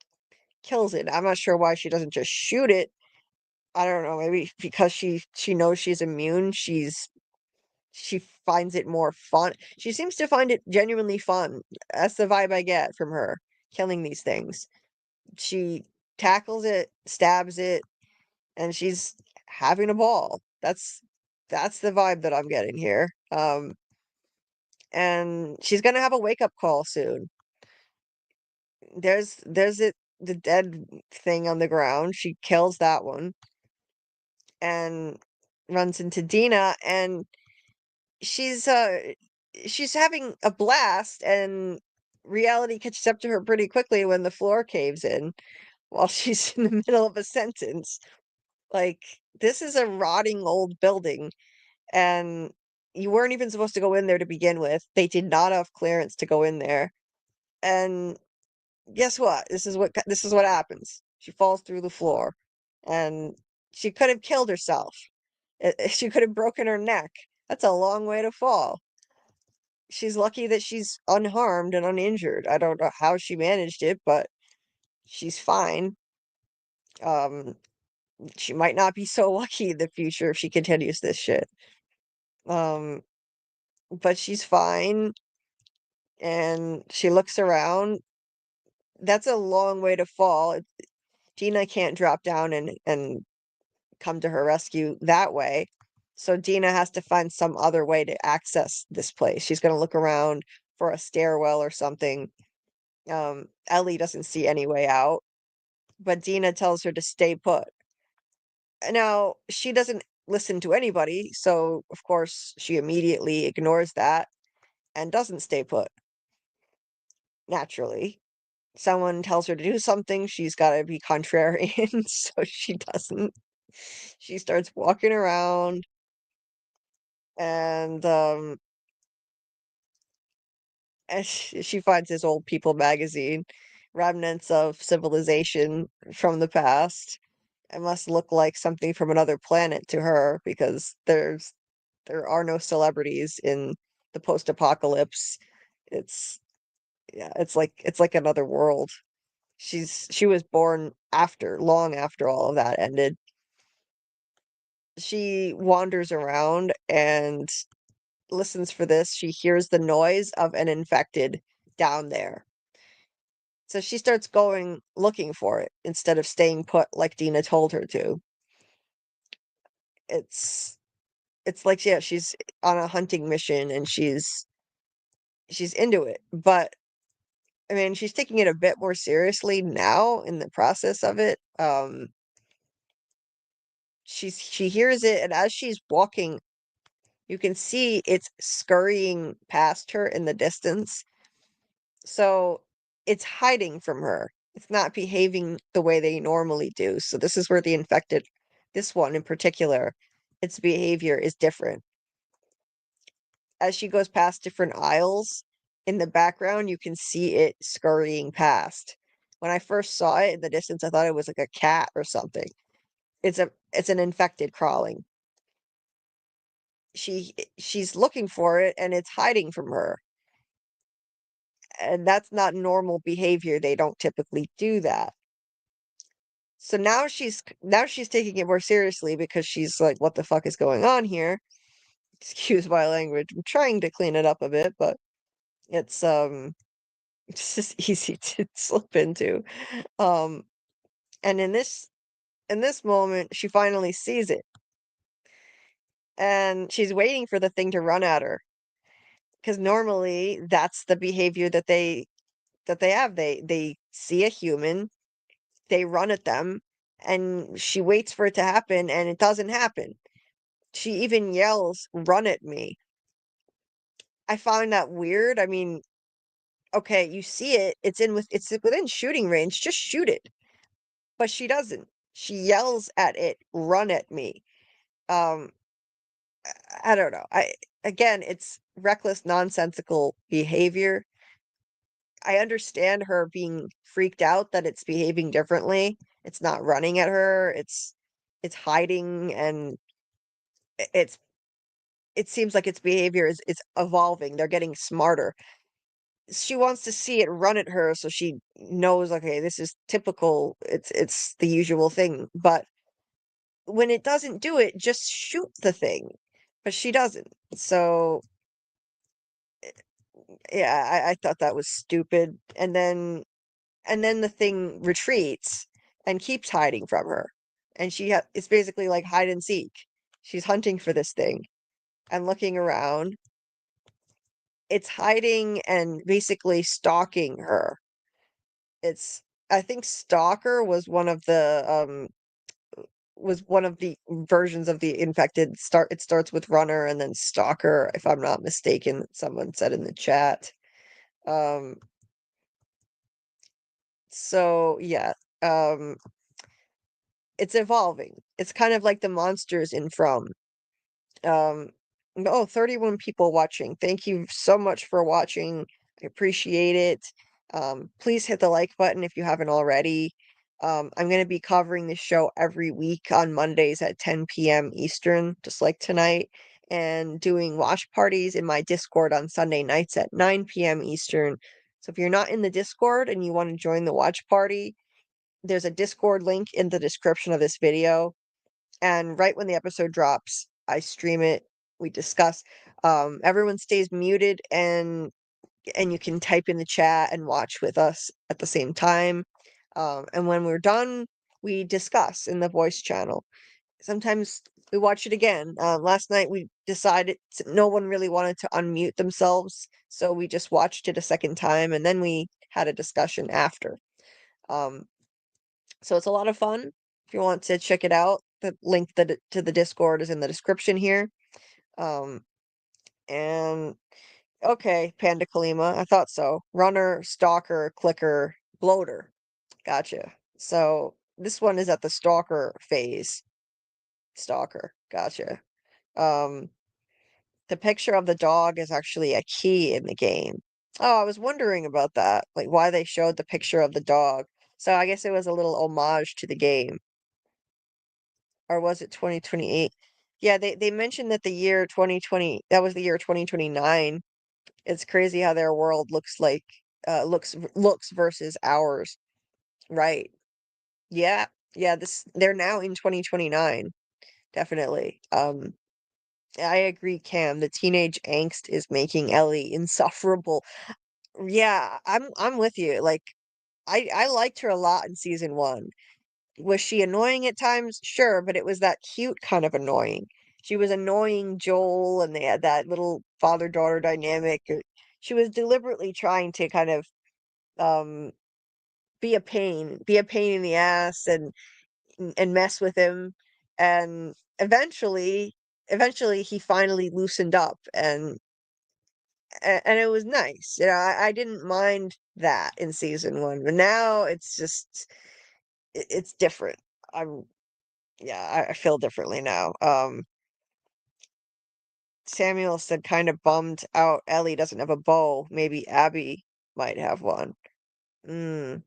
kills it. I'm not sure why she doesn't just shoot it I don't know, maybe because she knows she's immune, she finds it more fun. She seems to find it genuinely fun. That's the vibe I get from her killing these things. She tackles it, stabs it, and she's having a ball. That's the vibe that I'm getting here. And she's gonna have a wake up call soon. The dead thing on the ground. She kills that one and runs into Dina, and she's she's having a blast, and reality catches up to her pretty quickly when the floor caves in while she's in the middle of a sentence. Like, this is a rotting old building, and you weren't even supposed to go in there to begin with. They did not have clearance to go in there. And guess what? This is what happens. She falls through the floor, and she could have killed herself. She could have broken her neck. That's a long way to fall. She's lucky that she's unharmed and uninjured. I don't know how she managed it, but she's fine. Um, she might not be so lucky in the future if she continues this shit. Um, but she's fine, and she looks around. That's a long way to fall. Dina can't drop down and come to her rescue that way. So Dina has to find some other way to access this place. She's going to look around for a stairwell or something. Ellie doesn't see any way out, but Dina tells her to stay put. Now, she doesn't listen to anybody, so of course she immediately ignores that and doesn't stay put. Naturally. Someone tells her to do something, she's got to be contrarian, so she doesn't. She starts walking around, and she finds this old People magazine, remnants of civilization from the past. It must look like something from another planet to her, because there are no celebrities in the post-apocalypse. It's Yeah, it's like another world. She was born long after all of that ended. She wanders around and listens for this. She hears the noise of an infected down there. So she starts going looking for it instead of staying put like Dina told her to. It's it's like, yeah, she's on a hunting mission, and she's into it. But I mean, she's taking it a bit more seriously now in the process of it. She hears it, and as she's walking, you can see it's scurrying past her in the distance. So it's hiding from her. It's not behaving the way they normally do. So this is where this one in particular, its behavior is different. As she goes past different aisles, in the background, you can see it scurrying past. When I first saw it in the distance, I thought it was like a cat or something. It's an infected crawling. She's looking for it, and it's hiding from her. And that's not normal behavior. They don't typically do that. So now she's taking it more seriously, because she's like, what the fuck is going on here? Excuse my language. I'm trying to clean it up a bit, but it's it's just easy to slip into. Um and in this moment, she finally sees it, and she's waiting for the thing to run at her, because normally that's the behavior that they have. They see a human, they run at them, and she waits for it to happen, and it doesn't happen. She even yells, "Run at me." I find that weird. I mean, okay, you see it, it's within shooting range, just shoot it. But she doesn't. She yells at it, "Run at me." Um, I don't know. Again, it's reckless, nonsensical behavior. I understand her being freaked out that it's behaving differently. It's not running at her, it's hiding, and it's it seems like its behavior is evolving. They're getting smarter. She wants to see it run at her, so she knows, okay, this is typical. It's the usual thing. But when it doesn't do it, just shoot the thing. But she doesn't. So yeah, I thought that was stupid. And then the thing retreats and keeps hiding from her. And it's basically like hide and seek. She's hunting for this thing and looking around. It's hiding and basically stalking her. I think stalker was one of the versions of the infected. It starts with runner and then stalker, if I'm not mistaken, someone said in the chat. Um so yeah. Um it's evolving. It's kind of like the monsters in From. Um, oh, 31 people watching. Thank you so much for watching. I appreciate it. Please hit the like button if you haven't already. I'm going to be covering the show every week on Mondays at 10 p.m. Eastern, just like tonight, and doing watch parties in my Discord on Sunday nights at 9 p.m. Eastern. So if you're not in the Discord and you want to join the watch party, there's a Discord link in the description of this video. And right when the episode drops, I stream it. We discuss. Everyone stays muted, and you can type in the chat and watch with us at the same time. And when we're done, we discuss in the voice channel. Sometimes we watch it again. Last night we decided no one really wanted to unmute themselves, so we just watched it a second time, and then we had a discussion after. Um, so it's a lot of fun. If you want to check it out, the link to the Discord is in the description here. Um, and okay, Panda Kalima, I thought so. Runner, stalker, clicker, bloater. Gotcha. So this one is at the stalker phase. Stalker. Gotcha. Um, the picture of the dog is actually a key in the game. Oh, I was wondering about that, like why they showed the picture of the dog. So I guess it was a little homage to the game. Or was it 2028? Yeah, they mentioned that the year 2020, that was the year 2029. It's crazy how their world looks versus ours. Right. Yeah. Yeah, they're now in 2029, definitely. I agree, Cam. The teenage angst is making Ellie insufferable. Yeah, I'm with you. Like I liked her a lot in season 1. Was she annoying at times? Sure, but it was that cute kind of annoying. She was annoying Joel, and they had that little father-daughter dynamic. She was deliberately trying to kind of um be a pain in the ass and mess with him. And eventually he finally loosened up and it was nice. You know, I didn't mind that in season 1, but now it's just it's different. I'm Yeah, I feel differently now. Samuel said kind of bummed out Ellie doesn't have a bow. Maybe Abby might have one. Mm,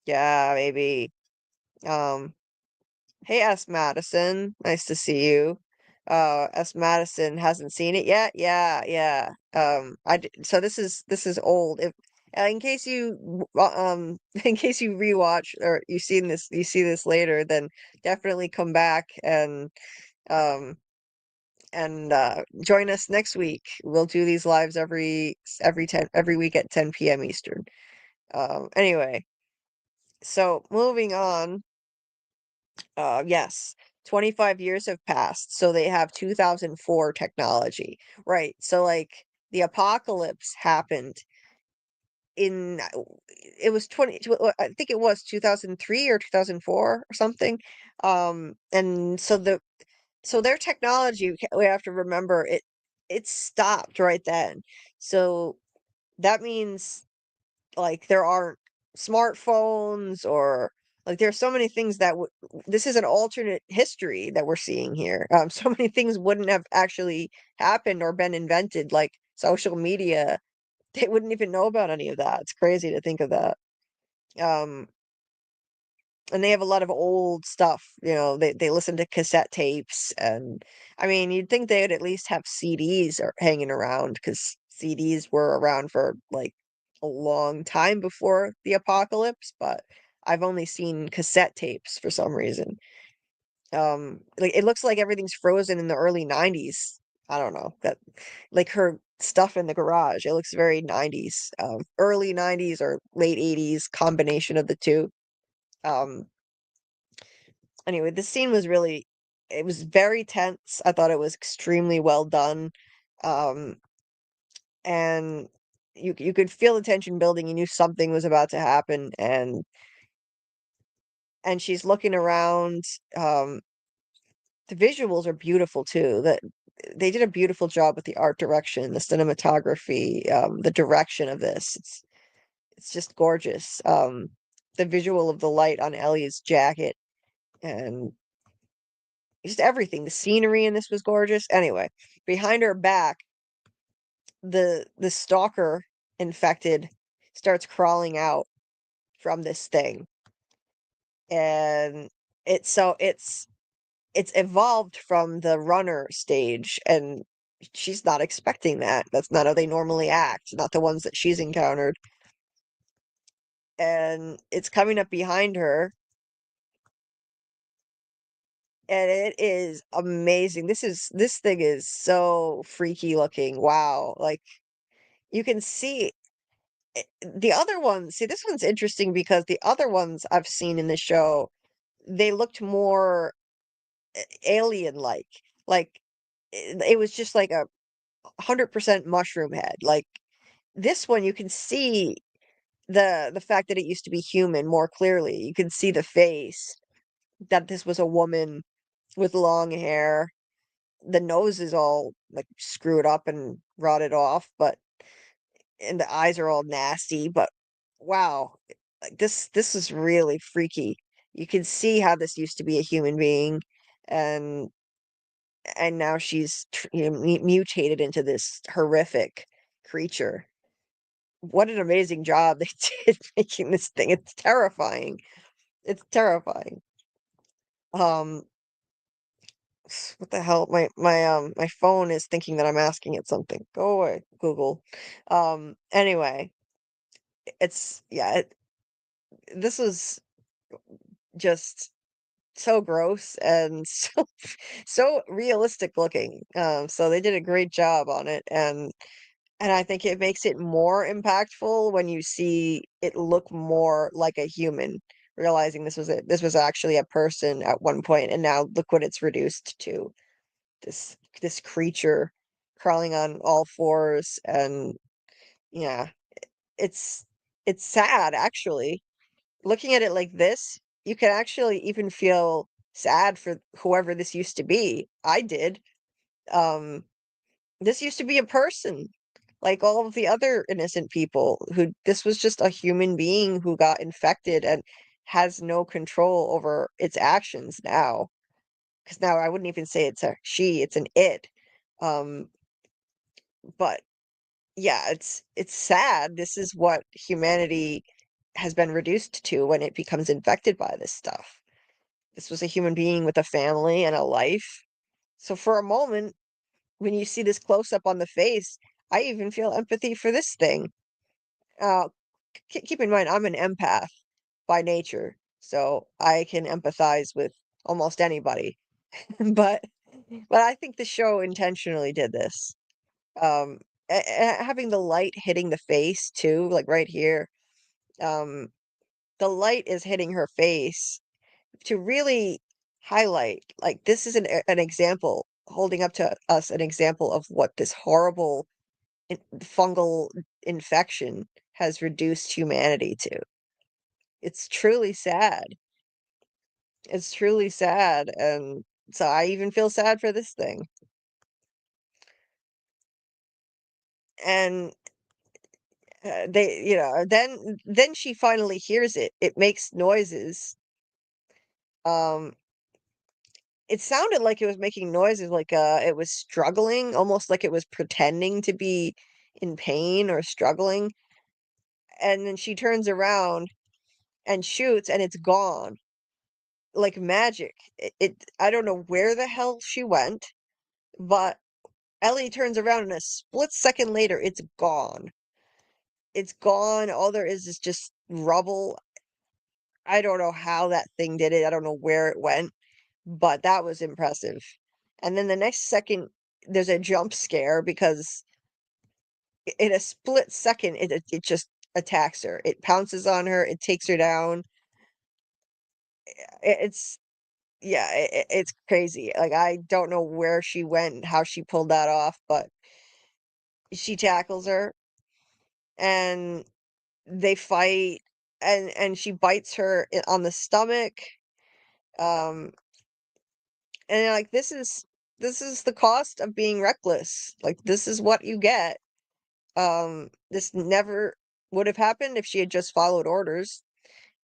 yeah, maybe. Um, hey S Madison, nice to see you. S Madison hasn't seen it yet. Yeah, yeah. So this is old. If in case in case you rewatch or you see this later, then definitely come back um join us next week. We'll do these lives every week at 10 p.m. Eastern. Anyway, so moving on. Yes, 25 years have passed, so they have 2004 technology, right? So like the apocalypse happened in it was I think it was 2003 or 2004 or something. And so their technology, we have to remember it stopped right then. So that means like there aren't smartphones or like there's so many things that this is an alternate history that we're seeing here. So many things wouldn't have actually happened or been invented, like social media. They wouldn't even know about any of that. It's crazy to think of that. Um, and they have a lot of old stuff, you know, they listen to cassette tapes, and I mean, you'd think they'd at least have CDs or hanging around because CDs were around for like a long time before the apocalypse, but I've only seen cassette tapes for some reason. Like it looks like everything's frozen in the early 90s. I don't know. That like her stuff in the garage, it looks very 90s. Early 90s or late 80s combination of the two. Um anyway, this scene was really, it was very tense. I thought it was extremely well done. Um and you could feel the tension building. You knew something was about to happen, and she's looking around. The visuals are beautiful too. That they did a beautiful job with the art direction, the cinematography, the direction of this. It's just gorgeous. The visual of the light on Ellie's jacket and just everything. The scenery in this was gorgeous. Anyway, behind her back, the stalker infected starts crawling out from this thing, and it's evolved from the runner stage, and she's not expecting that. That's not how they normally act, not the ones that she's encountered. And it's coming up behind her, and it is amazing. This thing is so freaky looking. Wow. Like you can see the other ones. See, this one's interesting because the other ones I've seen in the show, they looked more alien like. Like it was just like a 100% mushroom head. Like this one, you can see the fact that it used to be human more clearly. You can see the face, that this was a woman with long hair. The nose is all like screwed up and rotted off, but and the eyes are all nasty, but wow. Like this is really freaky. You can see how this used to be a human being, and now she's mutated into this horrific creature. What an amazing job they did making this thing. It's terrifying. It's terrifying. Um, what the hell? My phone is thinking that I'm asking it something. Go away, Google. Anyway, it's yeah, this is just so gross and so realistic looking. So they did a great job on it, and I think it makes it more impactful when you see it look more like a human, realizing this was actually a person at one point, and now look what it's reduced to. This creature crawling on all fours, and yeah, it's it's sad actually. Looking at it like this, you can actually even feel sad for whoever this used to be. I did. Um, this used to be a person, like all of the other innocent people who this was just a human being who got infected and has no control over its actions now. Because now I wouldn't even say it's a she, it's an it. Um, but yeah, it's sad. This is what humanity has been reduced to when it becomes infected by this stuff. This was a human being with a family and a life. So for a moment, when you see this close up on the face, I even feel empathy for this thing. Uh, keep in mind, I'm an empath by nature, so I can empathize with almost anybody. but but I think the show intentionally did this. Um, having the light hitting the face too, like right here. Um, the light is hitting her face to really highlight, like this is an example, holding up to us an example of what this horrible fungal infection has reduced humanity to. It's truly sad. It's truly sad, and so I even feel sad for this thing. And they, then she finally hears it. It makes noises. Um, it sounded like it was making noises, like it was struggling, almost like it was pretending to be in pain or struggling. And then she turns around and shoots, and it's gone like magic. I don't know where the hell she went, but Ellie turns around and a split second later, it's gone. It's gone. All there is just rubble. I don't know how that thing did it. I don't know where it went, but that was impressive. And then the next second, there's a jump scare because in a split second, it just attacks her. It pounces on her. It takes her down. It's yeah, it's crazy. Like I don't know where she went and how she pulled that off, but she tackles her and they fight and she bites her on the stomach. Um and like this is the cost of being reckless. Like this is what you get. This never would have happened if she had just followed orders.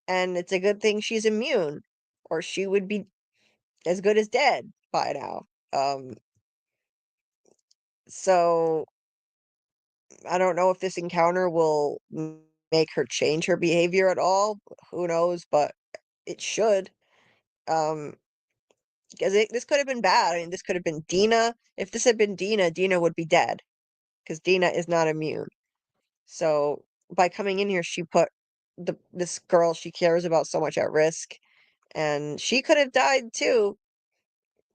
And it's a good thing she's immune, or she would be as good as dead by now. So I don't know if this encounter will make her change her behavior at all. Who knows? But it should. Um, because this could have been bad. I mean, this could have been Dina. If this had been Dina, Dina would be dead because Dina is not immune. So by coming in here, she put this girl she cares about so much at risk, and she could have died too.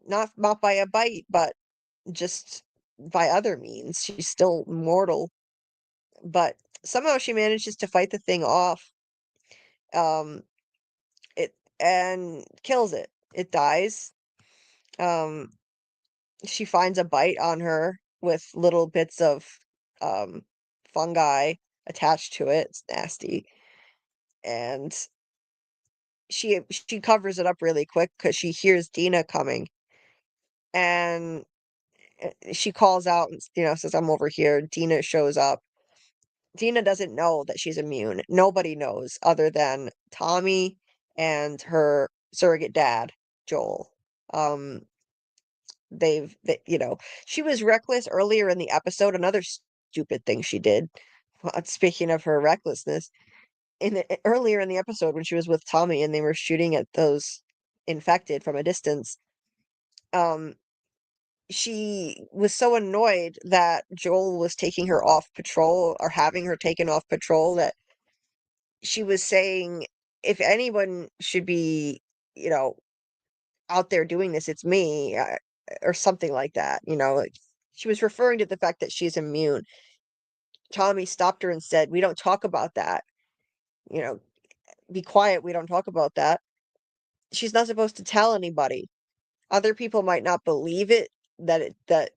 Not by a bite, but just by other means. She's still mortal, but somehow she manages to fight the thing off. Um, it and kills it. It dies. Um, she finds a bite on her with little bits of um fungi attached to it. It's nasty. And she covers it up really quick because she hears Dina coming, and she calls out and says, "I'm over here." Dina shows up. Dina doesn't know that she's immune. Nobody knows other than Tommy and her surrogate dad, Joel. Um, she was reckless earlier in the episode. Another stupid thing she did. Speaking of her recklessness, earlier in the episode when she was with Tommy and they were shooting at those infected from a distance, um, she was so annoyed that Joel was taking her off patrol or having her taken off patrol that she was saying, if anyone should be, out there doing this, it's me, or something like that. Like, she was referring to the fact that she's immune. Tommy stopped her and said, "We don't talk about that. You know, be quiet. We don't talk about that." She's not supposed to tell anybody. Other people might not believe it that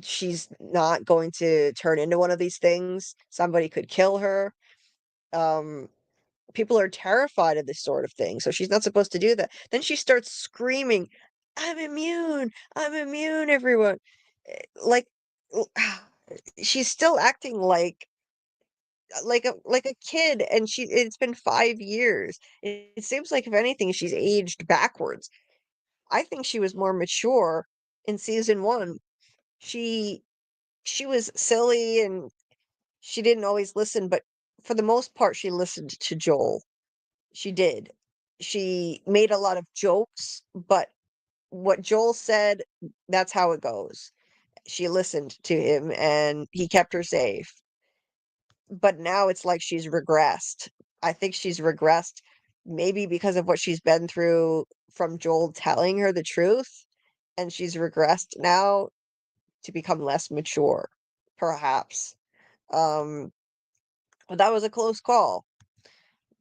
she's not going to turn into one of these things. Somebody could kill her. Um, People are terrified of this sort of thing, so she's not supposed to do that. Then she starts screaming, "I'm immune! I'm immune, everyone!" Like, she's still acting like a kid, and it's been 5 years. It seems like if anything, she's aged backwards. I think she was more mature in season one. She she was silly and she didn't always listen, but for the most part, she listened to Joel. She did. She made a lot of jokes, but what Joel said, that's how it goes. She listened to him and he kept her safe. But now it's like she's regressed. I think she's regressed maybe because of what she's been through from Joel telling her the truth, and she's regressed now to become less mature, perhaps. Um, but that was a close call.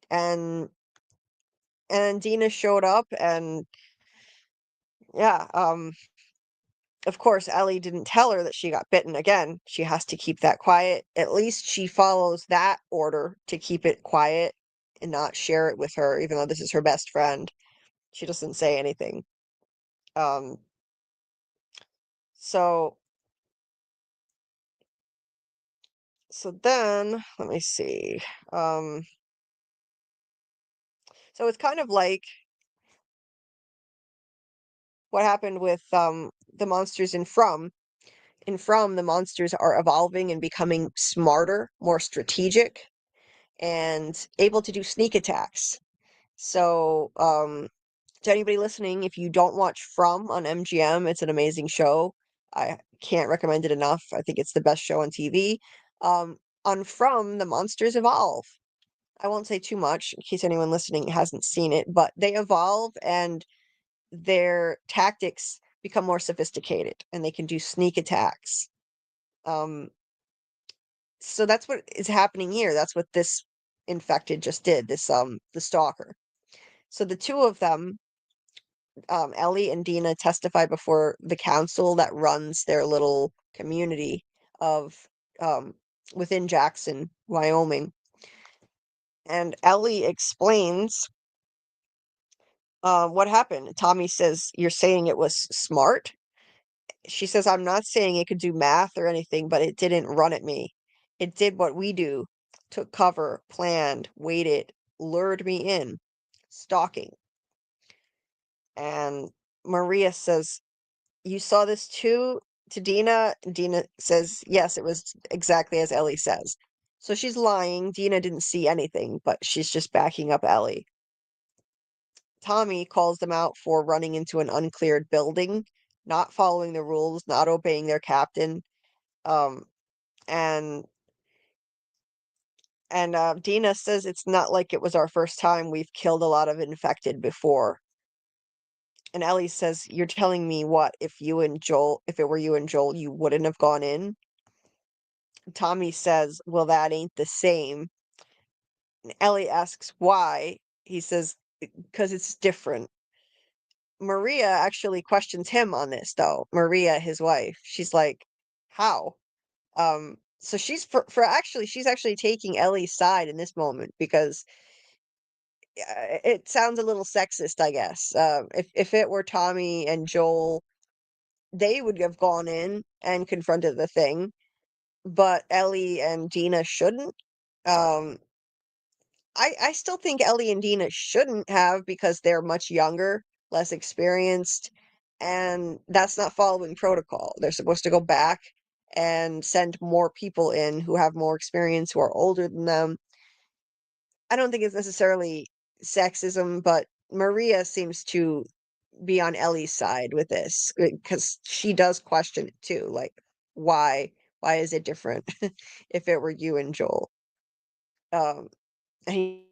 And Dina showed up and yeah, of course Ellie didn't tell her that she got bitten again. She has to keep that quiet. At least she follows that order to keep it quiet and not share it with her, even though this is her best friend. She doesn't say anything. Um, so then let me see. Um, so it's kind of like what happened with the monsters in From. In From, the monsters are evolving and becoming smarter, more strategic, and able to do sneak attacks. So, to anybody listening, if you don't watch From on MGM, it's an amazing show. I can't recommend it enough. I think it's the best show on TV. On From, the monsters evolve. I won't say too much in case anyone listening hasn't seen it, but they evolve and their tactics become more sophisticated and they can do sneak attacks. So that's what is happening here. That's what this infected just did, this the stalker. So the two of them, Ellie and Dina, testify before the council that runs their little community of within Jackson, Wyoming. And Ellie explains what happened. Tommy says, "You're saying it was smart?" She says, "I'm not saying it could do math or anything, but it didn't run at me. It did what we do, took cover, planned, waited, lured me in, stalking." And Maria says, "You saw this too?" To Dina. Dina says, "Yes, it was exactly as Ellie says." So she's lying. Dina didn't see anything, but she's just backing up Ellie. Tommy calls them out for running into an uncleared building, not following the rules, not obeying their captain. Um, and Dina says it's not like it was our first time. We've killed a lot of infected before. And Ellie says, "You're telling me what? If it were you and Joel, you wouldn't have gone in?" Tommy says, "Well, that ain't the same." And Ellie asks why. He says, "Because it's different." Maria actually questions him on this, though. Maria, his wife. She's like, "How?" So she's she's actually taking Ellie's side in this moment because it sounds a little sexist, I guess. If it were Tommy and Joel, they would have gone in and confronted the thing, but Ellie and Dina shouldn't. Um, I still think Ellie and Dina shouldn't have because they're much younger, less experienced, and that's not following protocol. They're supposed to go back and send more people in who have more experience, who are older than them. I don't think it's necessarily sexism, but Maria seems to be on Ellie's side with this because she does question it too. Like, why is it different if it were you and Joel? And he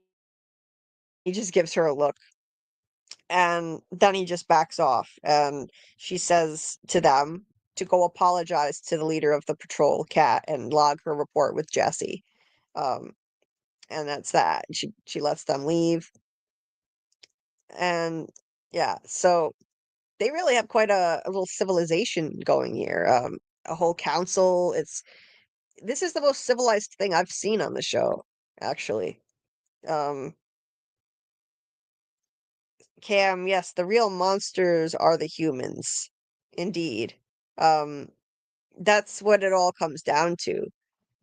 just gives her a look, and then he just backs off, and she says to them to go apologize to the leader of the patrol, Cat, and log her report with Jesse. Um, and that's that. She lets them leave, and yeah, so they really have quite a little civilization going here. A whole council. This is the most civilized thing I've seen on the show, actually. Um, Cam, yes, the real monsters are the humans. Indeed. Um, that's what it all comes down to.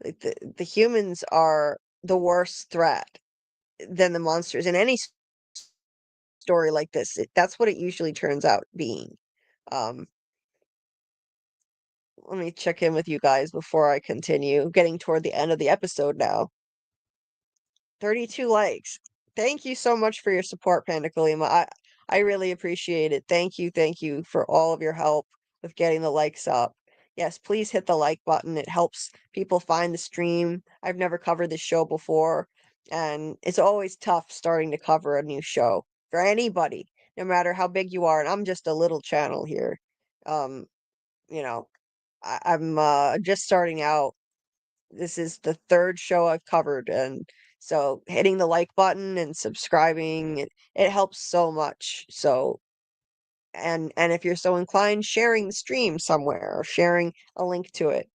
Like the humans are the worst threat than the monsters in any story like this. That's what it usually turns out being. Um, Let me check in with you guys before I continue. Getting toward the end of the episode now. 32 likes. Thank you so much for your support, Panda Kalima. I really appreciate it. Thank you for all of your help with getting the likes up. Yes, please hit the like button. It helps people find the stream. I've never covered this show before, and it's always tough starting to cover a new show for anybody, no matter how big you are. And I'm just a little channel here. Um, you know, I'm just starting out. This is the third show I've covered, and so hitting the like button and subscribing, it helps so much. So, and if you're so inclined, sharing the stream somewhere or sharing a link to it,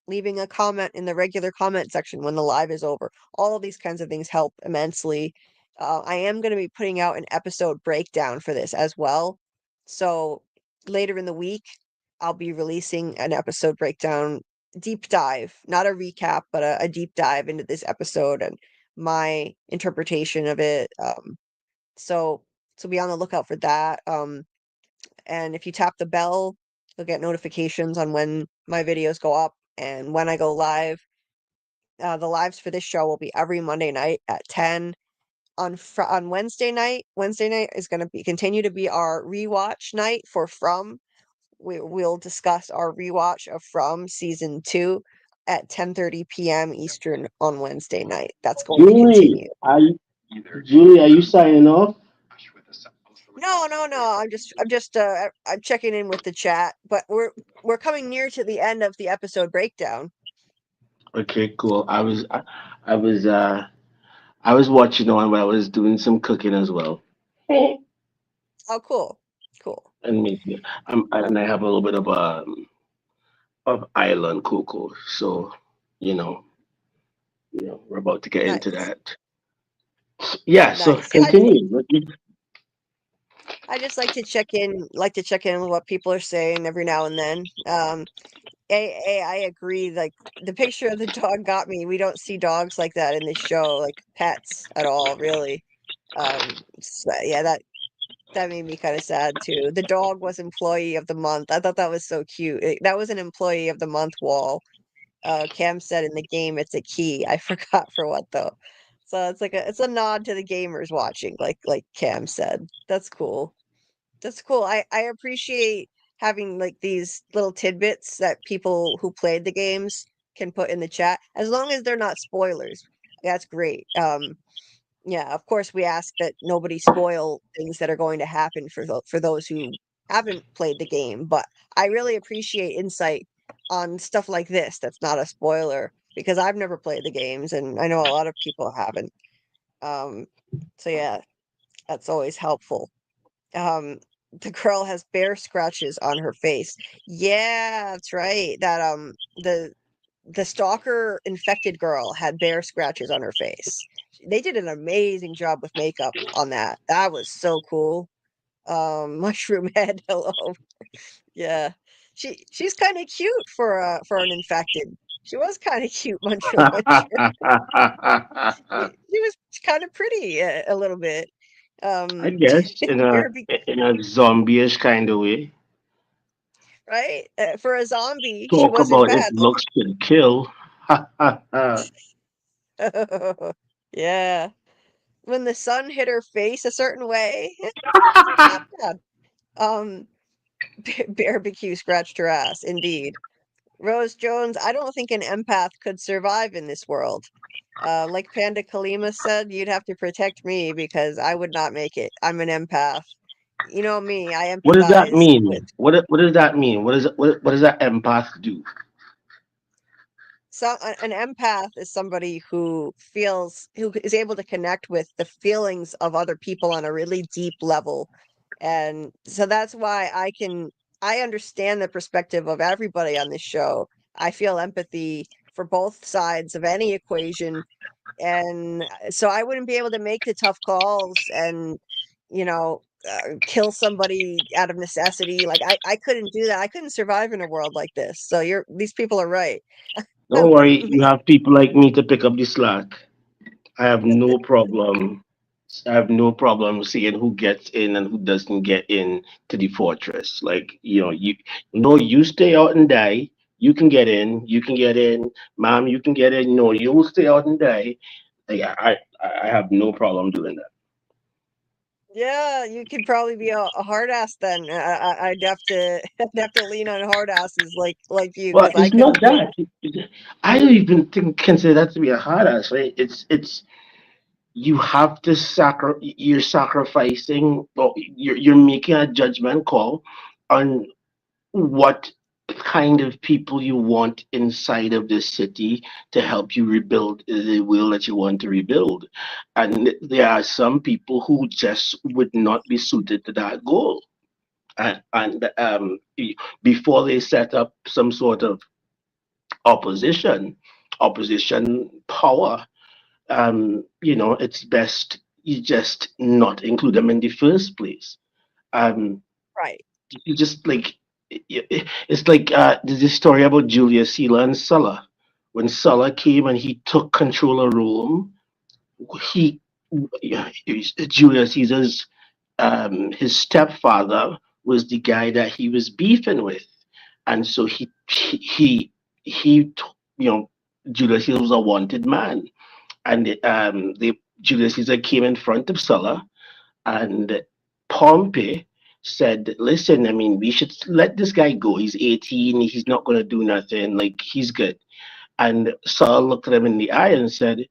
leaving a comment in the regular comment section when the live is over. All of these kinds of things help immensely. I am going to be putting out an episode breakdown for this as well. So later in the week, I'll be releasing an episode breakdown, deep dive, not a recap, but a deep dive into this episode and my interpretation of it. So be on the lookout for that. And if you tap the bell, you'll get notifications on when my videos go up and when I go live. The lives for this show will be every Monday night at 10. On Wednesday night, is going to continue to be our rewatch night for From. We'll discuss our rewatch of From season 2 at 10:30 p.m. Eastern on Wednesday night. That's going to Julie, continue. are you signing off? No. I'm checking in with the chat, but we're coming near to the end of the episode breakdown. Okay, cool. I was watching on while I was doing some cooking as well. Oh, cool. And maybe and I have a little bit of island cocoa. So, you know, we're about to get into Nice. that. Yeah, so Nice. Yeah, continue. I just like to check in with what people are saying every now and then. I agree. Like the picture of the dog got me. We don't see dogs like that in this show, like pets at all, really. Yeah, that made me kind of sad too. The dog was employee of the month. I thought that was so cute. That was an employee of the month wall. Cam said in the game it's a key. I forgot for what though. So it's a nod to the gamers watching, like Cam said. That's cool. That's cool. I appreciate having like these little tidbits that people who played the games can put in the chat, as long as they're not spoilers. That's great. Yeah, of course we ask that nobody spoil things that are going to happen for those who haven't played the game, but I really appreciate insight on stuff like this that's not a spoiler because I've never played the games and I know a lot of people haven't. Um, so yeah, that's always helpful. Um, the girl has bear scratches on her face. Yeah, that's right. The stalker infected girl had bear scratches on her face. They did an amazing job with makeup on that. That was so cool. Mushroom head, hello. Yeah. She's kind of cute for an infected. She was kind of cute, mushroom. She was kind of pretty a little bit. I Um, guess in bear be- a zombie-ish kind of way. right? For a zombie, she Talk wasn't about if bad. looks could kill. Yeah. When the sun hit her face a certain way, it's not bad. Um, Barbecue scratched her ass, indeed. Rose Jones, I don't think an empath could survive in this world. Like Panda Kalima said, you'd have to protect me because I would not make it. I'm an empath. You know me, I What does that empathize with mean? What does that mean? What does that empath do? an empath is somebody who is able to connect with the feelings of other people on a really deep level. And so that's why I understand the perspective of everybody on this show. I feel empathy for both sides of any equation. And so I wouldn't be able to make the tough calls and, kill somebody out of necessity. Like I couldn't do that. I couldn't survive in a world like this. So these people are right. Don't worry, you have people like me to pick up the slack. I have no problem. I have no problem seeing who gets in and who doesn't get in to the fortress. Like, you stay out and die. You can get in. You can get in. Mom, you can get in. No, you will stay out and die. Like, I have no problem doing that. Yeah, you could probably be a hard ass then. I'd have to I'd have to lean on hard asses like you Well, because I it's not couldn't do it. that. I don't even consider that to be a hard ass, right? It's you have to you're sacrificing, or you're making a judgment call on what kind of people you want inside of this city to help you rebuild the will that you want to rebuild. And there are some people who just would not be suited to that goal. Before they set up some sort of opposition, opposition power, it's best you just not include them in the first place. Um, Right. you just like it's like there's this story about Julius Caesar and Sulla. When Sulla came and he took control of Rome, he Julius Caesar's his stepfather was the guy that he was beefing with, and so he Julius Caesar was a wanted man, and Julius Caesar came in front of Sulla, and Pompey said, "Listen, I mean, we should let this guy go. He's 18. He's not going to do nothing. Like, he's good." And Sulla looked at him in the eye and said,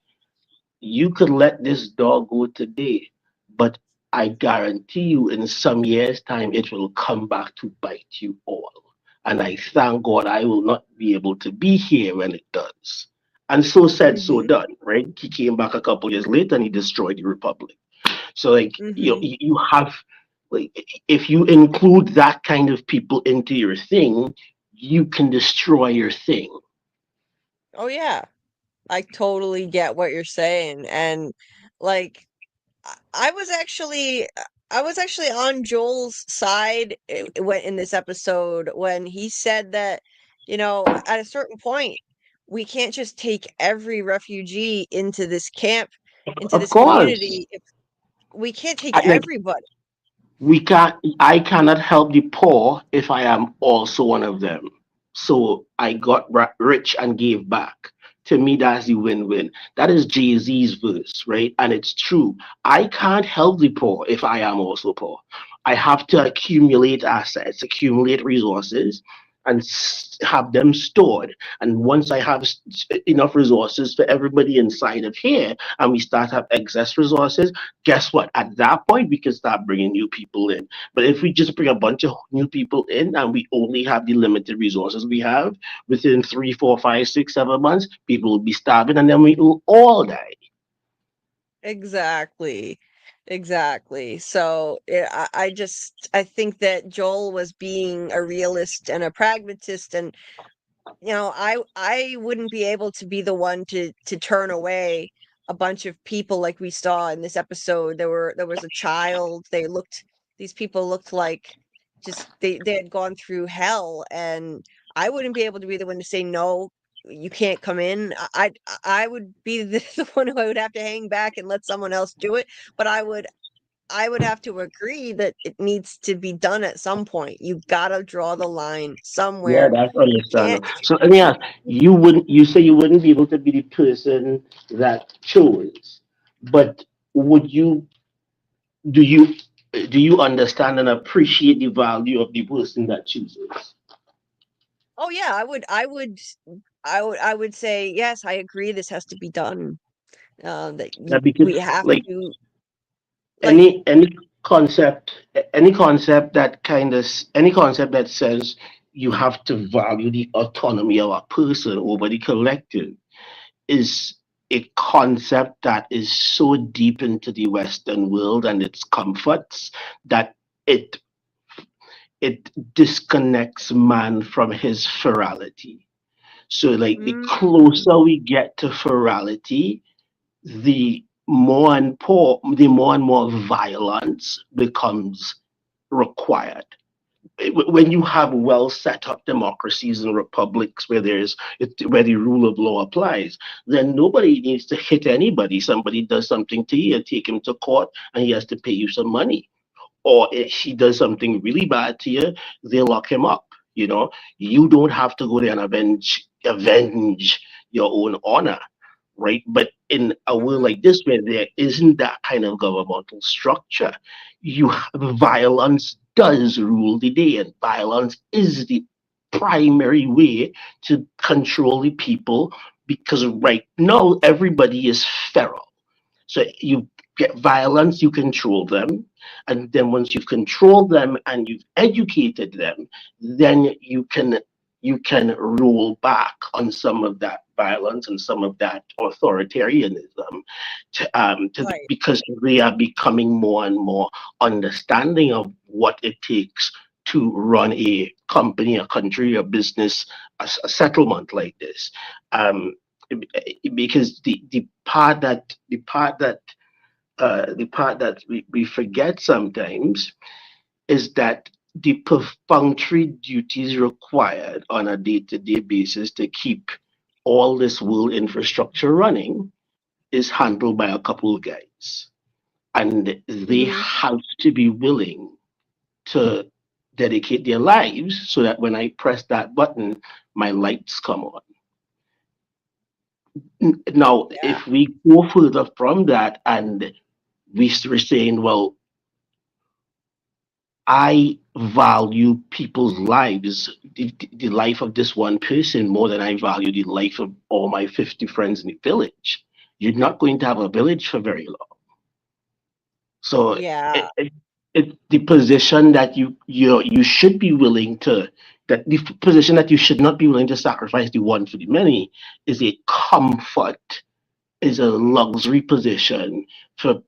"You could let this dog go today, but I guarantee you in some years' time, it will come back to bite you all. And I thank God I will not be able to be here when it does. And so said, so Mm-hmm. done, right? He came back a couple years later and he destroyed the Republic. So, like, Mm-hmm. you have, like, if you include that kind of people into your thing, you can destroy your thing. Oh yeah. I totally get what you're saying. And like I was actually on Joel's side in this episode when he said that, at a certain point, we can't just take every refugee into this camp, into Of this course. community. If we can't take Like, everybody. I cannot help the poor if I am also one of them. So I got rich and gave back. To me, that's the win-win. That is Jay-Z's verse, right? And it's true. I can't help the poor if I am also poor. I have to accumulate assets, accumulate resources, and have them stored. And once I have enough resources for everybody inside of here, and we start have excess resources, guess what? At that point, we can start bringing new people in. But if we just bring a bunch of new people in and we only have the limited resources we have, within 3, 4, 5, 6, 7 months, people will be starving and then we will all die. Exactly. Exactly. So I think that Joel was being a realist and a pragmatist, and I wouldn't be able to be the one to turn away a bunch of people like we saw in this episode. There was a child. These people looked like just they had gone through hell, and I wouldn't be able to be the one to say no, you can't come in. I would be the one who I would have to hang back and let someone else do it. But I would have to agree that it needs to be done at some point. You gotta draw the line Yeah, somewhere. that's You can't. understandable. So let me ask, you say you wouldn't be able to be the person that chose, but would you do you do you understand and appreciate the value of the person that chooses? Oh yeah, I would say yes. I agree. This has to be done. Yeah, because We have like to like. any concept that says you have to value the autonomy of a person over the collective is a concept that is so deep into the Western world and its comforts that it it disconnects man from his ferality. So like the Mm, closer we get to ferality, the more and more violence becomes required. When you have well set up democracies and republics where the rule of law applies, then nobody needs to hit anybody. Somebody does something to you, take him to court, and he has to pay you some money. Or if he does something really bad to you, they lock him up. You don't have to go there and avenge your own honor, right? But in a world mhm. like this, where there isn't that kind of governmental structure, violence does rule the day, and violence is the primary way to control the people because right now everybody is feral. So you get violence, you control them. And then once you've controlled them and you've educated them, then you can roll back on some of that violence and some of that authoritarianism Right. because they are becoming more and more understanding of what it takes to run a company, a country, a business, a settlement like this. Um, because the part that we forget sometimes is that the perfunctory duties required on a day-to-day basis to keep all this world infrastructure running is handled by a couple of guys, and they Hmm. have to be willing to dedicate their lives so that when I press that button, my lights come on. Now, Yeah. if we go further from that and we're saying, well, I value people's lives, the life of this one person, more than I value the life of all my 50 friends in the village. You're not going to have a village for very long. So Yeah, it the position that you should be willing to, that the position that you should not be willing to sacrifice the one for the many, is a comfort, is a luxury position for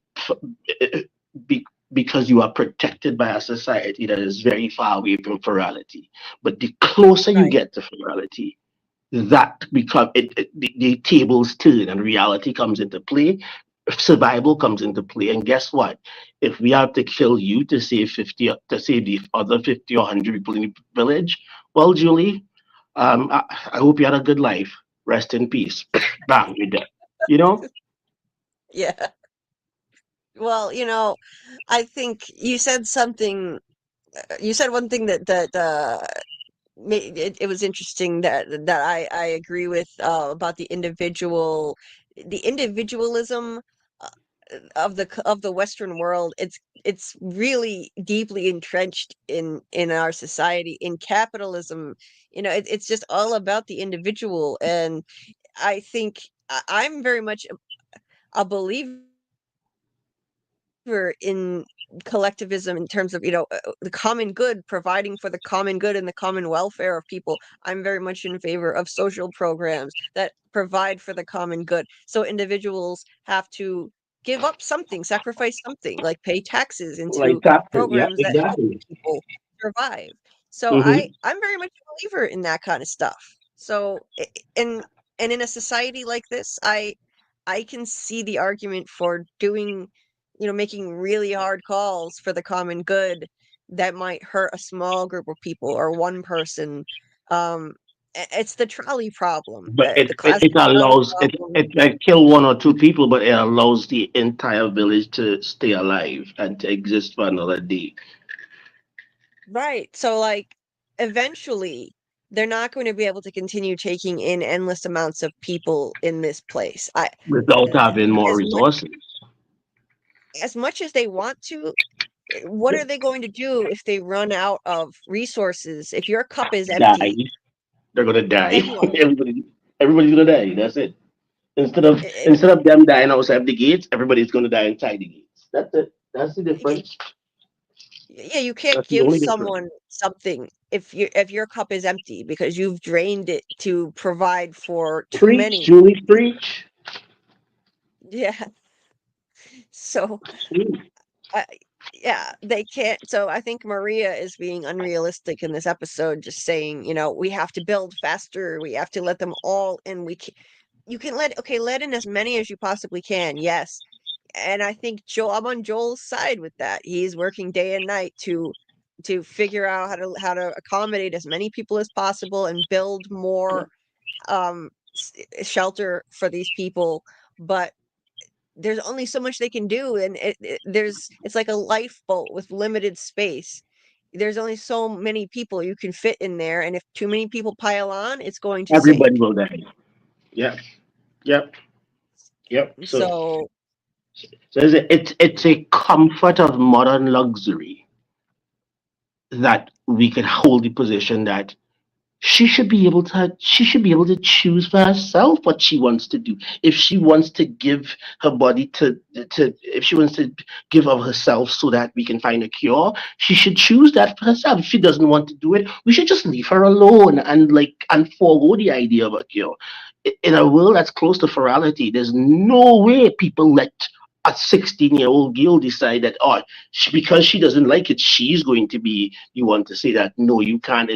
be, because you are protected by a society that is very far away from ferality. But the closer you right. get to ferality, that become the tables turn and reality comes into play, survival comes into play. And guess what? If we have to kill you to save 50, to save the other 50 or 100 people in the village, well, Julie, I hope you had a good life. Rest in peace. Bam, you're dead. You know? Yeah. Well, I think you said something. You said one thing that it was interesting that I agree with about the individualism uh, of the Western world. It's really deeply entrenched in our society. In capitalism, it's just all about the individual, and I think I'm very much a believer in collectivism in terms of the common good, providing for the common good and the common welfare of people. I'm very much in favor of social programs that provide for the common good, so individuals have to give up something, sacrifice something, like pay taxes into Like that. Yeah, programs that help exactly. people survive. So Hmm. I'm very much a believer in that kind of stuff. So and in a society like this, I can see the argument for doing, making really hard calls for the common good that might hurt a small group of people or one person. Um, it's the trolley problem, But the it classic trolley allows problem. it might kill one or two people, but it allows the entire village to stay alive and to exist for another day Right. So, like, eventually, they're not going to be able to continue taking in endless amounts of people in this place. without having more As much resources. as they want to, what are they going to do if they run out of resources? If your cup is Die. empty, They're gonna die. then what? Everybody's gonna die. That's it. Instead of I- instead of them dying outside the gates, everybody's gonna die inside the gates. That's it. That's the y- difference. yeah, you can't That's the give only difference. someone something if your cup is empty because you've drained it to provide for too Preach, many. Julie, preach. Yeah. So, Mm. I yeah, they can't. So I think Maria is being unrealistic in this episode, just saying, we have to build faster. We have to let them all in. You can let in as many as you possibly can. Yes. And I think I'm on Joel's side with that. He's working day and night to figure out how to accommodate as many people as possible and build more shelter for these people. But there's only so much they can do, and it's like a lifeboat with limited space. There's only so many people you can fit in there, and if too many people pile on, it's going to sink. Everybody will die. Yep. Yep. Yep. So, So it's a comfort of modern luxury that we can hold the position that she should be able to choose for herself what she wants to do. If she wants to give her body to if she wants to give of herself so that we can find a cure, she should choose that for herself. If she doesn't want to do it, we should just leave her alone and forego the idea of a cure. In a world that's close to ferality, there's no way people let a 16-year-old girl decide that, because she doesn't like it, she's going to be the one to say that, no, you can't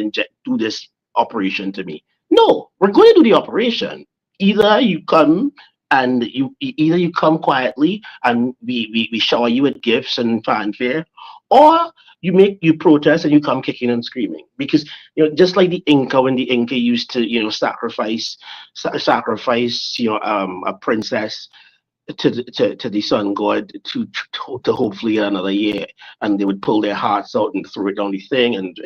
do this operation to me. No, we're going to do the operation. Either you come and either you come quietly and we shower you with gifts and fanfare, or you protest and you come kicking and screaming. Because just like the Inca, when the Inca used to sacrifice a princess to the sun god to hopefully another year, and they would pull their hearts out and throw it down the thing, and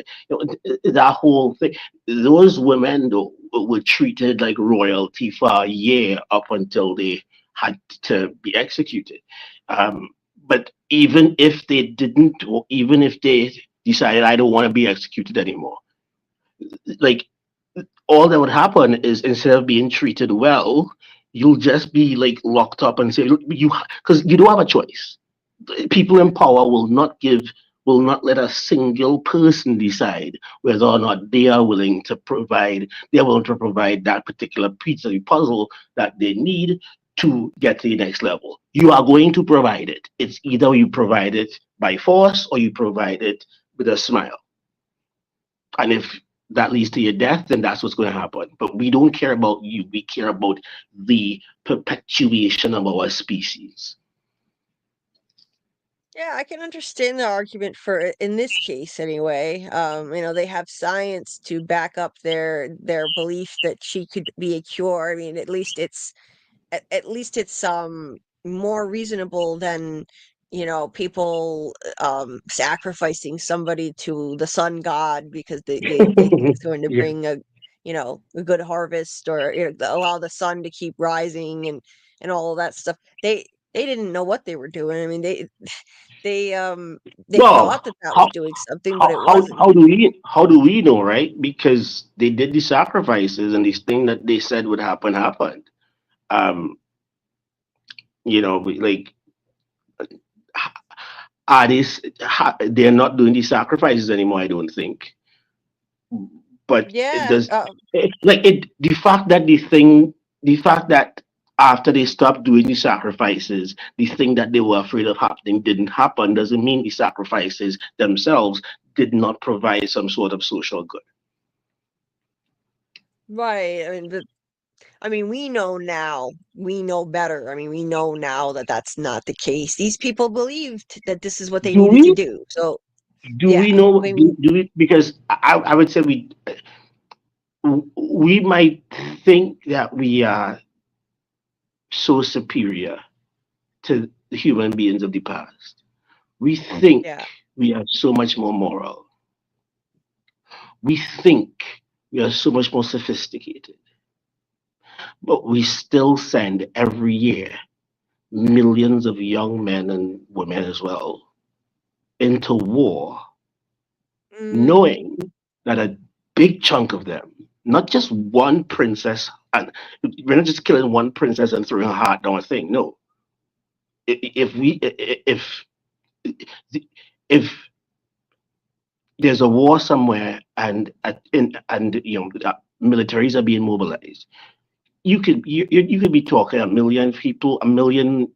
that whole thing. Those women though were treated like royalty for a year up until they had to be executed. But even if they didn't, or even if they decided, I don't want to be executed anymore, like, all that would happen is, instead of being treated well, you'll just be like locked up and say, look, because you don't have a choice. people in power will not let a single person decide whether or not they are willing to provide that particular piece of the puzzle that they need to get to the next level. You are going to provide it. It's either you provide it by force or you provide it with a smile. And if that leads to your death, then that's what's going to happen. But we don't care about you. We care about the perpetuation of our species. Yeah, I can understand the argument for in this case anyway. They have science to back up their belief that she could be a cure. I mean, at least it's more reasonable than people sacrificing somebody to the sun god because they think it's going to Yeah. bring a good harvest, or allow the sun to keep rising and all of that stuff. They didn't know what they were doing. I mean, they thought Well, that was doing something, but it wasn't. how do we know, right? Because they did the sacrifices and this thing that they said would happen happened. Um, like are these they're not doing these sacrifices anymore, I don't think. But it Yeah. does the fact that after they stopped doing the sacrifices, the thing that they were afraid of happening didn't happen doesn't mean the sacrifices themselves did not provide some sort of social good. Right. I mean, we know now. We know better. I mean, we know now that that's not the case. These people believed that this is what they Do needed to we? do. So, Do yeah. we know? I mean, Do we? Because I would say we might think that we are so superior to the human beings of the past. We think yeah. we are so much more moral. We think we are so much more sophisticated. But we still send every year millions of young men and women as well into war, Mm, knowing that a big chunk of them, not just one princess, and we're not just killing one princess and throwing her heart down a thing. No, if we if there's a war somewhere and militaries are being mobilized, you could be talking a million people, a million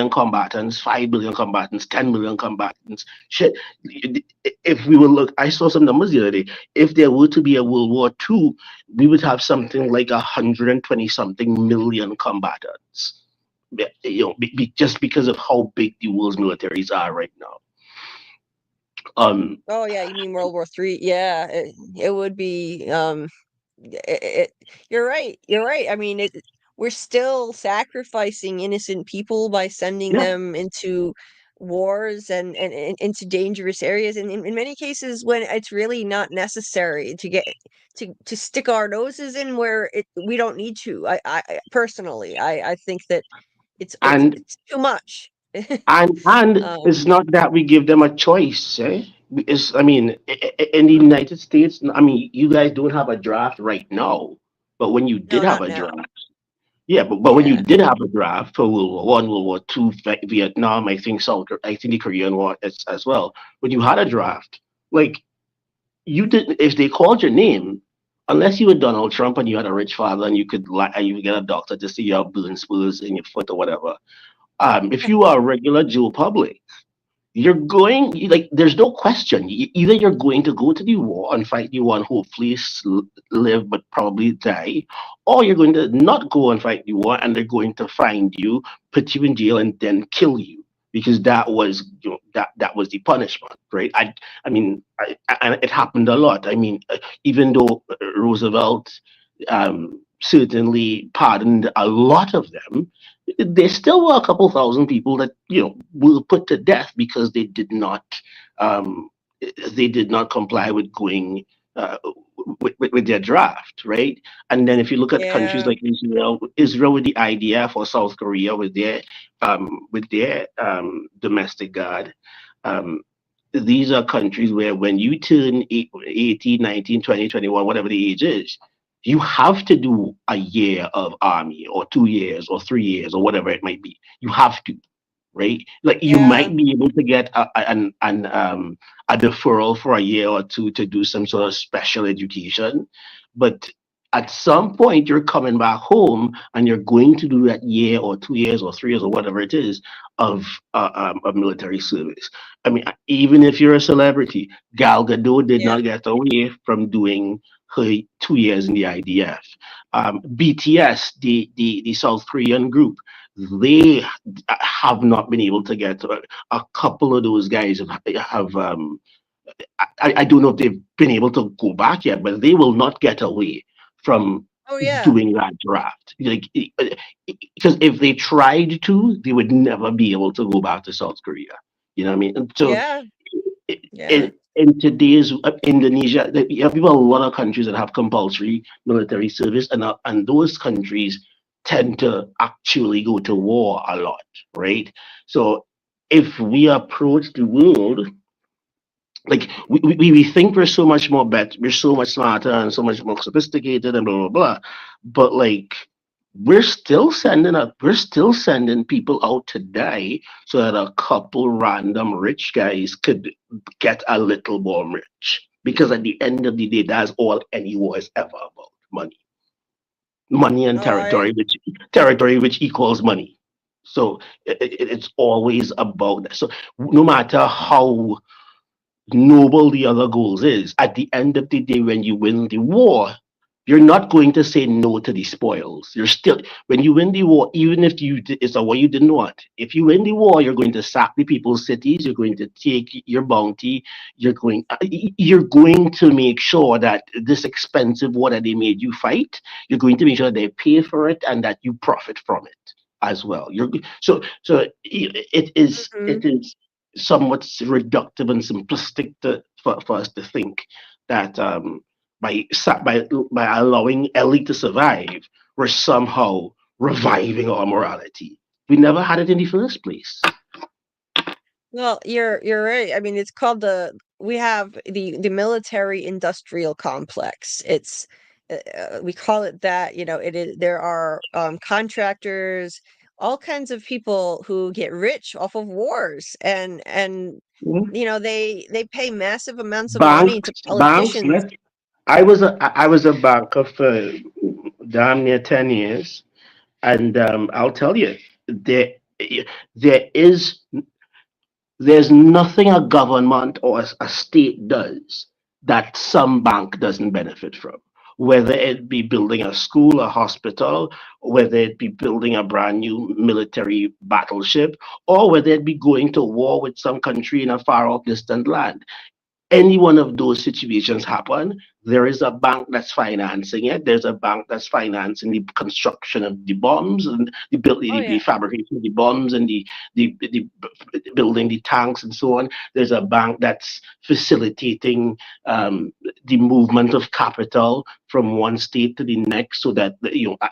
combatants, 5 million combatants, 10 million combatants. Shit, if we will look, I saw some numbers the other day. If there were to be a World War II, we would have something like 120 something million combatants. Just because of how big the world's militaries are right now. oh yeah, you mean World War III? Yeah, it would be. You're right. You're right. I mean, we're still sacrificing innocent people by sending Yeah, them into wars and into dangerous areas, and in many cases when it's really not necessary to get to stick our noses in where we don't need to. Personally, I think that and it's too much. and Um, it's not that we give them a choice, eh? It's, I mean, in the United States, I mean, you guys don't have a draft right now, but when you no, did have not a now. draft, yeah, but when you Yeah. did have a draft for World War I, World War II, Vietnam, I think the Korean War as well. When you had a draft, like you didn't, if they called your name, unless you were Donald Trump and you had a rich father and you could and you could get a doctor to see your burn spurs in your foot or whatever. If you are a regular Joe Public, like there's no question. Either you're going to go to the war and fight the war and hopefully live but probably die, or you're going to not go and fight the war and they're going to find you, put you in jail, and then kill you because that was that was the punishment, right? I mean, and it happened a lot. I mean, even though Roosevelt certainly pardoned a lot of them, there still were a couple thousand people that were put to death because um, they did not comply with going with their draft, right? And then if you look at countries Yeah. like Israel with the IDF, or South Korea with their domestic guard. Um, these are countries where when you turn 18, 19, 20, 21, whatever the age is, you have to do a year of army or 2 years or 3 years or whatever it might be. You have to, right? Like you Yeah. might be able to get a deferral for a year or two to do some sort of special education, but at some point you're coming back home and you're going to do that year or 2 years or 3 years or whatever it is of military service. I mean, even if you're a celebrity, Gal Gadot did Yeah. not get away from doing her 2 years in the IDF. BTS, the South Korean group, they have not been able to get a couple of those guys have I don't know if they've been able to go back yet, but they will not get away from Oh yeah. doing that draft. Like, because if they tried to, they would never be able to go back to South Korea. You know what I mean? And so, Yeah. Yeah. in today's Indonesia, you have people, a lot of countries that have compulsory military service, and those countries tend to actually go to war a lot, right? So, if we approach the world like we think we're so much more better, we're so much smarter and so much more sophisticated and blah blah blah, but like we're still sending people out to die so that a couple random rich guys could get a little more rich, because at the end of the day, that's all any war is ever about: money and Oh, I territory which equals money. So it's always about that. So no matter how noble the other goals is, at the end of the day, when you win the war, you're not going to say no to the spoils. You're still, when you win the war, even if it's a war you didn't want, if you win the war, you're going to sack the people's cities, you're going to take your bounty, you're going to make sure that this expensive war that they made you fight, you're going to make sure they pay for it and that you profit from it as well. mhm. It is somewhat reductive and simplistic for us to think that by allowing Ellie to survive, we're somehow reviving our morality. We never had it in the first place. Well, you're right. I mean, it's called we have the military industrial complex. It's we call it that, it is there are contractors, all kinds of people who get rich off of wars and Mhm. they pay massive amounts of money to Banks. politicians. I was a banker for damn near 10 years, and I'll tell you, there there is there's nothing a government or a state does that some bank doesn't benefit from. Whether it be building a school, a hospital, whether it be building a brand new military battleship, or whether it be going to war with some country in a far off distant land, any one of those situations happen, there is a bank that's financing it. There's a bank that's financing the construction of the bombs and Oh the yeah. fabrication of the bombs and the building the tanks and so on. There's a bank that's facilitating the movement of capital from one state to the next, so that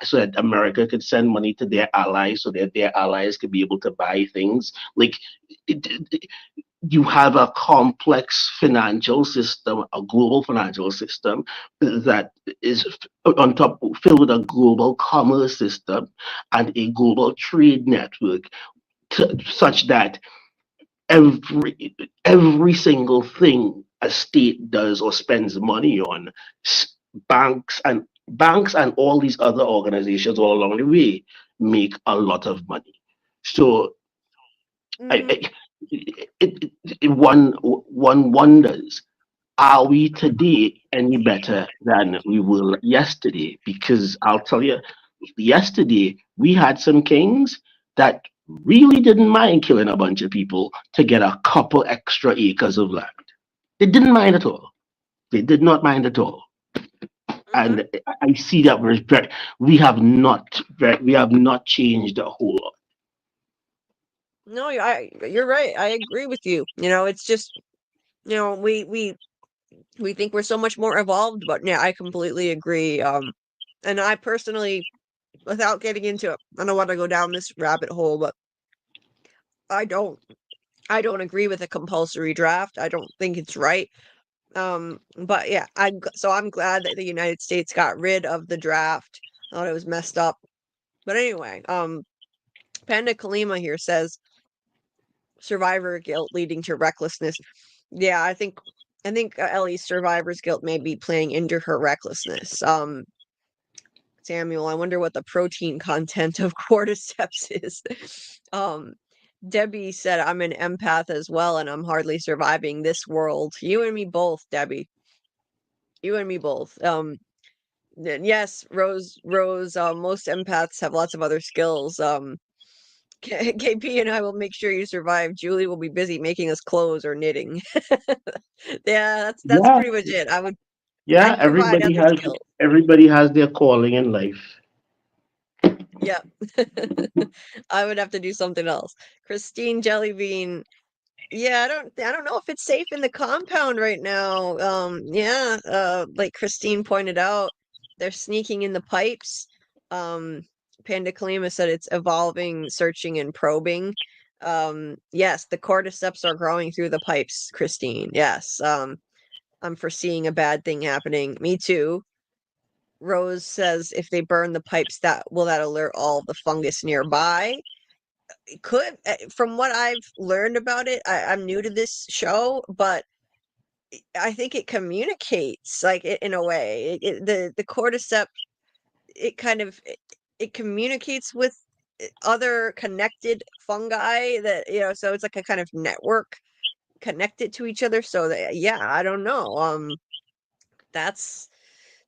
so that America could send money to their allies, so that their allies could be able to buy things like. You have a complex financial system, a global financial system that is on top, filled with a global commerce system and a global trade network, such that every single thing a state does or spends money on, banks and all these other organizations all along the way make a lot of money. So I, Hmm. I, one wonders, are we today any better than we were yesterday? Because I'll tell you, yesterday we had some kings that really didn't mind killing a bunch of people to get a couple extra acres of land. They didn't mind at all. They did not mind at all. Hmm. And I see that we have not changed a whole lot. No, you're right. I agree with you. It's just, we think we're so much more evolved, but yeah, I completely agree. And I personally, without getting into it, I don't want to go down this rabbit hole, but I don't I don't agree with a compulsory draft. I don't think it's right. But yeah, so I'm glad that the United States got rid of the draft. I thought it was messed up. But anyway, Panda Kalima here says survivor guilt leading to recklessness. Yeah, I think Ellie's survivor's guilt may be playing into her recklessness. Samuel, I wonder what the protein content of cordyceps is. Debbie said, I'm an empath as well, and I'm hardly surviving this world. You and me both, Debbie. You and me both. Yes, Rose, most empaths have lots of other skills. KP and I will make sure you survive. Julie will be busy making us clothes or knitting. Yeah, that's Yeah, pretty much it. yeah. I'd provide other skills. Everybody has their calling in life. Yeah. I would have to do something else. Christine Jellybean. Yeah, I don't know if it's safe in the compound right now. Yeah, like Christine pointed out, they're sneaking in the pipes. Um, Panda Kalima said it's evolving, searching, and probing. Yes, the cordyceps are growing through the pipes, Christine. Yes. I'm foreseeing a bad thing happening. Me too. Rose says if they burn the pipes, that alert all the fungus nearby? It could, from what I've learned about it, I'm new to this show, but I think it communicates like in a way. The cordyceps, it kind of it communicates with other connected fungi that so it's like a kind of network connected to each other. So that, yeah, I don't know. That's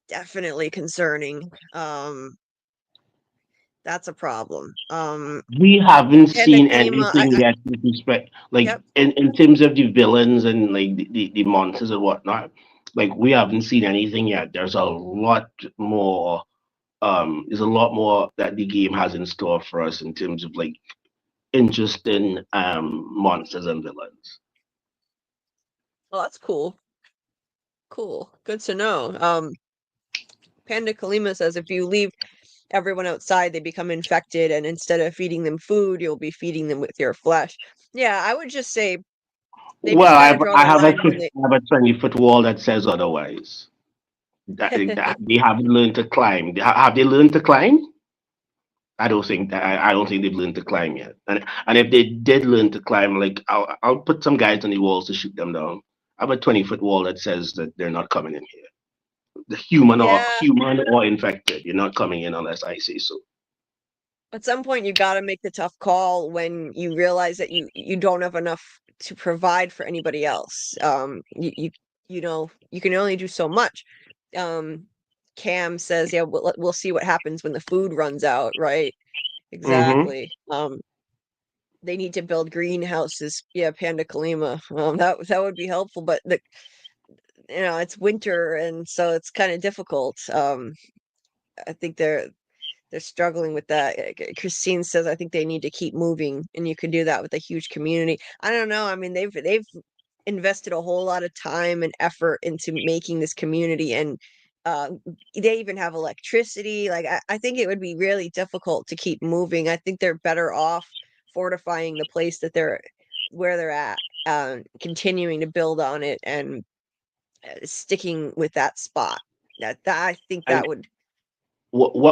definitely concerning. That's a problem. We haven't Panda seen Kalima, anything yet with respect, like yep. in terms of the villains and like the monsters and whatnot. Like we haven't seen anything yet. There's a lot more. There's a lot more that the game has in store for us in terms of like interesting monsters and villains. Well, that's cool. Cool. Good to know. Panda Kalima says if you leave everyone outside, they become infected, and instead of feeding them food, you'll be feeding them with your flesh. Yeah, I would just say they Well, just gotta draw I the have line when they. I have a 20-foot wall that says otherwise. That they haven't learned to climb. Have they learned to climb? I don't think they've learned to climb yet. And if they did learn to climb, like I'll put some guys on the walls to shoot them down. I have a 20-foot wall that says that they're not coming in here. The Yeah, human or infected, you're not coming in unless I say so. at some point you gotta make the tough call when you realize that you don't have enough to provide for anybody else. You can only do so much. Um, Cam says, yeah, we'll see what happens when the food runs out, right? Mm-hmm. Exactly. They need to build greenhouses. Yeah, Panda Kalima. That would be helpful, but it's winter and so it's kind of difficult. I think they're struggling with that. Christine says I think they need to keep moving, and you can do that with a huge community. I don't know. I mean, they've invested a whole lot of time and effort into making this community, and uh, they even have electricity. Like I think it would be really difficult to keep moving. I think they're better off fortifying the place that where they're at, continuing to build on it, and sticking with that spot. That I think And that would be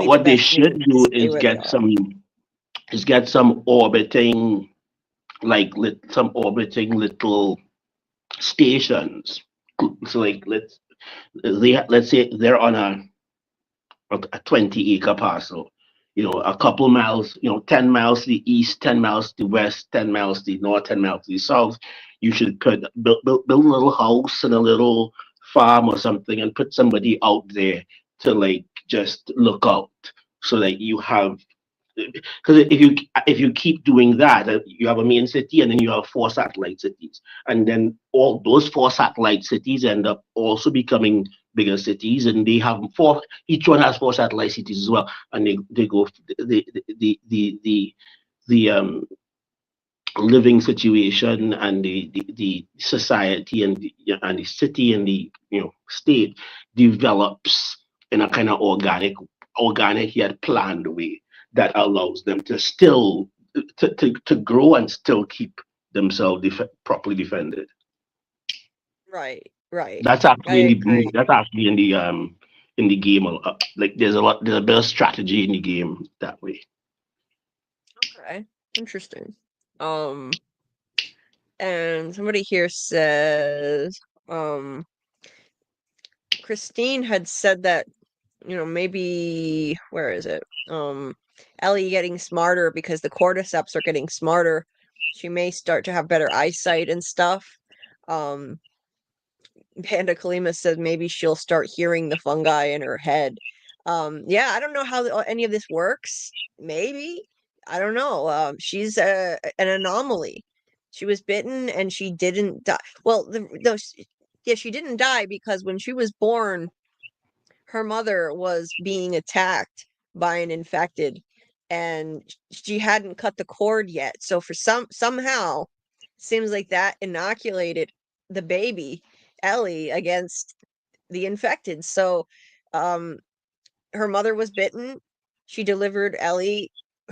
the what they best move, should to do stay where they are. is get some orbiting some orbiting little stations. So like let's say they're on a 20-acre parcel. A couple miles, 10 miles to the east, 10 miles to the west, 10 miles to the north, 10 miles to the south. You should build a little house and a little farm or something and put somebody out there to like just look out so that you have, because if you keep doing that, you have a main city and then you have 4 satellite cities, and then all those 4 satellite cities end up also becoming bigger cities, and they have four. Each one has 4 satellite cities as well, and they go the living situation and the society and the city and the state develops in a kind of organic yet planned way that allows them to still to grow and still keep themselves properly defended. Right, right. That's I actually agree. in the game. Like there's a bit of strategy in the game that way. Okay, interesting. Um, And somebody here says, Christine had said that, maybe, where is it? Ellie getting smarter because the cordyceps are getting smarter. She may start to have better eyesight and stuff. Panda Kalima says maybe she'll start hearing the fungi in her head. Yeah, I don't know how any of this works. Maybe. I don't know. She's an anomaly. She was bitten and she didn't die. Well, yeah, she didn't die because when she was born, her mother was being attacked by an infected and she hadn't cut the cord yet. So for somehow seems like that inoculated the baby Ellie against the infected. So um her mother was bitten. She delivered Ellie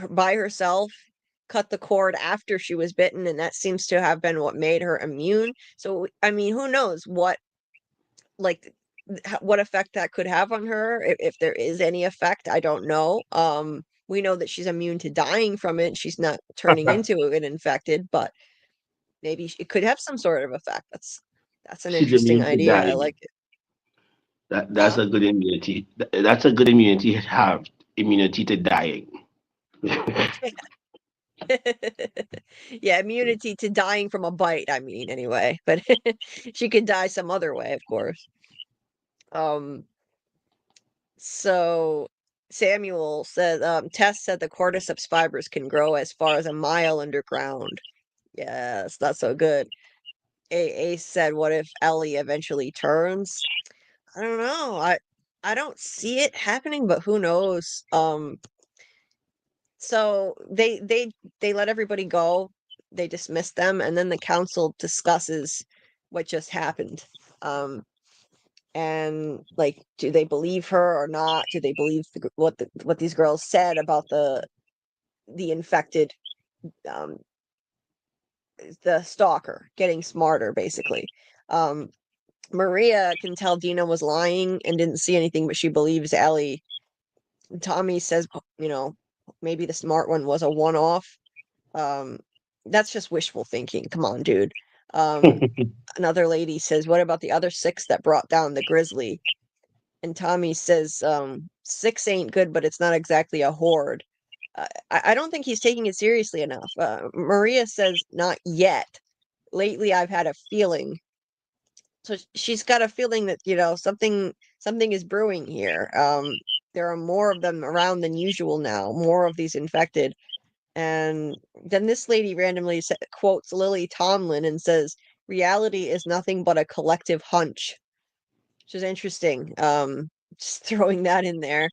by herself, cut the cord after she was bitten, and that seems to have been what made her immune. So I mean, who knows like what effect that could have on her, if there is any effect. I don't know. We know that she's immune to dying from it. She's not turning into an infected, but maybe it could have some sort of effect. That's an She's interesting immune to idea. I dying. like it. That's a good immunity. That's a good immunity to have. Immunity to dying. Yeah, immunity to dying from a bite, I mean, anyway. But she could die some other way, of course. So Samuel said, Tess said the cordyceps fibers can grow as far as a mile underground. Yes, that's so good. A said, what if Ellie eventually turns? I don't know. I don't see it happening, but who knows? So they let everybody go. They dismiss them, and then the council discusses what just happened. And like, do they believe her or not? Do they believe what these girls said about the infected, um, the stalker getting smarter, basically? Um, Maria can tell Dina was lying and didn't see anything, but she believes Ellie. Tommy says, maybe the smart one was a one-off. Um, that's just wishful thinking. Come on, dude. Another lady says, what about the other 6 that brought down the grizzly? And Tommy says, 6 ain't good, but it's not exactly a horde. I don't think he's taking it seriously enough. Maria says, not yet. Lately, I've had a feeling. So she's got a feeling that, something is brewing here. There are more of them around than usual now, more of these infected. And then this lady randomly quotes Lily Tomlin and says, reality is nothing but a collective hunch, which is interesting. Just throwing that in there.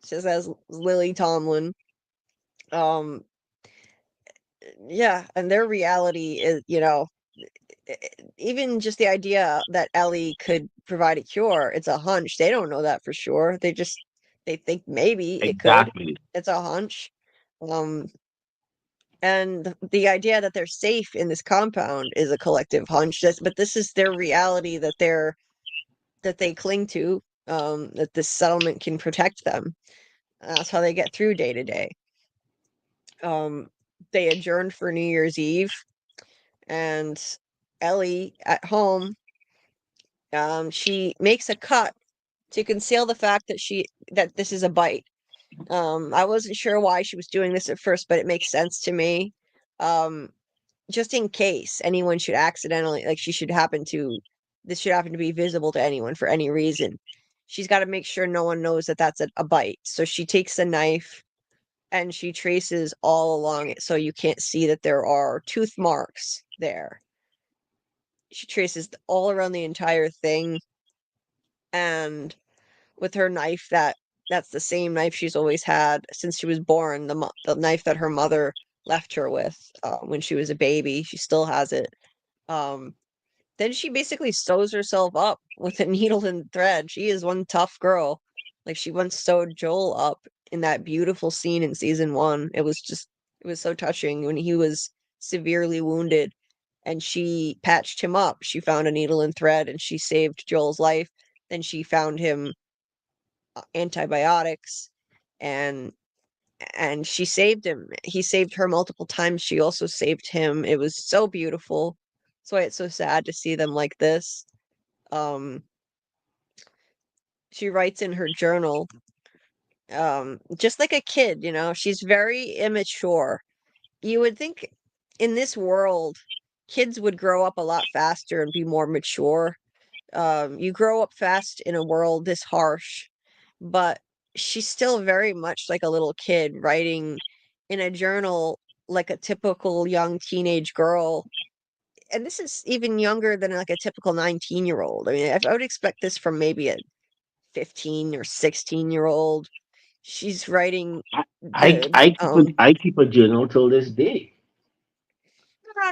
Says as Lily Tomlin. Um, yeah, and their reality is, even just the idea that Ellie could provide a cure, it's a hunch. They don't know that for sure. They think maybe it could. Exactly. It's a hunch. Um, and the idea that they're safe in this compound is a collective hunch. But this is their reality that they cling to. That this settlement can protect them. That's how they get through day to day. They adjourned for New Year's Eve, and Ellie at home, she makes a cut to conceal the fact that this is a bite. I wasn't sure why she was doing this at first, but it makes sense to me. Just in case anyone should accidentally, like, this should happen to be visible to anyone for any reason. She's got to make sure no one knows that that's a bite. So she takes a knife and she traces all along it so you can't see that there are tooth marks there. She traces all around the entire thing, and with her knife, that's the same knife she's always had since she was born, the knife that her mother left her with when she was a baby. She still has it. Then she basically sews herself up with a needle and thread. She is one tough girl. Like, she once sewed Joel up in that beautiful scene in season 1. It was so touching when he was severely wounded and she patched him up. She found a needle and thread and she saved Joel's life. Then she found him antibiotics, and and she saved him. He saved her multiple times. She also saved him. It was so beautiful. That's why it's so sad to see them like this. Um, she writes in her journal, just like a kid, she's very immature. You would think in this world, kids would grow up a lot faster and be more mature. You grow up fast in a world this harsh, but she's still very much like a little kid writing in a journal like a typical young teenage girl. And this is even younger than like a typical 19-year-old. I mean, I would expect this from maybe a 15 or 16-year-old. She's writing I the I keep I keep a journal till this day.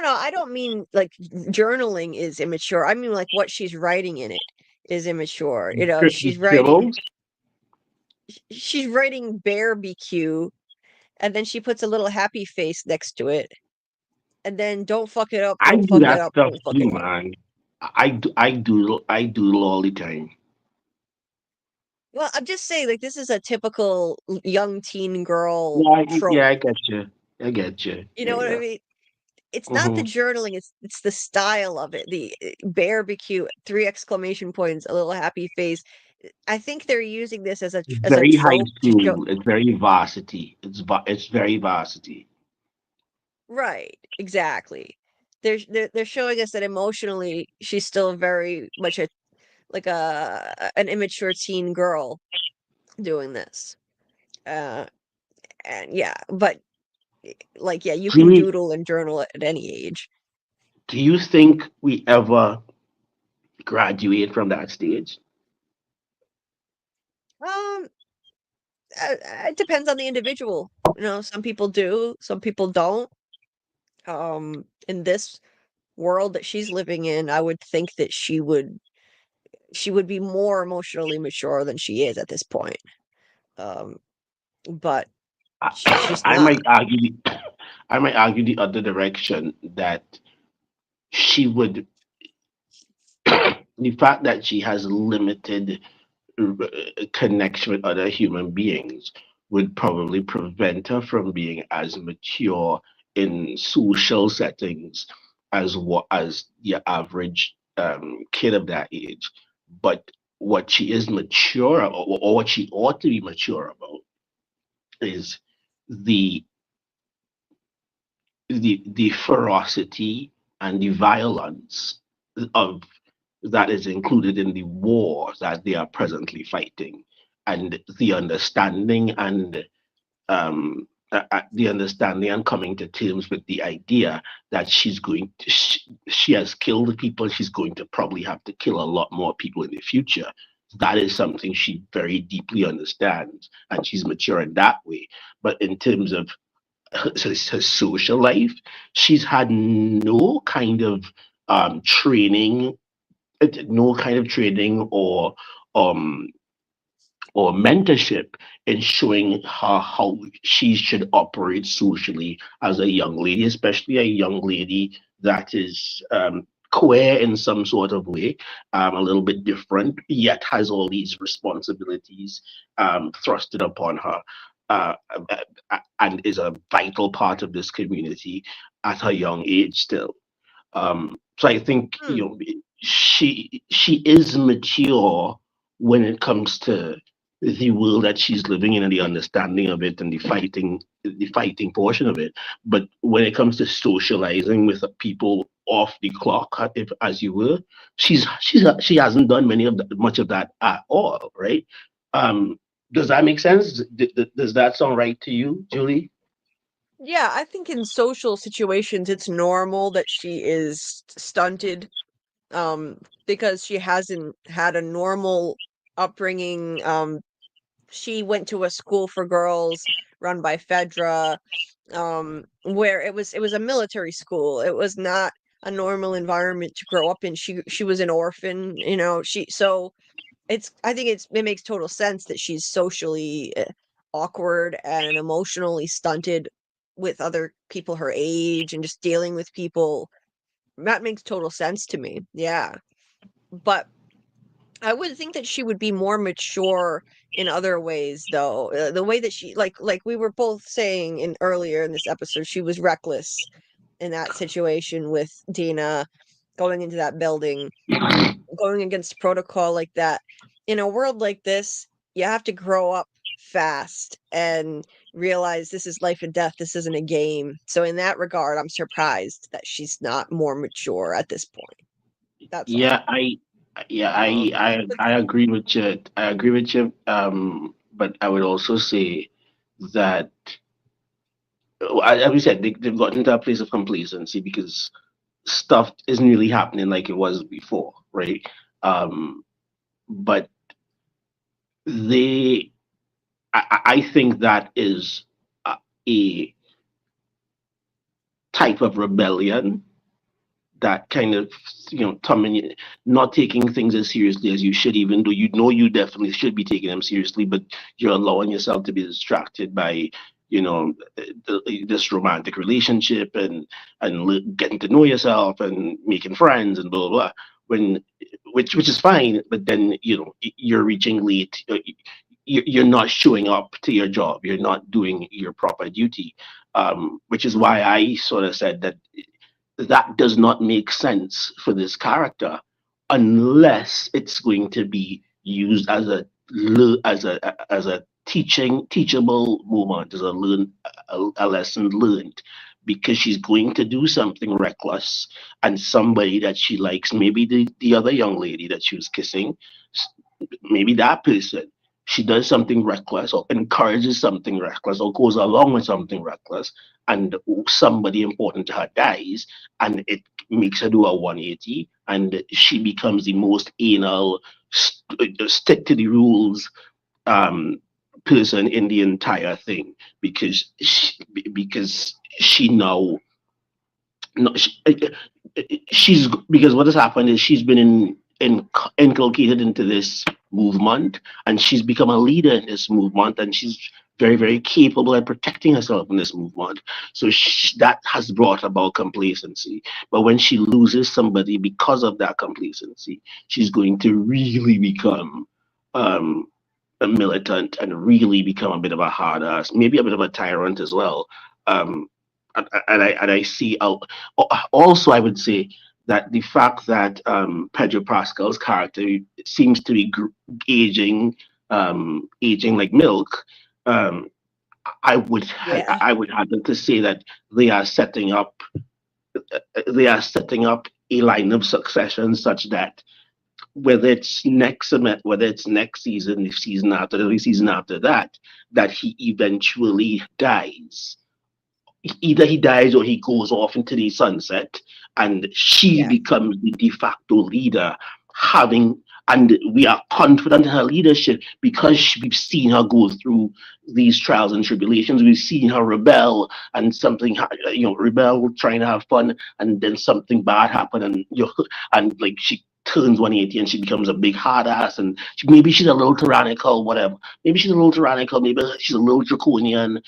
no, I don't mean like journaling is immature. I mean like what she's writing in it is immature. Scribbles. She's writing barbecue, and then she puts a little happy face next to it. And then don't fuck it up, I don't do fuck it that up, stuff don't fuck it too, up. man. I do all the time. Well, I'm just saying, like, this is a typical young teen girl Yeah, trope. yeah, I get you. I get you. You Yeah, know what I yeah. mean? It's not the journaling, it's the style of it. The barbecue, three exclamation points, a little happy face. I think they're using this as a It's as a very high trope to show. school. It's very varsity. It's very varsity. Right, exactly. They're showing us that emotionally she's still very much an immature teen girl doing this. Uh and yeah, but like yeah, you can Julie, doodle and journal at any age. do you think we ever graduate from that stage? Um it depends on the individual. Some people do, some people don't. In this world that she's living in, I would think that she would be more emotionally mature than she is at this point. Um, but she's I, just I not. might argue. I might argue the other direction that she would. The fact that she has limited connection with other human beings would probably prevent her from being as mature in social settings as the average kid of that age. But what she is mature, or what she ought to be mature about, is the the ferocity and the violence of that is included in the war that they are presently fighting, and the understanding and coming to terms with the idea that she has killed people. She's going to probably have to kill a lot more people in the future. That is something she very deeply understands, and she's mature in that way. But in terms of her social life, she's had training, no kind of training um or mentorship in showing her how she should operate socially as a young lady, especially a young lady that is queer in some sort of way, a little bit different, yet has all these responsibilities thrusted upon her. And is a vital part of this community at a young age still. So I think Hmm. she is mature when it comes to the world that she's living in and the understanding of it and the fighting portion of it. But when it comes to socializing with people off the clock, if as you were, she hasn't done much of that at all, right? Um, does that make sense? Does that sound right to you, Julie? Yeah, I think in social situations it's normal that she is stunted, because she hasn't had a normal upbringing. She went to a school for girls run by Fedra, where it was a military school. It was not a normal environment to grow up in. She was an orphan, I think it makes total sense that she's socially awkward and emotionally stunted with other people her age and just dealing with people. That makes total sense to me. Yeah. But I would think that she would be more mature in other ways, though. The way that she, like we were both saying in earlier in this episode, she was reckless in that situation with Dina going into that building, going against protocol like that. In a world like this, you have to grow up fast and realize this is life and death. This isn't a game. So in that regard, I'm surprised that she's not more mature at this point. That's all. Yeah, But I agree with you. I agree with you. But I would also say that, as we said, they've gotten to a place of complacency because stuff isn't really happening like it was before, right? Um, but they, I think that is a type of rebellion that kind of, not taking things as seriously as you should, even though you know you definitely should be taking them seriously, but you're allowing yourself to be distracted by, this romantic relationship and getting to know yourself and making friends and blah blah blah. Which is fine, but then you're reaching late. You're not showing up to your job. You're not doing your proper duty, which is why I sort of said that does not make sense for this character unless it's going to be used as a teachable moment, as a lesson learned, because she's going to do something reckless, and somebody that she likes, maybe the other young lady that she was kissing, maybe that person, she does something reckless or encourages something reckless or goes along with something reckless, and somebody important to her dies, and it makes her do a 180, and she becomes the most anal, stick to the rules um, person in the entire thing, because she now, no, she's because what has happened is she's been inculcated into this movement, and she's become a leader in this movement, and she's very, very capable at protecting herself in this movement. So that has brought about complacency. But when she loses somebody because of that complacency, she's going to really become um, a militant and really become a bit of a hard ass, maybe a bit of a tyrant as well. Um, and I see also, I would say that the fact that Pedro Pascal's character seems to be aging like milk. Um, yeah. I would have to say that they are setting up a line of succession such that whether it's next season, the season after, the season after that, that he eventually dies. Either he dies or he goes off into the sunset, and she Yeah. becomes the de facto leader, and we are confident in her leadership because we've seen her go through these trials and tribulations. We've seen her rebel, and rebel, trying to have fun, and then something bad happen, and like she turns 180 and she becomes a big hard ass, and maybe she's a little tyrannical, whatever. Maybe she's a little tyrannical, maybe she's a little draconian.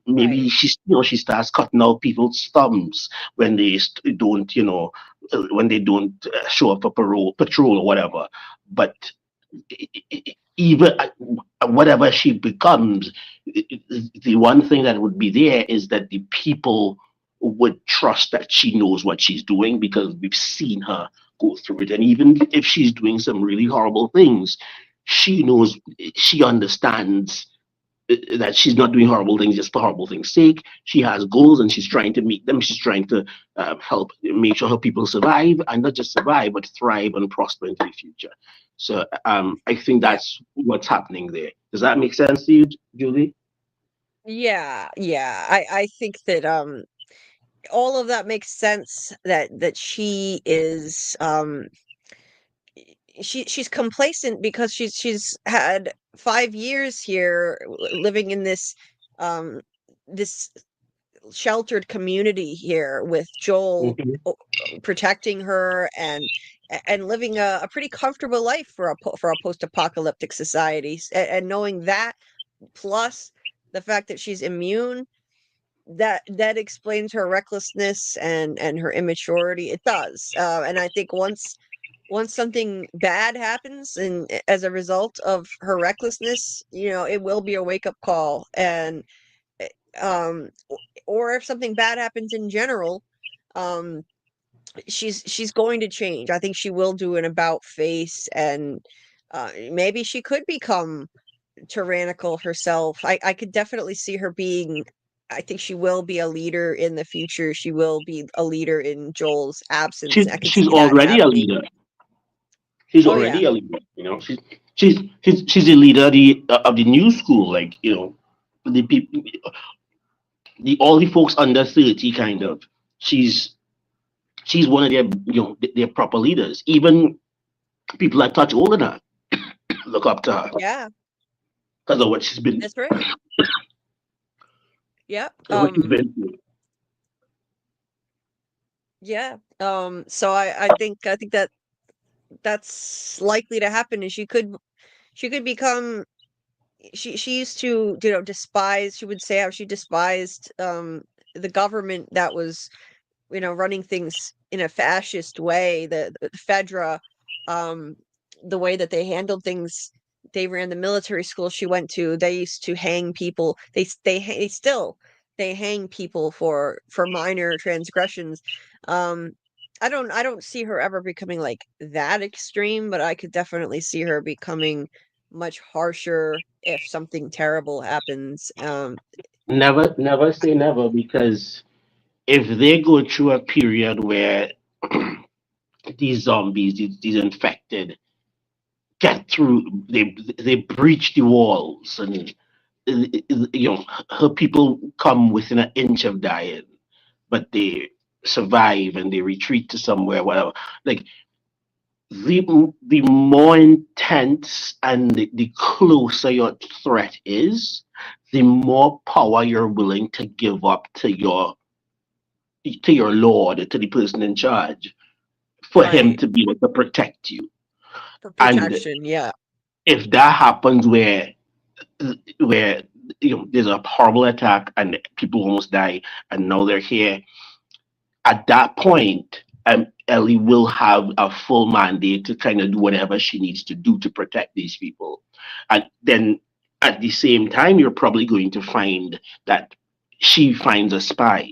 Maybe Right. she starts cutting out people's thumbs when they don't, when they don't show up for patrol or whatever. But even whatever she becomes, the one thing that would be there is that the people would trust that she knows what she's doing because we've seen her go through it. And even if she's doing some really horrible things, she knows, she understands that she's not doing horrible things just for horrible things' sake. She has goals and she's trying to meet them. She's trying to help make sure her people survive, and not just survive, but thrive and prosper into the future. So I think Yeah. that's what's happening there. Does that make sense to you, Julie? Yeah. Yeah. I think that all of that makes sense, that she is she's complacent because she's had 5 years here living in um this sheltered community here with Joel Mhm. protecting her and living a pretty comfortable life for a post-apocalyptic society, and knowing that, plus the fact that she's immune, that explains her recklessness and her immaturity. It does. And I think once once something bad happens and as a result of her recklessness, it will be a wake-up call. And um or if something bad happens in general, um she's going to change. I think she will do an about face, and maybe she could become tyrannical herself. I could definitely see her being. I think she will be a leader in the future. She will be a leader in Joel's absence. I could She's see that already a happening. leader. She's Oh yeah, already a leader. She's a leader of the new school. Like the people, the all the folks under 30 kind of. She's she's one of their their proper leaders. Even people that touch older than her look up to her yeah, because of what she's been that's right. Yep. what she's been through. Yeah. So I think that that's likely to happen, and she could become. She used to despise. She would say how she despised the government that was running things in a fascist way, the Fedra, um, the way that they handled things. They ran the military school she went to. They used to hang people. They hang people for minor transgressions. Um, I don't see her ever becoming like that extreme, but I could definitely see her becoming much harsher if something terrible happens. Never say never, because if they go through a period where these zombies, these infected, get through, they breach the walls, and her people come within an inch of dying, but they survive and they retreat to somewhere, whatever. Like the more intense and the closer your threat is, the more power you're willing to give up to your lord, to the person in charge, for him Right. to be able to protect you. For And protection, yeah. if that happens where there's a horrible attack and people almost die, and now they're here, at that point, Ellie will have a full mandate to kind of do whatever she needs to do to protect these people. And then at the same time, you're probably going to find that she finds a spy,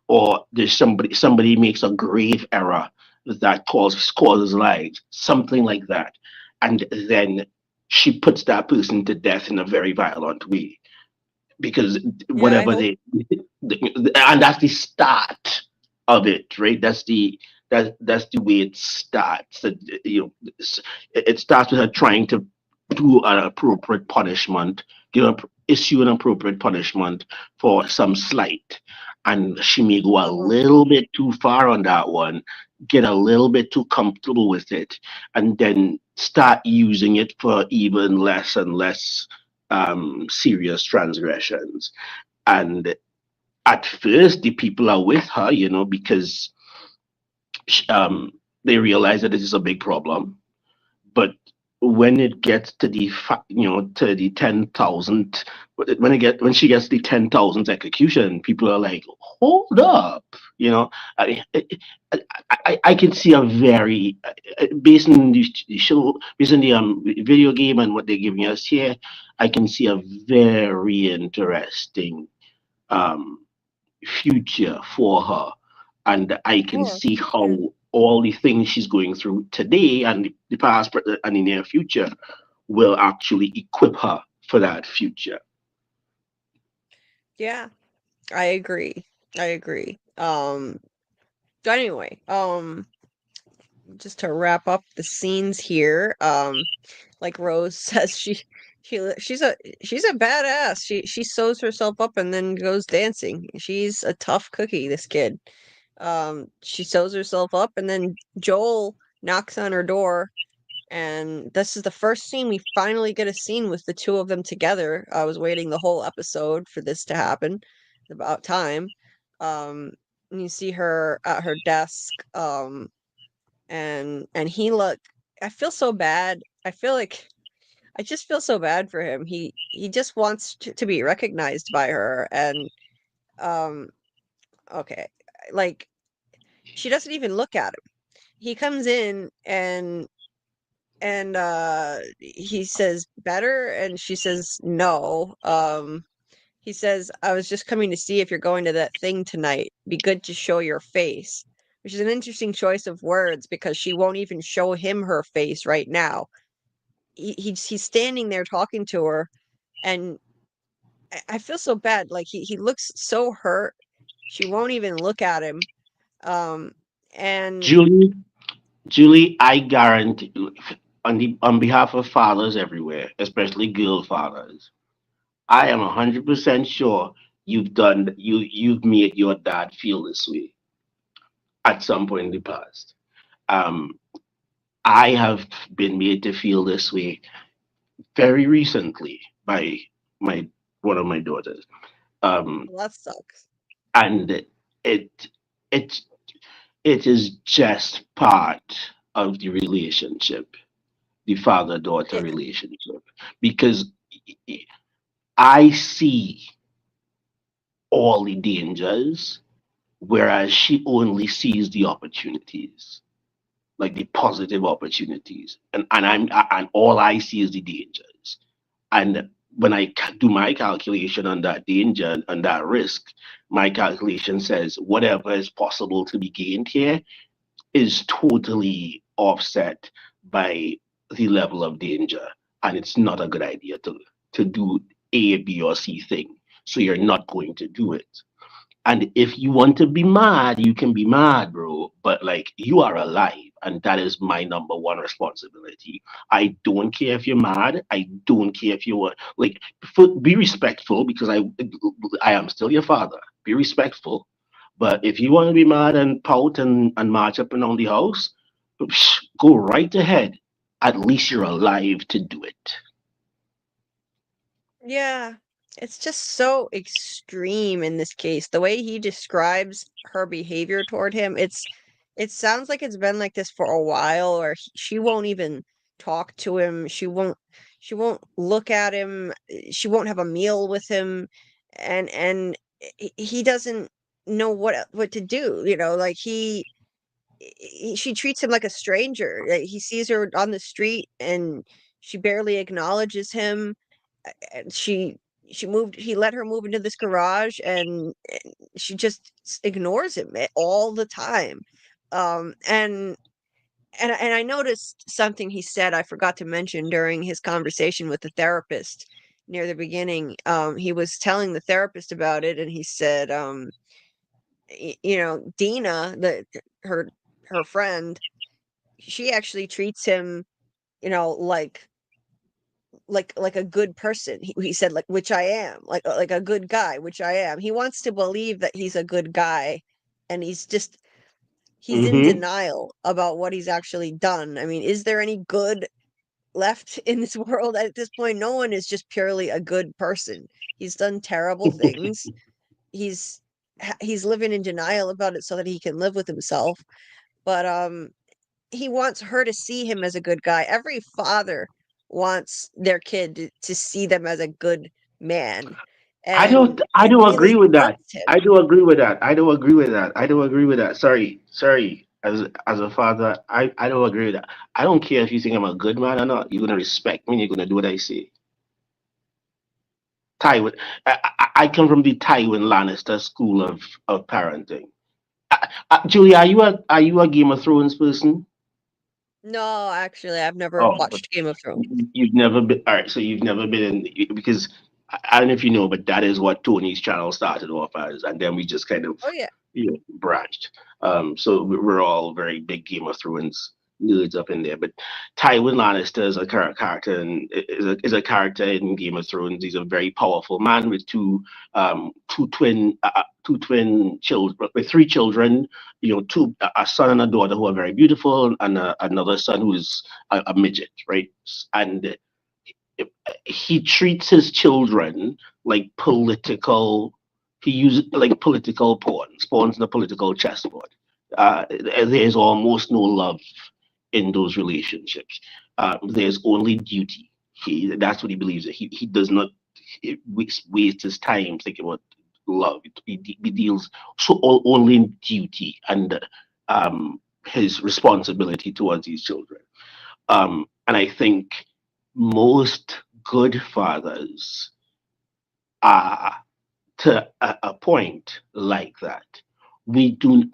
or there's somebody makes a grave error that causes lives, something like that. And then she puts that person to death in a very violent way, because Yeah, I whatever hope. and that's the start of it, right? That's the way it starts. It starts with her trying to do an appropriate punishment, issue an appropriate punishment for some slight, and she may go a Uh-huh. little bit too far on that one, get a little bit too comfortable with it, and then start using it for even less and less serious transgressions. And at first, the people are with her, because um, they realize that this is a big problem. But when it gets to to the 10,000, when she gets the 10,000th execution, people are like, hold up, I, I can see a very based on the show, based on the video game and what they're giving us here, I can see a very interesting um future for her. And I can Sure. see Yeah. how all the things she's going through today and the past and the near future will actually equip her for that future. Yeah, I agree. I agree. So anyway, just to wrap up the scenes here, like Rose says, she's a badass. She sews herself up and then goes dancing. She's a tough cookie, this kid. She sews herself up, and then Joel knocks on her door, and this is the first scene we finally get a scene with the two of them together. I was waiting the whole episode for this to happen. It's about time. And you see her at her desk, and he look. I feel so bad. I just feel so bad for him. He just wants to be recognized by her, and um, okay, like she doesn't even look at him. he comes in and he says better, and she says no. He says, I was just coming to see if you're going to that thing tonight. Be good to show your face. Which is an interesting choice of words because she won't even show him her face right now. He's standing there talking to her, and I feel so bad. Like he looks so hurt. She won't even look at him. Um, and Julie, I guarantee on behalf of fathers everywhere, especially girl fathers, I am 100% sure you've made your dad feel this way at some point in the past. Um, I have been made to feel this way very recently by my one of my daughters. Um, well, that sucks. and it it it is just part of the relationship, the father-daughter Yeah, relationship, because I see all the dangers, whereas she only sees the opportunities, like the positive opportunities, and all I see is the dangers. And when I do my calculation on that danger and that risk, my calculation says whatever is possible to be gained here is totally offset by the level of danger. And it's not a good idea to do A, B, or C thing. So you're not going to do it. And if you want to be mad, you can be mad, bro. But like you are alive, and that is my number one responsibility. I don't care if you're mad. I don't care if you want like be respectful because I am still your father. Be respectful. But if you want to be mad and pout and march up and down the house, go right ahead. At least you're alive to do it. yeah. It's just so extreme in this case. The way he describes her behavior toward him, it sounds like it's been like this for a while, or she won't even talk to him. She won't look at him. She won't have a meal with him, and he doesn't know what to do. Like she treats him like a stranger. Like, he sees her on the street and she barely acknowledges him. And she moved he let her move into this garage, and she just ignores him all the time. And I noticed something he said I forgot to mention during his conversation with the therapist near the beginning. He was telling the therapist about it, and he said, Dina, her her friend, she actually treats him, like a good person. He said, like, which I am, like a good guy, which I am. He wants to believe that he's a good guy, and he's in Mm-hmm. denial about what he's actually done. I mean, is there any good left in this world at this point? No one is just purely a good person. He's done terrible things. He's he's living in denial about it so that he can live with himself. But he wants her to see him as a good guy. Every father wants their kid to see them as a good man, and I it don't agree really with that. hurts him. I don't agree with that. I don't agree with that. I don't agree with that. Sorry. As a father, I don't agree with that. I don't care if you think I'm a good man or not. You're gonna respect me. You're gonna do what I say. Tywin, I come from the Tywin Lannister school of parenting. Julie, are you a Game of Thrones person? No, actually, I've never Oh, but watched Game of Thrones. you've never been. All right, so you've never been in because I don't know if you know, but that is what Tony's channel started off as, and then we just kind of Oh yeah. branched. So we're all very big Game of Thrones nerds up in there. But Tywin Lannister is a character and is a character in Game of Thrones. He's a very powerful man with two twin children, with three children. A son and a daughter who are very beautiful, and another son who is a midget, right? And he treats his children like political. He uses like political pawns in the political chessboard. There's almost no love in those relationships. There's only duty. That's what he believes. He does not waste his time thinking about love. He deals only in duty, and his responsibility towards these children. And I think most good fathers are to a point like that.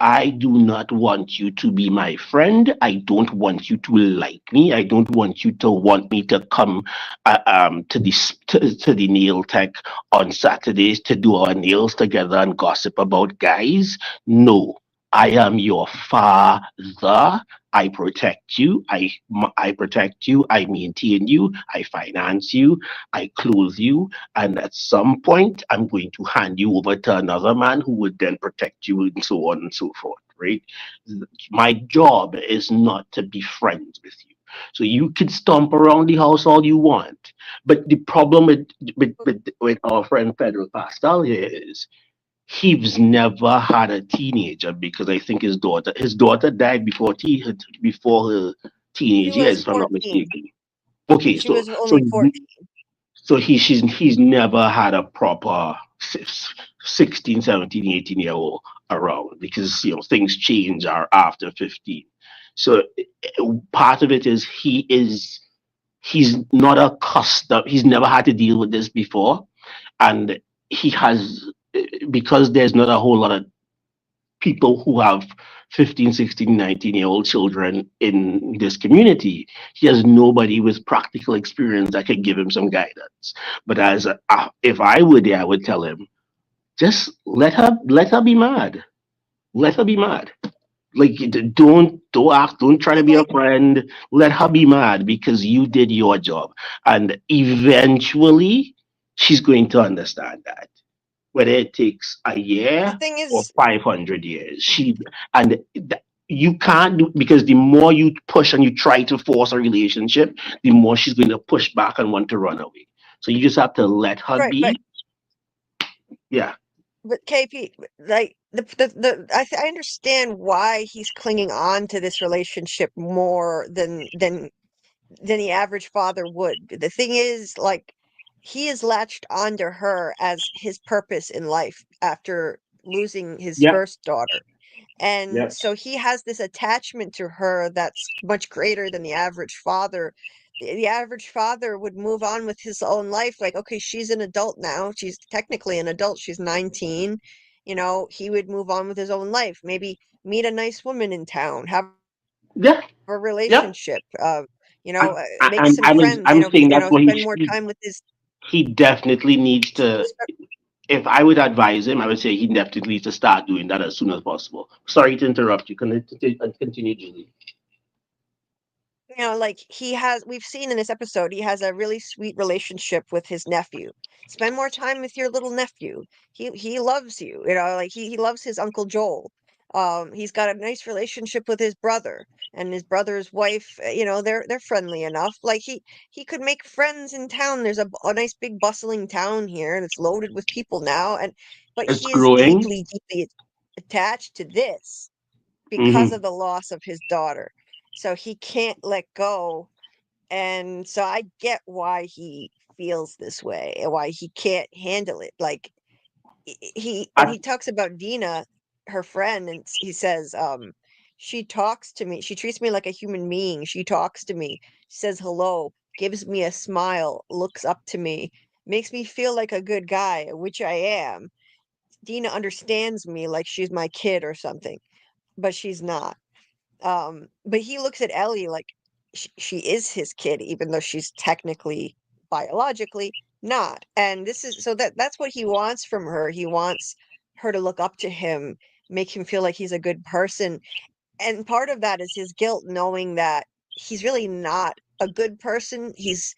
I do not want you to be my friend. I don't want you to like me. I don't want you to want me to come to the nail tech on Saturdays to do our nails together and gossip about guys. No, I am your father. I protect you. I protect you. I maintain you. I finance you. I clothe you. And at some point, I'm going to hand you over to another man who would then protect you, and so on and so forth, right? My job is not to be friends with you. So you can stomp around the house all you want. But the problem with our friend Federal Pascal here is he's never had a teenager, because I think his daughter died before her She teenage was years, if I'm not 14. mistaken. Okay, She was only 14. so he's never had a proper 16, 17, 18-year-old around, because things change are after 15. So part of it is he's not accustomed, he's never had to deal with this before, and he has, because there's not a whole lot of people who have 15, 16, 19-year-old children in this community. He has nobody with practical experience that could give him some guidance. But if I were there, I would tell him, just let her be mad. Let her be mad. Like, don't try to be a friend. Let her be mad, because you did your job, and eventually she's going to understand that, whether it takes a The year thing or is, 500 years. You can't do, because the more you push and you try to force a relationship, the more she's going to push back and want to run away. So you just have to let her right, be. Yeah. but KP, like I understand why he's clinging on to this relationship more than the average father would. The thing is, like, he is latched onto her as his purpose in life after losing his Yep. first daughter. And Yep. so he has this attachment to her that's much greater than the average father. The average father would move on with his own life. Like, okay, she's an adult now. She's technically an adult. She's 19. He would move on with his own life. Maybe meet a nice woman in town, have Yeah. a Yep. relationship, And, make and some friends, I'm saying that's what spend more time with his he definitely needs to. If I would advise him, I would say he definitely needs to start doing that as soon as possible. Sorry to interrupt you. Continue, Julie. Like we've seen in this episode, he has a really sweet relationship with his nephew. Spend more time with your little nephew. He loves you, like he loves his Uncle Joel. He's got a nice relationship with his brother and his brother's wife. They're friendly enough. Like he could make friends in town. There's a nice big bustling town here, and it's loaded with people now. But It's he is growing. deeply, deeply attached to this because Hmm. of the loss of his daughter. So he can't let go. And so I get why he feels this way and why he can't handle it. Like he talks about Dina, her friend, and he says, she talks to me. She treats me like a human being. She talks to me, says hello, gives me a smile, looks up to me, makes me feel like a good guy, which I am. Dina understands me like she's my kid or something, but she's not. But he looks at Ellie like she is his kid, even though she's technically biologically not. And this is so that's what he wants from her. He wants her to look up to him, make him feel like he's a good person. And part of that is his guilt, knowing that he's really not a good person. He's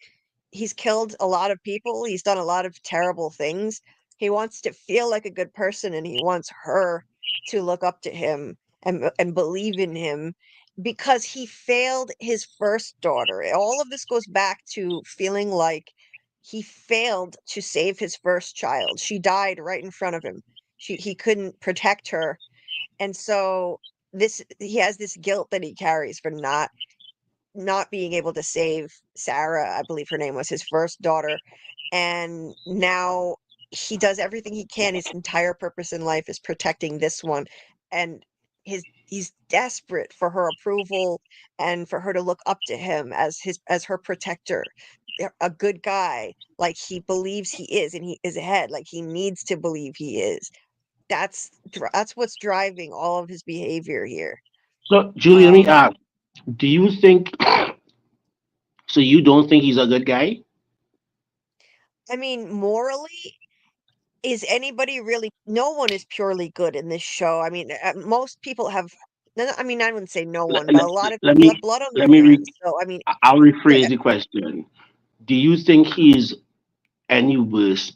killed a lot of people. He's done a lot of terrible things. He wants to feel like a good person, and he wants her to look up to him and believe in him because he failed his first daughter. All of this goes back to feeling like he failed to save his first child. She died right in front of him. He couldn't protect her. And so this he has this guilt that he carries for not being able to save Sarah, I believe her name was, his first daughter. And now he does everything he can. His entire purpose in life is protecting this one. And he's desperate for her approval and for her to look up to him as her protector, a good guy like he believes he is, and he is ahead like he needs to believe he is. That's what's driving all of his behavior here. So, Julie, let me Um, ask: do you think? So you don't think he's a good guy? I mean, morally, is anybody really? No one is purely good in this show. I mean, most people have. I mean, I wouldn't say no Let, one, but let, a lot of let people have me blood on let their me. hands. So, I mean, I'll yeah, rephrase the question. Do you think he's any worse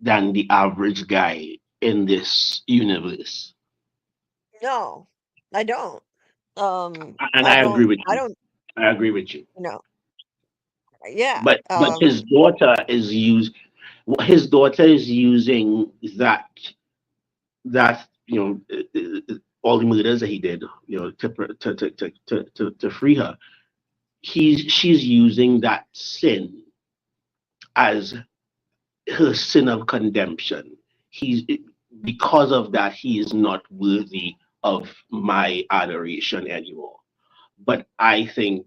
than the average guy in this universe? no, I don't. And I I agree don't. with I you. don't. I agree with you. You know, yeah. But his daughter is his daughter is using that all the murders that he did, to free her. She's using that sin as her sin of condemnation. He's Because of that, he is not worthy of my adoration anymore. But I think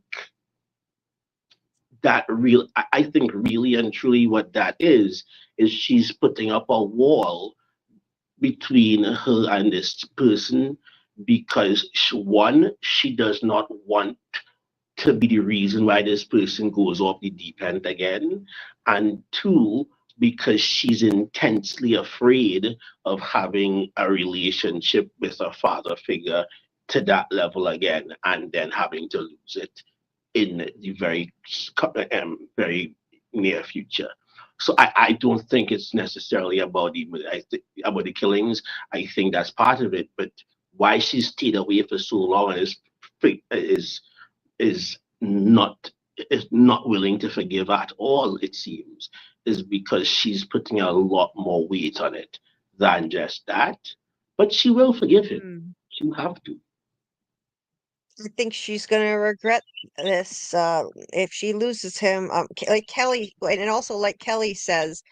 really and truly what that is she's putting up a wall between her and this person because one, she does not want to be the reason why this person goes off the deep end again, and two, because she's intensely afraid of having a relationship with a father figure to that level again and then having to lose it in the very near future. So I don't think it's necessarily about about the killings. I think that's part of it, but why she stayed away for so long is is not is not willing to forgive at all, it seems, is because she's putting a lot more weight on it than just that. But she will forgive him. Mm, She have to. I think she's gonna regret this if she loses him. Like Kelly, and also like Kelly says,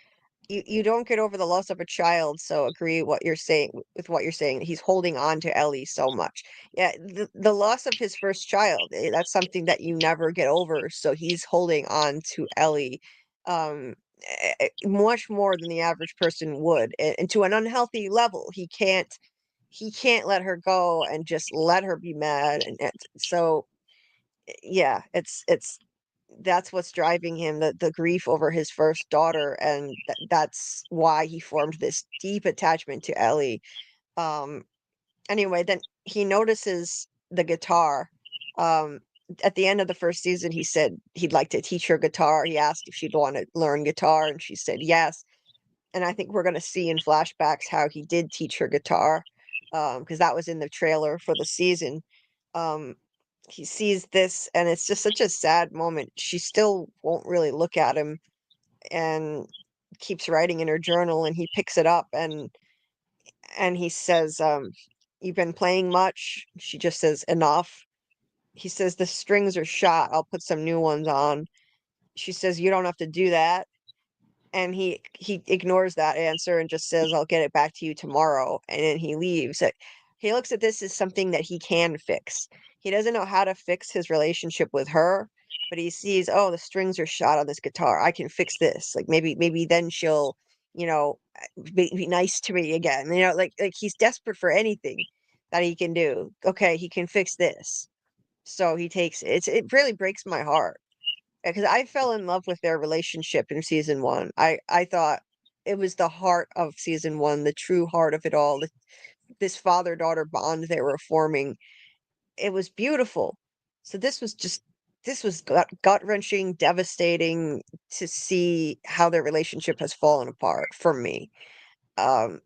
you don't get over the loss of a child, so agree what you're saying with what you're saying. He's holding on to Ellie so much. Yeah, the loss of his first child, that's something that you never get over. So he's holding on to Ellie um much more than the average person would, and to an unhealthy level. He can't let her go and just let her be mad, and so yeah, it's that's what's driving him, the grief over his first daughter, and that's why he formed this deep attachment to Ellie. Um, anyway, then he notices the guitar. Um, at the end of the first season, he said he'd like to teach her guitar. He asked if she'd want to learn guitar, and she said yes. And I think we're going to see in flashbacks how he did teach her guitar, because that was in the trailer for the season. Um, he sees this, and it's just such a sad moment. She still won't really look at him and keeps writing in her journal, and he picks it up, and he says, "You've been playing much?" She just says, "Enough." He says, "The strings are shot. I'll put some new ones on." She says, "You don't have to do that." And he ignores that answer and just says, "I'll get it back to you tomorrow," and then he leaves. He looks at this as something that he can fix. He doesn't know how to fix his relationship with her, but he sees, oh, the strings are shot on this guitar. I can fix this. Like maybe then she'll, you know, be nice to me again. Like he's desperate for anything that he can do. Okay, he can fix this. So he takes it. It really breaks my heart because I fell in love with their relationship in season one. I thought it was the heart of season one, the true heart of it all. This father daughter bond they were forming. It was beautiful. So this was gut wrenching, devastating to see how their relationship has fallen apart for me. Um,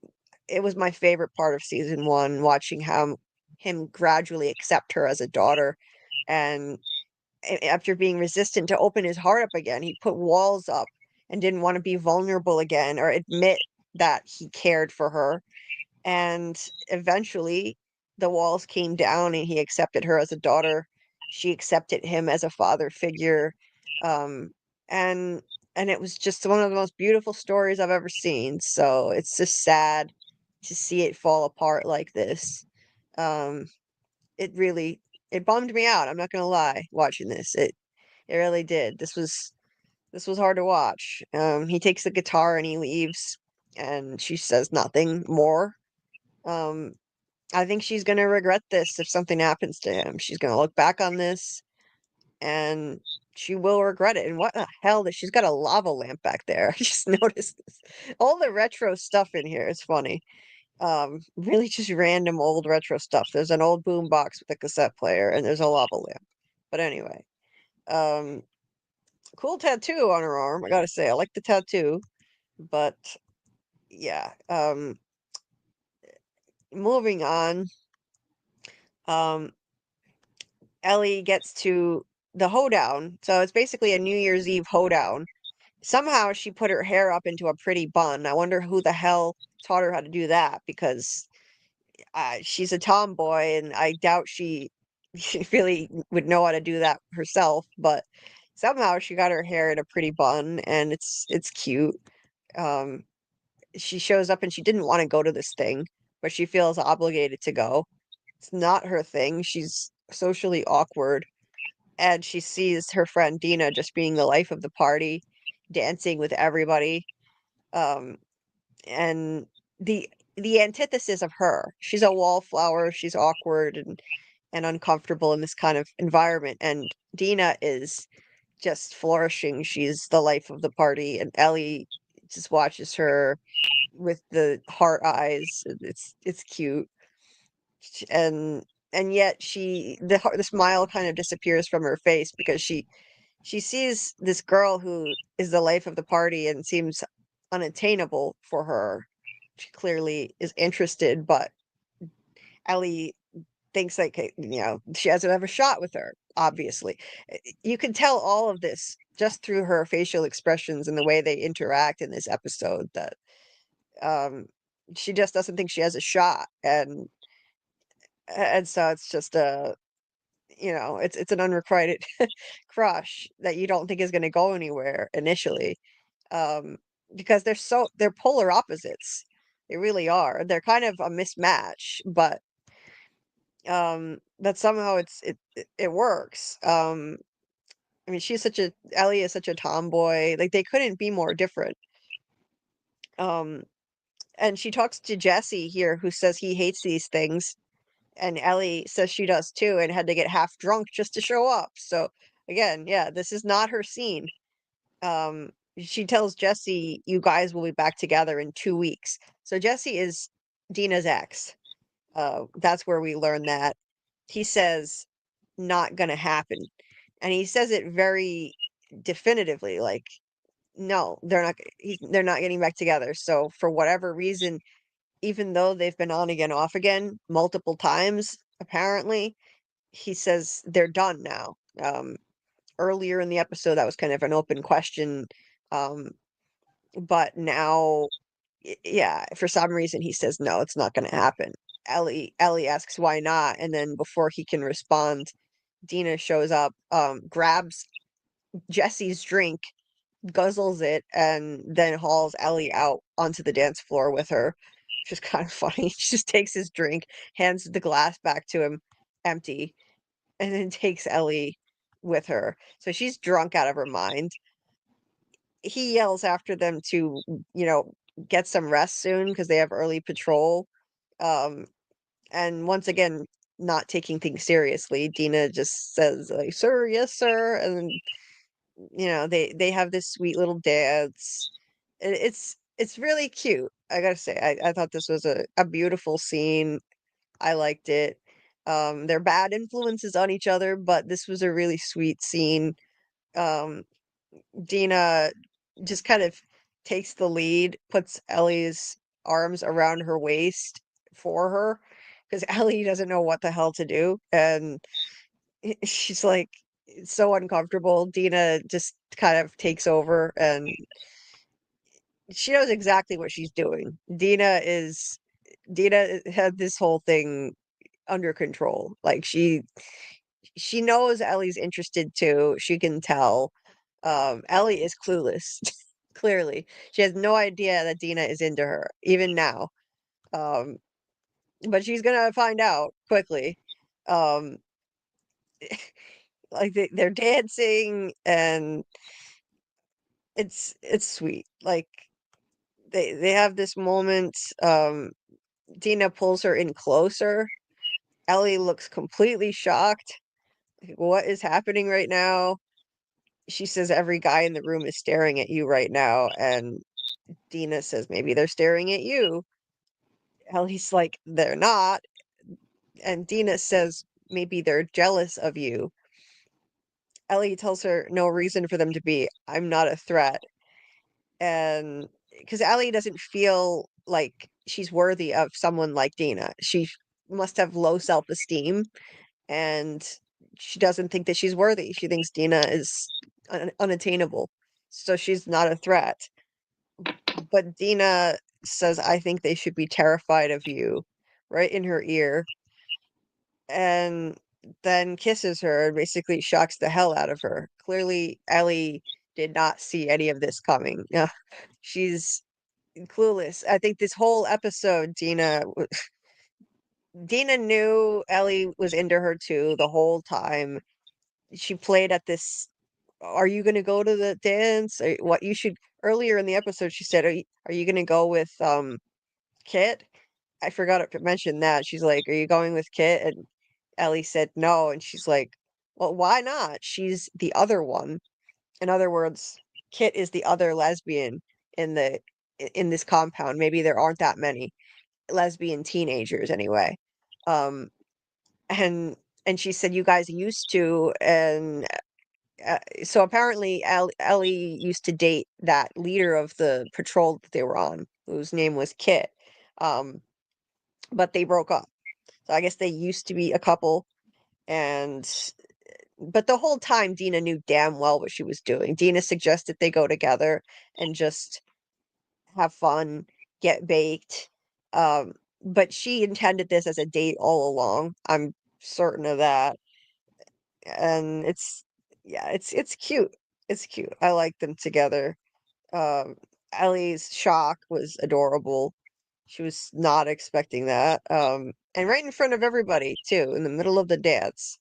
it was my favorite part of season one, watching how him gradually accept her as a daughter, and after being resistant to open his heart up again, he put walls up and didn't want to be vulnerable again or admit that he cared for her. And eventually, the walls came down and he accepted her as a daughter. She accepted him as a father figure. Um, and it was just one of the most beautiful stories I've ever seen. So it's just sad to see it fall apart like this. Um, it bummed me out. I'm not gonna lie, watching this. It really did. This was hard to watch. He takes the guitar and he leaves, and she says nothing more. Um, I think she's gonna regret this if something happens to him. She's gonna look back on this and she will regret it. And what the hell? That she's got a lava lamp back there. I just noticed this. All the retro stuff in here is funny. Really just random old retro stuff. There's an old boombox with a cassette player, and there's a lava lamp. But anyway, um, cool tattoo on her arm. I gotta say, I like the tattoo. But yeah, moving on. Um, Ellie gets to the hoedown. So it's basically a New Year's Eve hoedown. Somehow she put her hair up into a pretty bun. I wonder who the hell taught her how to do that, because she's a tomboy and I doubt she really would know how to do that herself. But somehow she got her hair in a pretty bun, and it's cute. Um, she shows up and she didn't want to go to this thing, but she feels obligated to go. It's not her thing. She's socially awkward, and she sees her friend Dina just being the life of the party, dancing with everybody. Um, and the the antithesis of her. She's a wallflower. She's awkward and uncomfortable in this kind of environment. And Dina is just flourishing. She's the life of the party, and Ellie just watches her with the heart eyes. It's cute. And yet the smile kind of disappears from her face, because she sees this girl who is the life of the party and seems unattainable for her. She clearly is interested, but Ellie thinks like, she doesn't have a shot with her, obviously. You can tell all of this just through her facial expressions and the way they interact in this episode, that um she just doesn't think she has a shot. And so it's just it's an unrequited crush that you don't think is going to go anywhere initially, um because they're polar opposites. They really are. They're kind of a mismatch, but somehow it works. I mean, Ellie is such a tomboy. Like, they couldn't be more different. um and she talks to Jesse here, who says he hates these things, and Ellie says she does too, and had to get half drunk just to show up. So again, yeah, this is not her scene. Um, she tells Jesse, "You guys will be back together in 2 weeks." So Jesse is Dina's ex. That's where we learn that. He says, "Not gonna happen," and he says it very definitively. Like, no, they're not getting back together. So for whatever reason, even though they've been on again, off again multiple times, apparently, he says they're done now. Earlier in the episode, that was kind of an open question. Um, but now, yeah, for some reason, he says, no, it's not going to happen. Ellie asks why not. And then before he can respond, Dina shows up, grabs Jesse's drink, guzzles it, and then hauls Ellie out onto the dance floor with her, which is kind of funny. She just takes his drink, hands the glass back to him empty, and then takes Ellie with her. So she's drunk out of her mind. He yells after them to, get some rest soon because they have early patrol. Um, and once again, not taking things seriously, Dina just says, like, "Sir, yes, sir," and they have this sweet little dance. It's really cute. I gotta say, I thought this was a beautiful scene. I liked it. They're bad influences on each other, but this was a really sweet scene. Um, Dina just kind of takes the lead, puts Ellie's arms around her waist for her, because Ellie doesn't know what the hell to do, and she's like so uncomfortable. Dina just kind of takes over, and she knows exactly what she's doing. Dina had this whole thing under control. Like, she knows Ellie's interested too. She can tell. Ellie is clueless. Clearly, she has no idea that Dina is into her even now. Um, but she's gonna find out quickly. Um, like they're dancing, and it's sweet. Like they have this moment. Dina pulls her in closer. Ellie looks completely shocked. Like, what is happening right now? She says every guy in the room is staring at you right now, and Dina says maybe they're staring at you. Ellie's like, they're not. And Dina says maybe they're jealous of you. Ellie tells her no reason for them to be. I'm not a threat. And because Ellie doesn't feel like she's worthy of someone like Dina. She must have low self-esteem, and she doesn't think that she's worthy. She thinks Dina is unattainable. So she's not a threat. But Dina says, I think they should be terrified of you, right in her ear. And then kisses her and basically shocks the hell out of her. Clearly, Ellie did not see any of this coming. Yeah, she's clueless. I think this whole episode, Dina knew Ellie was into her too the whole time. She played at this. Are you going to go to the dance? What you should earlier in the episode, she said, are you going to go with Kit? I forgot to mention that. She's like, are you going with Kit? And Ellie said no, and she's like, well, why not? She's the other one. In other words, Kit is the other lesbian in this compound. Maybe there aren't that many lesbian teenagers anyway. Um, and she said you guys used to, and so apparently Ellie used to date that leader of the patrol that they were on, whose name was Kit. Um, but they broke up. So I guess they used to be a couple, and but the whole time Dina knew damn well what she was doing. Dina suggested they go together and just have fun, get baked. But she intended this as a date all along. I'm certain of that. And yeah, it's cute. It's cute. I like them together. Um, Ellie's shock was adorable. She was not expecting that. And right in front of everybody too, in the middle of the dance.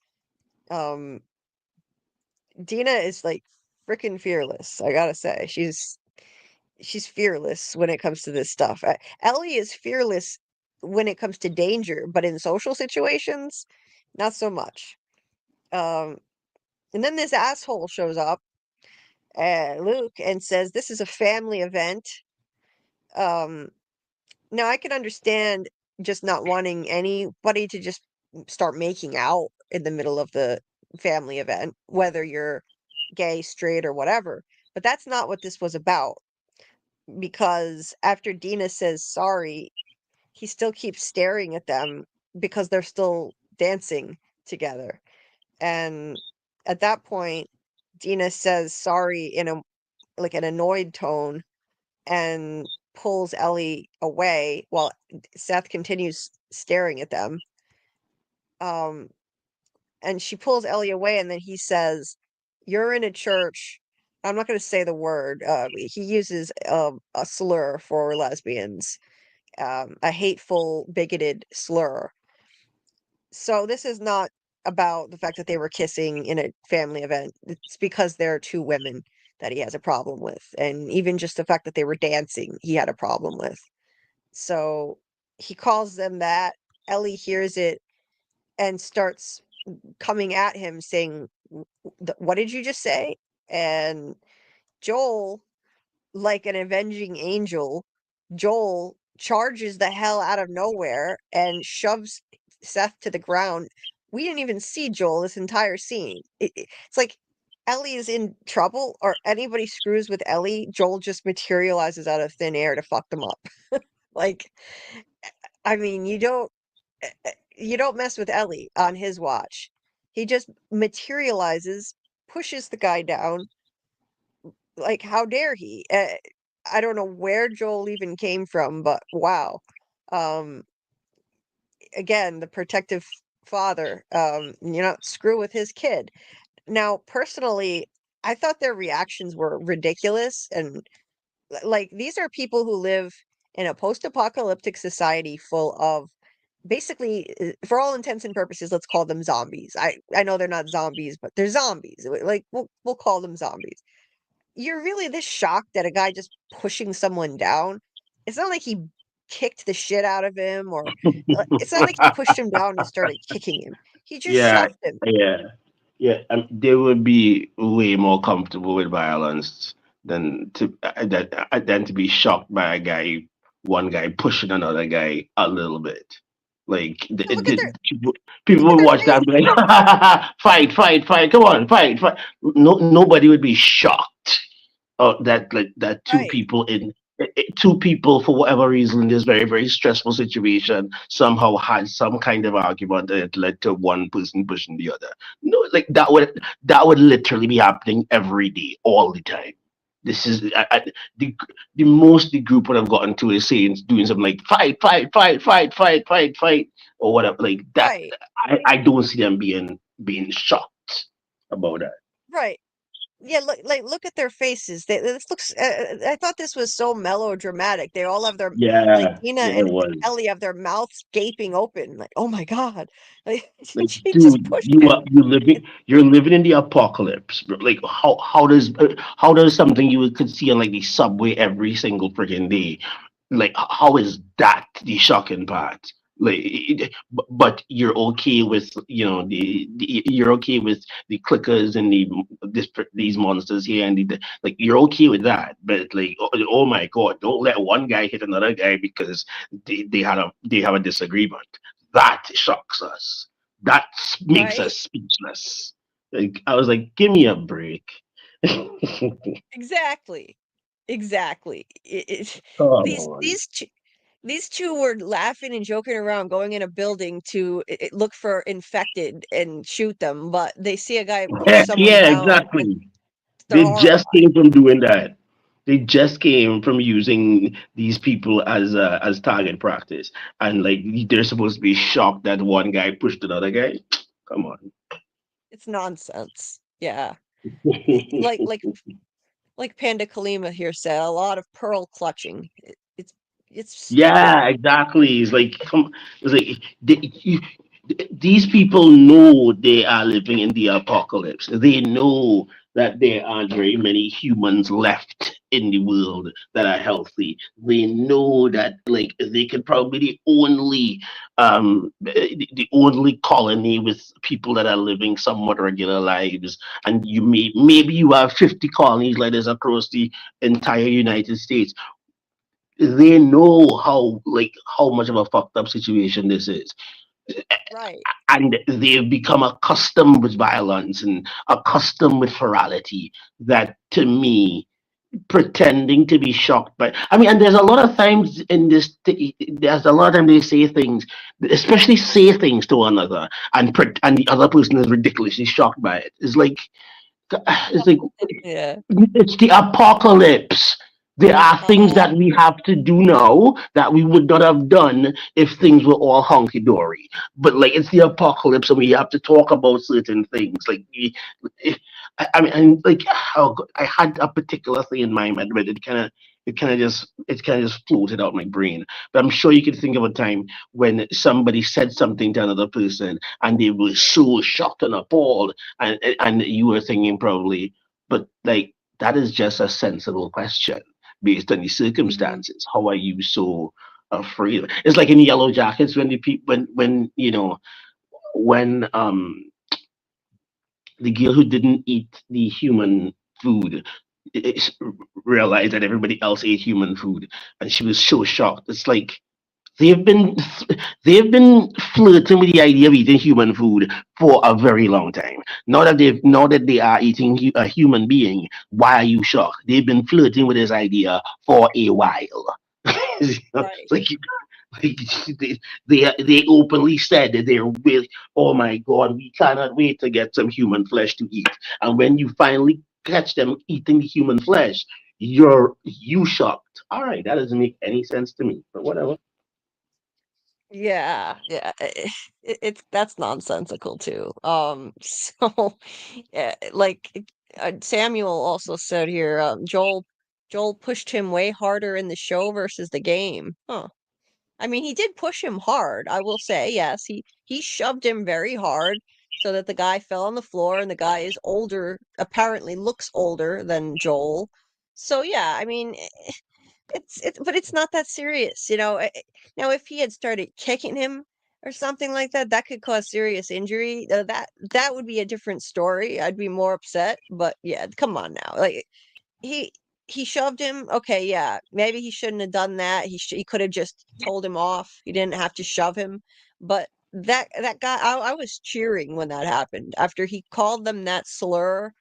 Um, Dina is like freaking fearless, I gotta say. She's fearless when it comes to this stuff. Ellie is fearless when it comes to danger, but in social situations, not so much. Um, and then this asshole shows up, Luke, and says this is a family event. Um, Now I can understand just not wanting anybody to just start making out in the middle of the family event, whether you're gay, straight, or whatever. But that's not what this was about. Because after Dina says sorry, he still keeps staring at them because they're still dancing together. And at that point, Dina says sorry in a like an annoyed tone and pulls Ellie away while Seth continues staring at them. Um, and she pulls Ellie away, and then he says, "You're in a church." I'm not going to say the word. He uses a slur for lesbians, a hateful, bigoted slur. So this is not about the fact that they were kissing in a family event. It's because there are two women that he has a problem with. And even just the fact that they were dancing, he had a problem with. So he calls them that. Ellie hears it and starts coming at him saying, What did you just say?" And Joel, like an avenging angel, Joel charges the hell out of nowhere and shoves Seth to the ground. We didn't even see Joel this entire scene. It's like Ellie is in trouble, or anybody screws with Ellie, Joel just materializes out of thin air to fuck them up. Like, I mean, you don't mess with Ellie on his watch. He just materializes, pushes the guy down. Like, how dare he? I don't know where Joel even came from, but wow. Um, again, the protective father, screw with his kid. Now, personally, I thought their reactions were ridiculous, and like these are people who live in a post-apocalyptic society full of basically, for all intents and purposes, let's call them zombies. I know they're not zombies, but they're zombies. Like we'll call them zombies. You're really this shocked at a guy just pushing someone down. It's not like he kicked the shit out of him, or it's not like he pushed him down and started kicking him. He just Yeah, shoved him. yeah, yeah. They would be way more comfortable with violence than to be shocked by one guy pushing another guy a little bit. Like Yeah, people look at would their watch that face. and be like, fight, fight, fight, come on, fight, fight. No, nobody would be shocked that Right, two people for whatever reason in this very very stressful situation somehow had some kind of argument that led to one person pushing the other. No, like that would literally be happening every day, all the time. This is the most the group would have gotten to is saying doing something like fight, fight, fight, fight, fight, fight, fight, or whatever like that. right, I don't see them being shocked about that. right. Yeah, look at their faces. This looks. I thought this was so melodramatic. They all have their like Yeah, Dina yeah, it and was. Ellie have their mouths gaping open. Like, oh my God, like, Like, she just dude, pushed him. you're living in the apocalypse, bro. Like, how does something you could see on like the subway every single freaking day, like how is that the shocking part? Like, but you're okay with you're okay with the clickers and these monsters here and like you're okay with that, but like oh my god, don't let one guy hit another guy because they have a disagreement. That shocks us. That makes Right? us speechless. Like I was like, give me a break. Come Exactly. Exactly. These on. these two, these two were laughing and joking around, going in a building to look for infected and shoot them, but they see a guy push someone Yeah, down and exactly. they're They just horrified. came from doing that. They just came from using these people as target practice, and like they're supposed to be shocked that one guy pushed another guy. Come on. It's nonsense. Yeah. Like Panda Kalima here said, a lot of pearl clutching. It's stupid. Yeah, exactly. It's like it's like these people know they are living in the apocalypse. They know that there aren't very many humans left in the world that are healthy. They know that like they could probably the only colony with people that are living somewhat regular lives. And maybe you have 50 colonies like this across the entire United States. They know how much of a fucked up situation this is, Right. and they've become accustomed with violence and accustomed with ferality. That to me, pretending to be shocked by, I mean, and there's a lot of times in this there's a lot of time they say things, especially say things to one another, and the other person is ridiculously shocked by it. It's like Yeah. it's the apocalypse. There are things Uh-huh. that we have to do now that we would not have done if things were all hunky dory. But like it's the apocalypse, and we have to talk about certain things. Like, I mean, and like I had a particular thing in mind, but it kind of just floated out my brain. But I'm sure you can think of a time when somebody said something to another person, and they were so shocked and appalled, and you were thinking probably, but like that is just a sensible question based on the Mhm. circumstances. How are you so afraid? It's like in Yellow Jackets when the people when when the girl who didn't eat the human food realized that everybody else ate human food, and she was so shocked. It's like they've been they've been flirting with the idea of eating human food for a very long time. Now that they are eating a human being, why are you shocked? They've been flirting with this idea for a while. Right. like like they openly said that they're really, oh my god, we cannot wait to get some human flesh to eat. And when you finally catch them eating the human flesh, you shocked. All right, that doesn't make any sense to me, but whatever. Yeah, yeah. It's that's nonsensical too. So yeah, like Samuel also said here, Joel pushed him way harder in the show versus the game. Huh. I mean, he did push him hard, I will say. Yes, he shoved him very hard so that the guy fell on the floor, and the guy is older, apparently looks older than Joel. So yeah, I mean, but it's not that serious, you know. Now, if he had started kicking him or something like that, that could cause serious injury. That would be a different story. I'd be more upset. But yeah, come on now, like he he shoved him. Okay, yeah, maybe he shouldn't have done that. He could have just told him off. He didn't have to shove him. But that guy, I was cheering when that happened. After he called them that slur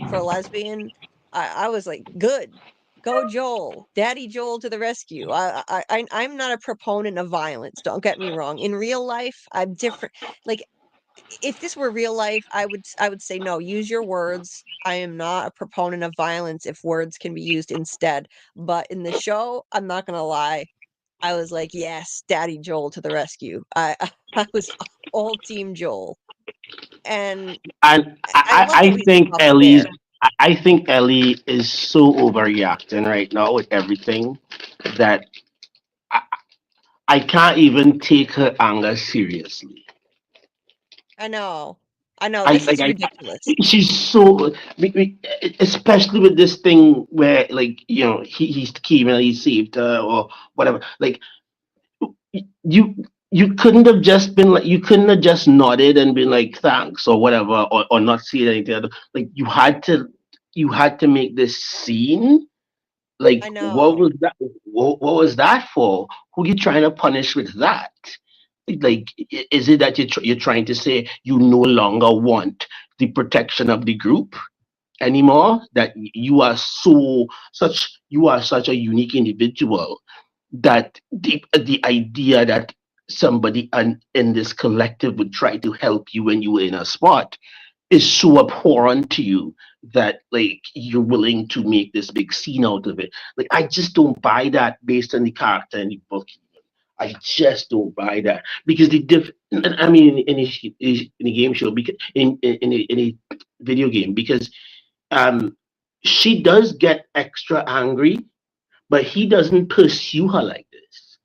for lesbian, I was like, good, go Joel, Daddy Joel to the rescue. I'm not a proponent of violence. Don't get me wrong. In real life, I'm different. Like, if this were real life, I would say no, use your words. I am not a proponent of violence if words can be used instead. But in the show, I'm not gonna lie, I was like, yes, Daddy Joel to the rescue. I was all team Joel. And And I love I that we think stopped there. I think Ellie is so overreacting right now with everything that I, I can't even take her anger seriously. I know. I know. I This like is I ridiculous. she's so especially with this thing where like he came and he saved her or whatever. Like you you couldn't have just been like you couldn't have just nodded and been like thanks or whatever or not see anything other. Like you had to make this scene. Like I what know. was that? What was that for? Who you trying to punish with that? Like is it that you're trying to say you no longer want the protection of the group anymore? That you are such a unique individual that the idea that somebody in this collective would try to help you when you were in a spot is so abhorrent to you that like you're willing to make this big scene out of it. Like I just don't buy that based on the character in the book. I just don't buy that because I mean in a game show because in a video game because um she does get extra angry, but he doesn't pursue her like this.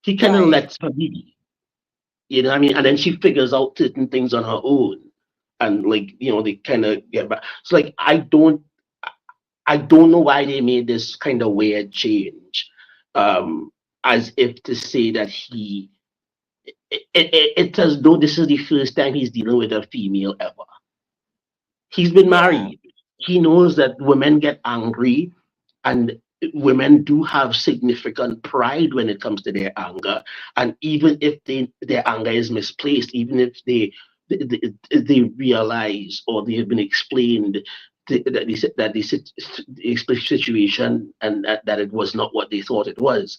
He kind of Right. lets her be. You know what I mean? And then she figures out certain things on her own. And like, they kind of get back. It's like I don't know why they made this kind of weird change. As if to say that it's as though this is the first time he's dealing with a female ever. He's been Yeah. married. He knows that women get angry and women do have significant pride when it comes to their anger. And even if their anger is misplaced, even if they realize or they have been explained the situation and that it was not what they thought it was,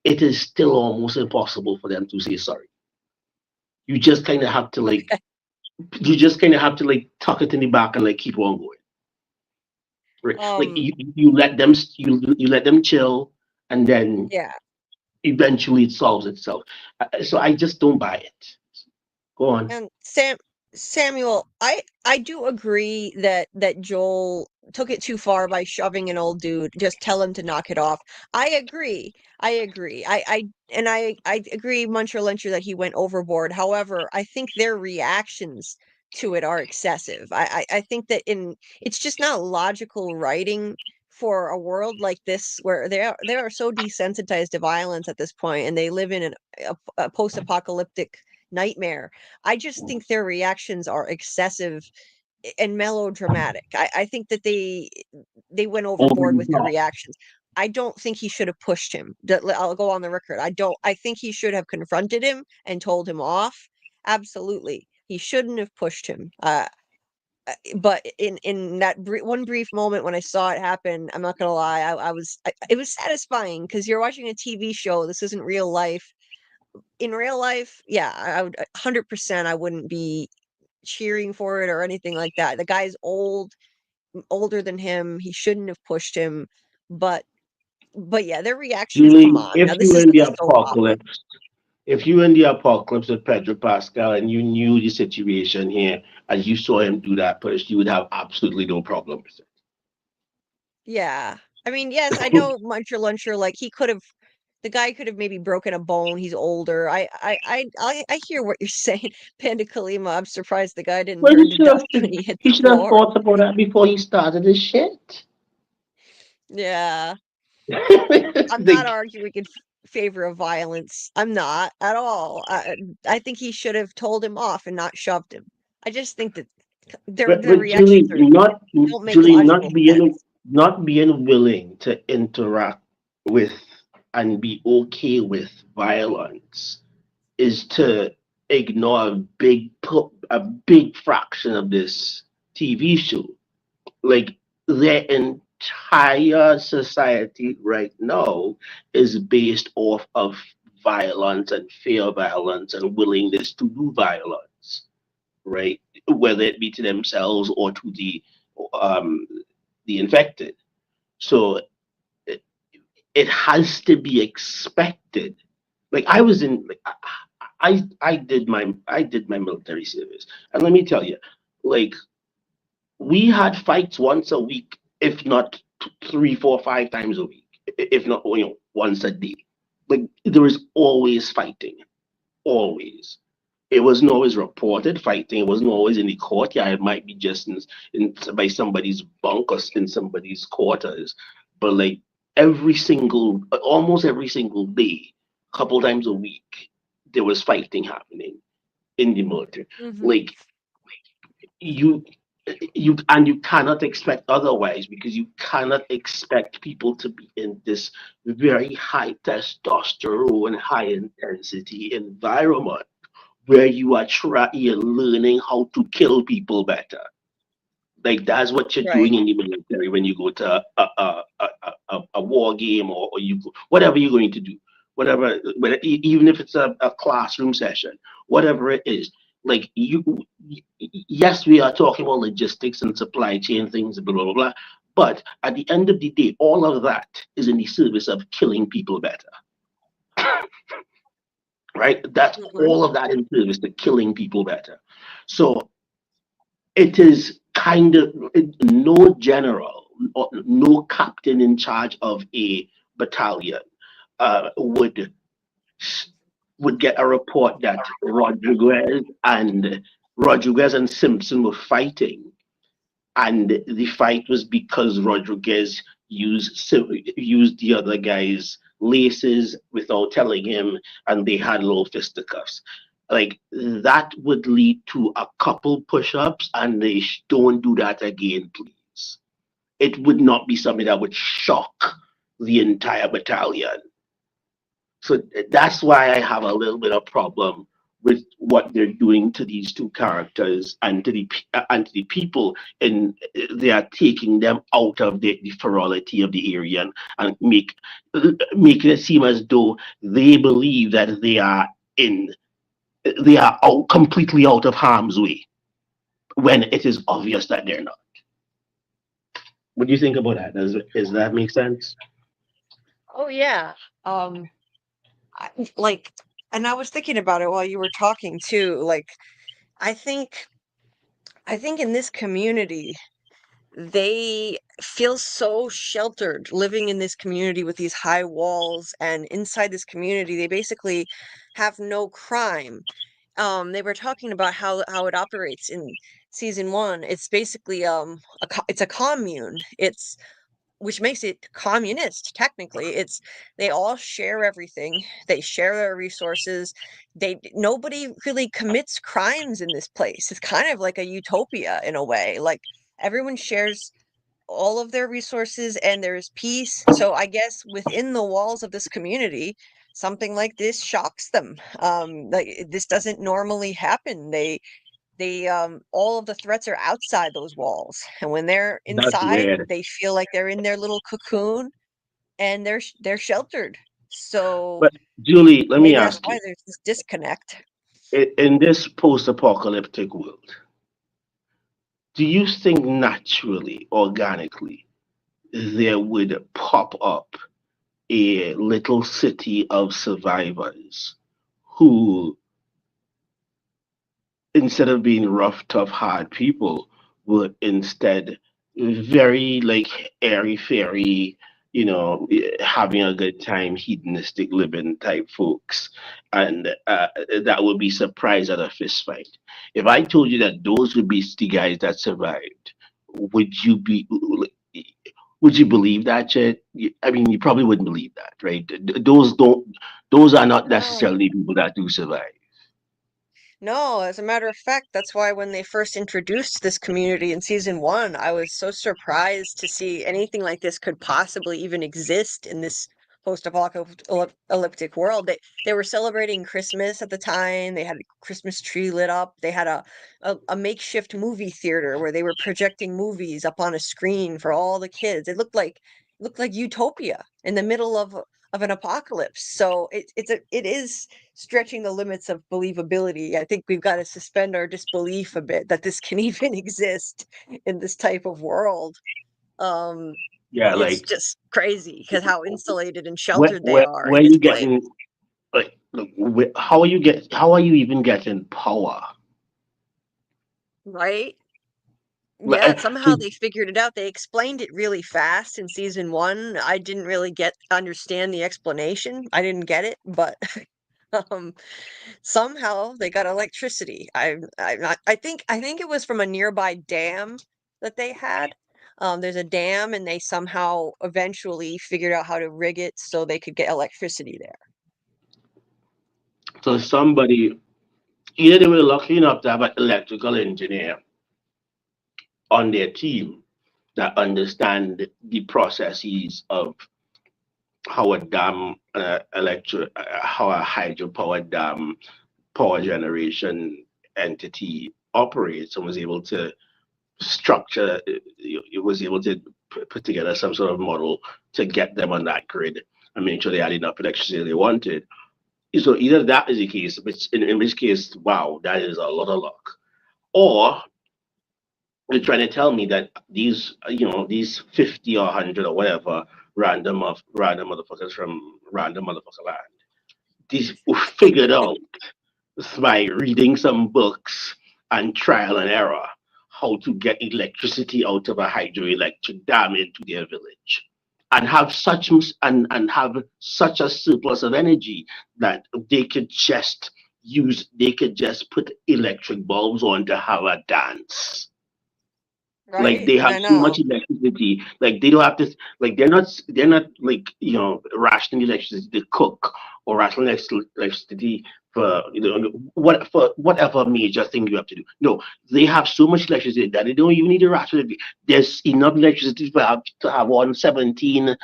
it is still almost impossible for them to say sorry. You just kind of have to tuck it in the back and like keep on going. Right? Like Um, you let them chill, and then yeah. eventually it solves itself. So I just don't buy it. Go on. And Samuel, I do agree that Joel took it too far by shoving an old dude. Just tell him to knock it off. I agree. I agree. I agree, Muncher Lyncher, that he went overboard. However, I think their reactions to it are excessive. I think that it's just not logical writing for a world like this where they are so desensitized to violence at this point, and they live in a post-apocalyptic nightmare. I just think their reactions are excessive and melodramatic. I think that they went Over overboard the with their top. reactions. I don't think he should have pushed him. I'll go on the record. I think he should have confronted him and told him off. Absolutely. He shouldn't have pushed him. But in that one brief moment when I saw it happen, I'm not gonna lie, it was satisfying because you're watching a TV show. This isn't real life. In real life, yeah, I would 100%. I wouldn't be cheering for it or anything like that. The guy's older than him. He shouldn't have pushed him. But yeah, their reactions. Come Julie, on, now this is a soap opera. if you in the apocalypse with Pedro Pascal and you knew the situation here and you saw him do that first, you would have absolutely no problem with Yeah, I mean, yes, I it. know Muncher Luncher. Like he could have. the guy could have maybe broken a bone. He's older. I hear what you're saying, Panda Kalima. I'm surprised the guy didn't Well, burn to death when he hit he the should have floor. thought about that before he started his shit. Yeah. I'm not Like, arguing in favor of violence. I'm not at all. I think he should have told him off and not shoved him. I just think that their but reactions don't make Julie, logical sense. not being willing to interact with and be okay with violence is to ignore a big fraction of this TV show. Like their entire society right now is based off of violence and fear of violence and willingness to do violence, right? Whether it be to themselves or to um, the infected. So it has to be expected. Like I was in, like, I did my military service, and let me tell you, like we had fights once a week, if not 3, 4, 5 times a week, if not once a day. Like there was always fighting, always. It wasn't always reported fighting. It wasn't always in the courtyard. It might be just in by somebody's bunk or in somebody's quarters. But like almost every single day, a couple times a week, there was fighting happening in the military. Hmm. Like you you cannot expect otherwise, because you cannot expect people to be in this very high testosterone, high intensity environment where you're learning how to kill people better. Like that's what you're Right. doing in the military when you go to a war game, or whatever you're going to do, even if it's a classroom session, whatever it is. Like yes, we are talking about logistics and supply chain things, blah blah blah. But at the end of the day, all of that is in the service of killing people better, right? That's Hmm. all of that in service to killing people better. So it is kind of no general or no captain in charge of a battalion uh, would would get a report that Rodriguez and Simpson were fighting, and the fight was because Rodriguez used the other guy's laces without telling him, and they had little fisticuffs. Like that would lead to a couple push-ups, and they don't do that again, please. It would not be something that would shock the entire battalion. So that's why I have a little bit of problem with what they're doing to these two characters and to the people, and they are taking them out of the ferocity of the area, and making it seem as though they believe that they are out completely out of harm's way, when it is obvious that they're not. What do you think about that? Does that make sense? Oh yeah. Um, like, and I was thinking about it while you were talking too. Like, I think, I think in this community, they feel so sheltered living in this community with these high walls, and inside this community, they basically have no crime. They were talking about how it operates in season one. It's basically it's a commune. It's which makes it communist technically. It's they all share everything. They share their resources. They nobody really commits crimes in this place. It's kind of like a utopia in a way. Like everyone shares all of their resources and there's peace. So I guess within the walls of this community, something like this shocks them. Like this doesn't normally happen. They all of the threats are outside those walls. And when they're That's inside, weird. they feel like they're in their little cocoon and they're sheltered. So But Julie, let me maybe that's ask why you: there's this disconnect. in this post-apocalyptic world, do you think naturally, organically, there would pop up a little city of survivors who, instead of being rough, tough, hard people, were instead very like airy fairy, having a good time, hedonistic living type folks, and that would be surprised at a fist fight. If I told you that those would be the guys that survived, would you be? Would you believe that, Chet? I mean, you probably wouldn't believe that, right? Those don't. Those are not No. necessarily people that do survive. No, as a matter of fact, that's why when they first introduced this community in season one, I was so surprised to see anything like this could possibly even exist in this post-apocalyptic world. They were celebrating Christmas at the time. They had a Christmas tree lit up. They had a makeshift movie theater where they were projecting movies up on a screen for all the kids. It looked like utopia in the middle of an apocalypse. So it is stretching the limits of believability. I think we've got to suspend our disbelief a bit that this can even exist in this type of world. Um, Yeah, it's like just crazy because how insulated and where sheltered they where are where in this you place, getting like how are you even getting power? right? Like, Yeah, somehow to they figured it out. They explained it really fast in season one. I didn't really understand the explanation. I didn't get it, but um somehow they got electricity. I think it was from a nearby dam that they had. There's a dam, and they somehow eventually figured out how to rig it so they could get electricity there. so somebody either they were lucky enough to have an electrical engineer on their team that understand the processes of how a dam how a hydropower dam power generation entity operates and was able to structure it was able to put together some sort of model to get them on that grid and make sure they had enough electricity they wanted. So either that is the case, in which case, wow, that is a lot of luck. Or they're trying to tell me that these 50 or 100 or whatever random motherfuckers from random motherfucker land, these figured out by reading some books and trial and error how to get electricity out of a hydroelectric dam into their village and have such a surplus of energy that they could just put electric bulbs on to have a dance. Like Right? they have I so much know. electricity, like they don't have to, like they're not like rationing electricity to cook or rationing electricity for for whatever major thing you have to do. No, they have so much electricity that they don't even need to ration it. There's enough electricity to have 117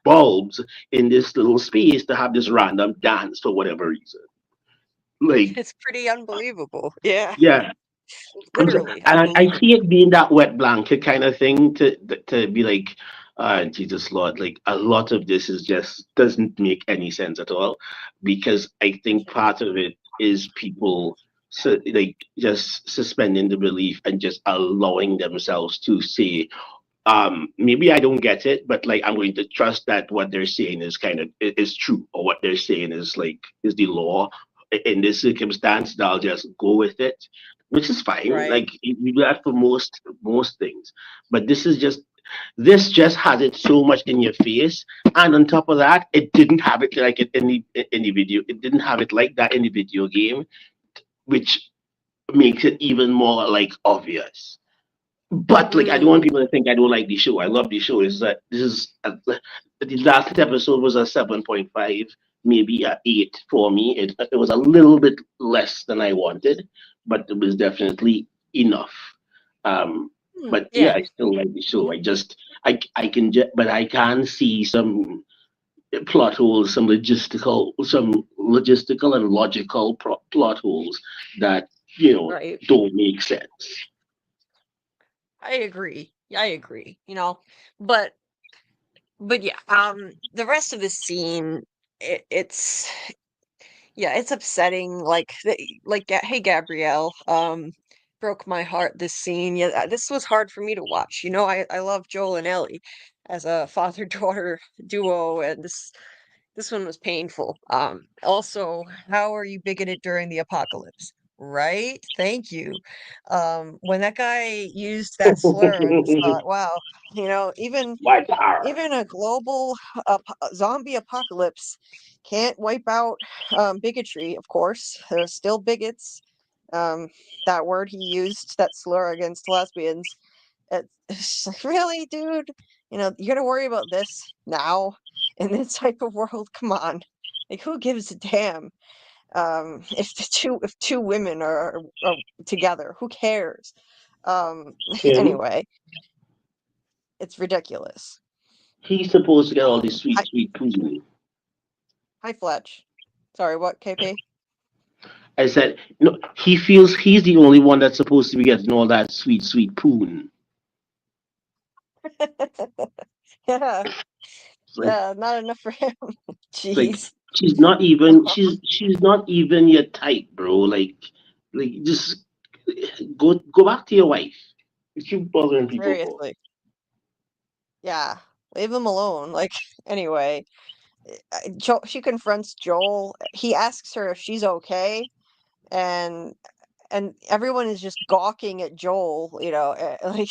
bulbs in this little space to have this random dance for whatever reason. Like, It's pretty unbelievable. Yeah, yeah, literally I unbelievable. see it being that wet blanket kind of thing to be like, Jesus Lord, like a lot of this is just doesn't make any sense at all, because I think part of it is people like just suspending the belief and just allowing themselves to say, maybe I don't get it, but like I'm going to trust that what they're saying is is true, or what they're saying is like is the law in this circumstance. I'll just go with it, which is fine. Right. Like you do that for most things, but this just has it so much in your face, and on top of that, it didn't have it like it in the video. It didn't have it like that in the video game, which makes it even more like obvious. But like, I don't want Mm, people to think I don't like the show. I love the show. Is that this is the last episode was a 7.5, maybe a 8 for me. It was a little bit less than I wanted, but it was definitely enough. Um, but yeah, yeah. I still like the show. I can but I can see some plot holes, some logistical and logical plot holes that Right. don't make sense. I agree. I agree. But yeah, the rest of the scene, it's yeah, it's upsetting. Hey, Gabrielle, broke my heart. This scene, yeah, this was hard for me to watch. I love Joel and Ellie as a father-daughter duo, and this one was painful. Also, how are you bigoted during the apocalypse? right? Thank you. When that guy used that slur, I just thought, wow, even White power. a global zombie apocalypse can't wipe out bigotry, of course. There's still bigots. That word he used, that slur against lesbians, it's like, really, dude? You're gonna worry about this now in this type of world? Come on. Like, who gives a damn? If two women are together, who cares? Kim, Anyway, it's ridiculous. he's supposed to get all this Hi, sweet poison. hi, Fletch. Sorry, what, KP? I said, no, he feels he's the only one that's supposed to be getting all that sweet poon. Yeah, It's like, yeah, not enough for him. it's like Jeez. she's not even your type, bro. Like just go back to your wife. You keep bothering people for. Seriously. Yeah, leave him alone. Like, anyway, she confronts Joel. He asks her if she's okay, and everyone is just gawking at Joel, like,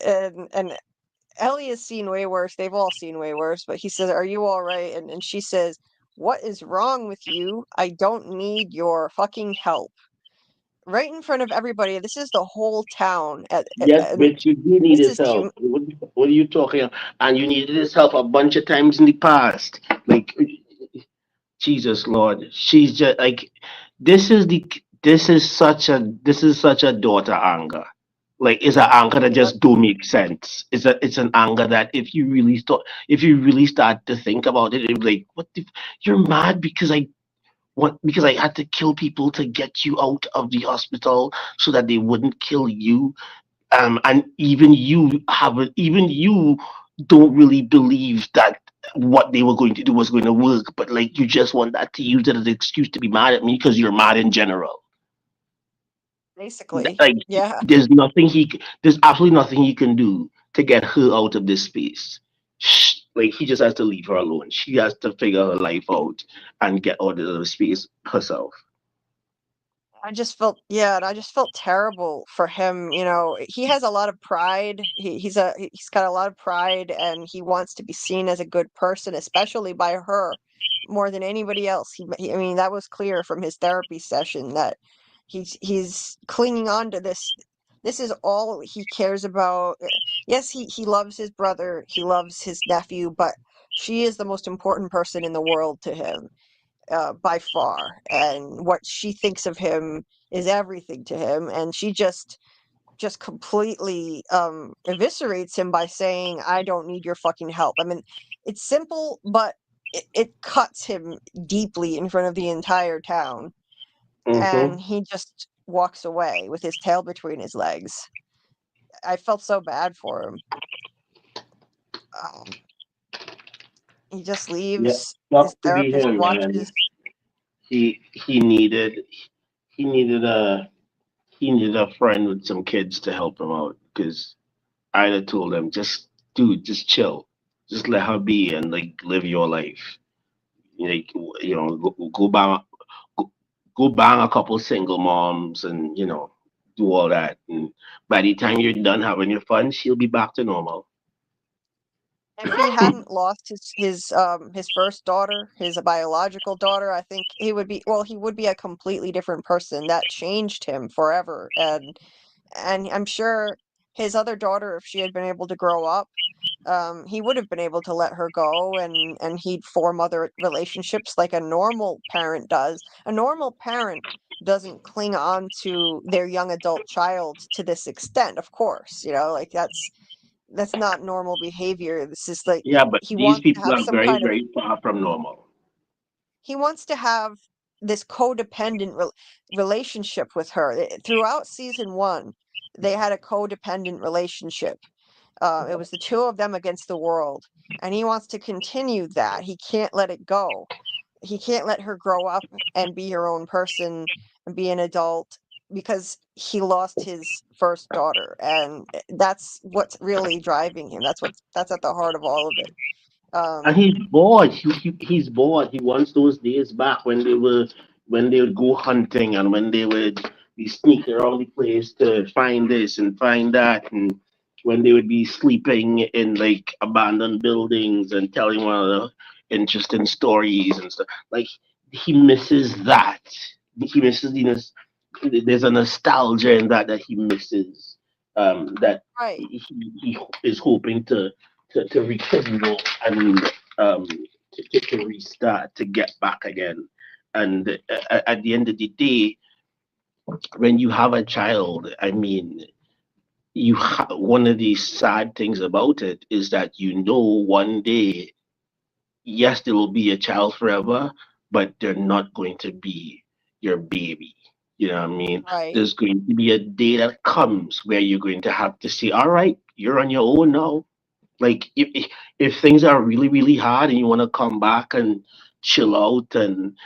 and Ellie has seen way worse. They've all seen way worse, but he says, "Are you all right?" And she says, "What is wrong with you? I don't need your fucking help." Right in front of everybody. This is the whole town, Yes, and bitch, you do need this his is help. What are you talking about? And you needed his help a bunch of times in the past. Like Jesus Lord. She's just like this is such a daughter anger. Like it's an anger that Yep, just don't make sense. It's an anger that if you really start to think about it, it's like you're mad because I had to kill people to get you out of the hospital so that they wouldn't kill you. And even you don't really believe that what they were going to do was going to work, but like you just want that to use it as an excuse to be mad at me because you're mad in general. basically. Like Yeah. there's absolutely nothing he can do to get her out of this space. Like he just has to leave her alone. She has to figure her life out and get out of the space herself. And I just felt terrible for him. He has a lot of pride. He's got a lot of pride, and he wants to be seen as a good person, especially by her, more than anybody else. I mean, that was clear from his therapy session that he's clinging on to this. This is all he cares about. Yes, he loves his brother, he loves his nephew, but she is the most important person in the world to him, by far, and what she thinks of him is everything to him, and she just completely eviscerates him by saying, "I don't need your fucking help." I mean, it's simple, but it cuts him deeply in front of the entire town, Mm-hmm. and he just walks away with his tail between his legs. I felt so bad for him. um, he just Yeah, leaves. His sucks to be therapist him, man. watches. He he needed he needed a he needed a friend with some kids to help him out because I'd have told him, just dude, just chill, just let her be and like live your life. Like go, go bang a couple single moms and do all that. And by the time you're done having your fun, she'll be back to normal. If he hadn't lost his first daughter, his biological daughter, I think he would be a completely different person. That changed him forever. And I'm sure his other daughter, if she had been able to grow up, he would have been able to let her go, and he'd form other relationships like a normal parent does. A normal parent doesn't cling on to their young adult child to this extent, of course, like that's not normal behavior. This is like Yeah, but he these wants to people have are some very, kind of very far from normal. he wants to have this codependent relationship with her. Throughout season 1, they had a codependent relationship. It was the two of them against the world, and he wants to continue that. He can't let it go. He can't let her grow up and be her own person and be an adult because he lost his first daughter, and that's what's really driving him. That's at the heart of all of it. And Um, he's bored. He's bored. He wants those days back when they were, when they would go hunting and when they would be sneaking around the place to find this and find that, and when they would be sleeping in like abandoned buildings and telling one of the interesting stories and stuff. Like he misses that. He misses there's a nostalgia in that he misses. That Right. he is hoping to rekindle and to restart to get back again. And at the end of the day, when you have a child, I mean, one of the sad things about it is that you know one day, yes, there will be a child forever, but they're not going to be your baby. You know what I mean? Right. There's going to be a day that comes where you're going to have to say, all right, you're on your own now. Like if things are really, really hard and you want to come back and chill out and,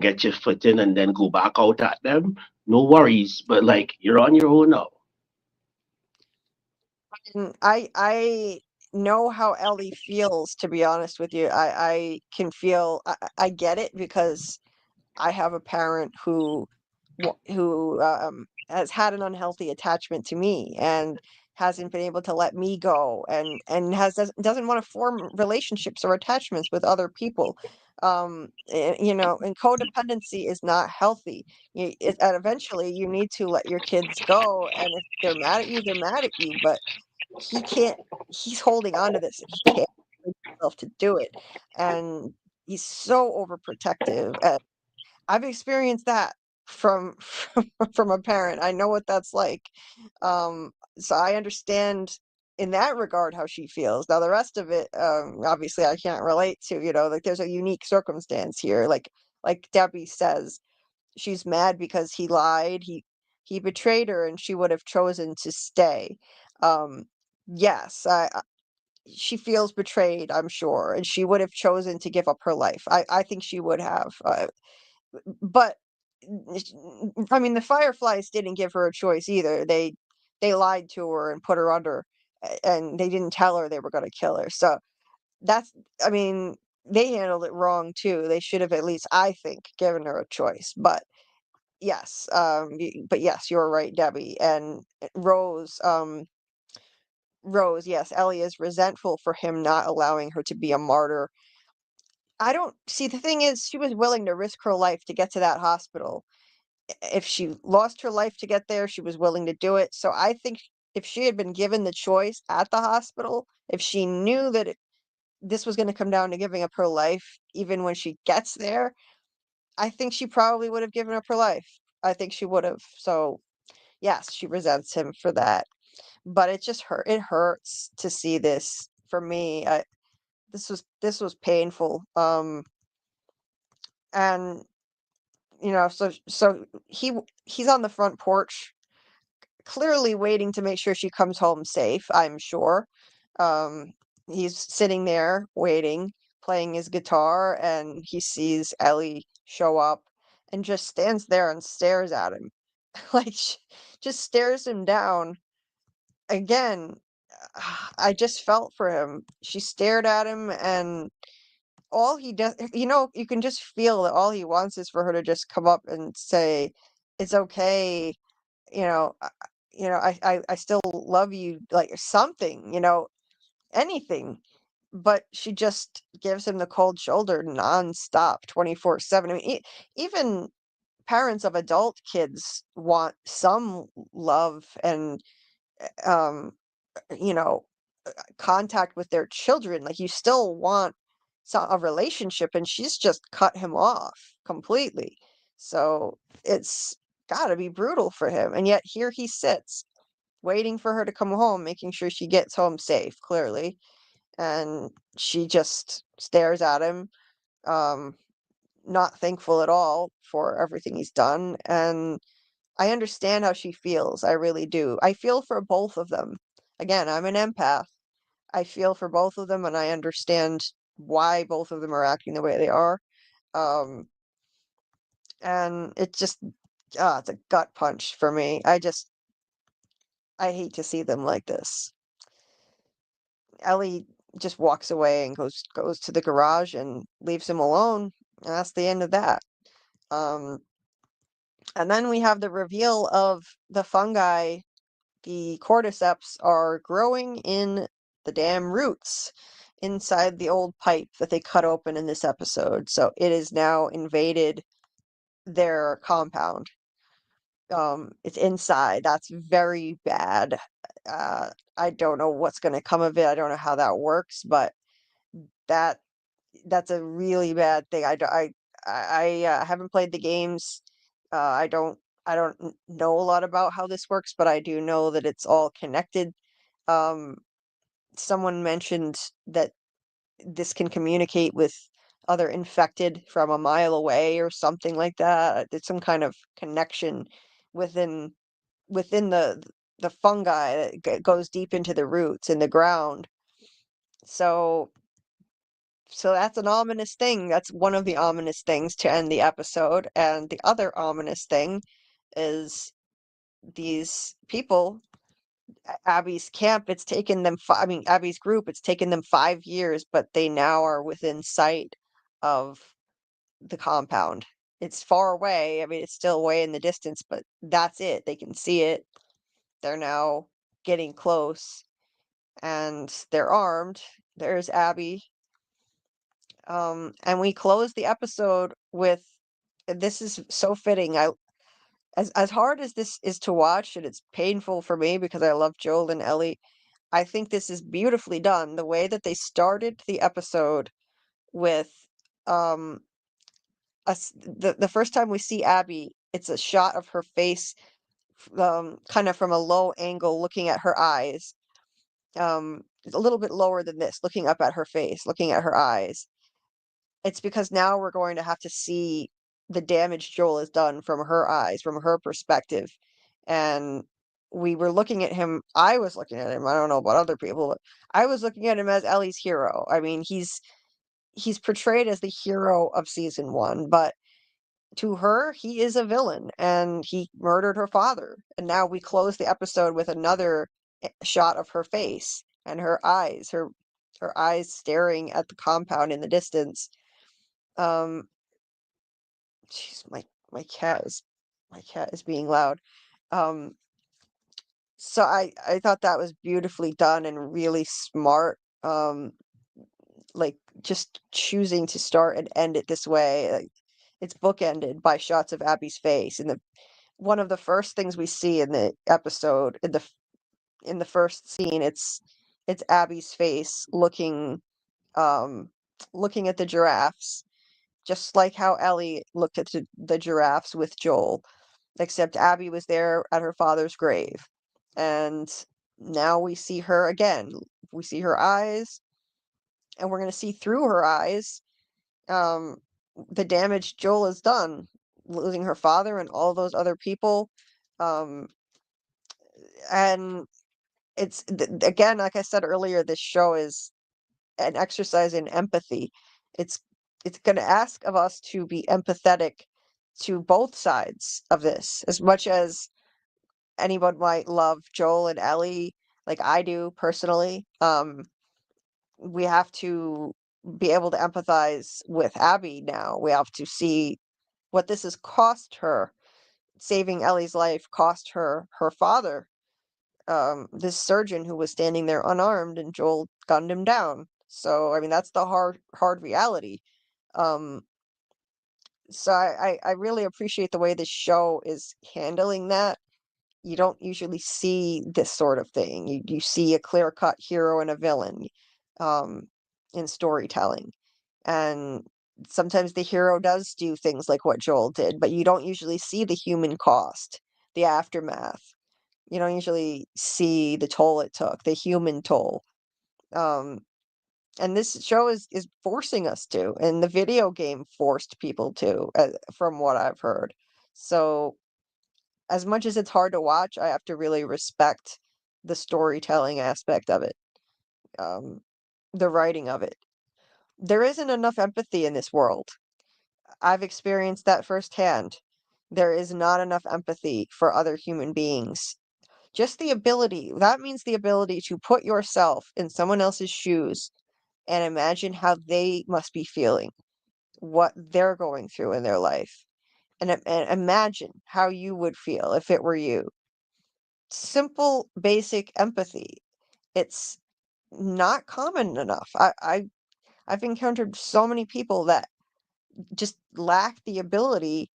get your foot in and then go back out at them, no worries. But like you're on your own now. And I know how Ellie feels, to be honest with you. I can feel I get it because I have a parent who has had an unhealthy attachment to me and hasn't been able to let me go and doesn't want to form relationships or attachments with other people. And codependency is not healthy. And eventually you need to let your kids go, and if they're mad at you, they're mad at you, but he can't he's holding on to this and he can't bring himself to do it, and he's so overprotective. I've experienced that from from a parent. I know what that's like. So I understand in that regard how she feels. Now the rest of it, obviously I can't relate to, like there's a unique circumstance here. Like Debbie says, she's mad because he lied. He betrayed her and she would have chosen to stay. Um, yes, she feels betrayed, I'm sure, and she would have chosen to give up her life. I think she would have. But I mean, the Fireflies didn't give her a choice either. They lied to her and put her under, and they didn't tell her they were going to kill her. So that's, I mean, they handled it wrong too. They should have at least, I think, given her a choice. But yes, but yes, you're right, Debbie. And Rose, yes, Ellie is resentful for him not allowing her to be a martyr. I don't see, the thing is, she was willing to risk her life to get to that hospital. If she lost her life to get there, she was willing to do it. So I think if she had been given the choice at the hospital, if she knew that this was going to come down to giving up her life, even when she gets there, I think she probably would have given up her life. I think she would have. So yes, she resents him for that. But it just it hurts to see this for me. This was painful. And so he's on the front porch, clearly waiting to make sure she comes home safe, I'm sure. Um, he's sitting there waiting, playing his guitar, and he sees Ellie show up and just stands there and stares at him. Like, just stares him down. Again, I just felt for him. She stared at him, and all he does, you can just feel that all he wants is for her to just come up and say, "It's okay, you know, I, I still love you," like something, anything. But she just gives him the cold shoulder nonstop, 24/7. I mean, even parents of adult kids want some love and, um, you know, contact with their children. Like, you still want a relationship, and she's just cut him off completely. So it's got to be brutal for him. And yet here he sits, waiting for her to come home, making sure she gets home safe, clearly. And she just stares at him, um, not thankful at all for everything he's done. And I understand how she feels. I really do. I feel for both of them. Again, I'm an empath. I feel for both of them, and I understand why both of them are acting the way they are. Um, and it just, it's a gut punch for me. I hate to see them like this. Ellie just walks away and goes to the garage and leaves him alone. And that's the end of that. Um, and then we have the reveal of the fungi. The cordyceps are growing in the damn roots inside the old pipe that they cut open in this episode. So it is now invaded their compound. It's inside. That's very bad. I don't know what's going to come of it. I don't know how that works, but that that's a really bad thing. I haven't played the games. I don't know a lot about how this works, but I do know that it's all connected. Um, Someone mentioned that this can communicate with other infected from a mile away or something like that. It's some kind of connection within the fungi that goes deep into the roots in the ground. So that's an ominous thing. That's one of the ominous things to end the episode. And the other ominous thing is these people, Abby's camp, it's taken them, I mean, Abby's group, it's taken them 5 years, but they now are within sight of the compound. It's far away. I mean, it's still way in the distance, but that's it. They can see it. They're now getting close and they're armed. There's Abby. And we close the episode with, this is so fitting. As hard as this is to watch, and it's painful for me because I love Joel and Ellie, I think this is beautifully done. The way that they started the episode with um the first time we see Abby, it's a shot of her face, kind of from a low angle, looking at her eyes. It's a little bit lower than this, looking up at her face, looking at her eyes. It's because now we're going to have to see the damage Joel has done from her eyes, from her perspective. And we were looking at him, I was looking at him, I don't know about other people, but I was looking at him as Ellie's hero. I mean, he's portrayed as the hero of season 1, but to her, he is a villain and he murdered her father. And now we close the episode with another shot of her face and her eyes staring at the compound in the distance. Um, Jeez, my cat is being loud. Um, so I thought that was beautifully done and really smart. Like just choosing to start and end it this way. Like, it's bookended by shots of Abby's face, and the one of the first things we see in the episode in the first scene, it's Abby's face um looking at the giraffes, just like how Ellie looked at the giraffes with Joel, except Abby was there at her father's grave. And now we see her again. We see her eyes, and we're going to see through her eyes um, the damage Joel has done, losing her father and all those other people. Um, and again, like I said earlier, this show is an exercise in empathy. It's it's going to ask of us to be empathetic to both sides of this, as much as anyone might love Joel and Ellie, like I do personally. We have to be able to empathize with Abby now. We have to see what this has cost her. Saving Ellie's life cost her her father, this surgeon who was standing there unarmed, and Joel gunned him down. So, I mean, that's the hard reality. Um, so I really appreciate the way this show is handling that. You don't usually see this sort of thing. You see a clear-cut hero and a villain um, in storytelling. And sometimes the hero does do things like what Joel did, but you don't usually see the human cost, the aftermath. You don't usually see the toll it took, the human toll. Um, and this show is forcing us to, and the video game forced people to, from what I've heard. So as much as it's hard to watch, I have to really respect the storytelling aspect of it, um, the writing of it. There isn't enough empathy in this world. I've experienced that firsthand. There is not enough empathy for other human beings. Just the ability, that means the ability to put yourself in someone else's shoes and imagine how they must be feeling, what they're going through in their life. and imagine how you would feel if it were you. Simple, basic empathy. It's not common enough. I've encountered so many people that just lack the ability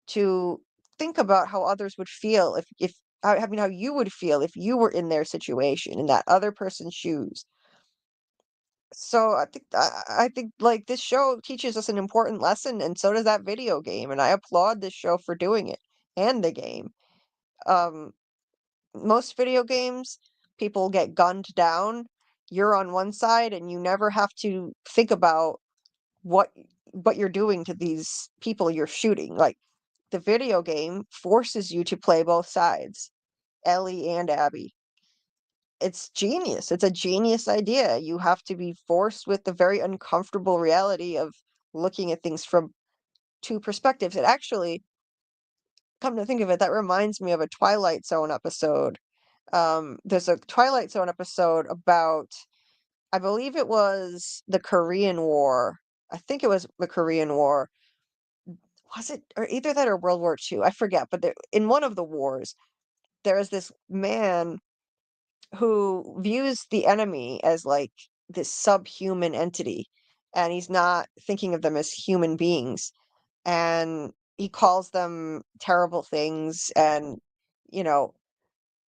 to think about how others would feel if I mean how you would feel if you were in their situation, in that other person's shoes. So I think like this show teaches us an important lesson, and so does that video game, and I applaud this show for doing it and the game. Um, most video games, people get gunned down. You're on one side, and you never have to think about what what you're doing to these people you're shooting. Like the video game forces you to play both sides, Ellie and Abby. It's genius. It's a genius idea. You have to be forced with the very uncomfortable reality of looking at things from two perspectives. It actually, come to think of it, that reminds me of a Twilight Zone episode. There's a Twilight Zone episode about, I believe it was the Korean War. I think it was the Korean War. Was it, or either that or World War II? I forget, but there, in one of the wars, there is this man who views the enemy as like this subhuman entity, and he's not thinking of them as human beings, and he calls them terrible things, and you know,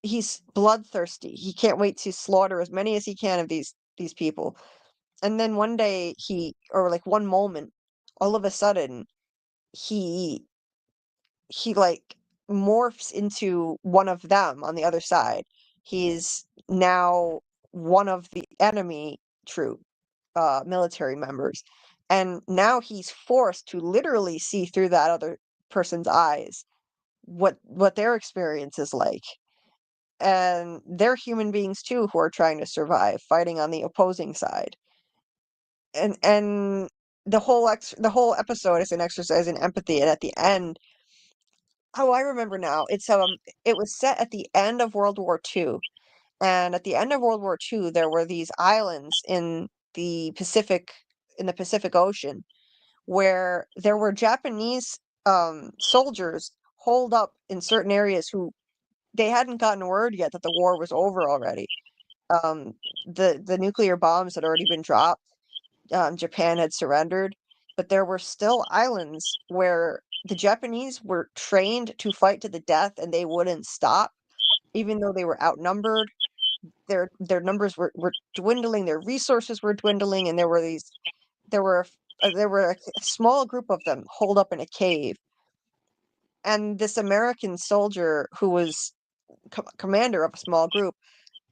he's bloodthirsty. He can't wait to slaughter as many as he can of these people. And then one day or like one moment, all of a sudden he like morphs into one of them on the other side. He's now one of the enemy troop, military members. And now he's forced to literally see through that other person's eyes what their experience is like. And they're human beings too who are trying to survive, fighting on the opposing side. And the whole episode is an exercise in empathy. And at the end, oh, I remember now. It was set at the end of World War II. And at the end of World War II, there were these islands the Pacific in the Pacific Ocean where there were Japanese soldiers holed up in certain areas who they hadn't gotten word yet that the war was over already. Um, the nuclear bombs had already been dropped. Japan had surrendered, but there were still islands where the Japanese were trained to fight to the death and they wouldn't stop, even though they were outnumbered. Their numbers were dwindling, their resources were dwindling, and there were a small group of them holed up in a cave. And this American soldier who was commander of a small group,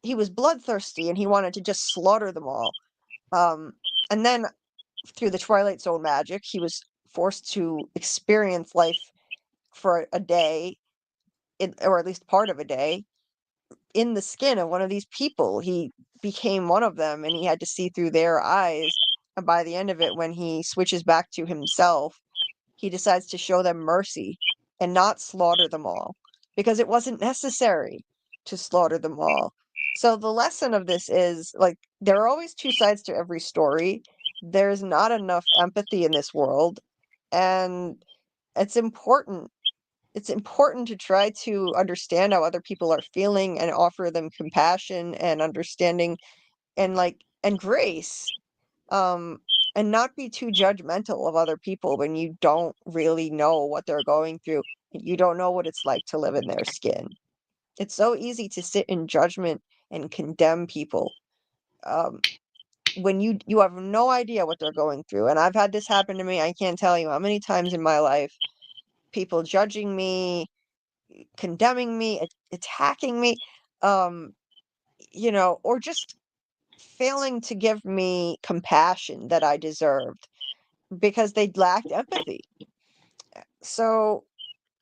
he was bloodthirsty and he wanted to just slaughter them all. And then through the Twilight Zone magic, he was forced to experience life for a day, or at least part of a day, in the skin of one of these people. He became one of them and he had to see through their eyes. And by the end of it, when he switches back to himself, he decides to show them mercy and not slaughter them all because it wasn't necessary to slaughter them all. So the lesson of this is like there are always two sides to every story. There's not enough empathy in this world, and it's important. It's important to try to understand how other people are feeling and offer them compassion and understanding and grace, um, and not be too judgmental of other people when you don't really know what they're going through. You don't know what it's like to live in their skin. It's so easy to sit in judgment and condemn people, um, when you have no idea what they're going through. And I've had this happen to me. I can't tell you how many times in my life, people judging me, condemning me, attacking me, um, or just failing to give me compassion that I deserved because they lacked empathy. So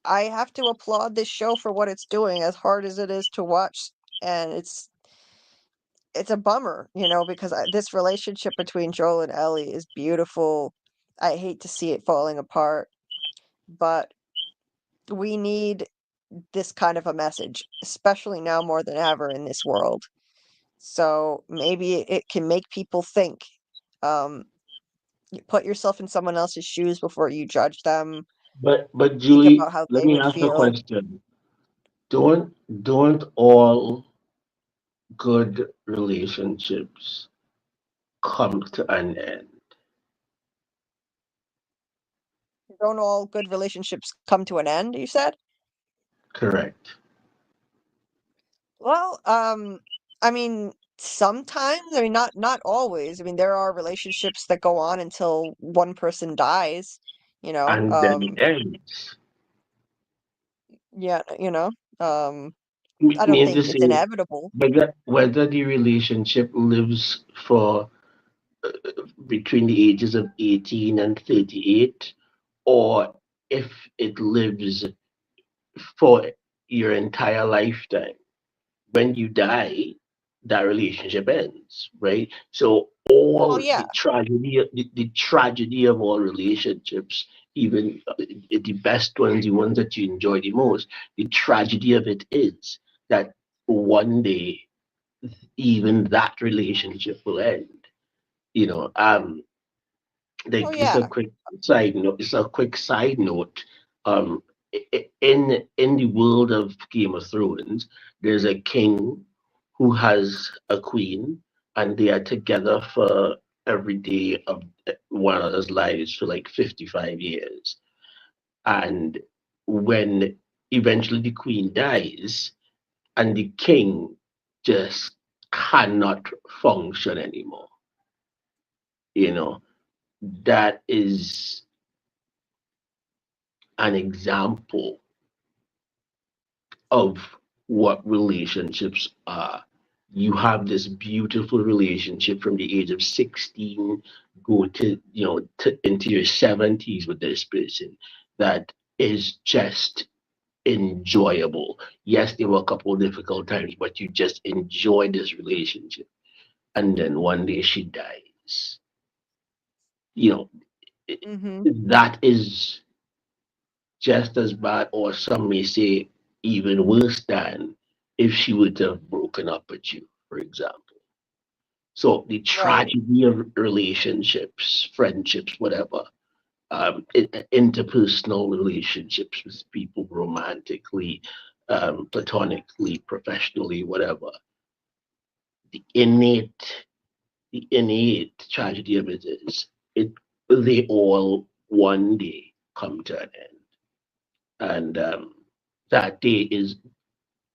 I have to applaud this show for what it's doing, as hard as it is to watch. And it's a bummer, because this relationship between Joel and Ellie is beautiful. I hate to see it falling apart, but we need this kind of a message, especially now more than ever in this world. So maybe it can make people think. You put yourself in someone else's shoes before you judge them. But think Julie, about how let they me would ask a feel. question. Don't all good relationships come to an end? Don't all good relationships come to an end, you said? Correct. Well, I mean, sometimes, I mean, not always. I mean, there are relationships that go on until one person dies, you know. And then it ends. Yeah, you know. Um, I don't Mean to think it's say, inevitable. whether the relationship lives for between the ages of 18 and 38, or if it lives for your entire lifetime. When you die, that relationship ends, right? So Oh all yeah. the tragedy of all relationships, even the best ones, the ones that you enjoy the most, the tragedy of it is that one day even that relationship will end. You know, Oh like just a yeah. quick side note. It's a quick side note. Um, in the world of Game of Thrones, there's a king who has a queen, and they are together for every day of one another's lives for like 55 years. And when eventually the queen dies, and the king just cannot function anymore, you know, that is an example of what relationships are. You have this beautiful relationship from the age of 16, go to, into your 70s with this person that is just enjoyable. Yes, there were a couple of difficult times, but you just enjoy this relationship. And then one day she dies. You know, Mm-hmm. that is just as bad, or some may say even worse than if she would have broken up with you, for example. So the Right. tragedy of relationships, friendships, whatever, interpersonal relationships with people, romantically, platonically, professionally, whatever. The innate, the innate tragedy of it is it they all one day come to an end, and that day is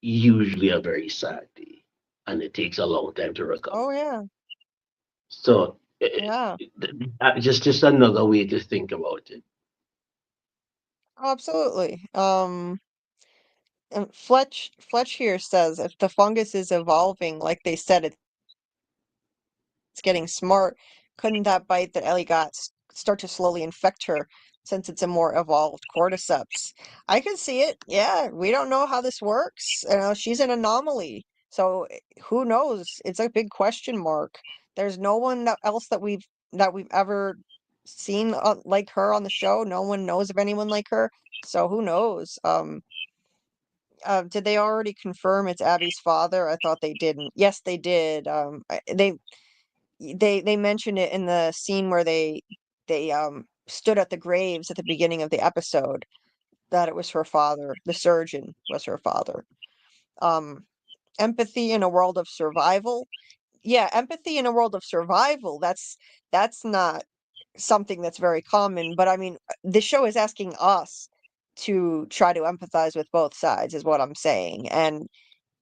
usually a very sad day, and it takes a long time to recover. Oh yeah. So Yeah. just another way to think about it. Oh, absolutely. And Fletch here says if the fungus is evolving like they said it's getting smart, couldn't that bite that Ellie got start to slowly infect her since it's a more evolved cordyceps? I can see it. Yeah, we don't know how this works. She's an anomaly. So who knows? It's a big question mark. There's no one else that we've ever seen like her on the show. No one knows of anyone like her. So who knows? Did they already confirm it's Abby's father? I thought they didn't. Yes, they did. They mentioned it in the scene where they stood at the graves at the beginning of the episode that it was her father. The surgeon was her father. Um, Empathy in a world of survival. Yeah, empathy in a world of survival. That's not something that's very common, but I mean, the show is asking us to try to empathize with both sides, is what I'm saying. And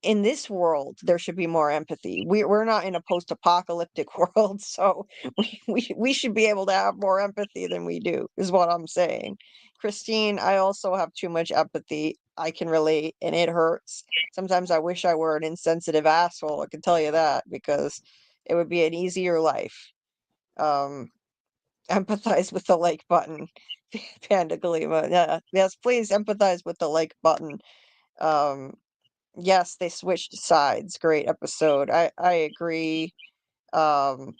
in this world, there should be more empathy. We're not in a post-apocalyptic world, so we should be able to have more empathy than we do, is what I'm saying. Christine, I also have too much empathy. I can relate, and it hurts. Sometimes I wish I were an insensitive asshole, I can tell you that, because it would be an easier life. Um, Empathize with the like button. Panda Galima. Yeah. Yes, please empathize with the like button. Um, yes, they switched sides. Great episode. I agree. Um,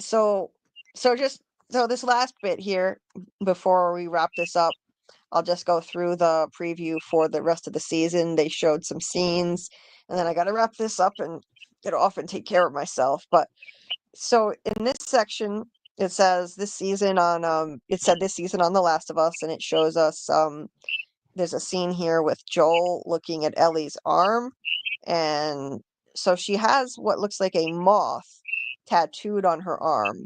so just so this last bit here before we wrap this up, I'll just go through the preview for the rest of the season. They showed some scenes, and then I got to wrap this up and get off and take care of myself. But so in this section, it says this season on it said this season on The Last of Us, and it shows us there's a scene here with Joel looking at Ellie's arm, and so she has what looks like a moth tattooed on her arm,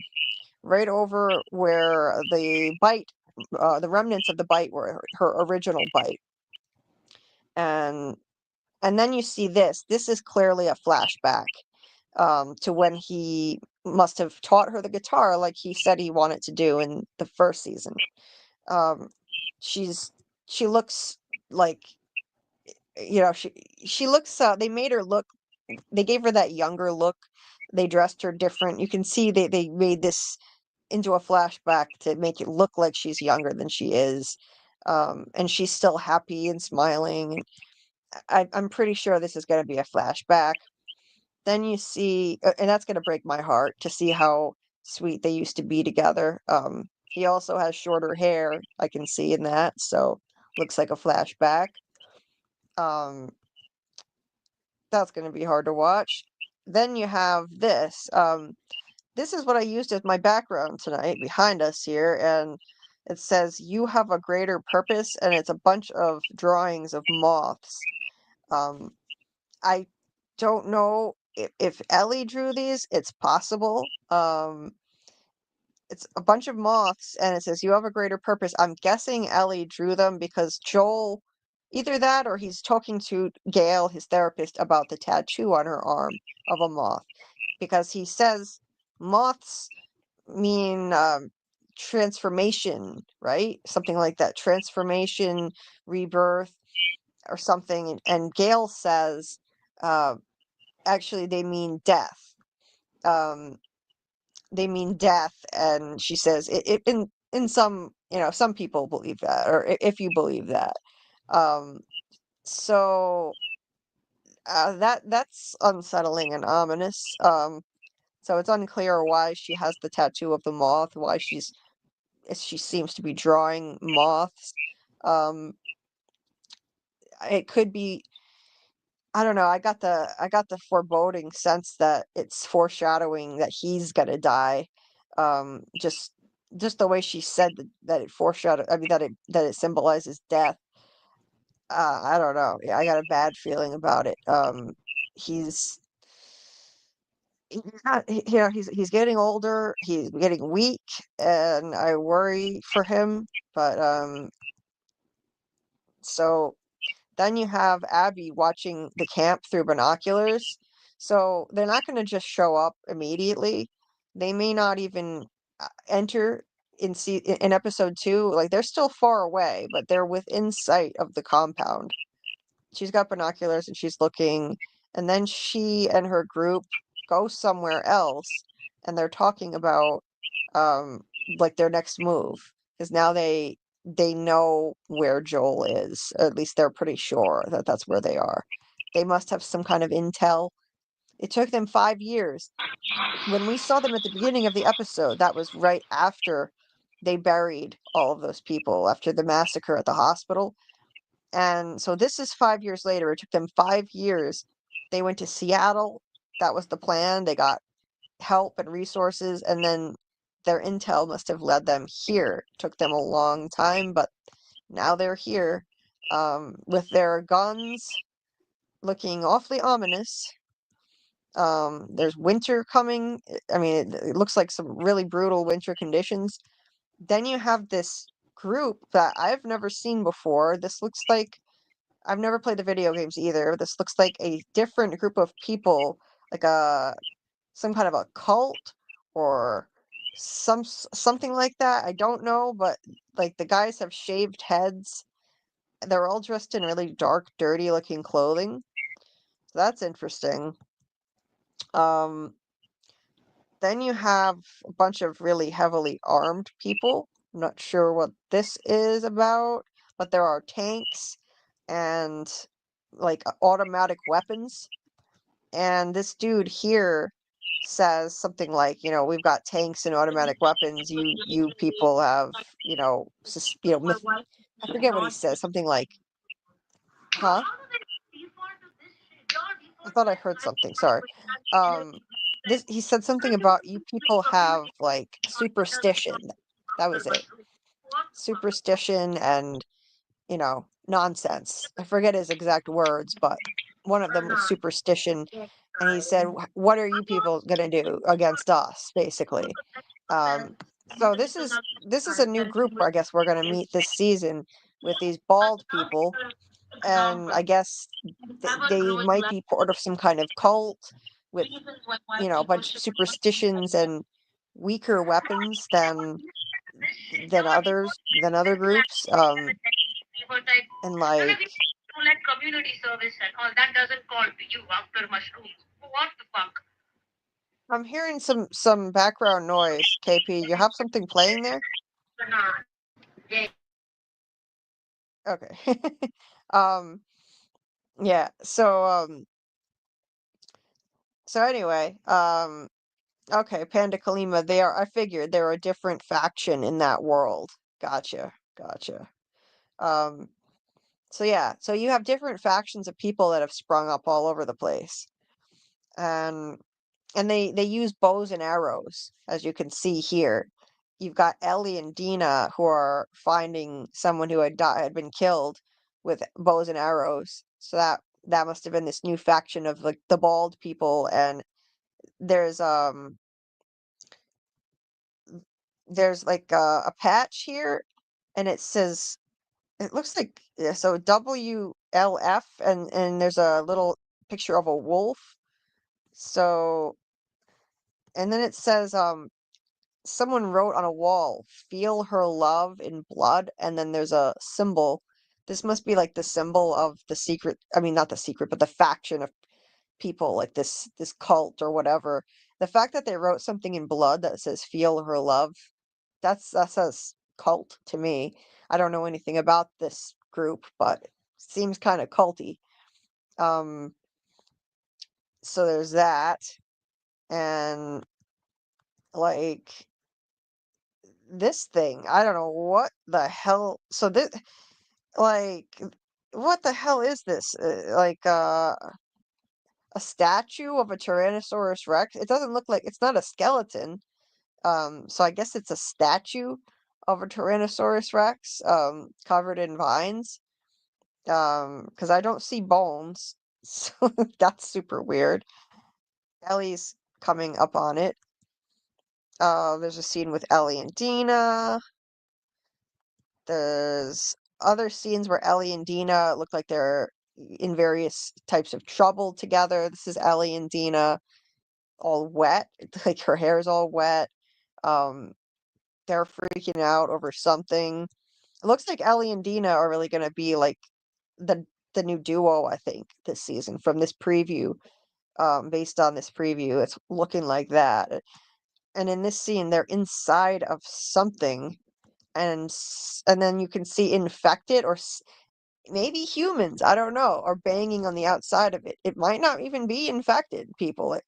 right over where the bite, the remnants of the bite were her original bite. And then you see this. This is clearly a flashback to when he must have taught her the guitar like he said he wanted to do in the first season. Um, she looks like, she looks, they made her look, they gave her that younger look. They dressed her different. You can see they made this into a flashback to make it look like she's younger than she is. And she's still happy and smiling. I'm pretty sure this is going to be a flashback. Then you see, and that's going to break my heart to see how sweet they used to be together. He also has shorter hair, I can see in that, so looks like a flashback. Um, that's going to be hard to watch. Then you have this. This is what I used as my background tonight behind us here, and it says you have a greater purpose, and it's a bunch of drawings of moths. I don't know if Ellie drew these. It's possible. It's a bunch of moths, and it says you have a greater purpose. I'm guessing Ellie drew them because Joel, either that or he's talking to Gail, his therapist, about the tattoo on her arm of a moth, because he says moths mean transformation, right? Something like that. Transformation, rebirth, or something. And Gail says, actually, they mean death. They mean death, and she says in some, some people believe that, or if you believe that. So that's unsettling and ominous. So it's unclear why she has the tattoo of the moth, why she seems to be drawing moths. It could be, I don't know. I got the foreboding sense that it's foreshadowing that he's gonna die. Just the way she said that it foreshadowed. I mean, that it symbolizes death. I don't know. Yeah, I got a bad feeling about it. He's he's not, he's getting older. He's getting weak, and I worry for him. But so then you have Abby watching the camp through binoculars. So they're not going to just show up immediately. They may not even enter in episode 2. Like, they're still far away, but they're within sight of the compound. She's got binoculars and she's looking, and then she and her group go somewhere else, and they're talking about like their next move, because now they know where Joel is. At least they're pretty sure that that's where they are. They must have some kind of intel. It took them 5 years. When we saw them at the beginning of the episode, that was right after they buried all of those people, after the massacre at the hospital. And so this is 5 years later. It took them 5 years. They went to Seattle. That was the plan. They got help and resources, and then their intel must have led them here. Took them a long time, but now they're here, with their guns, looking awfully ominous. There's winter coming. I mean, it looks like some really brutal winter conditions. Then you have this group that I've never seen before. This looks like, I've never played the video games either. This looks like a different group of people, like some kind of a cult or something like that. I don't know, but like the guys have shaved heads. They're all dressed in really dark, dirty looking clothing. So that's interesting. Um, then you have a bunch of really heavily armed people. I'm not sure what this is about, but there are tanks and like automatic weapons. And this dude here says something like, we've got tanks and automatic weapons. You people have, I forget what he says. Something like, huh? I thought I heard something. Sorry. he said something about you people have like superstition. That was it. Superstition and, nonsense. I forget his exact words, but one of them was superstition. And he said, "What are you people gonna do against us?" Basically. So this is a new group, I guess we're gonna meet this season with these bald people, and I guess they might be part of some kind of cult with, a bunch of superstitions and weaker weapons than other groups. And like I'm hearing some background noise, KP. You have something playing there? Okay. Um, yeah. So anyway, okay, Panda Kalima, I figured they're a different faction in that world. Gotcha. Gotcha. Um, so yeah, so you have different factions of people that have sprung up all over the place. And they use bows and arrows, as you can see here. You've got Ellie and Dina who are finding someone who had been killed with bows and arrows. So that must have been this new faction of like the bald people. And there's like a patch here, and it looks like, yeah, so WLF, and there's a little picture of a wolf. So, and then it says someone wrote on a wall, "Feel her love in blood," and then there's a symbol. This must be like the symbol of the secret, I mean not the secret, but the faction of people, like this cult or whatever. The fact that they wrote something in blood that says "Feel her love," that says cult to me. I don't know anything about this group, but it seems kind of culty. Um, so there's that, and like this thing, I don't know what the hell. So this, like, what the hell is this? Like a statue of a Tyrannosaurus Rex. It doesn't look like, it's not a skeleton. So I guess it's a statue of a Tyrannosaurus Rex, covered in vines. Because I don't see bones, so that's super weird. Ellie's coming up on it. There's a scene with Ellie and Dina. There's other scenes where Ellie and Dina look like they're in various types of trouble together. This is Ellie and Dina all wet, like her hair is all wet. Um, they're freaking out over something. It looks like Ellie and Dina are really gonna be like the the new duo, I think, this season from this preview. Based on this preview, it's looking like that. And in this scene, they're inside of something, and then you can see infected or maybe humans, I don't know, are banging on the outside of it. It might not even be infected people.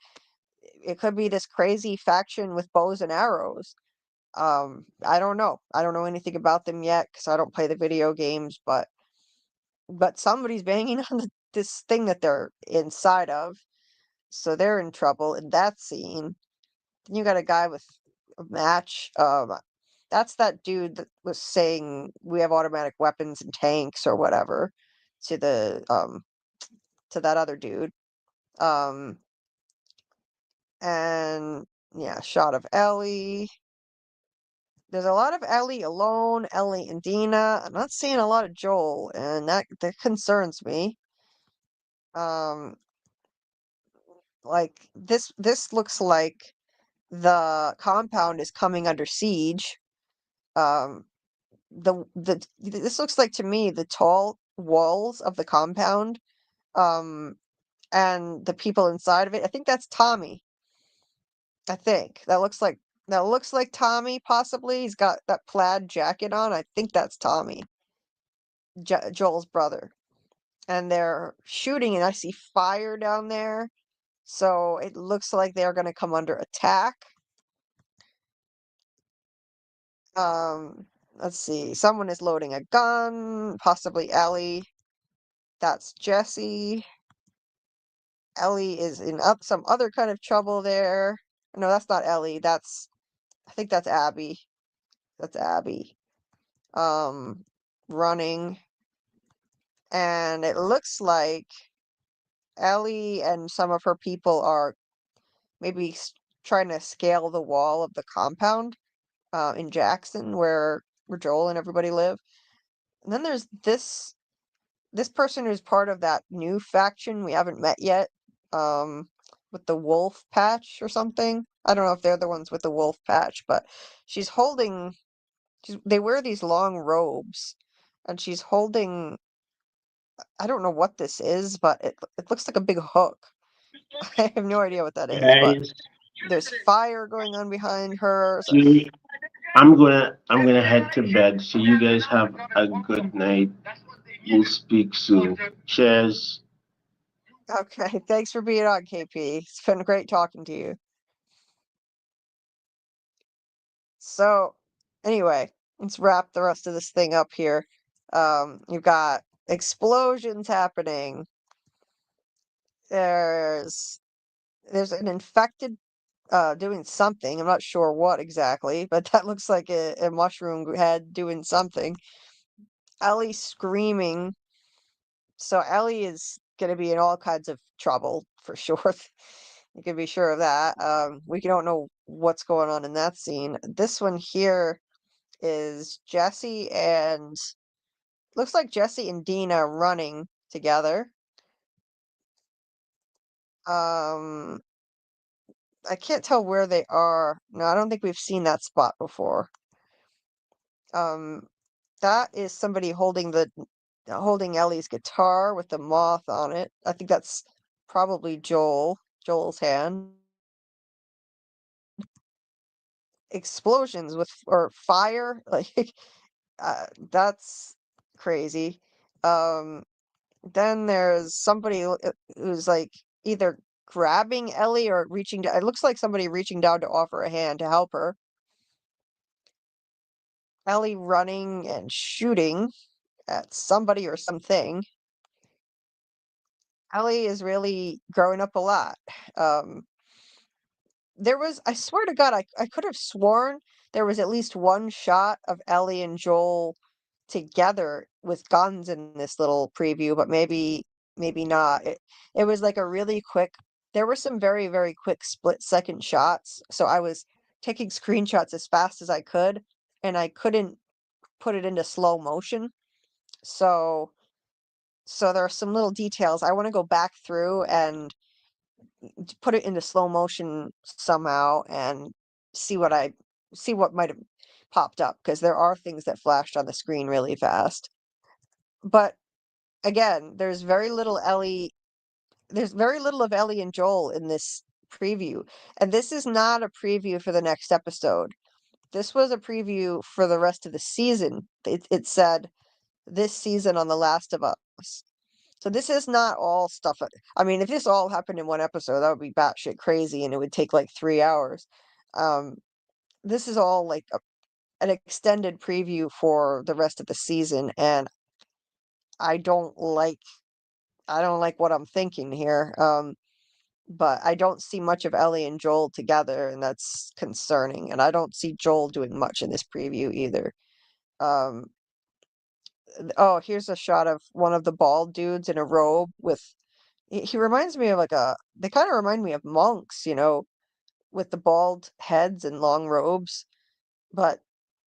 It could be this crazy faction with bows and arrows. I don't know. I don't know anything about them yet because I don't play the video games, but somebody's banging on this thing that they're inside of, so they're in trouble in that scene. Then you got a guy with a match. That's that dude that was saying we have automatic weapons and tanks or whatever to the to that other dude. Um, and yeah, shot of Ellie. There's a lot of Ellie alone, Ellie and Dina. I'm not seeing a lot of Joel, and that concerns me. Um, like this looks like the compound is coming under siege. Um, this looks like to me the tall walls of the compound, um, and the people inside of it. I think that's Tommy. I think that looks like Tommy, possibly. He's got that plaid jacket on. I think that's Tommy, Joel's brother. And they're shooting, and I see fire down there. So it looks like they're going to come under attack. Let's see. Someone is loading a gun, possibly Ellie. That's Jesse. Ellie is in some other kind of trouble there. No, that's not Ellie. I think that's Abby. That's Abby. Running. And it looks like Ellie and some of her people are maybe trying to scale the wall of the compound in Jackson where Joel and everybody live. And then there's this person who's part of that new faction we haven't met yet, with the wolf patch or something. I don't know if they're the ones with the wolf patch, but she's holding. They wear these long robes, and she's holding. I don't know what this is, but it looks like a big hook. I have no idea what that is, but Guys, there's fire going on behind her. So, see, I'm gonna head to bed. So you guys have a good night. We'll speak soon. Cheers. okay, thanks for being on, KP. It's been great talking to you. So, anyway, let's wrap the rest of this thing up here. You've got explosions happening. There's an infected doing something. I'm not sure what exactly, but that looks like a mushroom head doing something. Ellie screaming. So Ellie is gonna be in all kinds of trouble for sure. You can be sure of that. We don't know what's going on in that scene. This one here is Jesse and looks like Jesse and Dina running together. Um, I can't tell where they are. No, I don't think we've seen that spot before. Um, that is somebody holding Ellie's guitar with the moth on it. I think that's probably Joel's hand. Explosions with or fire, like that's crazy. Um, Then there's somebody who's like either grabbing Ellie or reaching down. It looks like somebody reaching down to offer a hand to help her. Ellie running and shooting at somebody or something. Ellie is really growing up a lot. Um, I swear to God, I could have sworn there was at least one shot of Ellie and Joel together with guns in this little preview, but maybe not. It was like a really quick, there were some very, very quick split-second shots, so I was taking screenshots as fast as I could, and I couldn't put it into slow motion. So there are some little details. I want to go back through and put it into slow motion somehow and see what might have popped up because there are things that flashed on the screen really fast. But again, there's very little of Ellie and Joel in this preview. And this is not a preview for the next episode. This was a preview for the rest of the season. It said this season on The Last of Us. So this is not all stuff. I mean, if this all happened in one episode, that would be batshit crazy and it would take like 3 hours. Um, this is all like an extended preview for the rest of the season, and I don't like what I'm thinking here. But I don't see much of Ellie and Joel together, and that's concerning. And I don't see Joel doing much in this preview either. Um, oh, here's a shot of one of the bald dudes in a robe with. He reminds me of they kind of remind me of monks, with the bald heads and long robes, but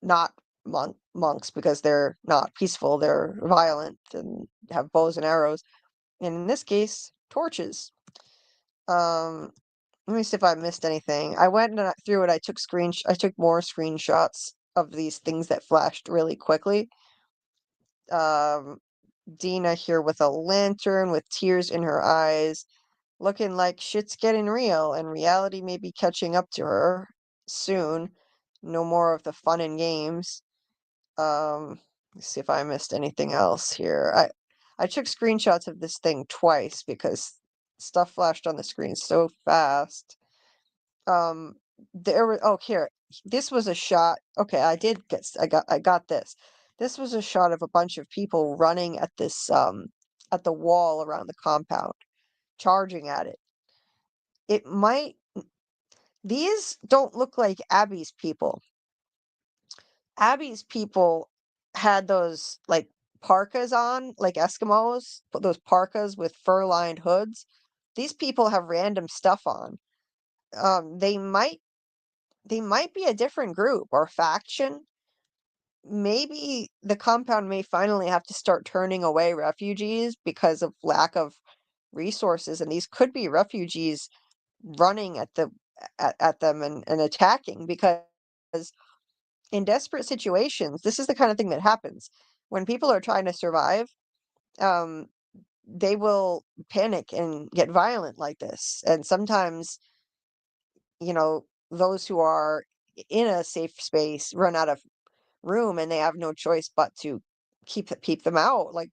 not monks because they're not peaceful. They're violent and have bows and arrows. And in this case, torches. Um, Let me see if I missed anything. I went and through it. I took more screenshots of these things that flashed really quickly. Um, Dina here with a lantern with tears in her eyes, looking like shit's getting real and reality may be catching up to her soon. No more of the fun and games. Let's see if I missed anything else here. I took screenshots of this thing twice because stuff flashed on the screen so fast. Here, this was a shot. Okay, I got this. This was a shot of a bunch of people running at this at the wall around the compound. charging at it. It might. These don't look like Abby's people. Abby's people had those like parkas on, like Eskimos, those parkas with fur-lined hoods. These people have random stuff on. They might be a different group or faction. Maybe the compound may finally have to start turning away refugees because of lack of resources, and these could be refugees running at them and attacking, because in desperate situations, this is the kind of thing that happens when people are trying to survive. Um, they will panic and get violent like this, and sometimes, those who are in a safe space run out of room, and they have no choice but to keep them out. Like,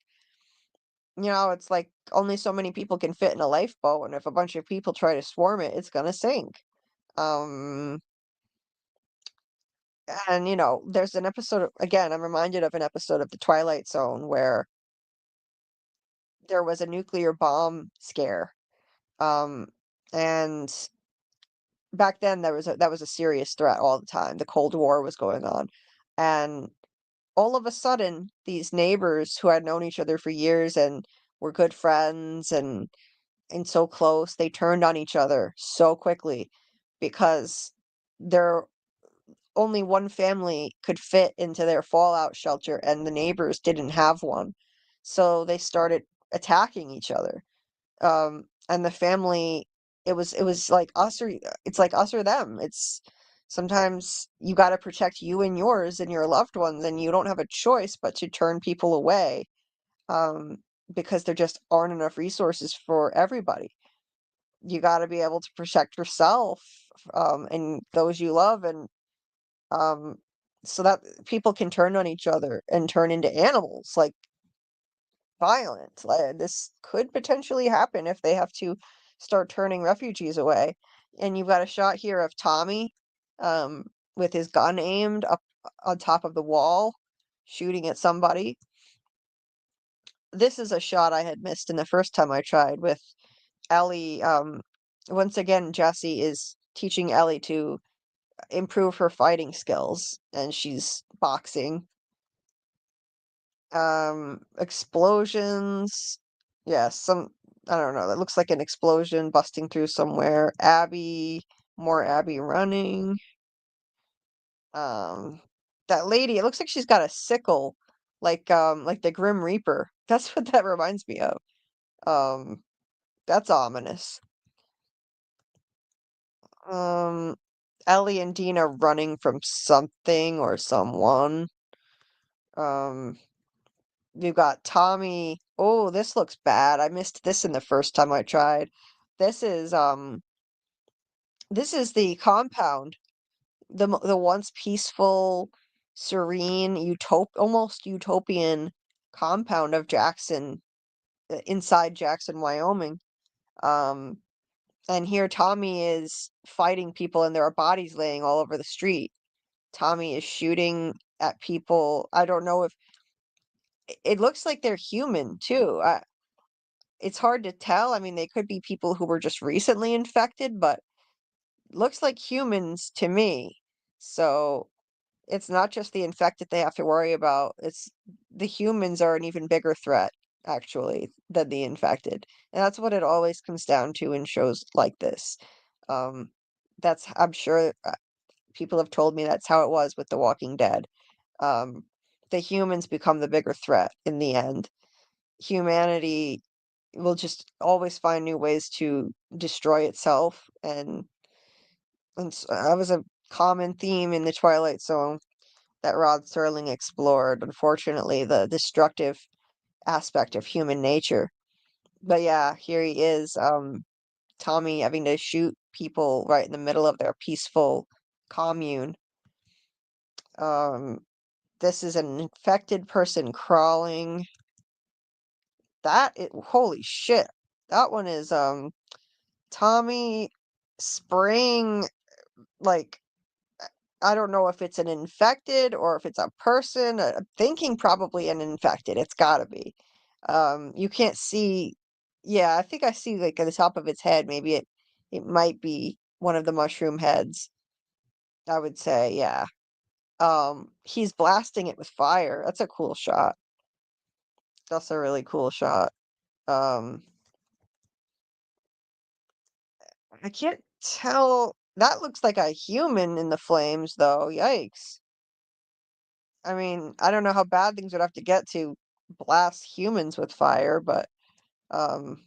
it's like only so many people can fit in a lifeboat, and if a bunch of people try to swarm it, it's gonna sink. Um, and there's an episode again. I'm reminded of an episode of The Twilight Zone where there was a nuclear bomb scare. Um, and back then that was a serious threat all the time. The Cold War was going on, and all of a sudden, these neighbors who had known each other for years and were good friends and so close, they turned on each other so quickly because there only one family could fit into their fallout shelter and the neighbors didn't have one. So they started attacking each other. And the family, it was like us or it's like us or them. It's sometimes you got to protect you and yours and your loved ones, and you don't have a choice but to turn people away, um, because there just aren't enough resources for everybody. You got to be able to protect yourself, and those you love, and um, so that people can turn on each other and turn into animals, like violent. Like, this could potentially happen if they have to start turning refugees away. And you've got a shot here of Tommy, um, with his gun aimed up on top of the wall, shooting at somebody. This is a shot I had missed in the first time I tried with Ellie. Once again, Jessie is teaching Ellie to improve her fighting skills, and she's boxing. Explosions. Yeah, I don't know, that looks like an explosion busting through somewhere. More Abby running. Um, that lady, it looks like she's got a sickle, like the Grim Reaper. That's what that reminds me of. Um, that's ominous. Um, Ellie and Dina running from something or someone. Um, We've got Tommy. Oh, this looks bad. I missed this in the first time I tried. This is this is the compound, the once peaceful, serene, almost utopian compound of Jackson, inside Jackson, Wyoming. Um, and here Tommy is fighting people, and there are bodies laying all over the street. Tommy is shooting at people. I don't know if it looks like they're human too. It's hard to tell. I mean, they could be people who were just recently infected, but looks like humans to me. So it's not just the infected they have to worry about. It's the humans are an even bigger threat, actually, than the infected. And that's what it always comes down to in shows like this. Um, I'm sure people have told me that's how it was with The Walking Dead. Um, the humans become the bigger threat in the end. Humanity will just always find new ways to destroy itself, and that was a common theme in the Twilight Zone that Rod Serling explored. Unfortunately, the destructive aspect of human nature. But yeah, here he is, Tommy having to shoot people right in the middle of their peaceful commune. Um, this is an infected person crawling. Holy shit. That one is Tommy spraying, like, I don't know if it's an infected or if it's a person. I'm thinking probably an infected. It's gotta be. You can't see Yeah, I think I see like at the top of its head. Maybe it might be one of the mushroom heads. I would say, yeah. He's blasting it with fire. That's a cool shot. That's a really cool shot. Um, I can't tell. That looks like a human in the flames, though. Yikes. I mean, I don't know how bad things would have to get to blast humans with fire, um,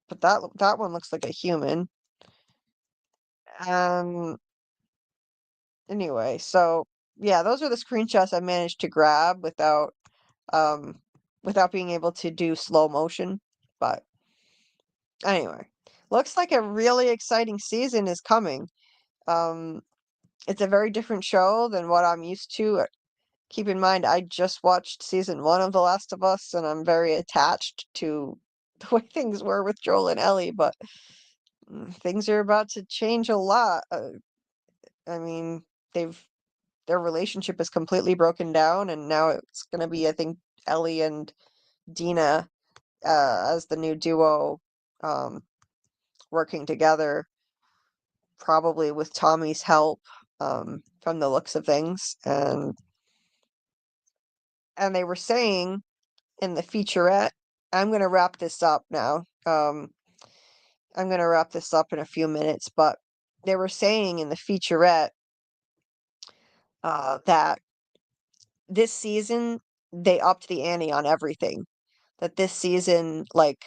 but that one looks like a human. Um, anyway, so yeah, those are the screenshots I managed to grab um without being able to do slow motion. But anyway, looks like a really exciting season is coming. Um, it's a very different show than what I'm used to. Keep in mind, I just watched season one of The Last of Us, and I'm very attached to the way things were with Joel and Ellie, but things are about to change a lot. I mean, they've their relationship is completely broken down, and now it's gonna be, I think, Ellie and Dina as the new duo, um, working together, probably with Tommy's help, from the looks of things, and they were saying in the featurette, I'm gonna wrap this up now. I'm gonna wrap this up in a few minutes, but they were saying in the featurette that this season they upped the ante on everything. That this season, like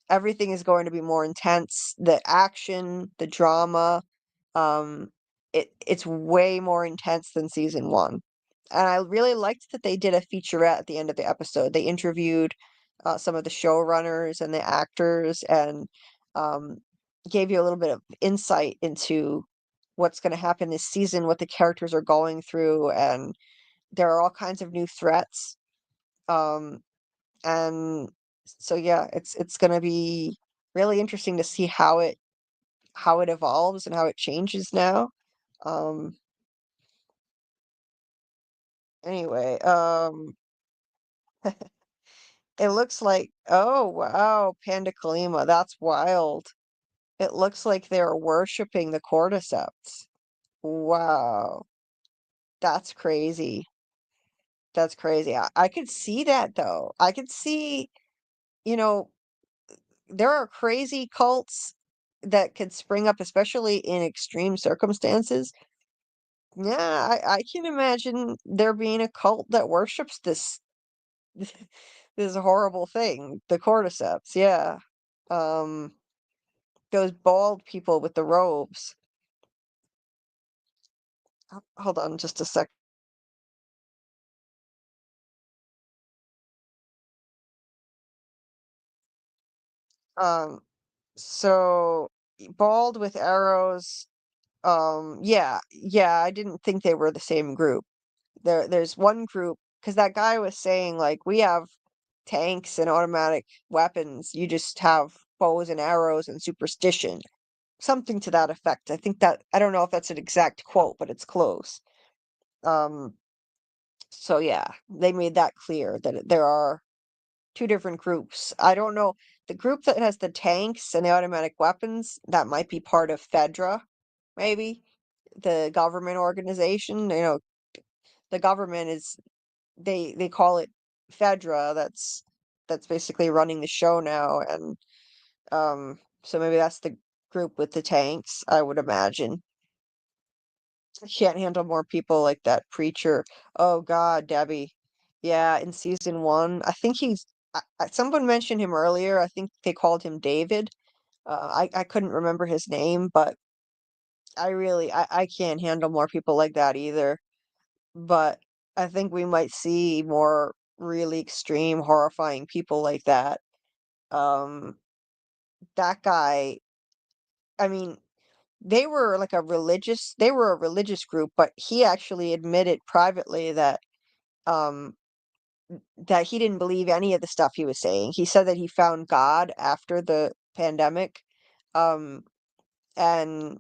everything is going to be more intense. The action, the drama, um, it's way more intense than season one. And I really liked that they did a featurette at the end of the episode. They interviewed some of the showrunners and the actors and um, gave you a little bit of insight into what's going to happen this season, what the characters are going through, and there are all kinds of new threats. Um, and so yeah, it's going to be really interesting to see how it evolves and how it changes now. Um, anyway, it looks like, oh wow, Panda Kalima, that's wild. It looks like they're worshiping the cordyceps. Wow, that's crazy. That's crazy. I could see that though. I could see, you know, there are crazy cults that could spring up, especially in extreme circumstances. Yeah, I can imagine there being a cult that worships this this horrible thing, the cordyceps. Yeah. Um, those bald people with the robes. Hold on just a sec. Um, so bald with arrows. Yeah, I didn't think they were the same group. There's one group because that guy was saying like we have tanks and automatic weapons. You just have bows and arrows and superstition. Something to that effect. I think that I don't know if that's an exact quote, but it's close. Um, so yeah, they made that clear that there are two different groups. I don't know. The group that has the tanks and the automatic weapons, that might be part of Fedra, maybe the government organization. The government is they call it Fedra. That's basically running the show now, and so maybe that's the group with the tanks, I would imagine. I can't handle more people like that preacher. Oh God, Debbie. Yeah, in season one, I think someone mentioned him earlier. I think they called him David. I couldn't remember his name, but I can't handle more people like that either. But I think we might see more really extreme, horrifying people like that. Um, that guy, I mean, they were a religious group, but he actually admitted privately um that he didn't believe any of the stuff he was saying. He said that he found God after the pandemic. Um and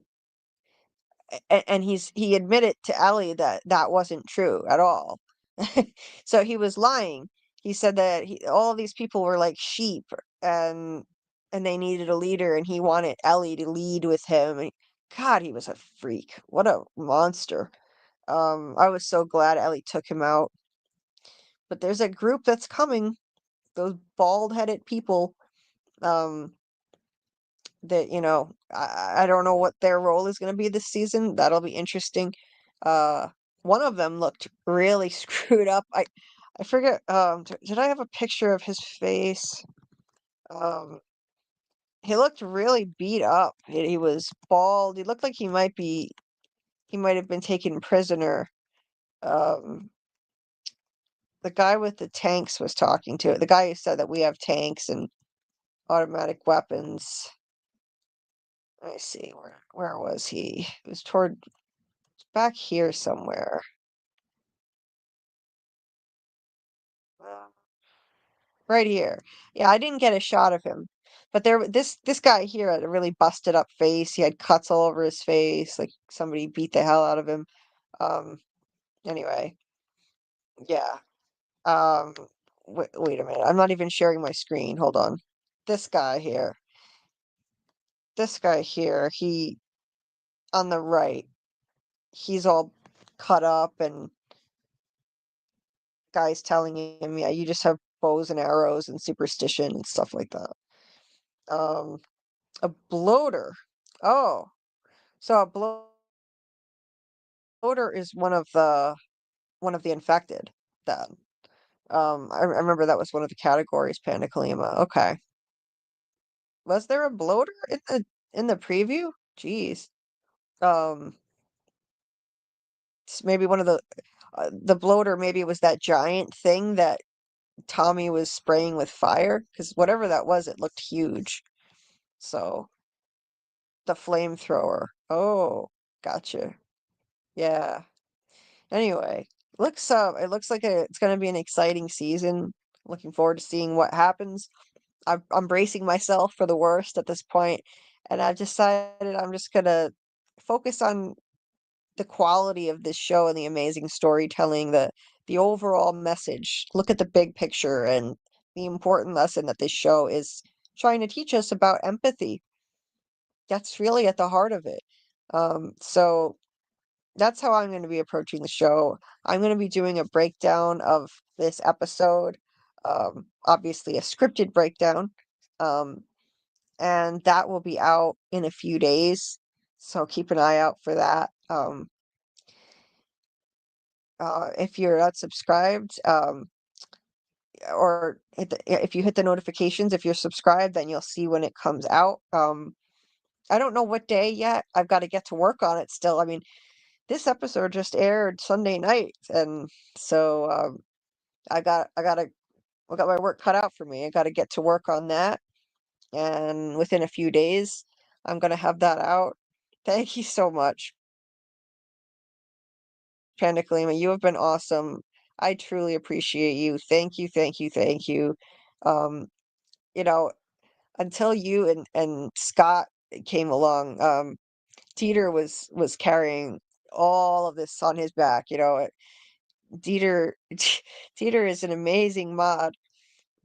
and he admitted to Ellie that that wasn't true at all. So he was lying. He said that all these people were like sheep. and they needed a leader, and he wanted Ellie to lead with him. And God, he was a freak. What a monster. I was so glad Ellie took him out. But there's a group that's coming, those bald-headed people, um, that, I don't know what their role is going to be this season. That'll be interesting. Uh, one of them looked really screwed up. I forget, did I have a picture of his face? Um, he looked really beat up. He was bald. He looked like he might have been taken prisoner. Um, the guy with the tanks was talking to it. The guy who said that we have tanks and automatic weapons. Let me see, where was he? It was back here somewhere. Uh, Right here. Yeah, I didn't get a shot of him. But this guy here had a really busted up face. He had cuts all over his face, like somebody beat the hell out of him. Um, anyway, yeah. Um, wait a minute. I'm not even sharing my screen. Hold on. This guy here. This guy here, he on the right, he's all cut up, and guys telling him, yeah, you just have bows and arrows and superstition and stuff like that. Um, a bloater. Oh, so a bloater is one of the infected then. I remember that was one of the categories, Panacalema. Okay. Was there a bloater in the preview? Jeez. Um, maybe one of the bloater, maybe it was that giant thing that Tommy was spraying with fire, because whatever that was, it looked huge. So the flamethrower. Oh, gotcha. Yeah. Anyway, it looks like it's going to be an exciting season. Looking forward to seeing what happens. I'm bracing myself for the worst at this point, and I've decided I'm just gonna focus on the quality of this show and the amazing storytelling, the overall message. Look at the big picture and the important lesson that this show is trying to teach us about empathy. That's really at the heart of it. So that's how I'm going to be approaching the show. I'm going to be doing a breakdown of this episode, obviously a scripted breakdown, um, and that will be out in a few days. So keep an eye out for that. If you're not subscribed, or if you hit the notifications, if you're subscribed, then you'll see when it comes out. I don't know what day yet. I've got to get to work on it still. I mean, this episode just aired Sunday night, and so I got my work cut out for me. I got to get to work on that, and within a few days, I'm gonna have that out. Thank you so much, Panda Kalima. You have been awesome. I truly appreciate you. Thank you, thank you, thank you. Um, you know, until you and Scott came along, Dieter was carrying all of this on his back. Dieter Dieter is an amazing mod,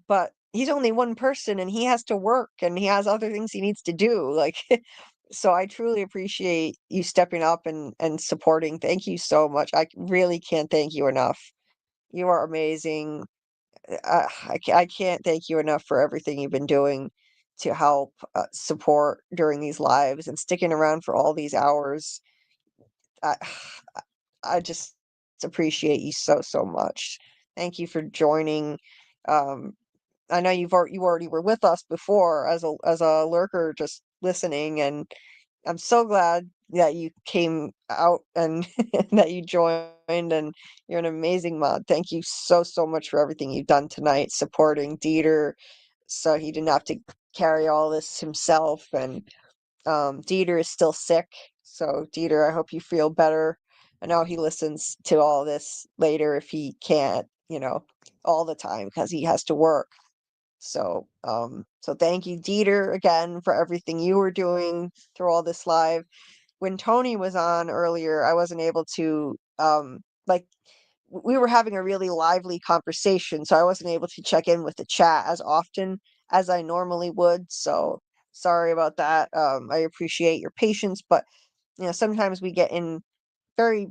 but he's only one person and he has to work and he has other things he needs to do. Like, so I truly appreciate you stepping up and supporting. Thank you so much. I really can't thank you enough. You are amazing. I can't thank you enough for everything you've been doing to help support during these lives and sticking around for all these hours. I, I just appreciate you so, so much. Thank you for joining. Um, I know you already were with us before as a lurker, just listening, and I'm so glad that you came out and that you joined, and you're an amazing mod. Thank you so, so much for everything you've done tonight, supporting Dieter, so he didn't have to carry all this himself. And Dieter is still sick, so Dieter, I hope you feel better. I know he listens to all this later if he can't, all the time because he has to work. So thank you, Dieter, again for everything you were doing through all this live. When Tony was on earlier, I wasn't able to like we were having a really lively conversation, so I wasn't able to check in with the chat as often as I normally would. So sorry about that. I appreciate your patience, but sometimes we get in very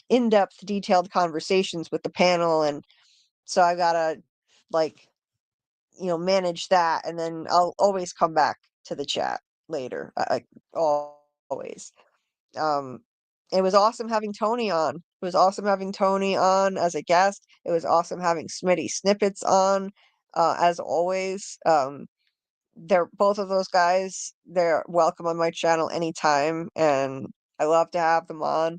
in-depth, detailed conversations with the panel, and so I gotta like manage that, and then I'll always come back to the chat later. Always. Um, it was awesome having Tony on. It was awesome having Tony on as a guest. It was awesome having Smitty Snippets on, as always. They're both of those guys. They're welcome on my channel anytime, and I love to have them on.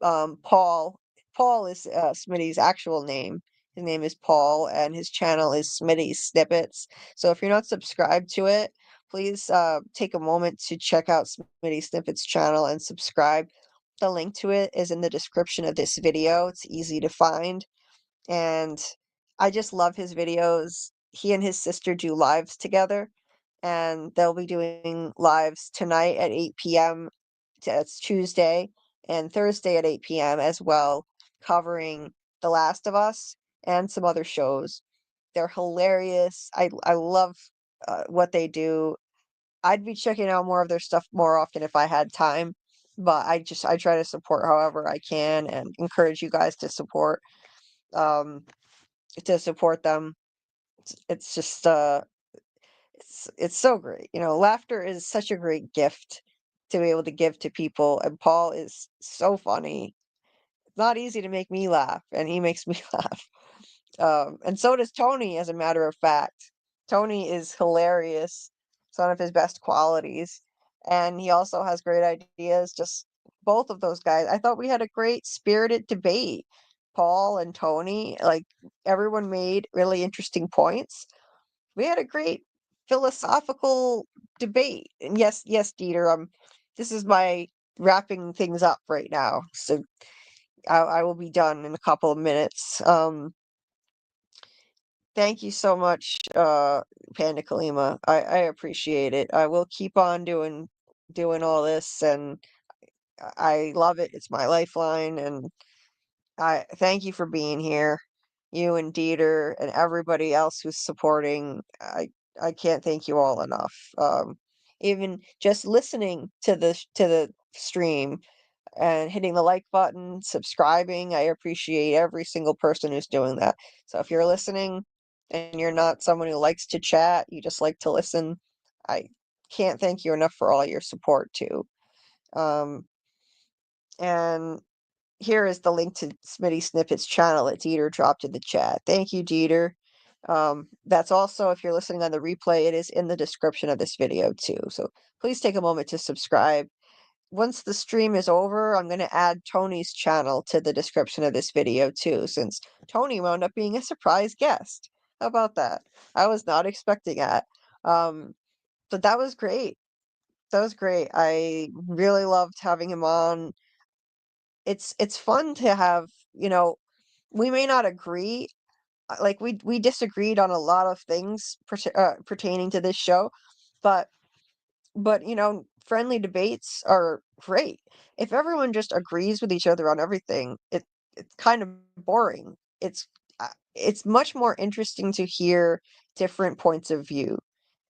Paul. Paul is Smitty's actual name. His name is Paul, and his channel is Smitty Snippets. So if you're not subscribed to it, please take a moment to check out Smitty Snippets channel and subscribe. The link to it is in the description of this video. It's easy to find, and I just love his videos. He and his sister do lives together, and they'll be doing lives tonight at 8 p.m. It's Tuesday, and Thursday at 8 p.m. as well, covering The Last of Us and some other shows. They're hilarious. I love what they do. I'd be checking out more of their stuff more often if I had time, but I try to support however I can and encourage you guys um to support them. It's just it's so great. Laughter is such a great gift to be able to give to people, and Paul is so funny. It's not easy to make me laugh, and he makes me laugh. And so does Tony, as a matter of fact. Tony is hilarious. It's one of his best qualities. And he also has great ideas. Just both of those guys. I thought we had a great spirited debate. Paul and Tony, like everyone made really interesting points. We had a great philosophical debate. And yes, Dieter, this is my wrapping things up right now. So I will be done in a couple of minutes. Thank you so much, Panda Kalima. I appreciate it. I will keep on doing all this, and I love it. It's my lifeline, and I thank you for being here. You and Dieter and everybody else who's supporting. I can't thank you all enough. Even just listening to the stream and hitting the like button, subscribing. I appreciate every single person who's doing that. So if you're listening and you're not someone who likes to chat, you just like to listen, I can't thank you enough for all your support too. And here is the link to Smitty Snippets channel that Dieter dropped in the chat. Thank you, Dieter. That's also, if you're listening on the replay, it is in the description of this video too. So please take a moment to subscribe. Once the stream is over, I'm going to add Tony's channel to the description of this video too, since Tony wound up being a surprise guest. How about that? I was not expecting that. But that was great. That was great. I really loved having him on. It's fun to have, we may not agree, like we disagreed on a lot of things pertaining to this show, but friendly debates are great. If everyone just agrees with each other on everything, it's kind of boring. It's much more interesting to hear different points of view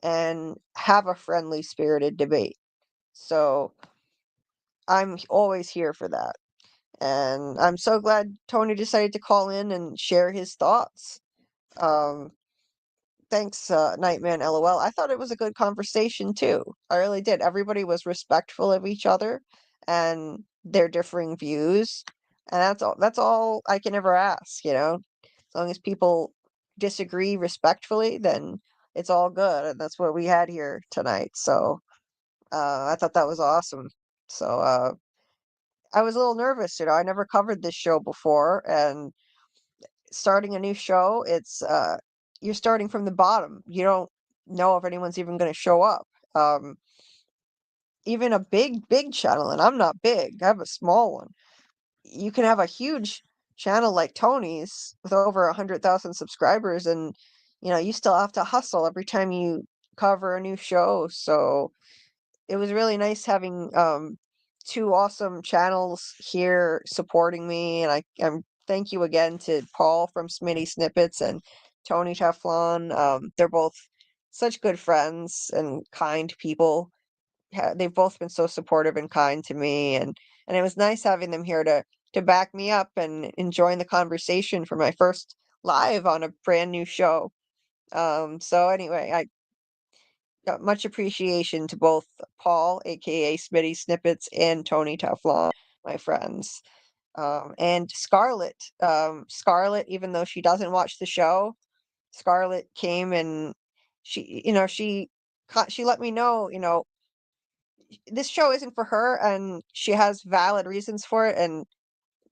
and have a friendly spirited debate. So I'm always here for that. And I'm so glad Tony decided to call in and share his thoughts. Um, Thanks, Nightman LOL. I thought it was a good conversation too. I really did. Everybody was respectful of each other and their differing views. And that's all I can ever ask, As long as people disagree respectfully, then it's all good. And that's what we had here tonight. So I thought that was awesome. So I was a little nervous, I never covered this show before, and starting a new show, it's you're starting from the bottom. You don't know if anyone's even going to show up. Um, Even a big channel, and I'm not big. I have a small one. You can have a huge channel like Tony's with over 100,000 subscribers, and you still have to hustle every time you cover a new show. So it was really nice having two awesome channels here supporting me, and I'm thank you again to Paul from Smitty Snippets and Tony Teflon. They're both such good friends and kind people. They've both been so supportive and kind to me, and it was nice having them here to back me up and enjoying the conversation for my first live on a brand new show. So anyway, I got much appreciation to both Paul, aka Smitty Snippets, and Tony Teflon, my friends. And Scarlett. Scarlett, even though she doesn't watch the show, Scarlett came and she let me know, this show isn't for her and she has valid reasons for it, and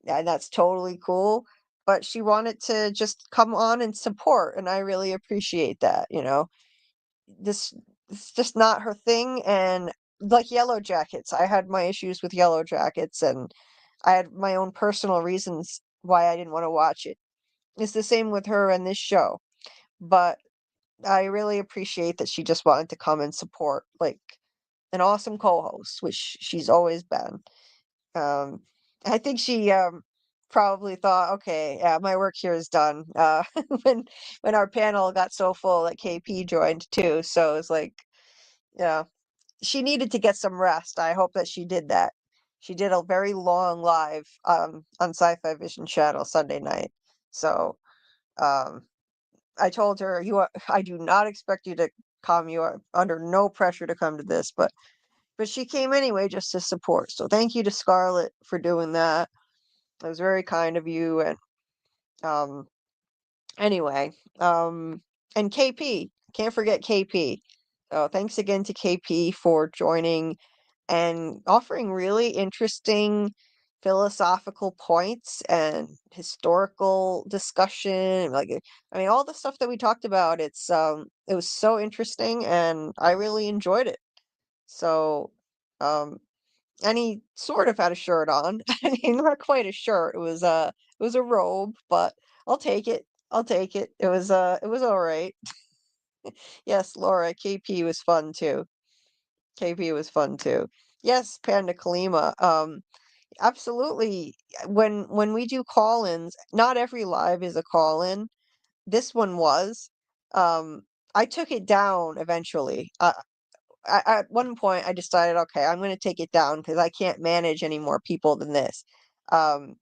that's totally cool. But she wanted to just come on and support, and I really appreciate that. This it's just not her thing, and like Yellow Jackets, I had my issues with Yellow Jackets, and I had my own personal reasons why I didn't want to watch it. It's the same with her and this show, but I really appreciate that she just wanted to come and support, like, an awesome co-host, which she's always been. Um, I think she probably thought, okay, yeah, my work here is done. When when our panel got so full that KP joined too, so it's like, yeah, she needed to get some rest. I hope that she did that. She did a very long live on Sci-Fi Vision channel Sunday night. So um, I told her, I do not expect you to come. You are under no pressure to come to this, but she came anyway just to support. So thank you to Scarlett for doing that. It was very kind of you. And um, anyway, and KP, can't forget KP. Thanks again to KP for joining and offering really interesting philosophical points and historical discussion. Like, I mean, all the stuff that we talked about, it was so interesting and I really enjoyed it. So, um, and he sort of had a shirt on. I mean, not quite a shirt. It was a robe, but I'll take it. I'll take it. It was all right. Yes, Laura, KP was fun too. KP was fun too. Yes, Panda Kalima. Absolutely. When we do call-ins, not every live is a call-in. This one was. Um, I took it down eventually. At one point, I decided, okay, I'm going to take it down because I can't manage any more people than this. Um,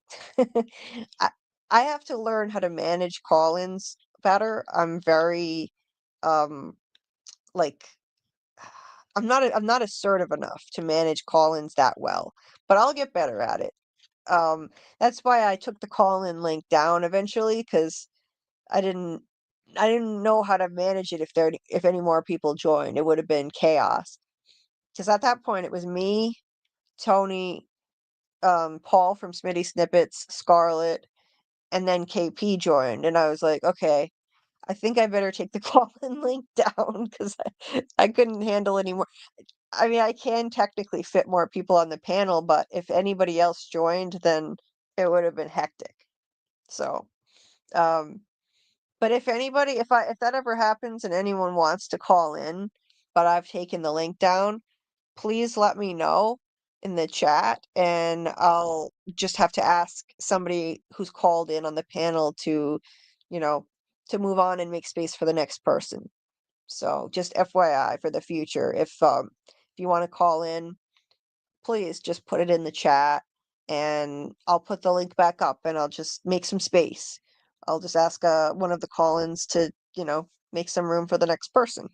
I, I have to learn how to manage call-ins better. I'm very, um, like, I'm not assertive enough to manage call-ins that well, but I'll get better at it. Um, that's why I took the call-in link down eventually because I didn't I didn't know how to manage it if any more people joined. It would have been chaos. Because at that point it was me, Tony, Paul from Smitty Snippets, Scarlett, and then KP joined, and I was like, okay, I think I better take the call-in link down because I couldn't handle anymore. I mean, I can technically fit more people on the panel, but if anybody else joined, then it would have been hectic. So, um, but if that ever happens and anyone wants to call in, but I've taken the link down, please let me know in the chat and I'll just have to ask somebody who's called in on the panel you know, to move on and make space for the next person. So just FYI for the future, if you want to call in, please just put it in the chat and I'll put the link back up and I'll just make some space. I'll just ask one of the call-ins to, make some room for the next person.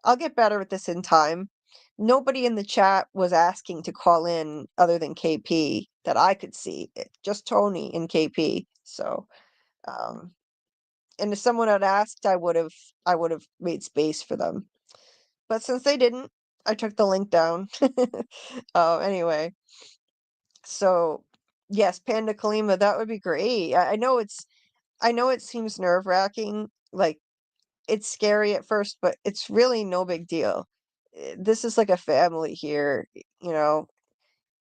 I'll get better at this in time. Nobody in the chat was asking to call in other than KP that I could see. Just Tony and KP. So, um, and if someone had asked, I would have made space for them. But since they didn't, I took the link down. Anyway, so yes, Panda Kalima, that would be great. I know it seems nerve-wracking, like it's scary at first, but it's really no big deal. This is like a family here,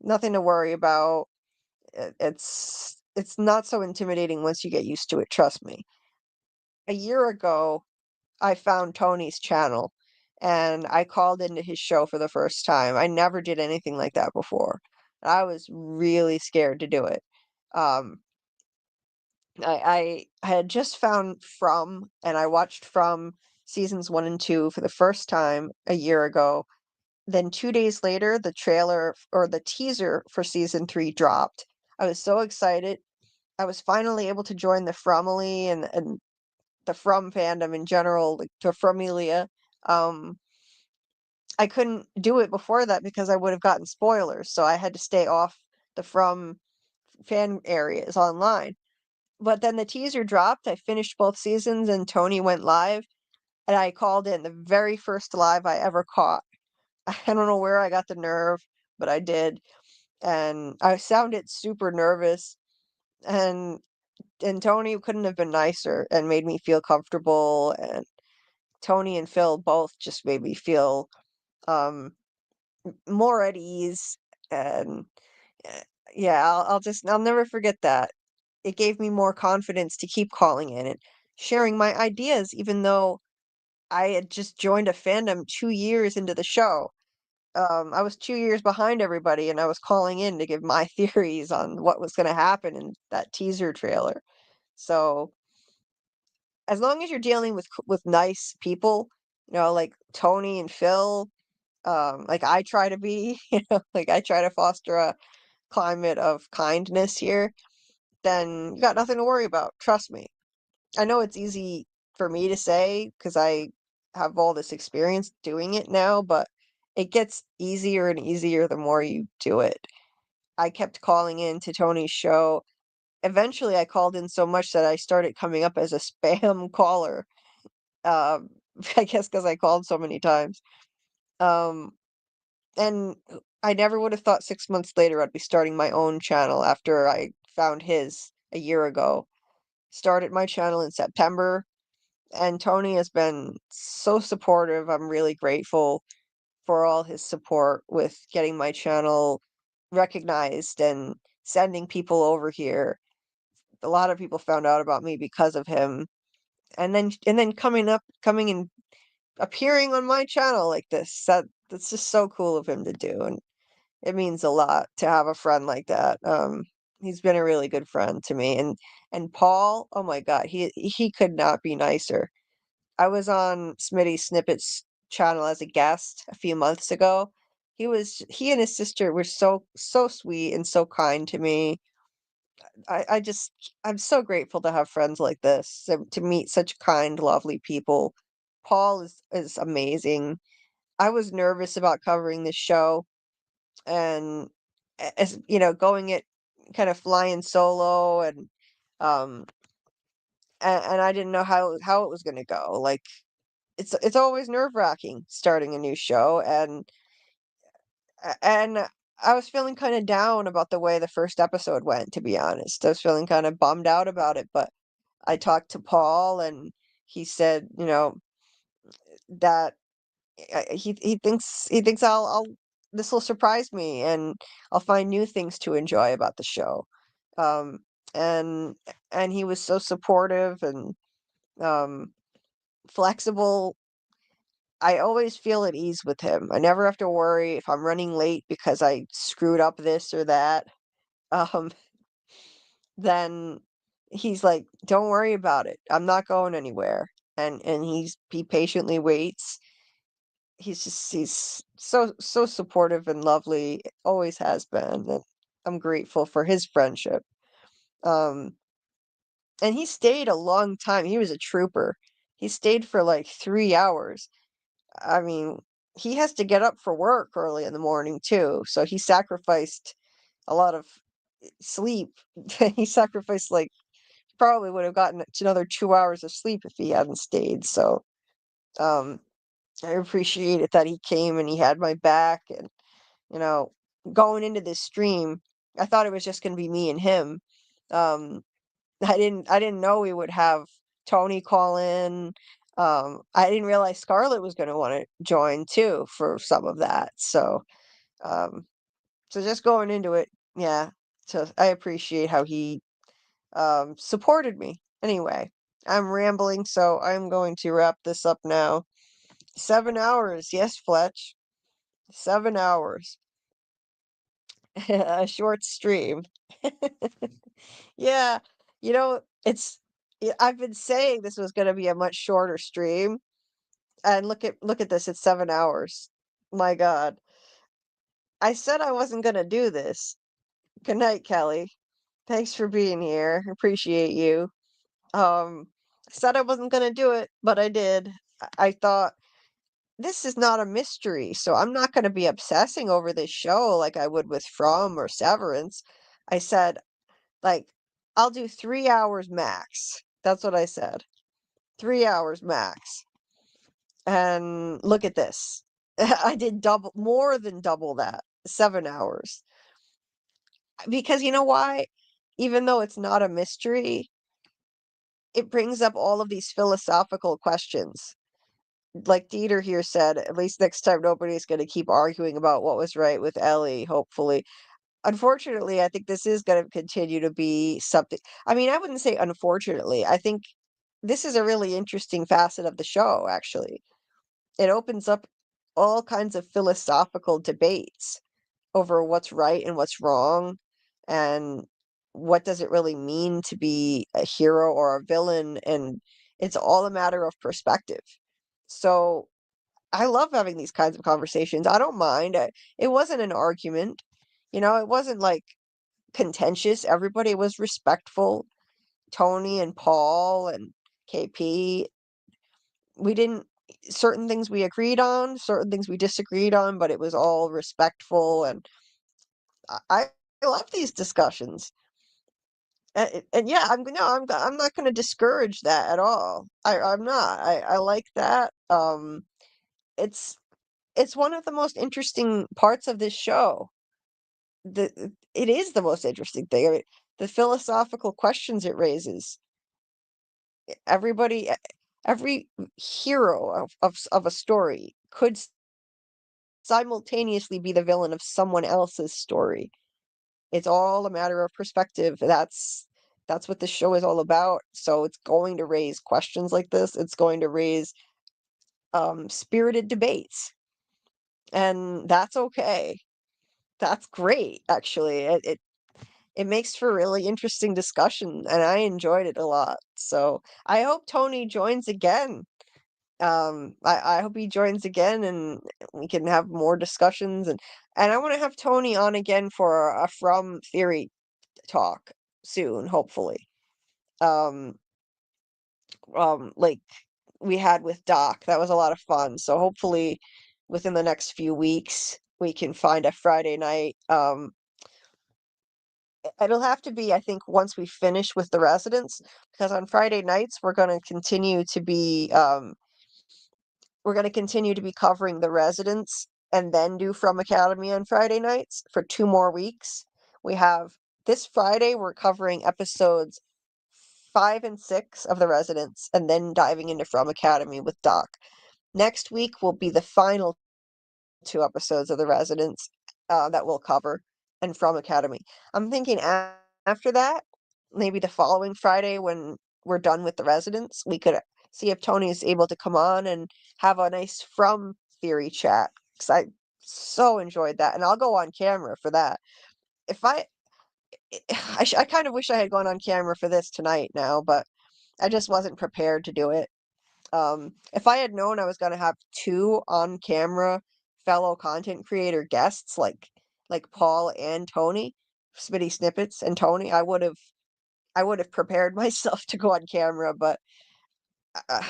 nothing to worry about. It's not so intimidating once you get used to it, trust me. A year ago, I found Tony's channel and I called into his show for the first time. I never did anything like that before. I was really scared to do it. Um, I had just found From, and I watched From seasons 1 and 2 for the first time a year ago. Then 2 days later, the trailer or the teaser for season 3 dropped. I was so excited. I was finally able to join the Fromily and the From fandom in general, like the Fromelia. Um, I couldn't do it before that because I would have gotten spoilers, so I had to stay off the From fan areas online. But then the teaser dropped. I finished both seasons, and Tony went live, and I called in the very first live I ever caught. I don't know where I got the nerve, but I did, and I sounded super nervous, and Tony couldn't have been nicer and made me feel comfortable, and Tony and Phil both just made me feel um more at ease, and uh, yeah, I'll never forget that. It gave me more confidence to keep calling in and sharing my ideas, even though I had just joined a fandom 2 years into the show. I was 2 years behind everybody, and I was calling in to give my theories on what was going to happen in that teaser trailer. So, as long as you're dealing with nice people, like Tony and Phil, like I try to be, like I try to foster a climate of kindness here, then you got nothing to worry about. Trust me. I know it's easy for me to say because I have all this experience doing it now, but it gets easier and easier the more you do it. I kept calling in to Tony's show. Eventually, I called in so much that I started coming up as a spam caller. Um, I guess because I called so many times. Um, and I never would have thought 6 months later I'd be starting my own channel after I found his a year ago. Started my channel in September, and Tony has been so supportive. I'm really grateful for all his support with getting my channel recognized and sending people over here. A lot of people found out about me because of him. And then coming and appearing on my channel like this. That's just so cool of him to do, and it means a lot to have a friend like that. He's been a really good friend to me, and Paul, oh my God, he could not be nicer. I was on Smitty's Snippets channel as a guest a few months ago. He and his sister were so sweet and so kind to me. I'm so grateful to have friends like this, to meet such kind, lovely people. Paul is amazing. I was nervous about covering this show, and as going it kind of flying solo, um and I didn't know how it was going to go. Like, it's always nerve-wracking starting a new show, and I was feeling kind of down about the way the first episode went, to be honest. I was feeling kind of bummed out about it, but I talked to Paul, and he said, that he thinks I'll this will surprise me, and I'll find new things to enjoy about the show. Um, and he was so supportive and um flexible. I always feel at ease with him. I never have to worry if I'm running late because I screwed up this or that. Um, then he's like, "Don't worry about it. I'm not going anywhere." And he patiently waits. He's so supportive and lovely. Always has been. And I'm grateful for his friendship. Um, and he stayed a long time. He was a trooper. He stayed for like 3 hours. I mean, he has to get up for work early in the morning too, so he sacrificed a lot of sleep. He sacrificed, like, probably would have gotten another 2 hours of sleep if he hadn't stayed. So, um, I appreciated that he came and he had my back. And you know, going into this stream, I thought it was just going to be me and him. Um, I didn't know we would have Tony call in. I didn't realize Scarlett was going to want to join too for some of that. Um, so just going into it, yeah. So I appreciate how he supported me. Anyway, I'm rambling, so I'm going to wrap this up now. 7 hours, yes, Fletch. 7 hours. A short stream. Yeah, You know, I've been saying this was going to be a much shorter stream, and look at this. It's 7 hours. My God. I said I wasn't going to do this. Good night, Kelly. Thanks for being here. Appreciate you. I said I wasn't going to do it, but I did. I thought this is not a mystery, so I'm not going to be obsessing over this show like I would with From or Severance. I said, like, I'll do 3 hours max. That's what I said. 3 hours max. And look at this. I did more than double that. 7 hours. Because you know why? Even though it's not a mystery, it brings up all of these philosophical questions. Like Dieter here said, at least next time nobody's going to keep arguing about what was right with Ellie, hopefully. Unfortunately, I think this is going to continue to be something. I mean, I wouldn't say unfortunately. I think this is a really interesting facet of the show, actually. It opens up all kinds of philosophical debates over what's right and what's wrong, and what does it really mean to be a hero or a villain, and it's all a matter of perspective. So I love having these kinds of conversations. I don't mind. It wasn't an argument. It wasn't like contentious. Everybody was respectful. Tony and Paul and KP, we didn't, certain things we agreed on, certain things we disagreed on, but it was all respectful, and I love these discussions. And yeah, I'm not going to discourage that at all. I'm not. I like that. It's it's one of the most interesting parts of this show. It is the most interesting thing. I mean, the philosophical questions it raises. Everybody, every hero of a story could simultaneously be the villain of someone else's story. It's all a matter of perspective. That's what the show is all about. So it's going to raise questions like this. It's going to raise spirited debates, and that's okay. That's great, actually. It makes for really interesting discussion, and I enjoyed it a lot. So I hope Tony joins again. I hope he joins again, and we can have more discussions, and I want to have Tony on again for a From theory talk soon, hopefully. Um, like we had with Doc. That was a lot of fun. So hopefully within the next few weeks we can find a Friday night. It'll have to be, I think, once we finish with the residents, because on Friday nights we're going to continue to be covering the residents, and then do FROMacademy on Friday nights for 2 more weeks. We have this Friday, we're covering episodes 5 and 6 of the residents, and then diving into FROMacademy with Doc. Next week will be the final 2 episodes of the residents that we'll cover, and FROMacademy. I'm thinking after that, maybe the following Friday when we're done with the residents, we could see if Tony's able to come on and have a nice From theory chat, because I so enjoyed that, and I'll go on camera for that. If I kind of wish I had gone on camera for this tonight now, but I just wasn't prepared to do it. If I had known I was going to have 2 on camera fellow content creator guests, like Paul and Tony, Smitty Snippets and Tony, I would have prepared myself to go on camera, but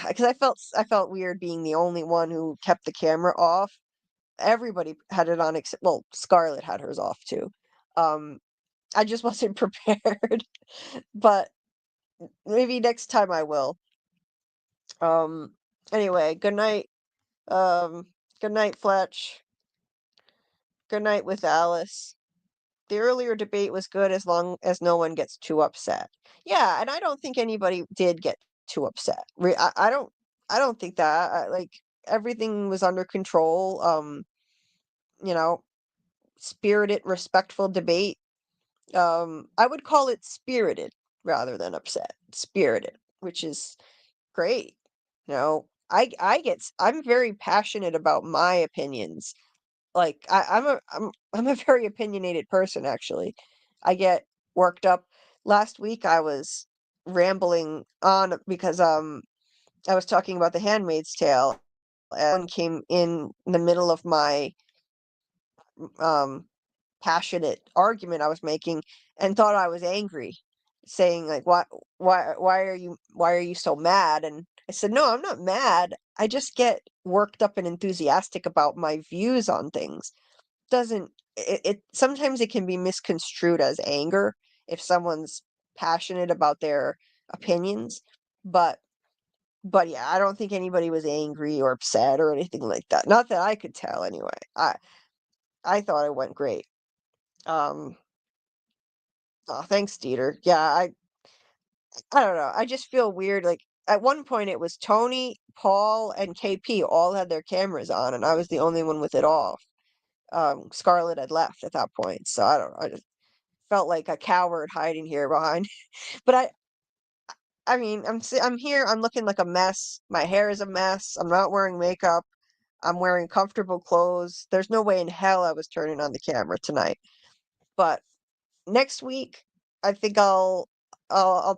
because I felt weird being the only one who kept the camera off. Everybody had it on except, well, Scarlett had hers off too. Um, I just wasn't prepared, but maybe next time I will. Um, anyway, good night. Um, Good night, Fletch. Good night with Alice. The earlier debate was good as long as no one gets too upset. Yeah, and I don't think anybody did get too upset. I don't think that. Like, everything was under control. You know, spirited, respectful debate. I would call it spirited rather than upset. Spirited, which is great. I'm very passionate about my opinions. Like, I'm a very opinionated person, actually. I get worked up. Last week I was rambling on because I was talking about The Handmaid's Tale, and one came in the middle of my um passionate argument I was making and thought I was angry, saying like, why are you so mad? And I said, no, I'm not mad. I just get worked up and enthusiastic about my views on things. Doesn't it sometimes it can be misconstrued as anger if someone's passionate about their opinions, but yeah, I don't think anybody was angry or upset or anything like that. Not that I could tell anyway. I thought it went great. Um, oh, thanks, Dieter. Yeah, I don't know. I just feel weird. Like at one point, it was Tony, Paul, and KP all had their cameras on, and I was the only one with it off. Scarlett had left at that point, so I don't know. I just felt like a coward hiding here behind. But I mean, I'm here. I'm looking like a mess. My hair is a mess. I'm not wearing makeup. I'm wearing comfortable clothes. There's no way in hell I was turning on the camera tonight. But next week, I think I'll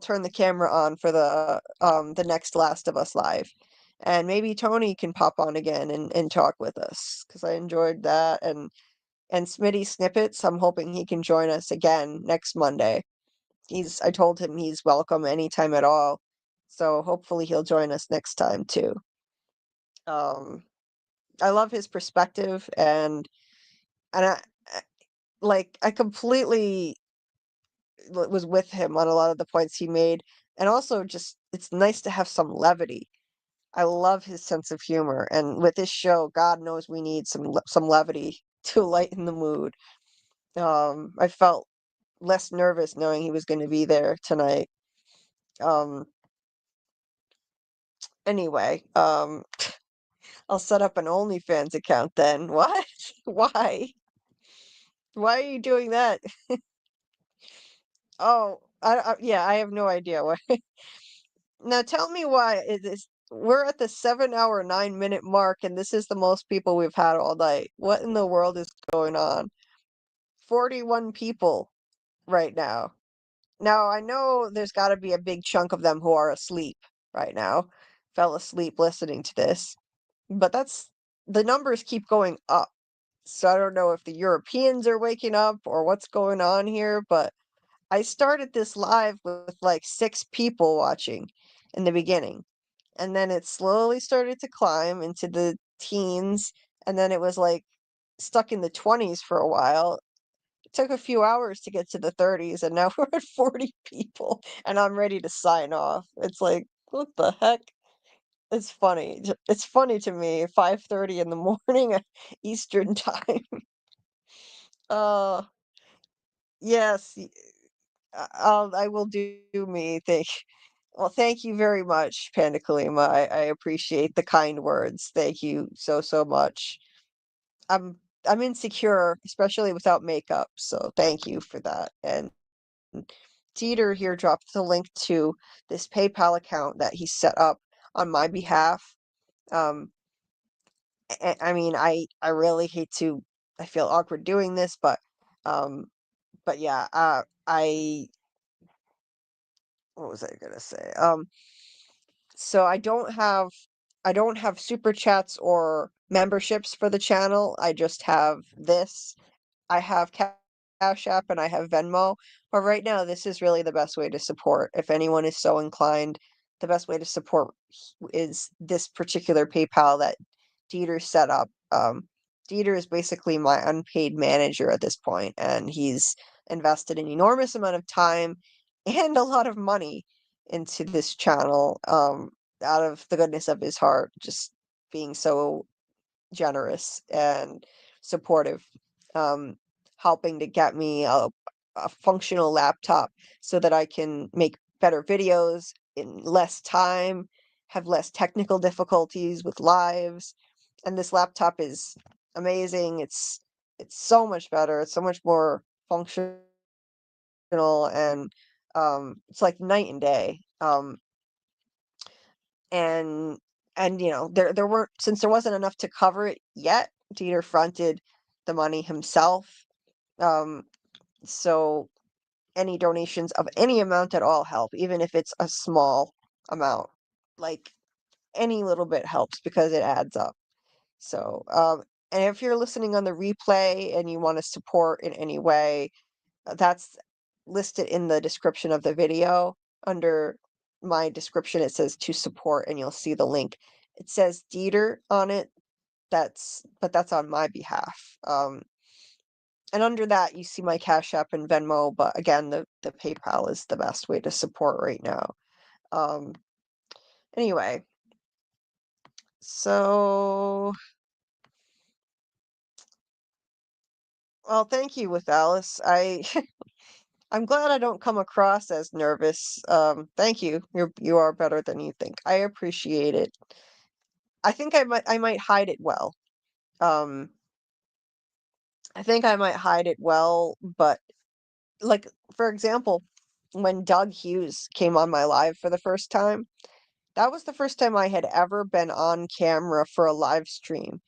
turn the camera on for the next Last of Us live, and maybe Tony can pop on again and talk with us because I enjoyed that, and Smitty Snippets. I'm hoping he can join us again next Monday. I told him he's welcome anytime at all, so hopefully he'll join us next time too. Um, I love his perspective, and I completely was with him on a lot of the points he made, and also just it's nice to have some levity. I love his sense of humor, and with this show, God knows we need some levity to lighten the mood. I felt less nervous knowing he was going to be there tonight. Um, anyway, I'll set up an OnlyFans account then. What? Why? Why are you doing that? Oh, yeah, I have no idea why. Now tell me why it is we're at the 7 hour 9 minute mark and this is the most people we've had all night. What in the world is going on? 41 people right now. Now I know there's got to be a big chunk of them who are asleep right now, fell asleep listening to this. But the numbers keep going up. So I don't know if the Europeans are waking up or what's going on here, but I started this live with like 6 people watching in the beginning. And then it slowly started to climb into the teens. And then it was like stuck in the 20s for a while. It took a few hours to get to the 30s. And now we're at 40 people. And I'm ready to sign off. It's like, what the heck? It's funny. It's funny to me. 5:30 in the morning Eastern time. Uh, yes. I will do me. Well, thank you very much, Panda Kalima. I appreciate the kind words. Thank you so, so much. I'm I'm insecure, especially without makeup, so thank you for that. And Teeter here dropped the link to this PayPal account that he set up on my behalf. Um, I mean, I really hate to. I feel awkward doing this, um, but yeah, what was I gonna say? So I don't have super chats or memberships for the channel. I just have this. I have Cashapp and I have Venmo. But right now, this is really the best way to support. If anyone is so inclined, the best way to support is this particular PayPal that Dieter set up. Dieter is basically my unpaid manager at this point, and he's invested an enormous amount of time and a lot of money into this channel, out of the goodness of his heart, just being so generous and supportive, um, helping to get me a functional laptop so that I can make better videos in less time, have less technical difficulties with lives. And this laptop is amazing. It's so much better. It's so much more functional and it's like night and day. And there weren't since there wasn't enough to cover it yet, Dieter fronted the money himself. Um, so any donations of any amount at all help, even if it's a small amount. Like any little bit helps because it adds up. So, and if you're listening on the replay and you want to support in any way, that's listed in the description of the video. Under my description, it says to support, and you'll see the link. It says Dieter on it. But that's on my behalf. And under that, you see my Cash App and Venmo. But again, the PayPal is the best way to support right now. Anyway, so well, thank you with Alice. I'm glad I don't come across as nervous. Thank you. You are better than you think. I appreciate it. I think I might hide it well. Um, I think I might hide it well, but like for example, when Doug Hughes came on my live for the first time, that was the first time I had ever been on camera for a live stream,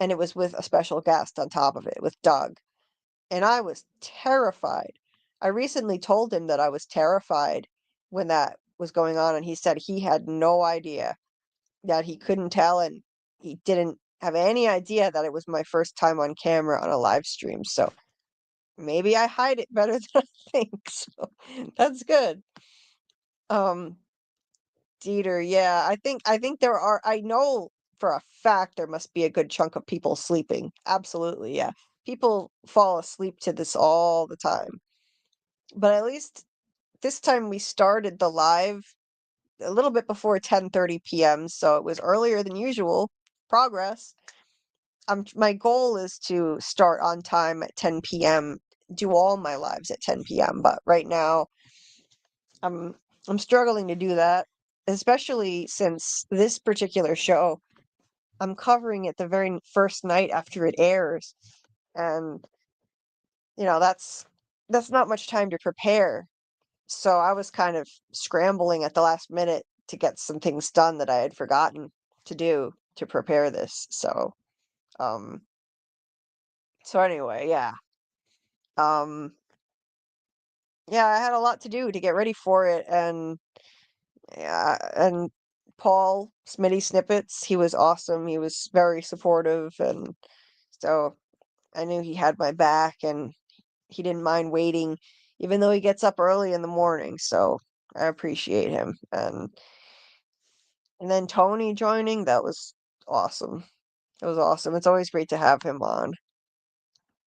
and it was with a special guest on top of it, with Doug. And I was terrified. I recently told him that I was terrified when that was going on, and he said he had no idea, that he couldn't tell, and he didn't have any idea that it was my first time on camera on a live stream. So maybe I hide it better than I think. So that's good. Um, Dieter, yeah, I think there are, I know for a fact there must be a good chunk of people sleeping. Absolutely, yeah. People fall asleep to this all the time. But at least this time we started the live a little bit before 10:30 p.m., so it was earlier than usual. Progress. My goal is to start on time at 10 p.m., do all my lives at 10 p.m., but right now I'm I'm struggling to do that, especially since this particular show I'm covering it the very first night after it airs, and that's not much time to prepare. So I was kind of scrambling at the last minute to get some things done that I had forgotten to do to prepare this. Um so anyway, yeah. Um yeah, I had a lot to do to get ready for it, and yeah, and Paul Smitty Snippets, he was awesome. He was very supportive, and so I knew he had my back, and he didn't mind waiting even though he gets up early in the morning. So I appreciate him. And then Tony joining, that was awesome. It was awesome. It's always great to have him on.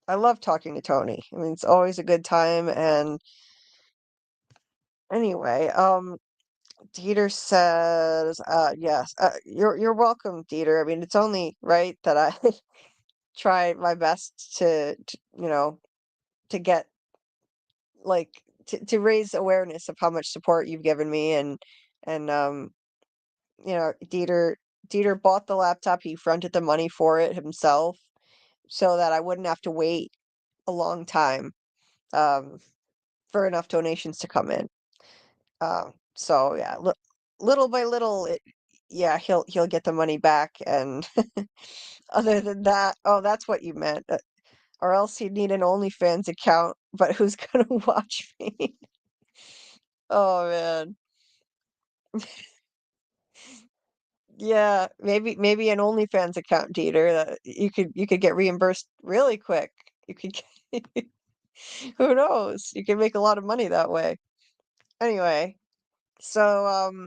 I love talking to Tony. I mean, it's always a good time. And anyway, Dieter says, yes, you're welcome, Dieter. I mean, it's only right that I try my best to to get like to raise awareness of how much support you've given me, and Dieter bought the laptop. He fronted the money for it himself so that I wouldn't have to wait a long time um, for enough donations to come in. So yeah, little by little, yeah, he'll get the money back. And other than that, oh, that's what you meant. Or else he'd need an OnlyFans account. But who's gonna watch me? Oh man. Yeah, maybe an OnlyFans account, Dieter, that you could get reimbursed really quick. You could get, who knows? You can make a lot of money that way. Anyway, so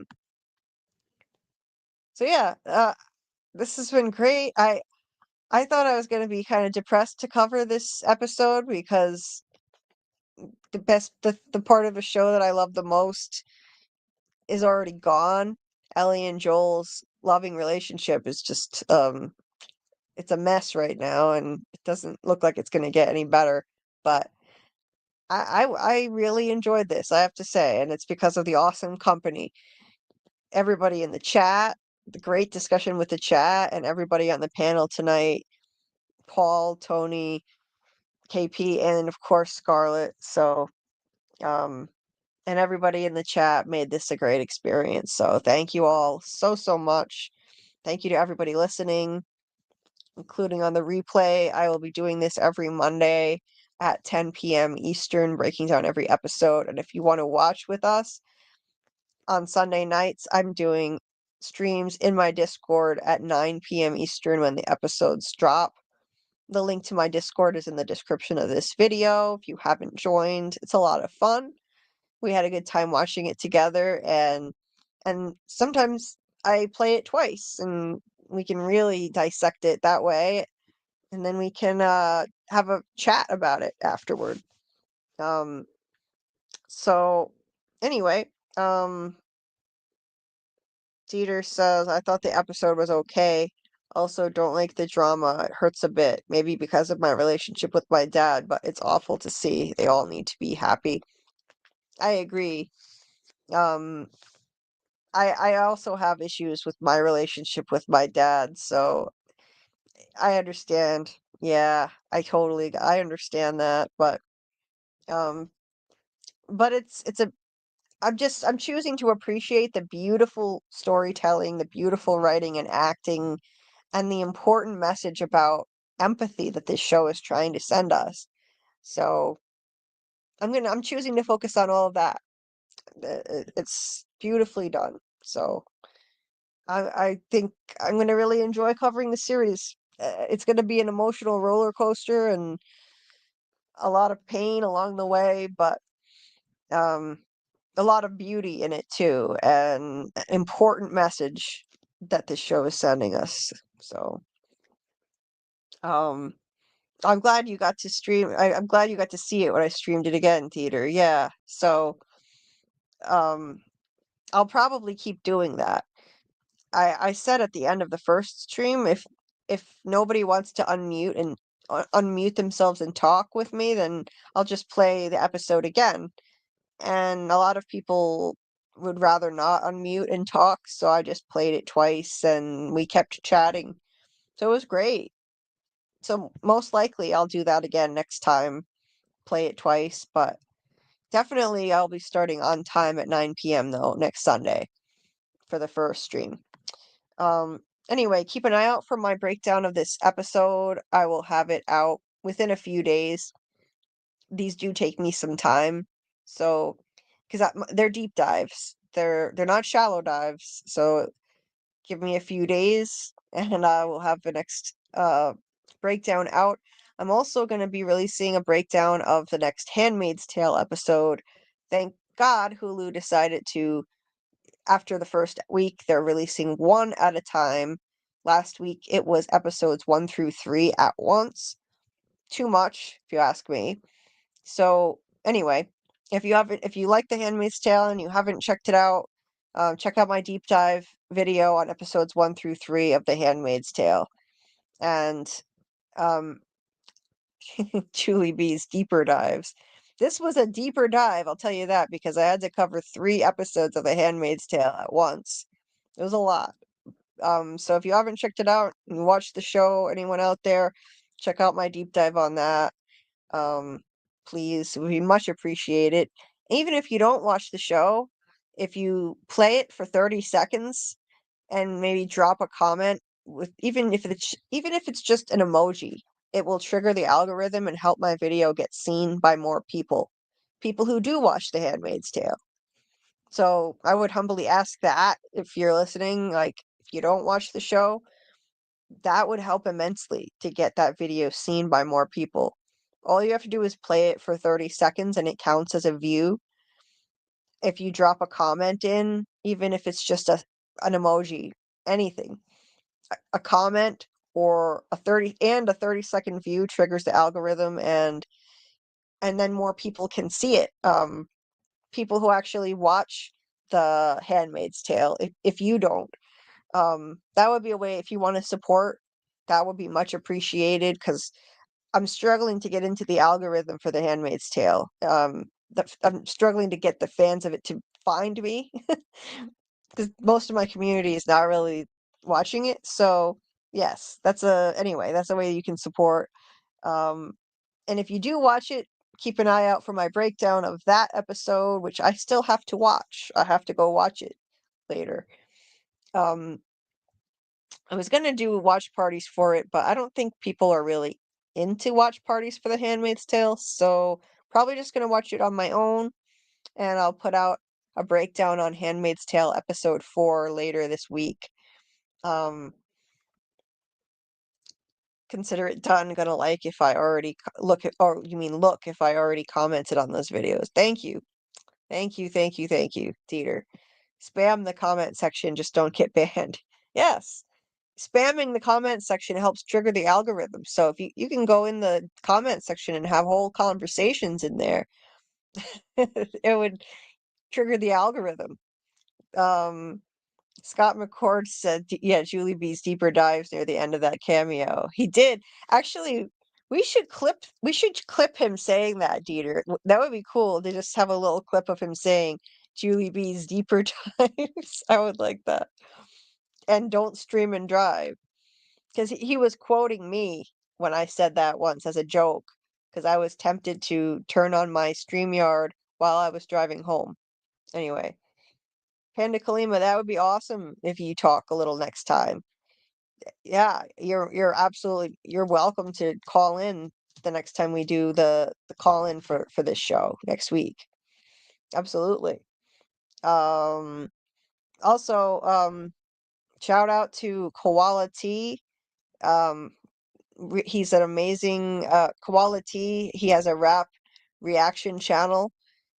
yeah, this has been great. I thought I was going to be kind of depressed to cover this episode because the part of the show that I love the most is already gone. Ellie and Joel's loving relationship is just it's a mess right now, and it doesn't look like it's going to get any better. But I really enjoyed this, I have to say, and it's because of the awesome company. Everybody in the chat, the great discussion with the chat, and everybody on the panel tonight. Paul, Tony, KP, and of course Scarlett. So, and everybody in the chat made this a great experience. So thank you all so much. Thank you to everybody listening, including on the replay. I will be doing this every Monday. at 10 p.m. Eastern, breaking down every episode. And if you want to watch with us on Sunday nights, I'm doing streams in my Discord at 9 p.m. Eastern when the episodes drop. The link to my Discord is in the description of this video. If you haven't joined, it's a lot of fun. We had a good time watching it together, and sometimes I play it twice, and we can really dissect it that way, and then we can have a chat about it afterward. So anyway, Dieter says, I thought the episode was okay. Also, don't like the drama. It hurts a bit. Maybe because of my relationship with my dad, but it's awful to see. They all need to be happy. I agree. Um, I also have issues with my relationship with my dad, so I understand. Yeah, I understand that, um, but it's a I'm choosing to appreciate the beautiful storytelling, the beautiful writing and acting, and the important message about empathy that this show is trying to send us. So I'm choosing to focus on all of that. It's beautifully done. So I think I'm gonna really enjoy covering the series. It's gonna be an emotional roller coaster and a lot of pain along the way, but um, a lot of beauty in it too, and an important message that this show is sending us. So, um, I'm glad you got to stream. I'm glad you got to see it when I streamed it again, Theater. Yeah. So, um, I'll probably keep doing that. I said at the end of the first stream, if nobody wants to unmute and unmute themselves and talk with me, then I'll just play the episode again. And a lot of people would rather not unmute and talk, so I just played it twice and we kept chatting. So it was great. So most likely I'll do that again next time, play it twice, but definitely I'll be starting on time at 9 p.m. though next Sunday for the first stream. Anyway, keep an eye out for my breakdown of this episode. I will have it out within a few days. These do take me some time, so because they're deep dives. They're not shallow dives. So give me a few days, and I will have the next breakdown out. I'm also going to be releasing a breakdown of the next Handmaid's Tale episode. Thank God Hulu decided to, after the first week, they're releasing one at a time. Last week it was episodes 1 through 3 at once. Too much, if you ask me. So anyway, if you like The Handmaid's Tale and you haven't checked it out, check out my deep dive video on episodes 1 through 3 of The Handmaid's Tale. And um, Julie B's deeper dives. This was a deeper dive, I'll tell you that, because I had to cover 3 episodes of The Handmaid's Tale at once. It was a lot. So if you haven't checked it out and watched the show, anyone out there, check out my deep dive on that. Please, it would be much appreciated. Even if you don't watch the show, if you play it for 30 seconds and maybe drop a comment with even if it's just an emoji, it will trigger the algorithm and help my video get seen by more people. People who do watch The Handmaid's Tale. So I would humbly ask that if you're listening, like if you don't watch the show, that would help immensely to get that video seen by more people. All you have to do is play it for 30 seconds and it counts as a view. If you drop a comment in, even if it's just an emoji, anything, a comment or a 30-second view triggers the algorithm, and then more people can see it. People who actually watch The Handmaid's Tale, if you don't, that would be a way, if you want to support, that would be much appreciated, because I'm struggling to get into the algorithm for The Handmaid's Tale. I'm struggling to get the fans of it to find me, because most of my community is not really watching it. So yes, that's a way you can support. Um, and if you do watch it, keep an eye out for my breakdown of that episode, which I still have to watch. I have to go watch it later. I was gonna do watch parties for it, but I don't think people are really into watch parties for The Handmaid's Tale, so probably just gonna watch it on my own, and I'll put out a breakdown on Handmaid's Tale episode 4 later this week. Consider it done. Gonna like if I already look at, or you mean look if I already commented on those videos. Thank you. Thank you, thank you, thank you, Dieter. Spam the comment section, just don't get banned. Yes. Spamming the comment section helps trigger the algorithm. So if you can go in the comment section and have whole conversations in there, it would trigger the algorithm. Scott McCord said, yeah, Julie B's deeper dives near the end of that cameo. He did. Actually, we should clip him saying that, Dieter. That would be cool to just have a little clip of him saying Julie B's deeper dives. I would like that. And don't stream and drive. Because he was quoting me when I said that once as a joke. Because I was tempted to turn on my Streamyard while I was driving home. Anyway. Panda Kalima, that would be awesome if you talk a little next time. Yeah, you're absolutely welcome to call in the next time we do the call in for this show next week. Absolutely. Also, shout out to Koala T. He's an amazing Koala T. He has a rap reaction channel.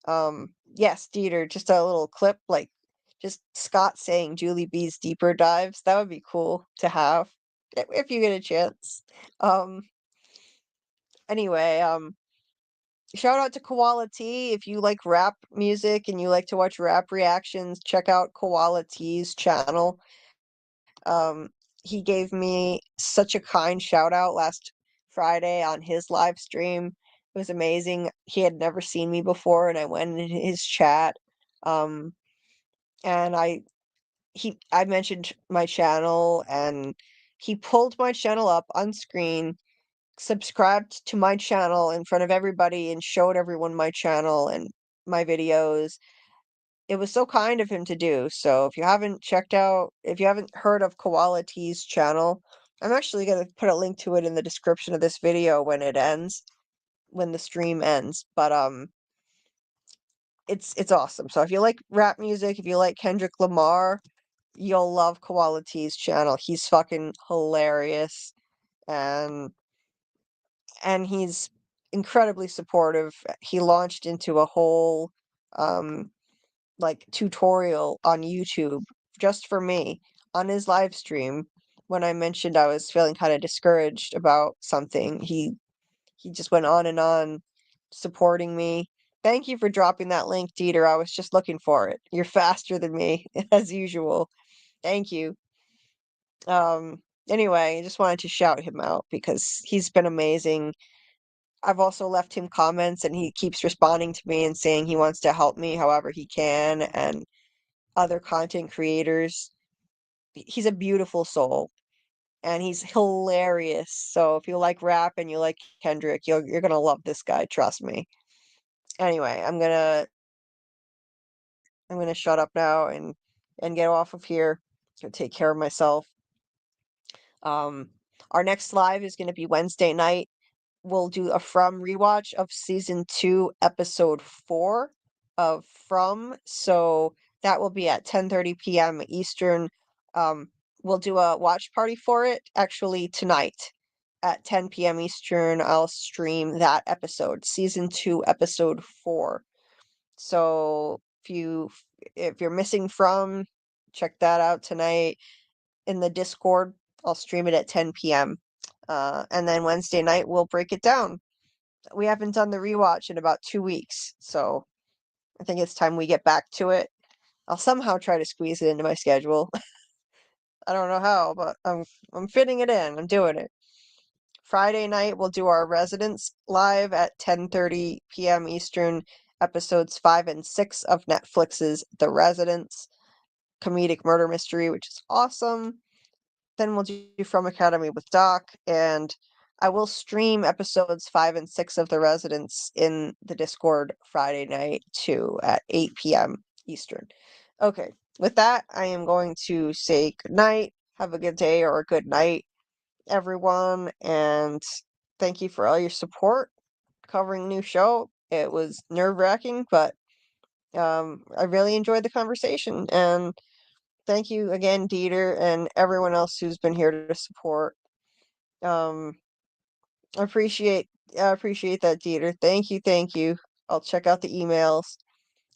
Yes, Dieter, just a little clip, like just Scott saying Julie B's deeper dives. That would be cool to have if you get a chance. Anyway, shout out to Koala T. If you like rap music and you like to watch rap reactions, check out Koala T's channel. He gave me such a kind shout out last Friday on his live stream. It was amazing. He had never seen me before, and I went in his chat. And I mentioned my channel, and he pulled my channel up on screen, subscribed to my channel in front of everybody, and showed everyone my channel and my videos. It was so kind of him to do. So if you haven't heard of Koala T's channel, I'm actually going to put a link to it in the description of this video when the stream ends. But it's awesome. So if you like rap music, if you like Kendrick Lamar, you'll love Koala T's channel. He's fucking hilarious, and he's incredibly supportive. He launched into a whole like tutorial on YouTube just for me on his live stream when I mentioned I was feeling kind of discouraged about something. He just went on and on supporting me. Thank you for dropping that link, Dieter. I was just looking for it. You're faster than me as usual. Thank you. Anyway, I just wanted to shout him out because he's been amazing. I've also left him comments and he keeps responding to me and saying he wants to help me however he can, and other content creators. He's a beautiful soul and he's hilarious. So if you like rap and you like Kendrick, you're gonna love this guy, trust me. Anyway, I'm gonna shut up now and get off of here. Gonna take care of myself. Our next live is gonna be Wednesday night. We'll do a From rewatch of season 2, episode 4 of From. So that will be at 10:30 p.m. Eastern. We'll do a watch party for it actually tonight at 10 p.m. Eastern. I'll stream that episode, season 2, episode 4. So if you're missing From, check that out tonight in the Discord. I'll stream it at 10 p.m. And then Wednesday night we'll break it down. We haven't done the rewatch in about 2 weeks, so I think it's time we get back to it. I'll somehow try to squeeze it into my schedule. I don't know how, but I'm fitting it in. I'm doing it. Friday night we'll do our Residents live at 10:30 p.m. Eastern, episodes 5 and 6 of Netflix's The Residents comedic murder mystery, which is awesome. Then we'll do FROMacademy with Doc, and I will stream episodes 5 and 6 of The Residents in the Discord Friday night too at 8 p.m. Eastern. Okay, with that, I am going to say good night. Have a good day or a good night, everyone, and thank you for all your support covering new show. It was nerve-wracking, but I really enjoyed the conversation. And thank you again, Dieter, and everyone else who's been here to support. I appreciate that, Dieter. Thank you, thank you. I'll check out the emails.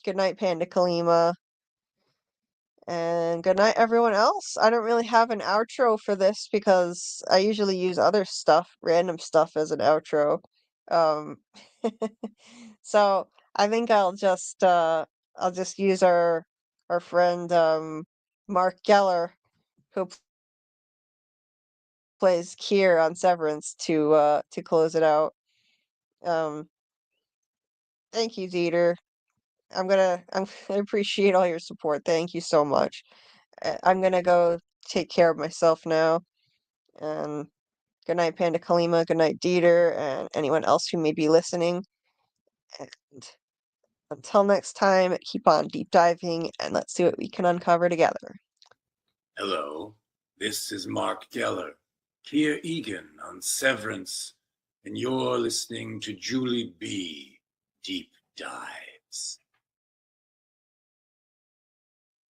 Good night, Panda Kalima. And good night, everyone else. I don't really have an outro for this because I usually use other stuff, random stuff, as an outro. Um, so I think I'll just use our friend Mark Geller, who plays Kier on Severance, to close it out. Um, thank you, Dieter. I appreciate all your support. Thank you so much. I'm gonna go take care of myself now. And good night, Panda Kalima. Good night, Dieter, and anyone else who may be listening. And until next time, keep on deep diving and let's see what we can uncover together. Hello, this is Mark Geller, Kier Egan on Severance, and you're listening to Julie B. Deep Dives.